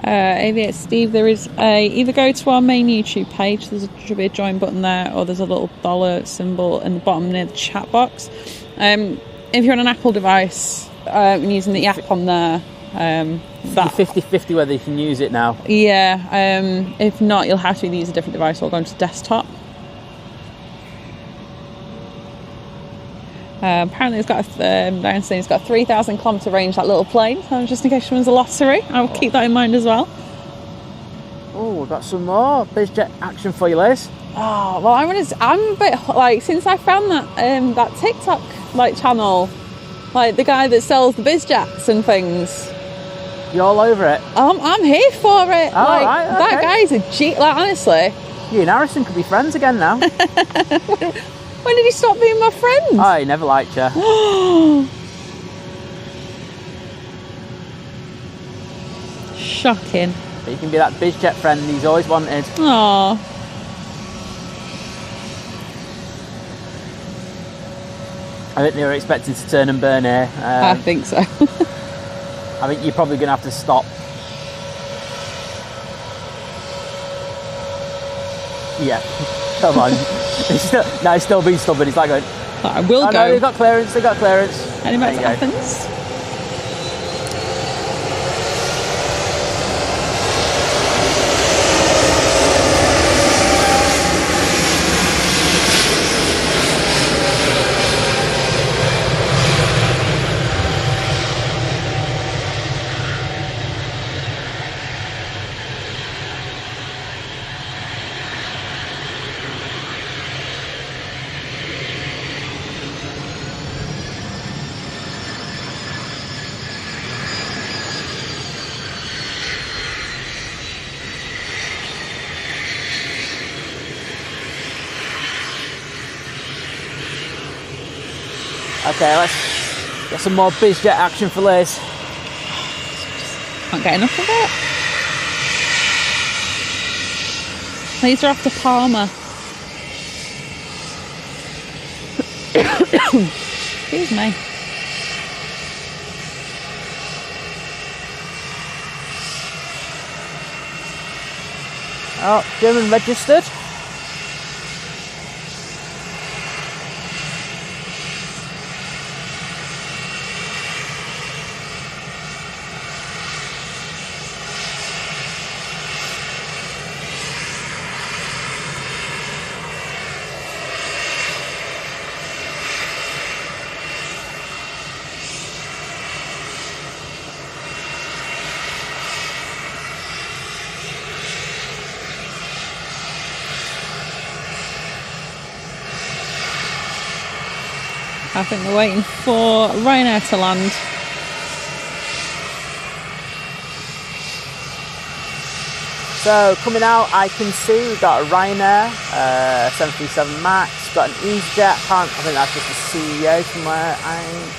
Aviate Steve, there is either go to our main YouTube page, should be a join button there, or there's a little dollar symbol in the bottom near the chat box. If you're on an Apple device and using the app on there, that 50-50 whether you can use it now. Yeah, if not, you'll have to use a different device or go into desktop. Apparently it's got Darren's saying it's got a 3,000 kilometre range, that little plane, so just in case she wins a lottery, I'll keep that in mind as well. Oh, we've got some more BizJet action for you, Liz. Oh, well, I'm a bit, like, since I found that TikTok, like, channel, like, the guy that sells the BizJets and things. You all over it? I'm here for it. Oh, like, right, okay. That guy's a G, like, honestly. You and Harrison could be friends again now. When did he stop being my friend? Oh, he never liked you. Shocking. But you can be that BizJet friend he's always wanted. Aww. I think they were expecting to turn and burn here. I think so. I think you're probably going to have to stop. Yeah, come on. He's still being stubborn. He's like going, I will go. No, they've got clearance. Any back to Athens? Okay, let's get some more bizjet action for Liz. Can't get enough of it. These are off to Palmer. Excuse me. Oh, German registered. I think they're waiting for Ryanair to land. So coming out, I can see we've got a Ryanair 737 Max, got an EasyJet. I think that's just the CEO from where I'm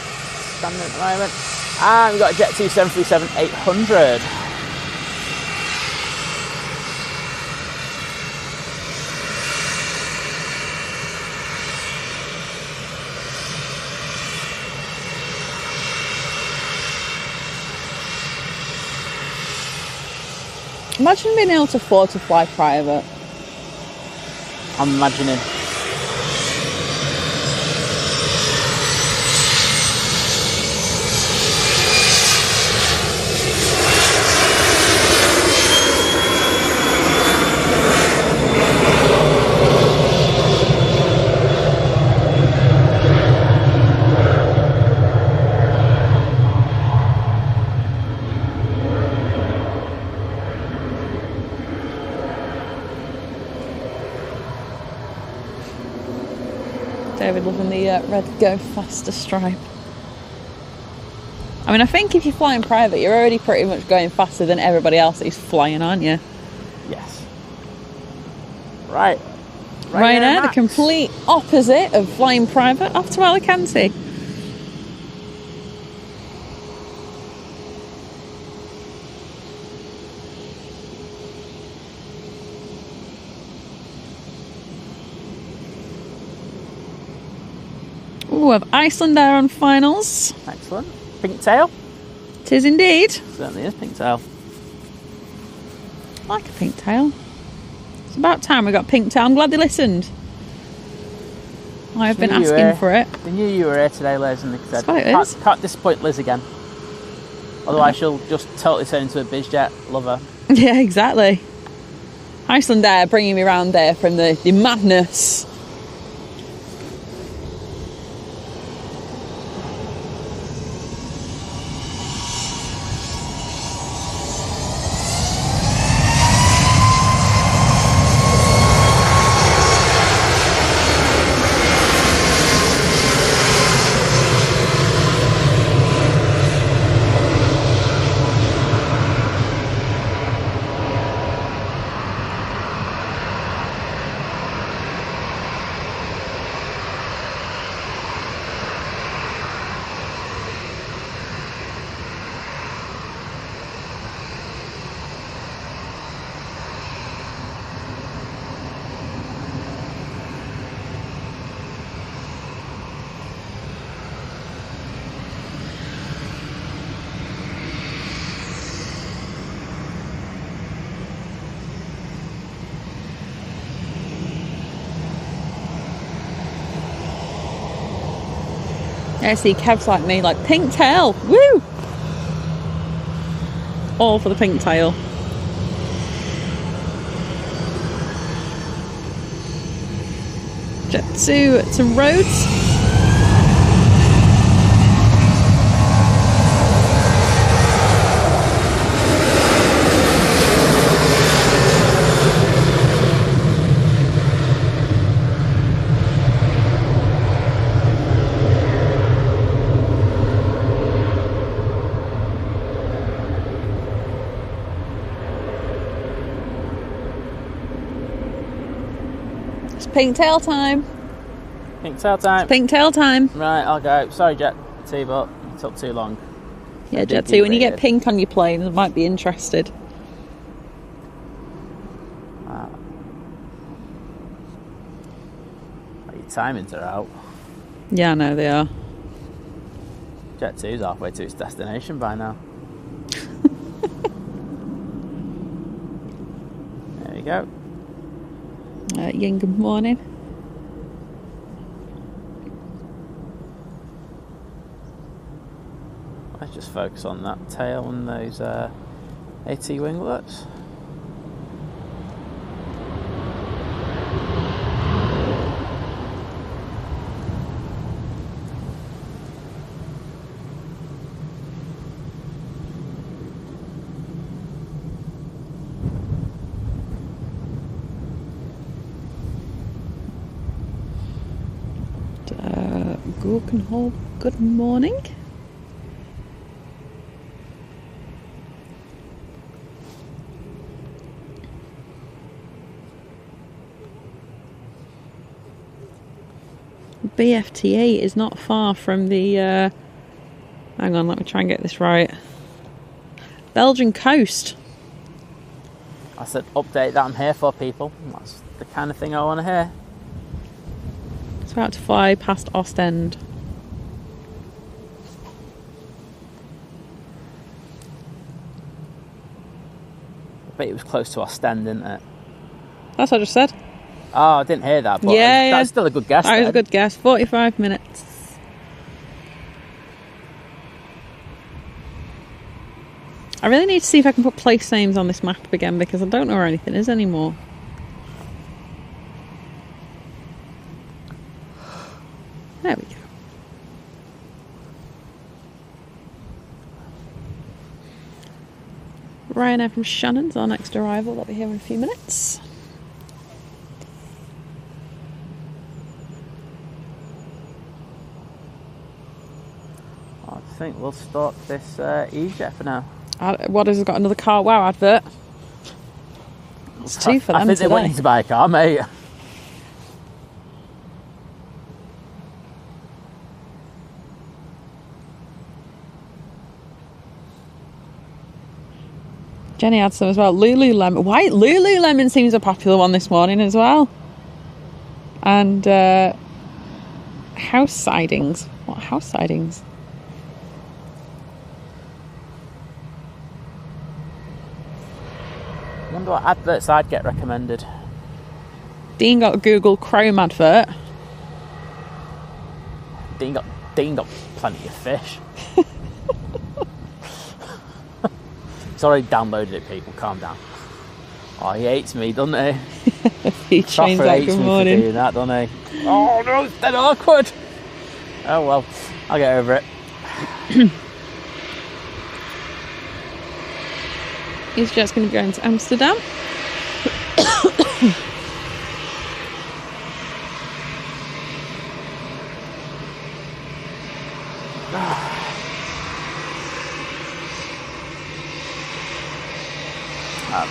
standing at the moment. And we've got a Jet2 737-800. Imagine being able to afford to fly private. I'm imagining. David loving the red go faster stripe. I mean, I think if you're flying private, you're already pretty much going faster than everybody else who's flying, aren't you? Yes. Right. Ryanair, the complete opposite of flying private, off to Alicante. Ooh, we have Iceland Air on finals. Excellent. Pink tail. It is indeed. Certainly is pink tail. I like a pink tail. It's about time we got pink tail. I'm glad they listened. I've been asking for it. They knew you were here today, Liz, and they said, That's what it is. Can't disappoint Liz again. Otherwise she'll just totally turn into a bizjet lover. Yeah, exactly. Iceland Air bringing me around there from the madness. I see Kev's like me, like pink tail, woo! All for the pink tail. Jet2 to Rhodes. Pink tail time. Pink tail time. Pink tail time. Right, I'll go. Sorry, Jet T, but it took too long. Yeah, Jet T, when you get pink on your plane, I might be interested. Wow. Your timings are out. Yeah, I know they are. Jet 2's halfway to its destination by now. There we go. Yin, good morning. Let's just focus on that tail and those AT winglets. Google, good morning. BFTA is not far from the hang on, let me try and get this right. Belgian coast. I said update that I'm here for, people. That's the kind of thing I want to hear. It's about to fly past Ostend. I bet it was close to Ostend, didn't it? That's what I just said. Oh, I didn't hear that, but Yeah, that's still a good guess. That was a good guess. 45 minutes. I really need to see if I can put place names on this map again because I don't know where anything is anymore. There we go. Ryanair from Shannon's our next arrival. They'll be here in a few minutes. I think we'll start this EasyJet for now. What has got another car wow advert? It's two for them I think today. they wanted to buy a car, mate. Jenny had some as well. Lululemon. Why? Lululemon seems a popular one this morning as well. And house sidings. What house sidings? I wonder what adverts I'd get recommended. Dean got a Google Chrome advert. Dean got plenty of fish. He's already downloaded it, people. Calm down. Oh, he hates me, doesn't he? He changed that. Good morning. For doing that, doesn't he? Oh no, it's dead awkward. Oh well, I'll get over it. He's just going to go into Amsterdam.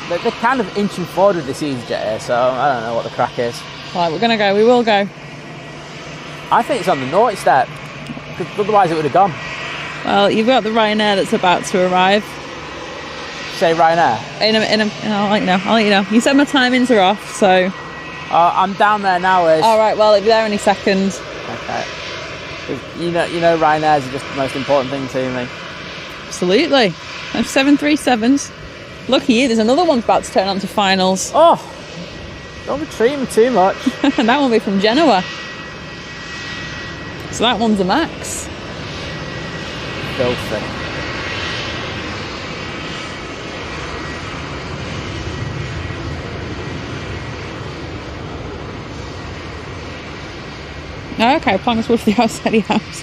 They're kind of inching forward with this EasyJet here, so I don't know what the crack is. Right, we're going to go. We will go. I think it's on the naughty step, because otherwise it would have gone. Well, you've got the Ryanair that's about to arrive. Say Ryanair. I'll let you know. I'll let you know. You said my timings are off, so. I'm down there now. All right. Well, it'll be there any second. Okay. You know, Ryanair's are just the most important thing to me. Absolutely. Them 737s. Lucky you. There's another one's about to turn on to finals. Oh, don't be treating me too much. And that one will be from Genoa. So that one's a max. Filthy. Okay, plans with the outside of the house.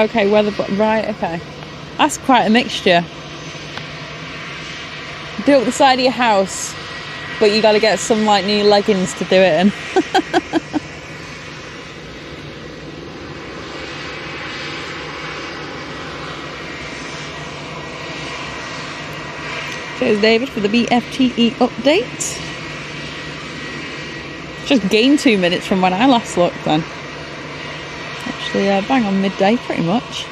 Okay, weather. Right, okay. That's quite a mixture. Do it with the side of your house, but you got to get some like new leggings to do it in. Cheers, David, for the BFTE update. Just gained 2 minutes from when I last looked then. Actually, bang on midday pretty much.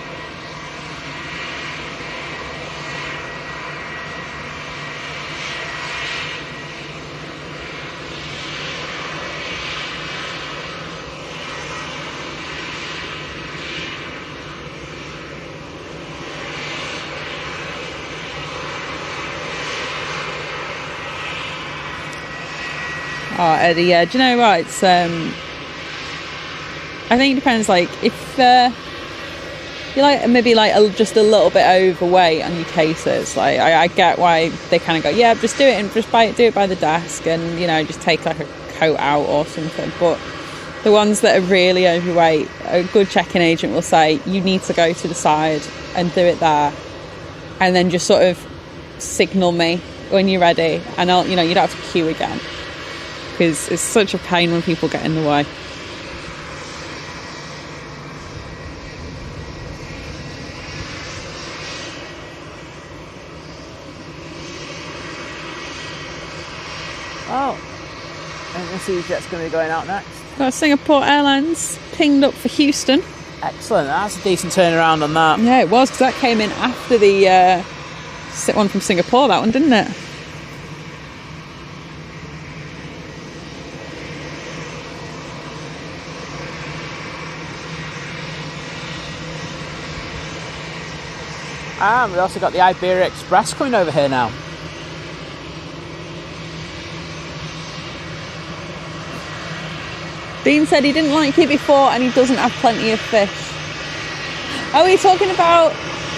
Oh, Eddie, yeah. Do you know what? It's, I think it depends, like, if you're, like, maybe, like, just a little bit overweight on your cases, like, I get why they kind of go, yeah, just do it and just do it by the desk and, you know, just take, like, a coat out or something. But the ones that are really overweight, a good check-in agent will say, you need to go to the side and do it there. And then just sort of signal me when you're ready. And I'll, you know, you don't have to queue again. Because it's such a pain when people get in the way. Oh, and this EasyJet's going to be going out next. Got Singapore Airlines pinged up for Houston. Excellent, that's a decent turnaround on that. Yeah, it was, because that came in after the one from Singapore, that one, didn't it? And we also got the Iberia Express coming over here now. Dean said he didn't like it before and he doesn't have plenty of fish. Oh, are you talking about...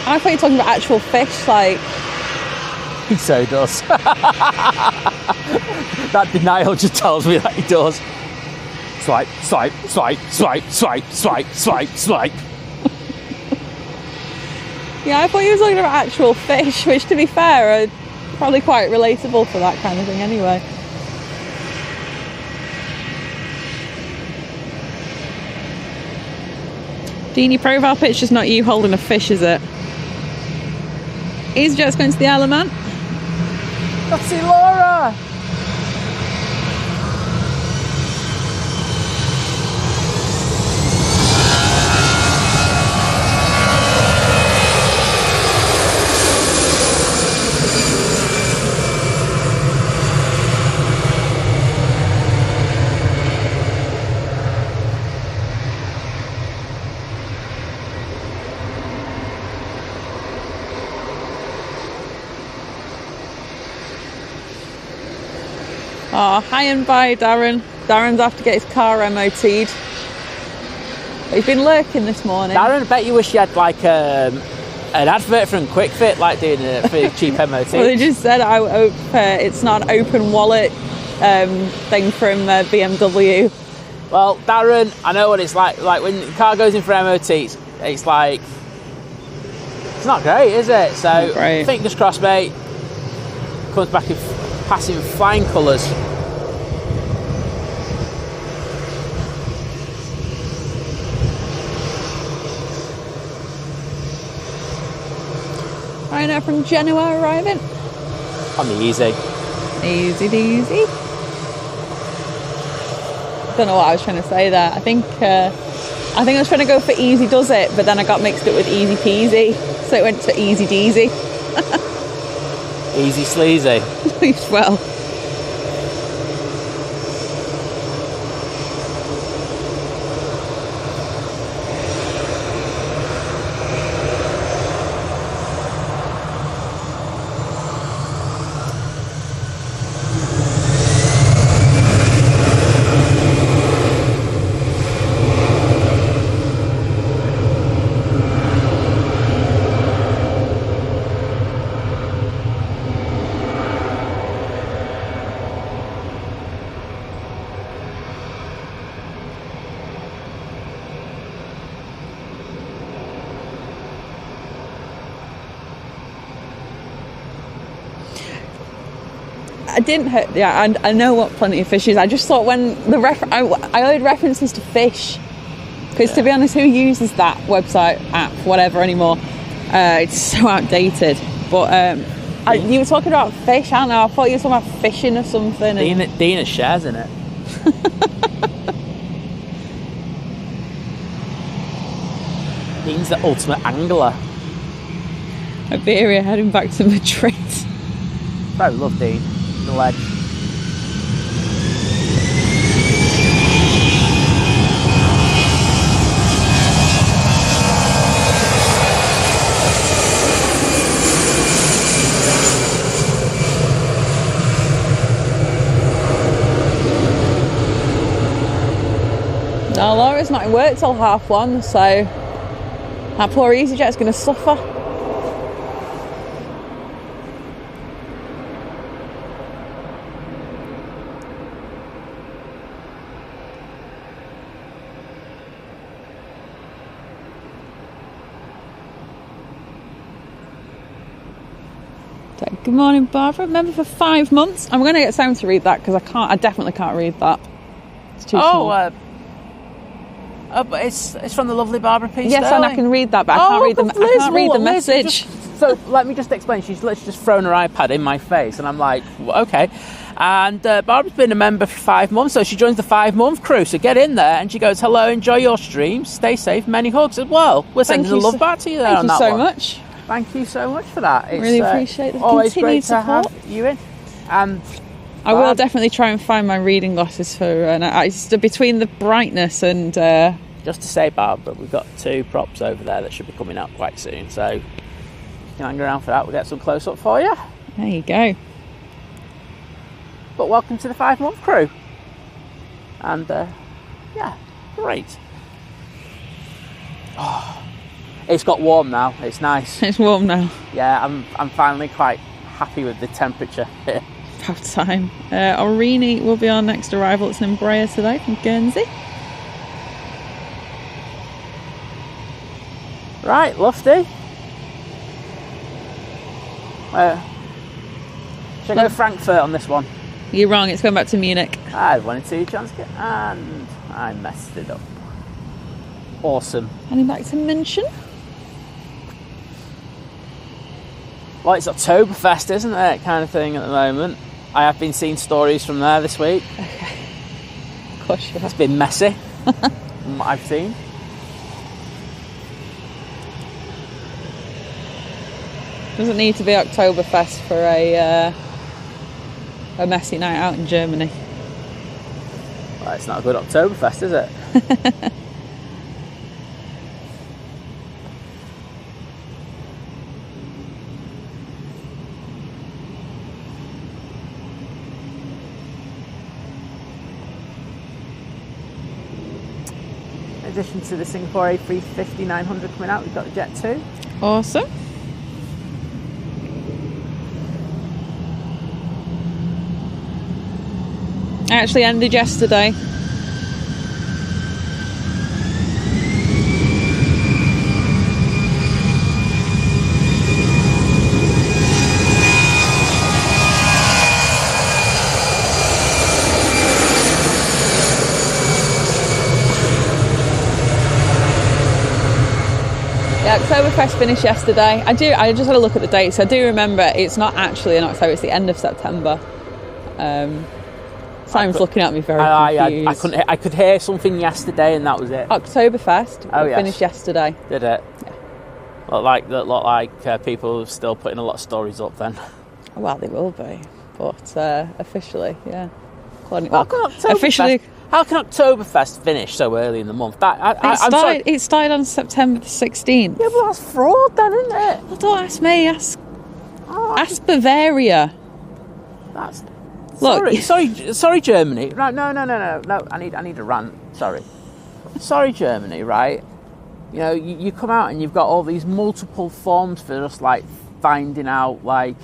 I thought you were talking about actual fish, like... He so does. That denial just tells me that he does. Swipe, swipe, swipe, swipe, swipe, swipe, swipe, swipe. Yeah, I thought you were talking about actual fish, which, to be fair, are probably quite relatable for that kind of thing anyway. Dean, your profile picture's not you holding a fish, is it? EasyJet's going to the Isle of Man. Let's see Laura! Oh, hi and bye, Darren. Darren's after to get his car MOT'd. He's been lurking this morning. Darren, I bet you wish you had like an advert from Quick Fit, like doing it for cheap MOT. Well, they just said I hope it's not an open wallet thing from BMW. Well, Darren, I know what it's like. Like when the car goes in for MOT, it's like, it's not great, is it? So fingers crossed, mate. Comes back in passing flying colours. Right now from Genoa arriving. On the easy. Easy deasy. Don't know what I was trying to say there. I think I was trying to go for easy does it, but then I got mixed up with easy peasy, so it went to easy deasy. Easy sleazy. Well. I didn't hurt. Yeah, I know what plenty of fish is. I just thought when I heard references to fish, because to be honest, who uses that website app, whatever anymore? It's so outdated. But you were talking about fish, I don't know. I thought you were talking about fishing or something. Dina shares in it. Dean's the ultimate angler. Iberia heading back to Madrid. I love Dean. The ledge. No, Laura's not in work till 1:30, so that poor EasyJet's going to suffer. Good morning, Barbara. Remember for 5 months? I'm going to get Sam to read that because I definitely can't read that. It's too small. But it's from the lovely Barbara P. Yes, Sterling. and I can read that, but I can't read the message. So let me just explain. She's literally just thrown her iPad in my face, and I'm like, okay. And Barbara's been a member for 5 months, so she joins the 5-month crew. So get in there, and she goes, "Hello, enjoy your stream, stay safe, many hugs as well." We're sending the love back to you there on that one. Thank you so much. Thank you so much for that. It's really appreciate the always great support. to have you in. And I will definitely try and find my reading glasses for it's between the brightness and. Just to say, Barbara, we've got 2 props over there that should be coming out quite soon. So you can hang around for that. We'll get some close up for you. There you go. But welcome to the 5-month crew. And yeah, great. Oh. It's got warm now. It's nice. It's warm now. Yeah, I'm finally quite happy with the temperature here. About time. Aureni will be our next arrival. It's an Embraer today from Guernsey. Right, Lufty. Should I go Frankfurt on this one? You're wrong. It's going back to Munich. I had 1 and 2 chance and I messed it up. Awesome. Heading back to München. Well, it's Oktoberfest, isn't it? Kind of thing at the moment. I have been seeing stories from there this week. Okay. Of course you have. It's been messy, from what I've seen. Doesn't need to be Oktoberfest for a messy night out in Germany. Well, it's not a good Oktoberfest, is it? In addition to the Singapore A350-900 coming out, we've got the Jet 2. Awesome. I actually ended yesterday. Yeah, Oktoberfest finished yesterday. I just had a look at the dates. I do remember it's not actually in October, it's the end of September. Simon's looking at me very confused. I could hear something yesterday and that was it. Oktoberfest finished yesterday. Did it? Yeah. Look like people are still putting a lot of stories up then. Well, they will be. But officially, yeah. How can Oktoberfest finish so early in the month? It started on September the 16th. Yeah, well, that's fraud then, isn't it? Well, don't ask me. Ask Bavaria. That's... Look. Sorry, Germany. Right, no. I need a rant. Sorry, Germany. Right. You know, you come out and you've got all these multiple forms for just like finding out like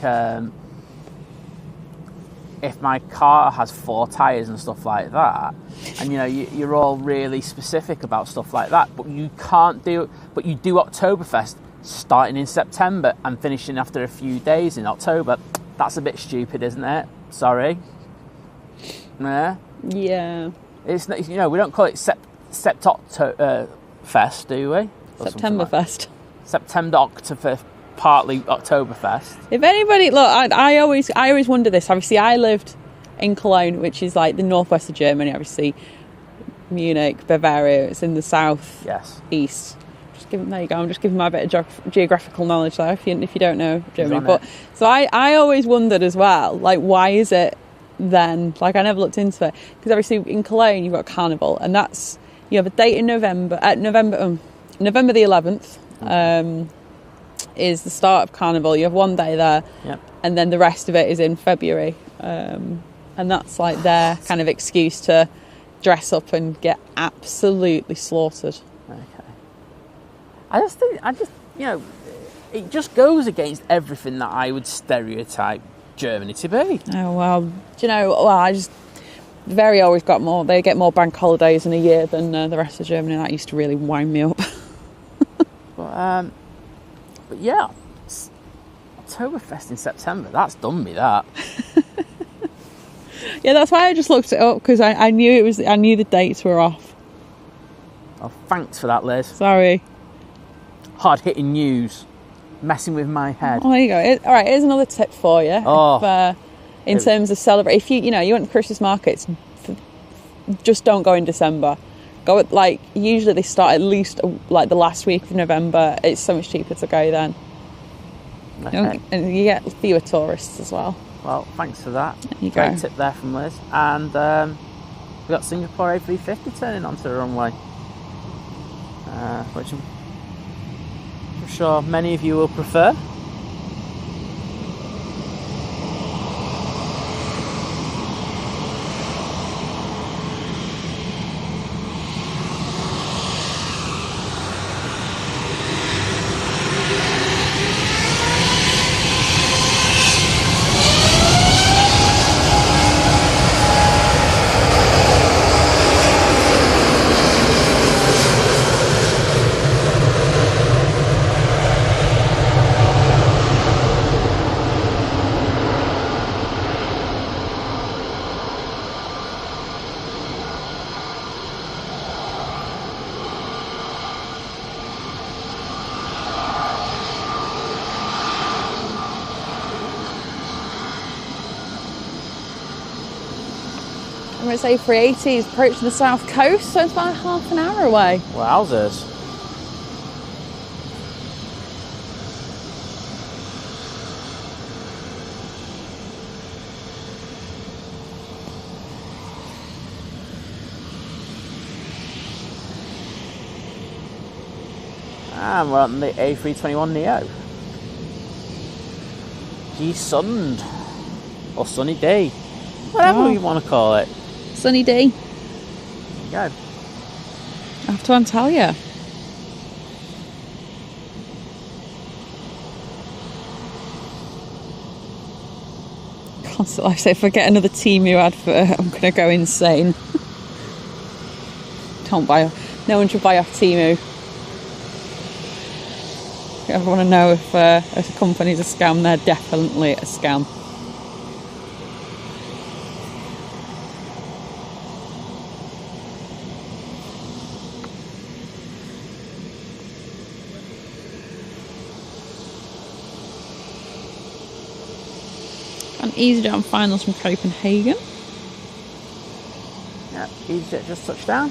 if my car has 4 tyres and stuff like that, and you know you're all really specific about stuff like that, but you can't do. But you do Oktoberfest starting in September and finishing after a few days in October. That's a bit stupid, isn't it? Sorry. Yeah. Yeah. It's we don't call it Fest, do we? Septemberfest. September Oktoberfest, partly Oktoberfest. If anybody, look, I always wonder this. Obviously, I lived in Cologne, which is like the northwest of Germany, obviously. Munich, Bavaria, it's in the south east. There you go. I'm just giving my bit of geographical knowledge there. If you don't know Germany, but so I always wondered as well, like why is it then? Like I never looked into it because obviously in Cologne you've got Carnival, and that's you have a date in November. November the 11th is the start of Carnival. You have one day there, and then the rest of it is in February, and that's like their kind of excuse to dress up and get absolutely slaughtered. I just you know, it just goes against everything that I would stereotype Germany to be. Oh, well, do you know, Bavaria always got more, they get more bank holidays in a year than the rest of Germany. That used to really wind me up. But yeah, Oktoberfest in September, that's done me, that. Yeah, that's why I just looked it up, because I knew the dates were off. Oh, thanks for that, Liz. Sorry. Hard-hitting news, messing with my head. Oh, there you go. All right, here's another tip for you. In terms of celebrate, if you went to Christmas markets, just don't go in December. Go at, like, usually they start at least like the last week of November. It's so much cheaper to go then. Okay. And you get fewer tourists as well. Well, thanks for that. Great tip there from Liz. And we got Singapore A350 turning onto the runway, which I'm sure many of you will prefer. Emirates A380 is approaching the south coast, so it's about half an hour away. Wowzers. And we're on the A321neo. G-Sund, or Sunny D, whatever you want to call it. Sunny D. There you go. I have to Antalya. Constantly, I say, if I get another Temu advert, I'm going to go insane. No one should buy off Temu. If you ever want to know if a company's a scam, they're definitely a scam. An EasyJet on finals from Copenhagen. Yeah, EasyJet just touched down.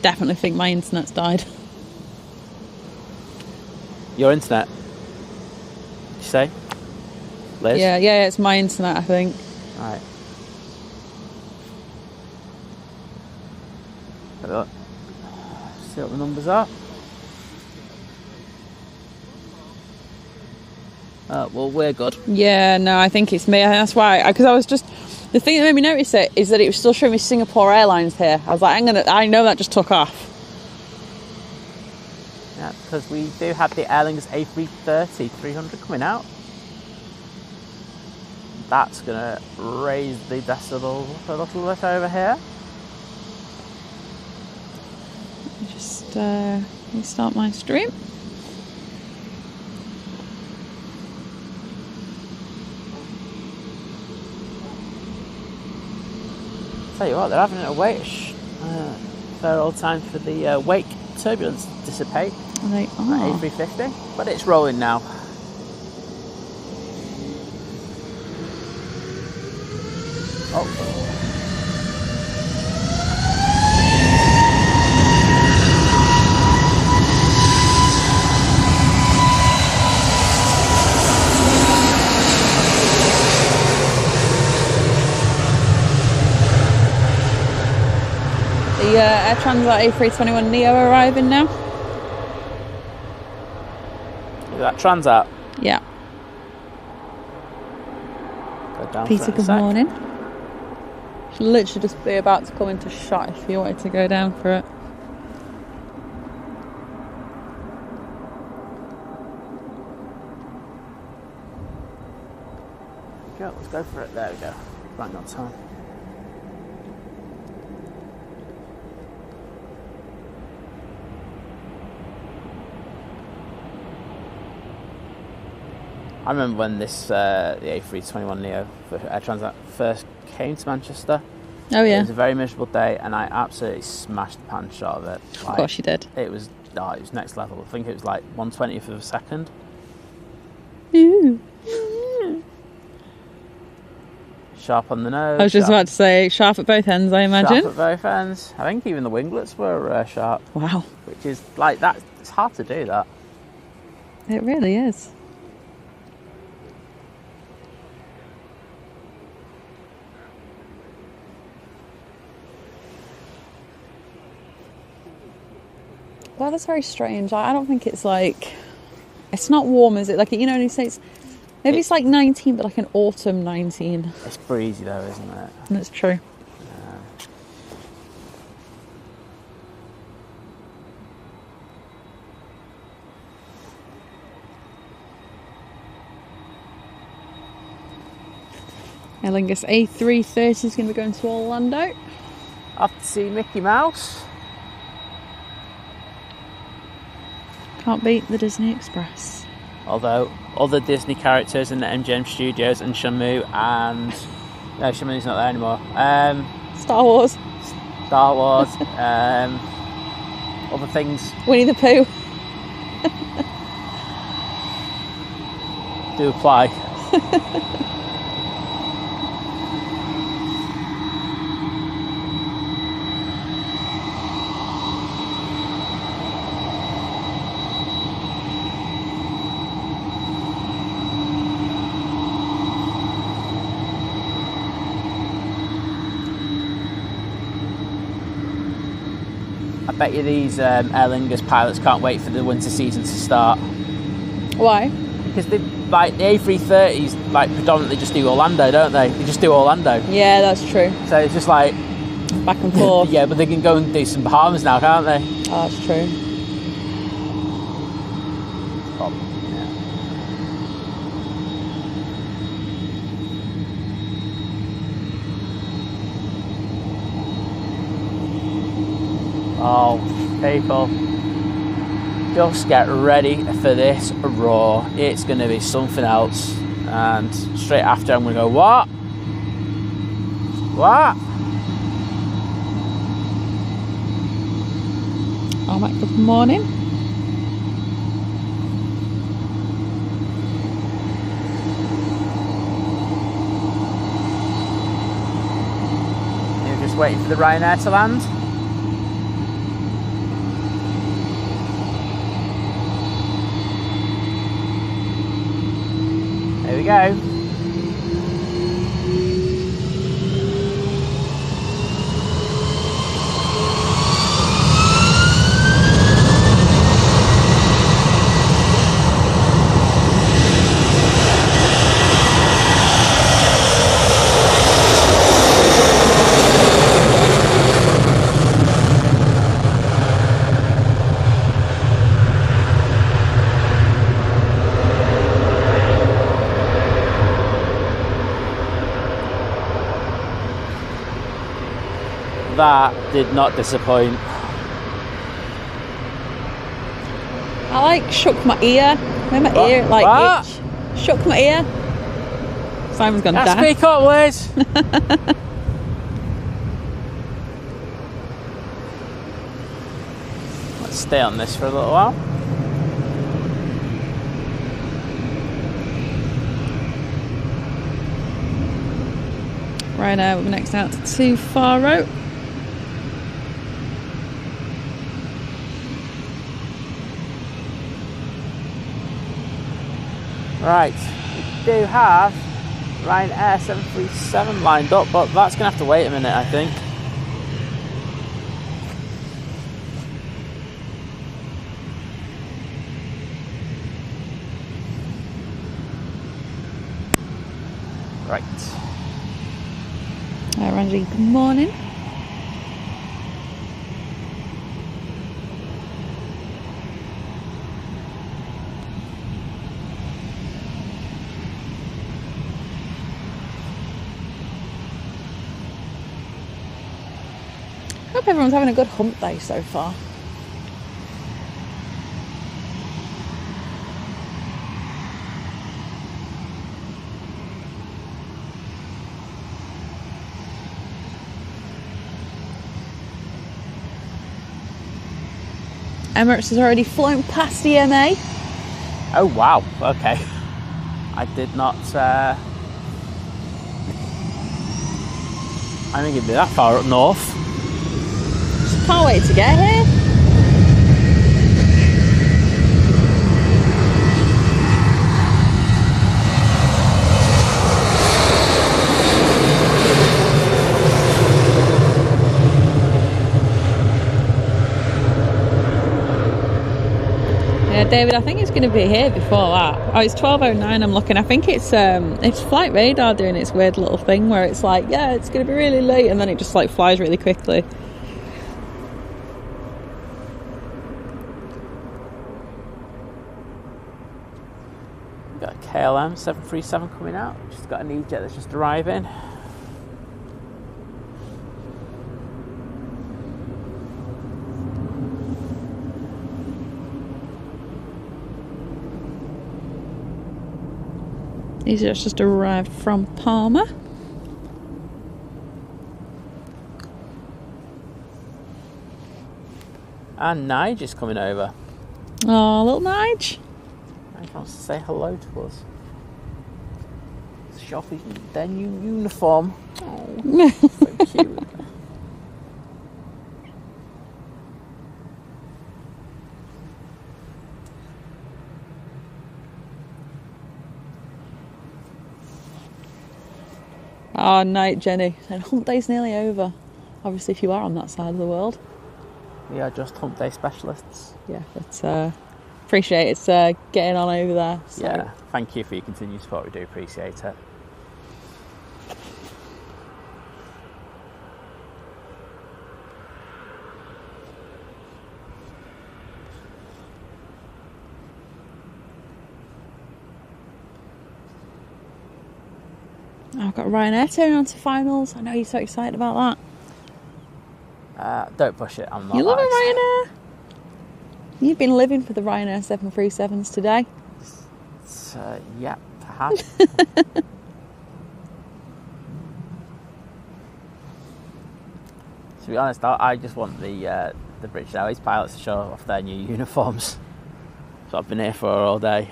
Definitely think my internet's died. Your internet? Did you say? Liz? Yeah, it's my internet, I think. Alright. Have a look. See what the numbers are. Well, we're good. Yeah, no, I think it's me. That's why, because I was just... The thing that made me notice it is that it was still showing me Singapore Airlines here. I was like, I know that just took off. Yeah, because we do have the Aer Lingus A330 300 coming out. That's going to raise the decibels a little bit over here. just restart my stream. Tell you what, they're having a wait fair old time for the wake turbulence to dissipate. They are. A350, but it's rolling now. Oh. The Air Transat A321neo arriving now. Is that Transat? Yeah. Go down Peter, for it in a good sec. morning. Should literally just be about to come into shot if you wanted to go down for it. Go, let's go for it. There we go. Right on time. I remember when this the A321neo for Air Transat first came to Manchester. Oh It yeah. was a very miserable day, and I absolutely smashed the pan shot of it. Of course you did. It was next level. I think it was like 1/20th of a second. Ooh. Sharp on the nose. I was just sharp, about to say sharp at both ends, I imagine. Sharp at both ends. I think even the winglets were sharp, Wow. which is like that. It's hard to do that. It really is. Well, that's very strange. I don't think it's like... It's not warm, is it? Like, you know, when you say it's... Maybe it's like 19, but like an autumn 19. It's breezy though, isn't it? That's true. Aer Lingus A330 is going to be going to Orlando. Off to see Mickey Mouse. Can't beat the Disney Express. Although other Disney characters in the MGM Studios and Shamu and no, Shamu's not there anymore. Star Wars. Star Wars. Other things Winnie the Pooh. do apply. I bet you these Aer Lingus pilots can't wait for the winter season to start. Why? Because they like the A330s like predominantly just do Orlando, don't they? They just do Orlando. Yeah, that's true. So it's just like Back and forth. yeah, but they can go and do some Bahamas now, can't they? Oh, that's true. Oh, people, just get ready for this roar. It's going to be something else. And straight after, I'm going to go, what? What? Oh, Mike, good morning. You're just waiting for the Ryanair to land. There we go. That did not disappoint. I like shook my ear. When my ear like itch. Shook my ear. Simon's gone down. Speak up, Liz. Let's stay on this for a little while. Right now we're next out to Faro. Right, we do have Ryanair 737 lined up, but that's going to have to wait a minute, I think. Right. Hi, Randy. Good morning. Hope everyone's having a good hump day so far. Emirates has already flown past EMA. Oh wow, okay. I did not I think it'd be that far up north. Just can't wait to get here. Yeah, David, I think it's going to be here before that. Oh, it's 12:09. I'm looking. I think it's flight radar doing its weird little thing where it's like, yeah, it's going to be really late, and then it just like flies really quickly. We've got a KLM 737 coming out. Just got an E-Jet that's just arriving. These just arrived from Palma. And Nige is coming over. Oh, little Nige. Nige wants to say hello to us. Show off their new uniform. Oh, so cute. Oh, night, Jenny. And hump day's nearly over. Obviously, if you are on that side of the world. We are just hump day specialists. Yeah, but appreciate it's getting on over there. So. Yeah, thank you for your continued support. We do appreciate it. I've got Ryanair turning on to finals. I know you're so excited about that. Don't push it. I'm not. You love Ryanair? You've been living for the Ryanair 737s today. Yeah, I have. To be honest, I just want the British Airways pilots to show off their new uniforms. So I've been here for all day.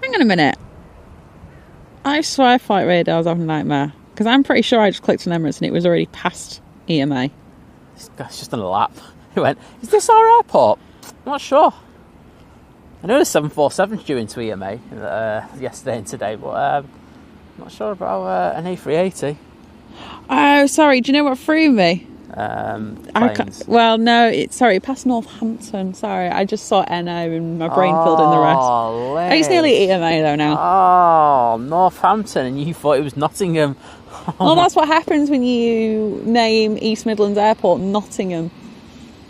Hang on a minute. I swear flight radar was having a nightmare. Because I'm pretty sure I just clicked on Emirates and it was already past EMA. It's just on a lap. He went, is this our airport? I'm not sure. I know the 747's due into EMA yesterday and today, but I'm not sure about an A380. Oh, sorry. Do you know what threw me? Planes. Well, no. It passed Northampton. Sorry, I just saw NO and my brain filled in the rest. Liz. It's nearly EMA though now. Oh, Northampton, and you thought it was Nottingham. Well, that's what happens when you name East Midlands Airport Nottingham.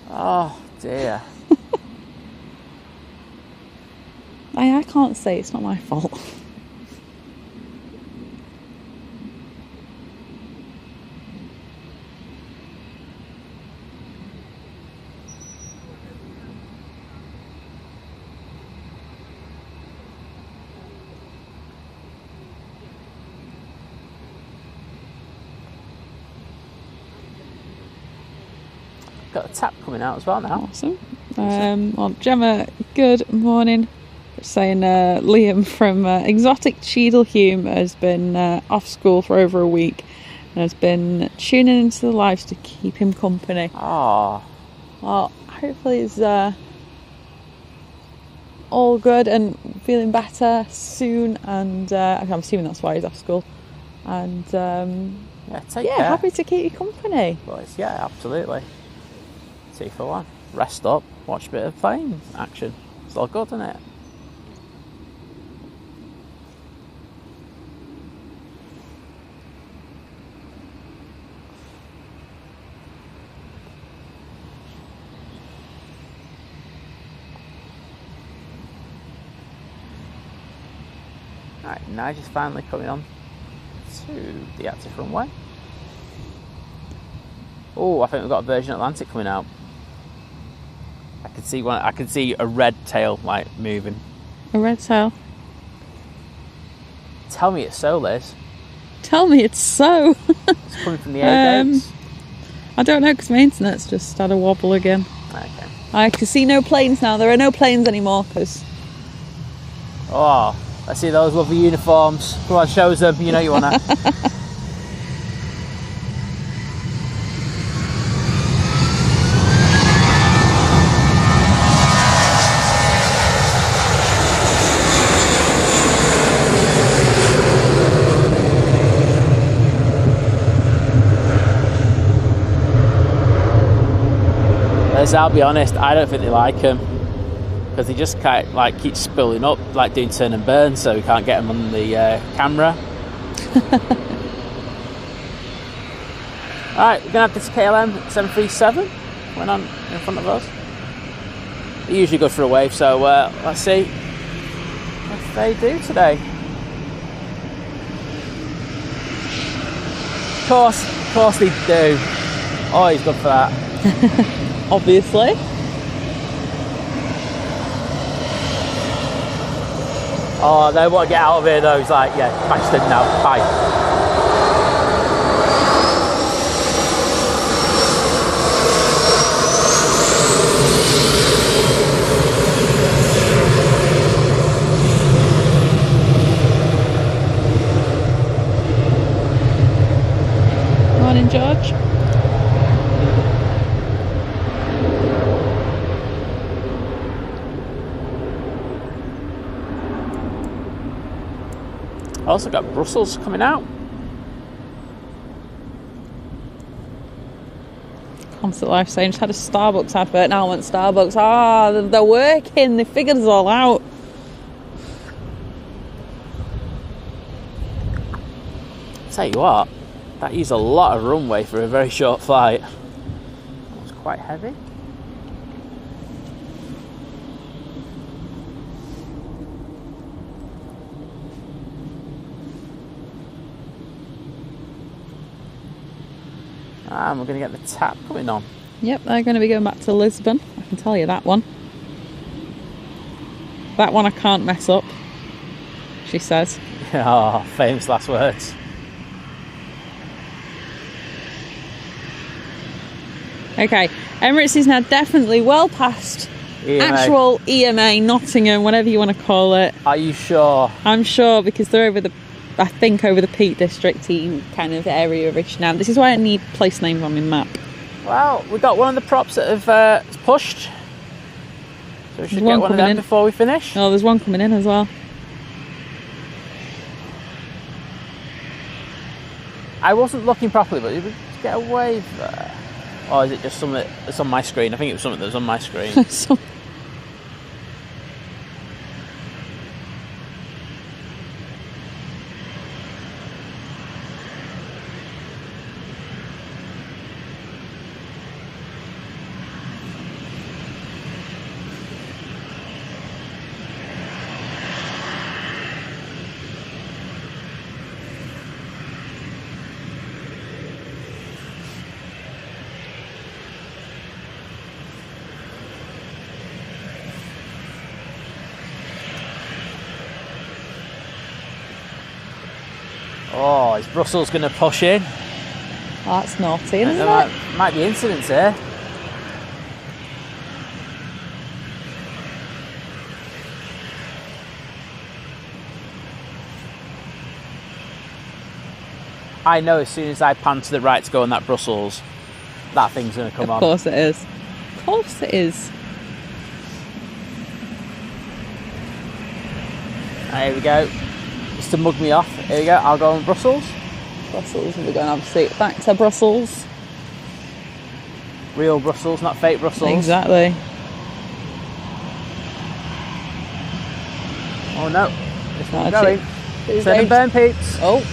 Oh dear. I can't say it's not my fault. got a tap coming out as well now. Awesome. Well, Gemma, good morning. Saying Liam from Exotic Cheadlehume has been off school for over a week and has been tuning into the lives to keep him company. Oh, Well, hopefully he's all good and feeling better soon, and I'm assuming that's why he's off school. And take care. happy to keep you company. Boys, yeah, absolutely. 2 for 1. Rest up, watch a bit of plane action. It's all good, isn't it? Right, Nigel's finally coming on to the active runway. Oh, I think we've got a Virgin Atlantic coming out. I can see one. I can see a red tail like moving. A red tail. Tell me it's so, Liz. Tell me it's so. It's coming from the air gates. I don't know because my internet's just had a wobble again. Okay. I can see no planes now. There are no planes anymore because. Oh, I see those lovely uniforms. Come on, show us them. You know you wanna. I'll be honest, I don't think they like them because they just kind of, like keep spilling up, like doing turn and burn, so we can't get them on the camera. Alright, we're going to have this KLM 737 going on in front of us. They usually go for a wave, so let's see what they do today. Of course they do. Oh, he's good for that. Obviously. Oh, they want to get out of here though. He's like, yeah, bastard now, bye. Morning, George. I also got Brussels coming out. Constant life saying, just had a Starbucks advert, now I want Starbucks. They're working, they figured us all out. Tell you what, that used a lot of runway for a very short flight. That was quite heavy. And we're going to get the tap coming on. Yep, they're going to be going back to Lisbon. I can tell you that one. That one I can't mess up, she says. Oh, famous last words. Okay, Emirates is now definitely well past EMA. Actual EMA, Nottingham, whatever you want to call it. Are you sure? I'm sure because they're over the Peak District kind of area-ish now. This is why I need place names on my map. Well, we got one of the props that have pushed. So we should get one of them before we finish. Oh, there's one coming in as well. I wasn't looking properly, but did we get a wave there? Or is it just something that's on my screen? I think it was something that was on my screen. Oh, is Brussels going to push in? Oh, that's naughty, isn't it? Might be incidents here. I know as soon as I pan to the right to go on that Brussels, that thing's going to come on. Of course it is. Of course it is. Here we go. Just to mug me off. Here we go. I'll go on Brussels. Brussels, we're going to have a seat back to Brussels. Real Brussels, not fake Brussels. Exactly. Oh no. This one's That's going. it. Turn and burn, peeps. Oh.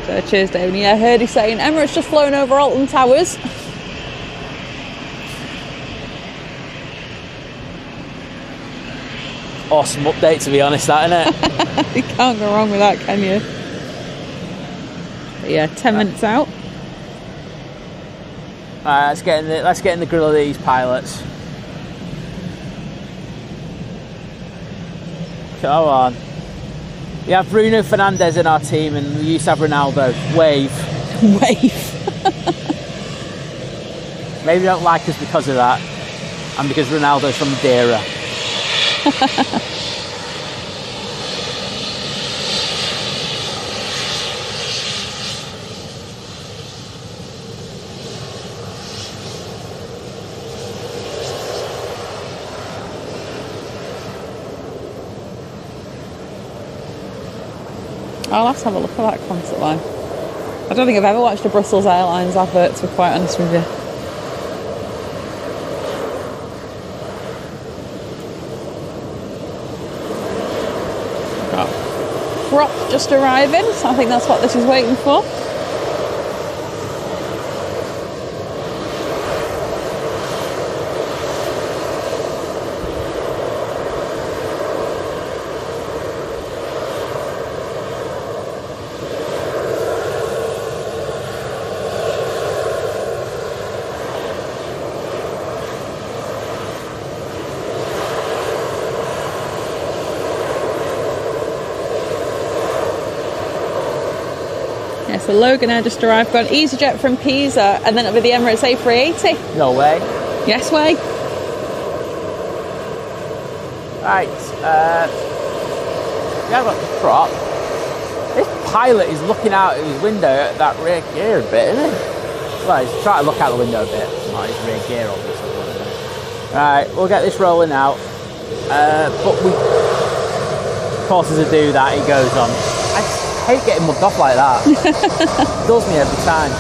So cheers, David. Yeah, I heard he saying Emirates just flown over Alton Towers. Awesome update, to be honest, that, innit? You can't go wrong with that, can you? But yeah, 10 minutes out. Let's get in the grill of these pilots. Come on. We have Bruno Fernandes in our team, and we used to have Ronaldo. Wave. Wave. Maybe they don't like us because of that, and because Ronaldo's from Madeira. I'll have to have a look at that concert line. I don't think I've ever watched a Brussels Airlines advert, to be quite honest with you. Got prop just arriving, so I think that's what this is waiting for. Yeah, so Logan Air just arrived, got an EasyJet from Pisa, and then it'll be the Emirates A380. No way. Yes way. Right, yeah, I've got the prop. This pilot is looking out of his window at that rear gear a bit, isn't he? Well, he's trying to look out the window a bit. Not his rear gear, obviously. Right, we'll get this rolling out. But we, of course, as I do that, he goes on. I hate getting mugged off like that. It does me every time.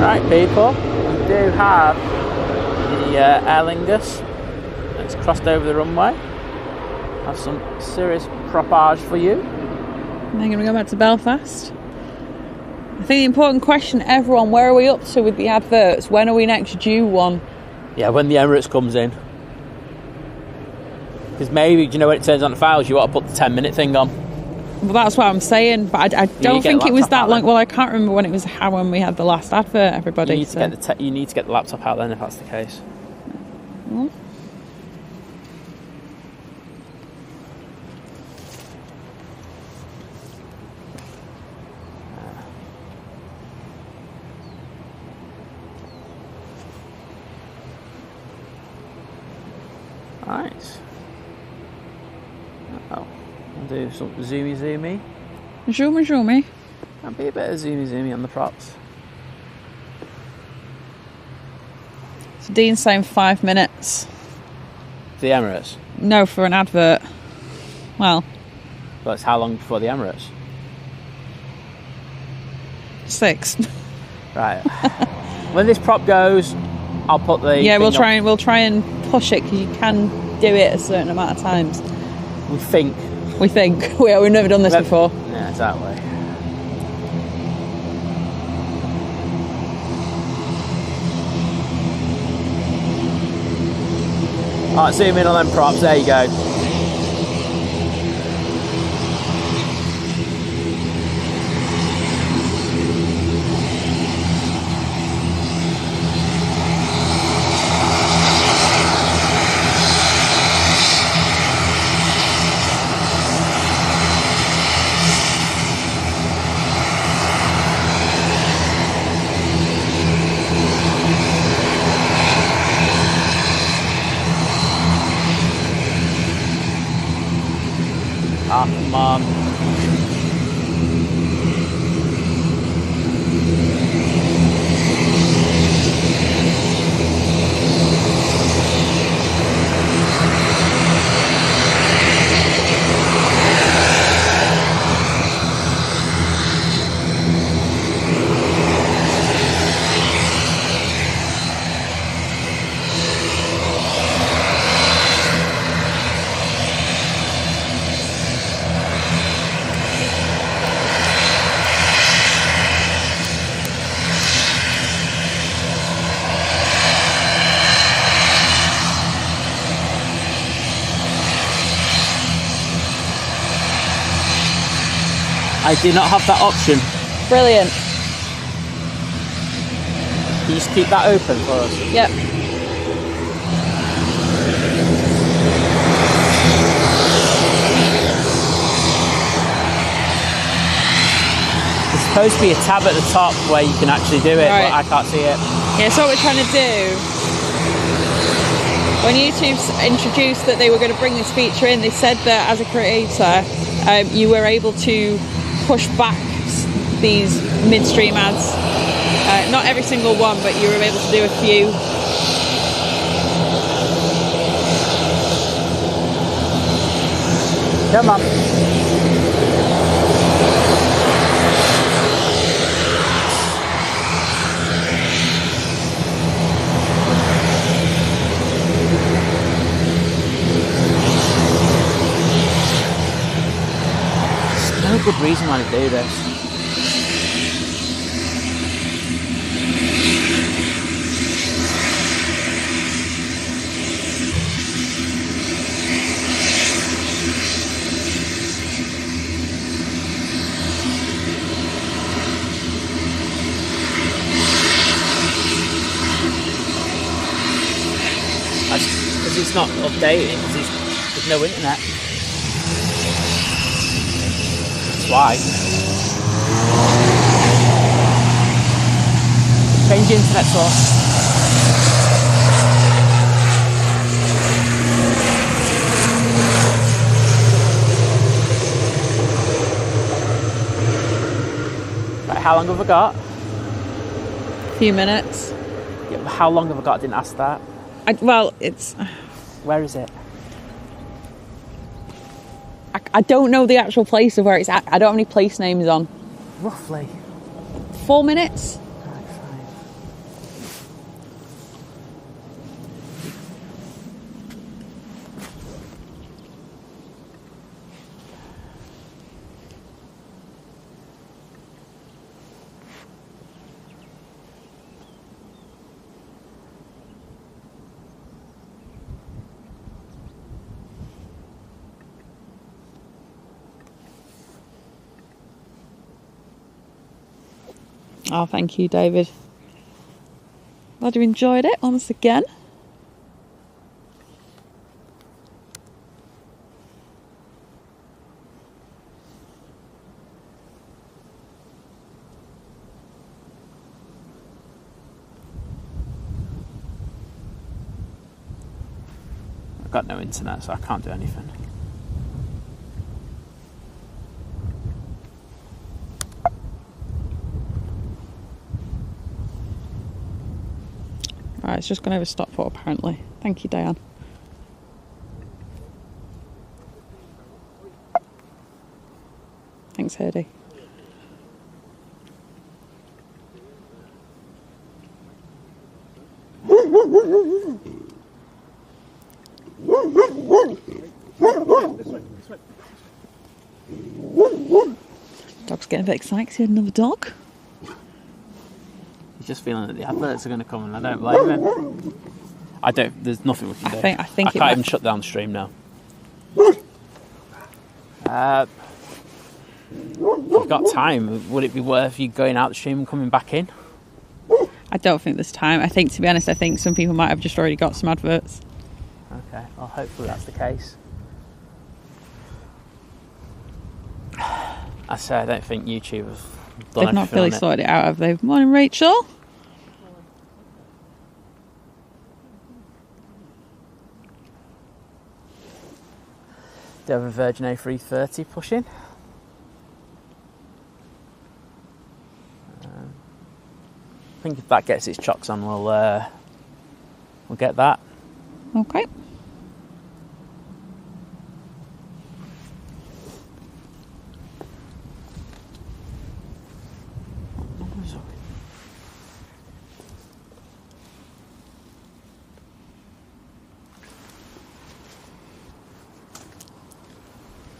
Right, people, we do have the Aer Lingus. It's crossed over the runway. Have some serious propage for you. And then going to go back to Belfast. I think the important question, everyone, where are we up to with the adverts? When are we next due one? Yeah, when the Emirates comes in. Because maybe, do you know when it turns on the files, you want to put the 10-minute thing on. Well, that's what I'm saying, but I don't think it was that long. Well, I can't remember when it was when we had the last advert, everybody. You need to get the laptop out then, if that's the case. Mm. Right. Oh, I'll do some zoomy. Zoomy. I'll be a bit of zoomy on the props. So Dean's saying 5 minutes. The Emirates? No, for an advert. Well. But it's how long before the Emirates? 6. Right. When this prop goes, I'll put the. Yeah, we'll try and push it, because you can do it a certain amount of times. We think. We've never done this before. Yeah, exactly. Alright, zoom in on them props, there you go. I do not have that option. Brilliant. Can you just keep that open for us? Yep. There's supposed to be a tab at the top where you can actually do it, Right. but I can't see it. Yeah, so what we're trying to do, when YouTube's introduced that they were going to bring this feature in, they said that as a creator, you were able to push back these midstream ads. Not every single one, but you were able to do a few. Come on. There's no good reason why to do this. Because it's not updating, because there's no internet. That's why. Change the internet source. Right, how long have I got? A few minutes. Yeah, but how long have I got? I didn't ask that. Well, it's... Where is it? I don't know the actual place of where it's at. I don't have any place names on. Roughly. 4 minutes? Right, fine. Oh, thank you, David. Glad you enjoyed it once again. I've got no internet, so I can't do anything. Right, it's just gone over Stockport apparently. Thank you, Diane. Thanks, Herdy. Dog's getting a bit excited 'cause he had another dog. He's just feeling that the adverts are going to come, and I don't blame him. There's nothing we can do. I think I can't even shut down the stream now. You've got time. Would it be worth you going out the stream and coming back in? I don't think there's time. I think, to be honest, I think some people might have just already got some adverts. Okay, well, hopefully that's the case. I say I don't think YouTube has done They've not everything really on it. sorted it out, have they? Morning, Rachel. Do you have a Virgin A330 pushing? I think if that gets its chocks on, we'll get that. Okay.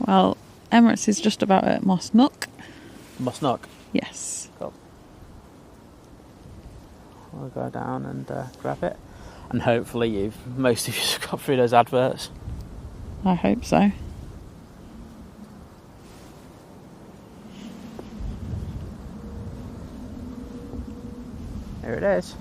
Well, Emirates is just about at Moss Nook. Must knock. Yes. Cool. We'll go down and grab it, and hopefully most of you have got through those adverts. I hope so. Here it is.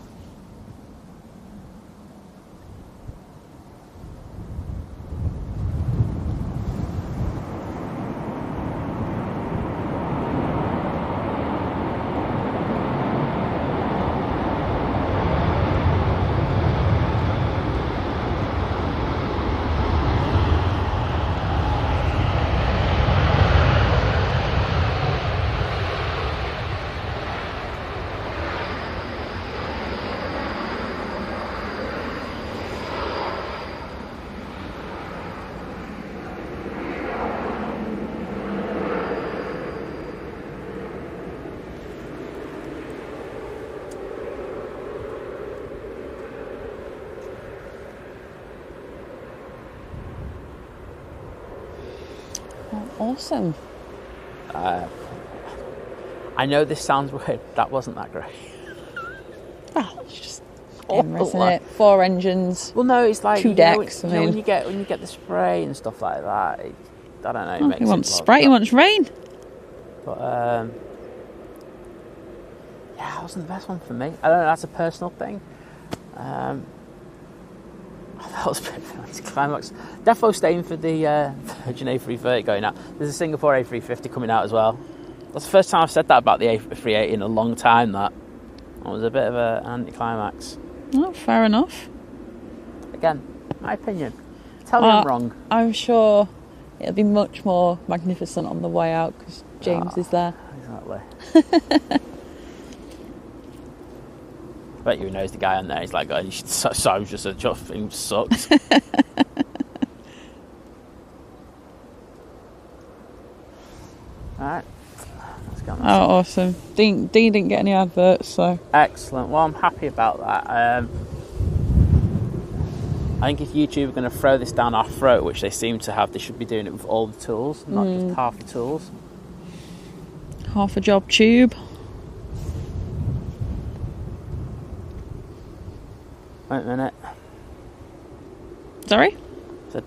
Awesome. I know this sounds weird. That wasn't that great. Oh, it's just camera, isn't it? 4 engines. Well, no, it's like 2 decks. when you get the spray and stuff like that. I don't know. It makes he wants it spray. He wants rain. But yeah, that wasn't the best one for me. I don't know. That's a personal thing. That was a bit of an anticlimax. Defo staying for the Virgin A330 going out. There's a Singapore A350 coming out as well. That's the first time I've said that about the A380 in a long time. That was a bit of an anticlimax. Oh, fair enough. Again, my opinion. Tell me I'm wrong. I'm sure it'll be much more magnificent on the way out because James is there. Exactly. I bet you he knows the guy on there. He's like, oh, so just a job thing sucks. Alright. Let's go. Oh, awesome. Dean didn't get any adverts, so. Excellent. Well, I'm happy about that. I think if YouTube are going to throw this down our throat, which they seem to have, they should be doing it with all the tools, not just half the tools. Half a job tube. Wait a minute. Sorry? Said,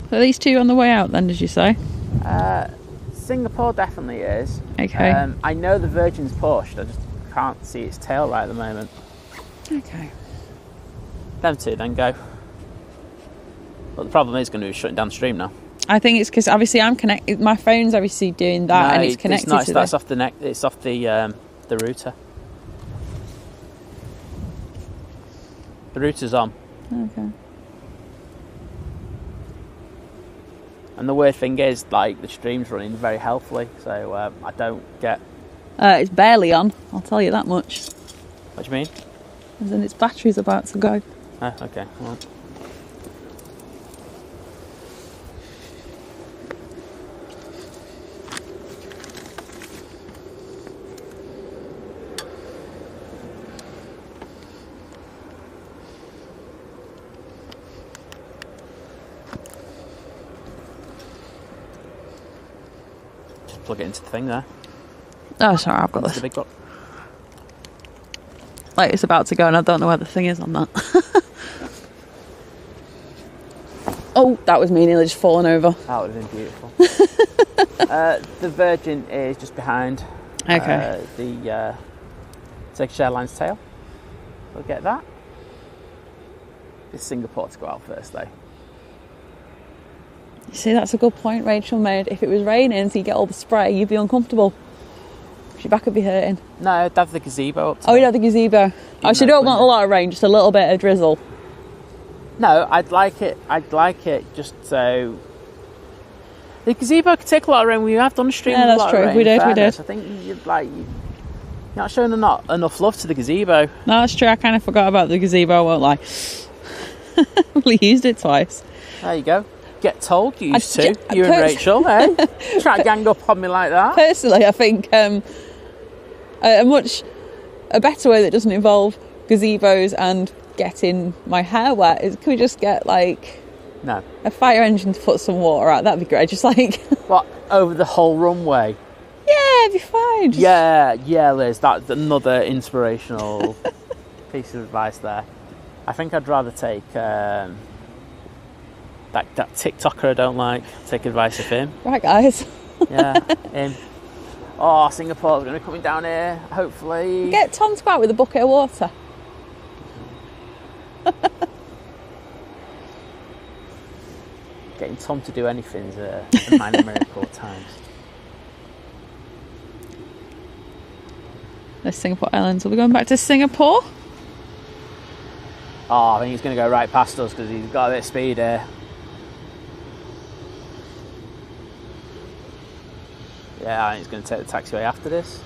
So these 2 on the way out then, did you say? Singapore definitely is. Okay. I know the Virgin's pushed. I just can't see its tail right at the moment. Okay. Them 2 then go. But the problem is going to be shutting down the stream now. I think it's because obviously I'm connected. My phone's obviously doing that, and it's connected to that's off the neck. It's off the router. The router's on. Okay. And the weird thing is, like, the stream's running very healthily, so I don't get. It's barely on. I'll tell you that much. What do you mean? As in its battery's about to go. Oh, okay. Well. Plug it into the thing there. Oh, sorry, I've got Into this. the big block. Like, it's about to go and I don't know where the thing is on that. Oh, that was me nearly just falling over. That would have been beautiful. The Virgin is just behind the Turkish Airlines tail. We'll get that. It's Singapore to go out first, though. You see, that's a good point Rachel made. If it was raining, so you get all the spray, you'd be uncomfortable. Your back would be hurting. No, I'd have the gazebo up to you'd have the gazebo. Oh, so you don't want a lot of rain, just a little bit of drizzle. No, I'd like it just so... The gazebo could take a lot of rain. We have done a stream with a lot of rain. We did. I think you're not showing enough love to the gazebo. No, that's true. I kind of forgot about the gazebo, I won't lie. We used it twice. There you go. Get told you used to. You and Rachel, eh? Try to gang up on me like that. Personally, I think a better way that doesn't involve gazebos and getting my hair wet is, can we just get a fire engine to put some water out? That'd be great. Just like what, over the whole runway? Yeah, it'd be fine. Yeah, Liz. That's another inspirational piece of advice there. I think I'd rather take that TikToker I don't like. Take advice of him. Right, guys. Yeah, him. Oh, Singapore's going to be coming down here, hopefully. Get Tom to go out with a bucket of water. Getting Tom to do anything is a minor miracle at times. The Singapore Airlines will be going back to Singapore. Oh, I think he's going to go right past us because he's got a bit of speed here. Yeah, I think he's going to take the taxiway after this.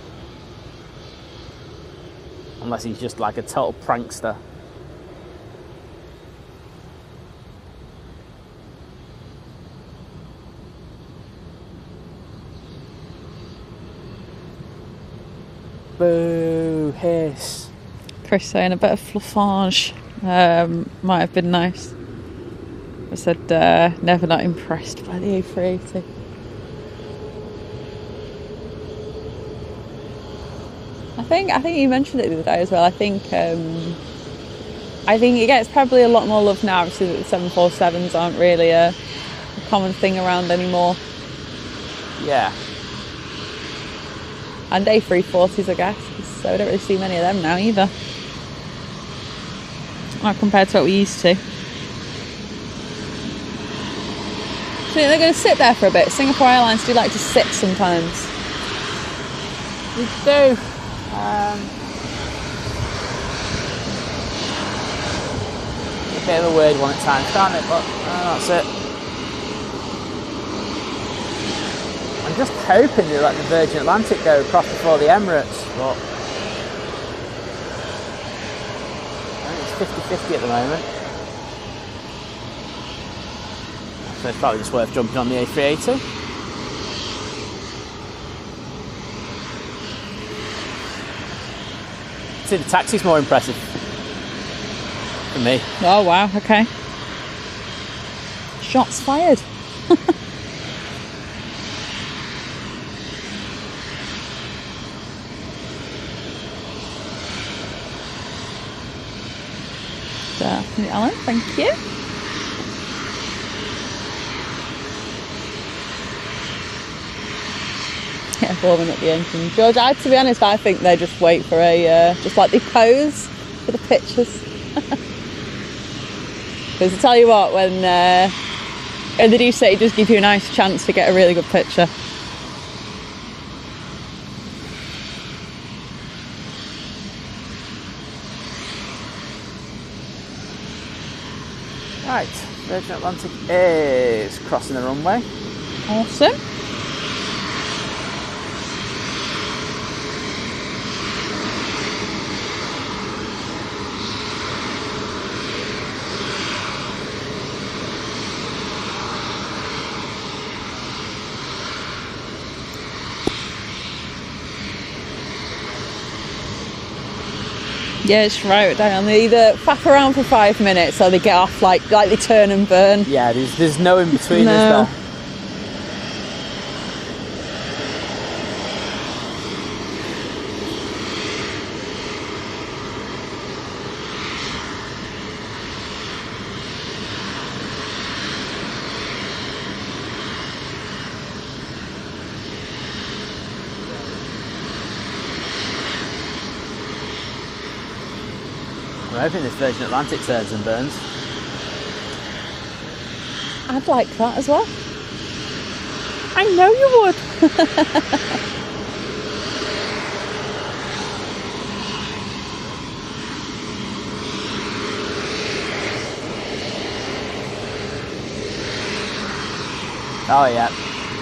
Unless he's just like a total prankster. Boo, hiss. Chris saying a bit of fluffage might have been nice. I said never not impressed by the A380. I think you mentioned it the other day as well. I think it gets probably a lot more love now, obviously that the 747s aren't really a common thing around anymore. Yeah. And A340s, I guess. So I don't really see many of them now either. Not compared to what we used to. So they're going to sit there for a bit. Singapore Airlines do like to sit sometimes. We do. A bit of a weird one at times, can't it? But that's it. I'm just hoping they let the Virgin Atlantic go across before the Emirates, but I think it's 50-50 at the moment. So it's probably just worth jumping on the A380. See, the taxi's more impressive for me. Oh wow, okay. Shots fired. Alan, thank you. Yeah, warming up the engine. George, to be honest, I think they just wait for just like they pose for the pictures. Because I tell you what, when they do say it does give you a nice chance to get a really good picture. Right, Virgin Atlantic is crossing the runway. Awesome. Yeah, it's right down. They either faff around for 5 minutes or they get off like they turn and burn. Yeah, there's no in between, No. is there? I'm hoping this Virgin Atlantic turns and burns. I'd like that as well. I know you would. Oh yeah,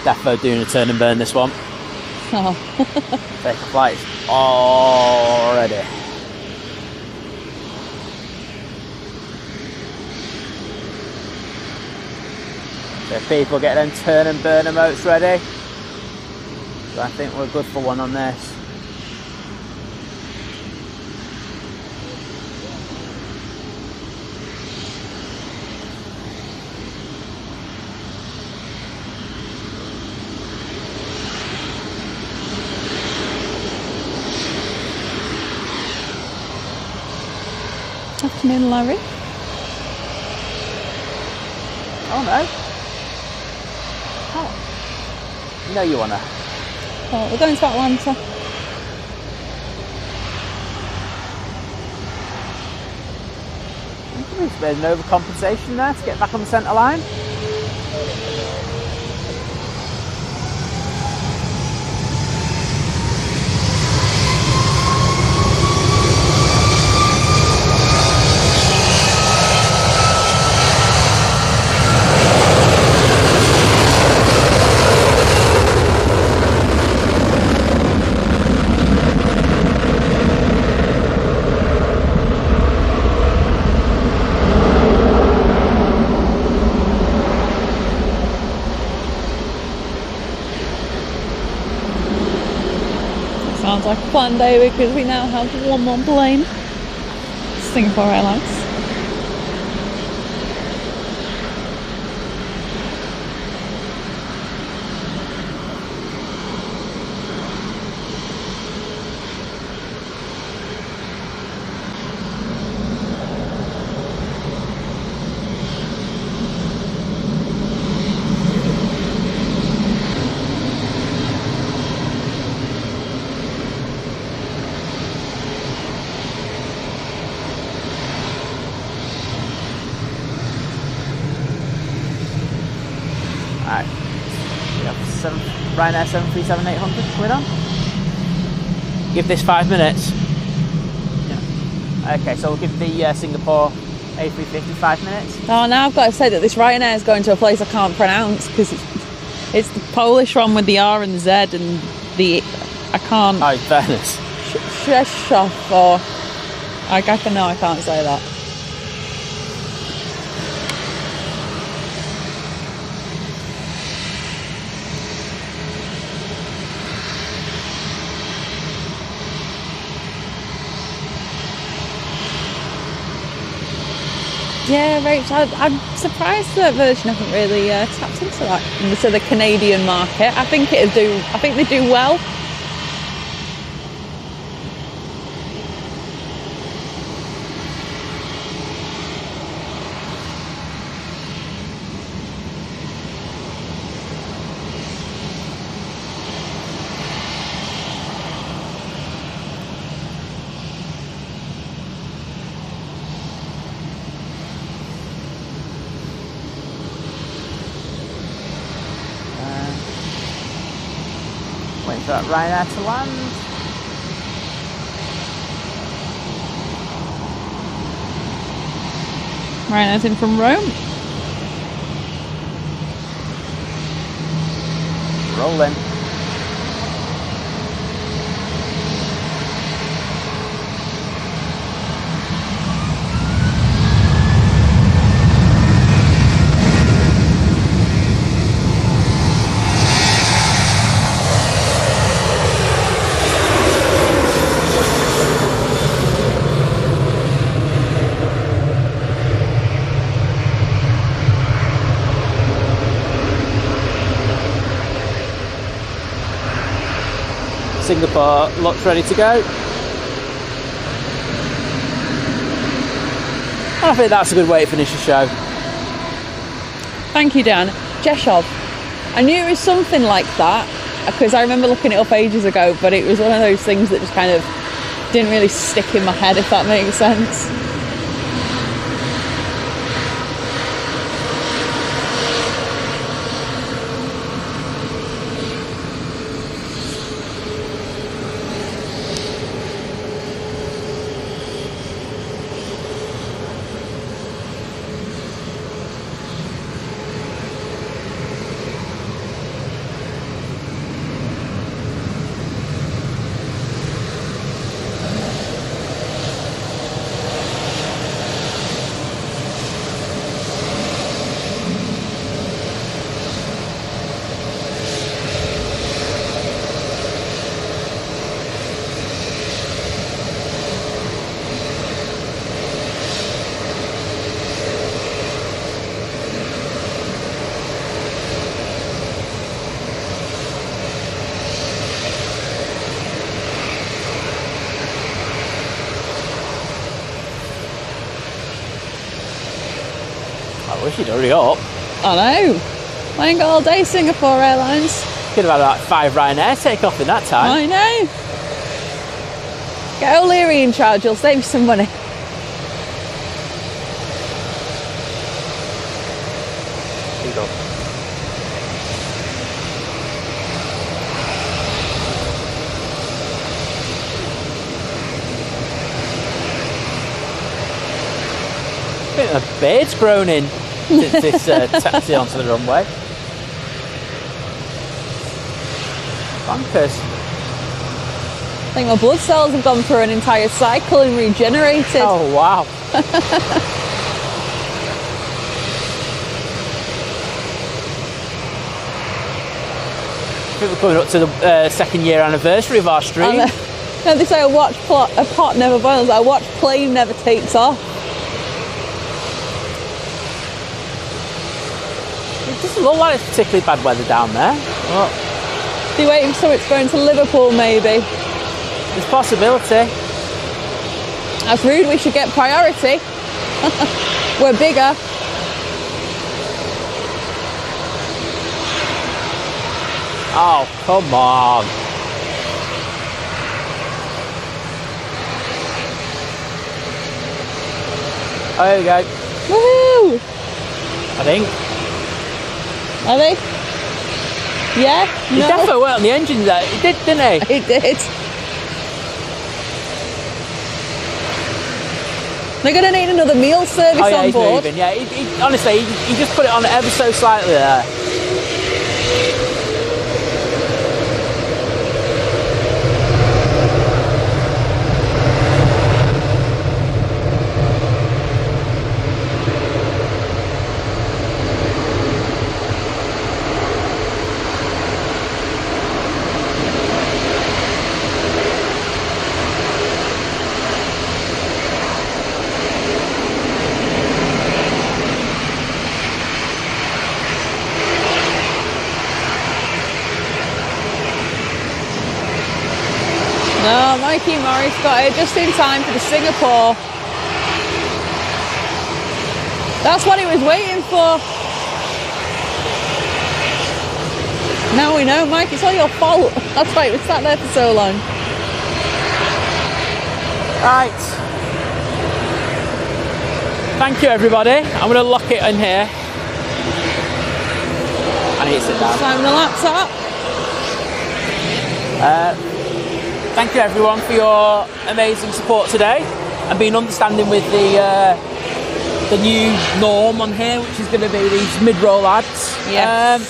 defo doing a turn and burn this one. Oh. Take a flight already. So if people get them turn and burn emotes ready, so I think we're good for one on this. Afternoon, Larry. Oh no. Oh. No, you wanna. Oh, we're going to Atlanta. There's a bit of an overcompensation there to get back on the centre line. Sounds like a fun day because we now have one more plane. Singapore Airlines. Alright, we have Ryanair 737-800 coming on. Give this 5 minutes. Yeah. Okay, so we'll give the Singapore A350 5 minutes. Oh, now I've got to say that this Ryanair is going to a place I can't pronounce because it's the Polish one with the R and the Z and the I can't. Oh, in fairness. Sheshov or I can't say that. Yeah, Rachel, I'm surprised that Virgin haven't really tapped into that, into the Canadian market. I think they do well. Waiting for that Ryanair to land. Ryanair's in from Rome. Rolling. Singapore looks ready to go. And I think that's a good way to finish the show. Thank you, Dan. Jeshov. I knew it was something like that because I remember looking it up ages ago, but it was one of those things that just kind of didn't really stick in my head, if that makes sense. wish you'd hurry up. I know. I ain't got all day, Singapore Airlines. Could have had like 5 Ryanair take off in that time. I know. Get O'Leary in charge, you'll save you some money. Here you go. I think a beard's grown in since this taxi onto the runway. Bonkers. I think my blood cells have gone through an entire cycle and regenerated. Oh wow. I think we're coming up to the second year anniversary of our stream. No, they say a pot never boils, a watch plane never takes off. It doesn't look like it's particularly bad weather down there. Well, They're waiting for it's going to Liverpool, maybe. there's possibility. That's rude, we should get priority. We're bigger. Oh, come on. Oh, there we go. Woohoo! I think. Are they? Yeah? He No? definitely worked on the engine there. He did, didn't he? It did. They're going to need another meal service Oh yeah, on he's board. moving. Yeah, honestly, he just put it on ever so slightly there. No, Mikey Morris got it just in time for the Singapore. That's what he was waiting for. Now we know, Mike, it's all your fault. That's why it was sat there for so long. Right. Thank you, everybody. I'm going to lock it in here. I need to sit down. Time the laptop. Thank you, everyone, for your amazing support today and being understanding with the new norm on here, which is going to be these mid-roll ads. Yes.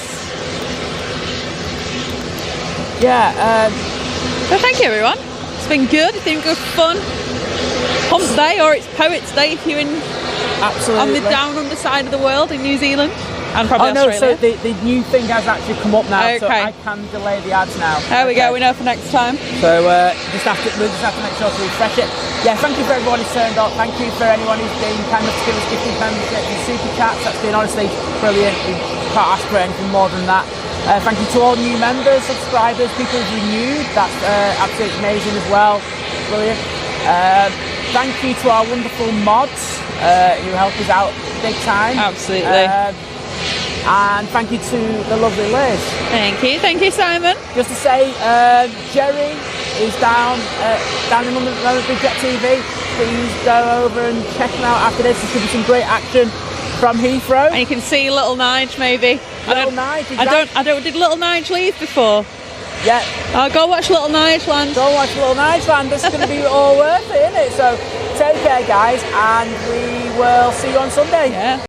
So thank you, everyone. It's been good. It's been good fun. Hump Day, or it's Poets Day if you're in Absolutely. on the down under side of the world in New Zealand and probably no, so Australia. the new thing has actually come up now, so Okay. I can delay the ads now. There we go. We know for next time. So we'll just have to make sure to refresh it. Yeah, thank you for everyone who's turned up. Thank you for anyone who's been kind enough to give us gifted membership and super chats. That's been honestly brilliant. We can't ask for anything more than that. Thank you to all new members, subscribers, people who've renewed. That's absolutely amazing as well. Brilliant. Thank you to our wonderful mods who help us out big time. Absolutely. And thank you to the lovely Liz. Thank you. Thank you, Simon. Just to say, Jerry is down in London at the moment, Big Jet TV. Please go over and check him out after this. There's going to be some great action from Heathrow. And you can see Little Nige maybe. Little Nige, exactly. Did Little Nige leave before? Yeah. I'll go watch Little Nige Land. Go watch Little Nige Land. This is going to be all worth it, isn't it? So take care, guys, and we will see you on Sunday. Yeah.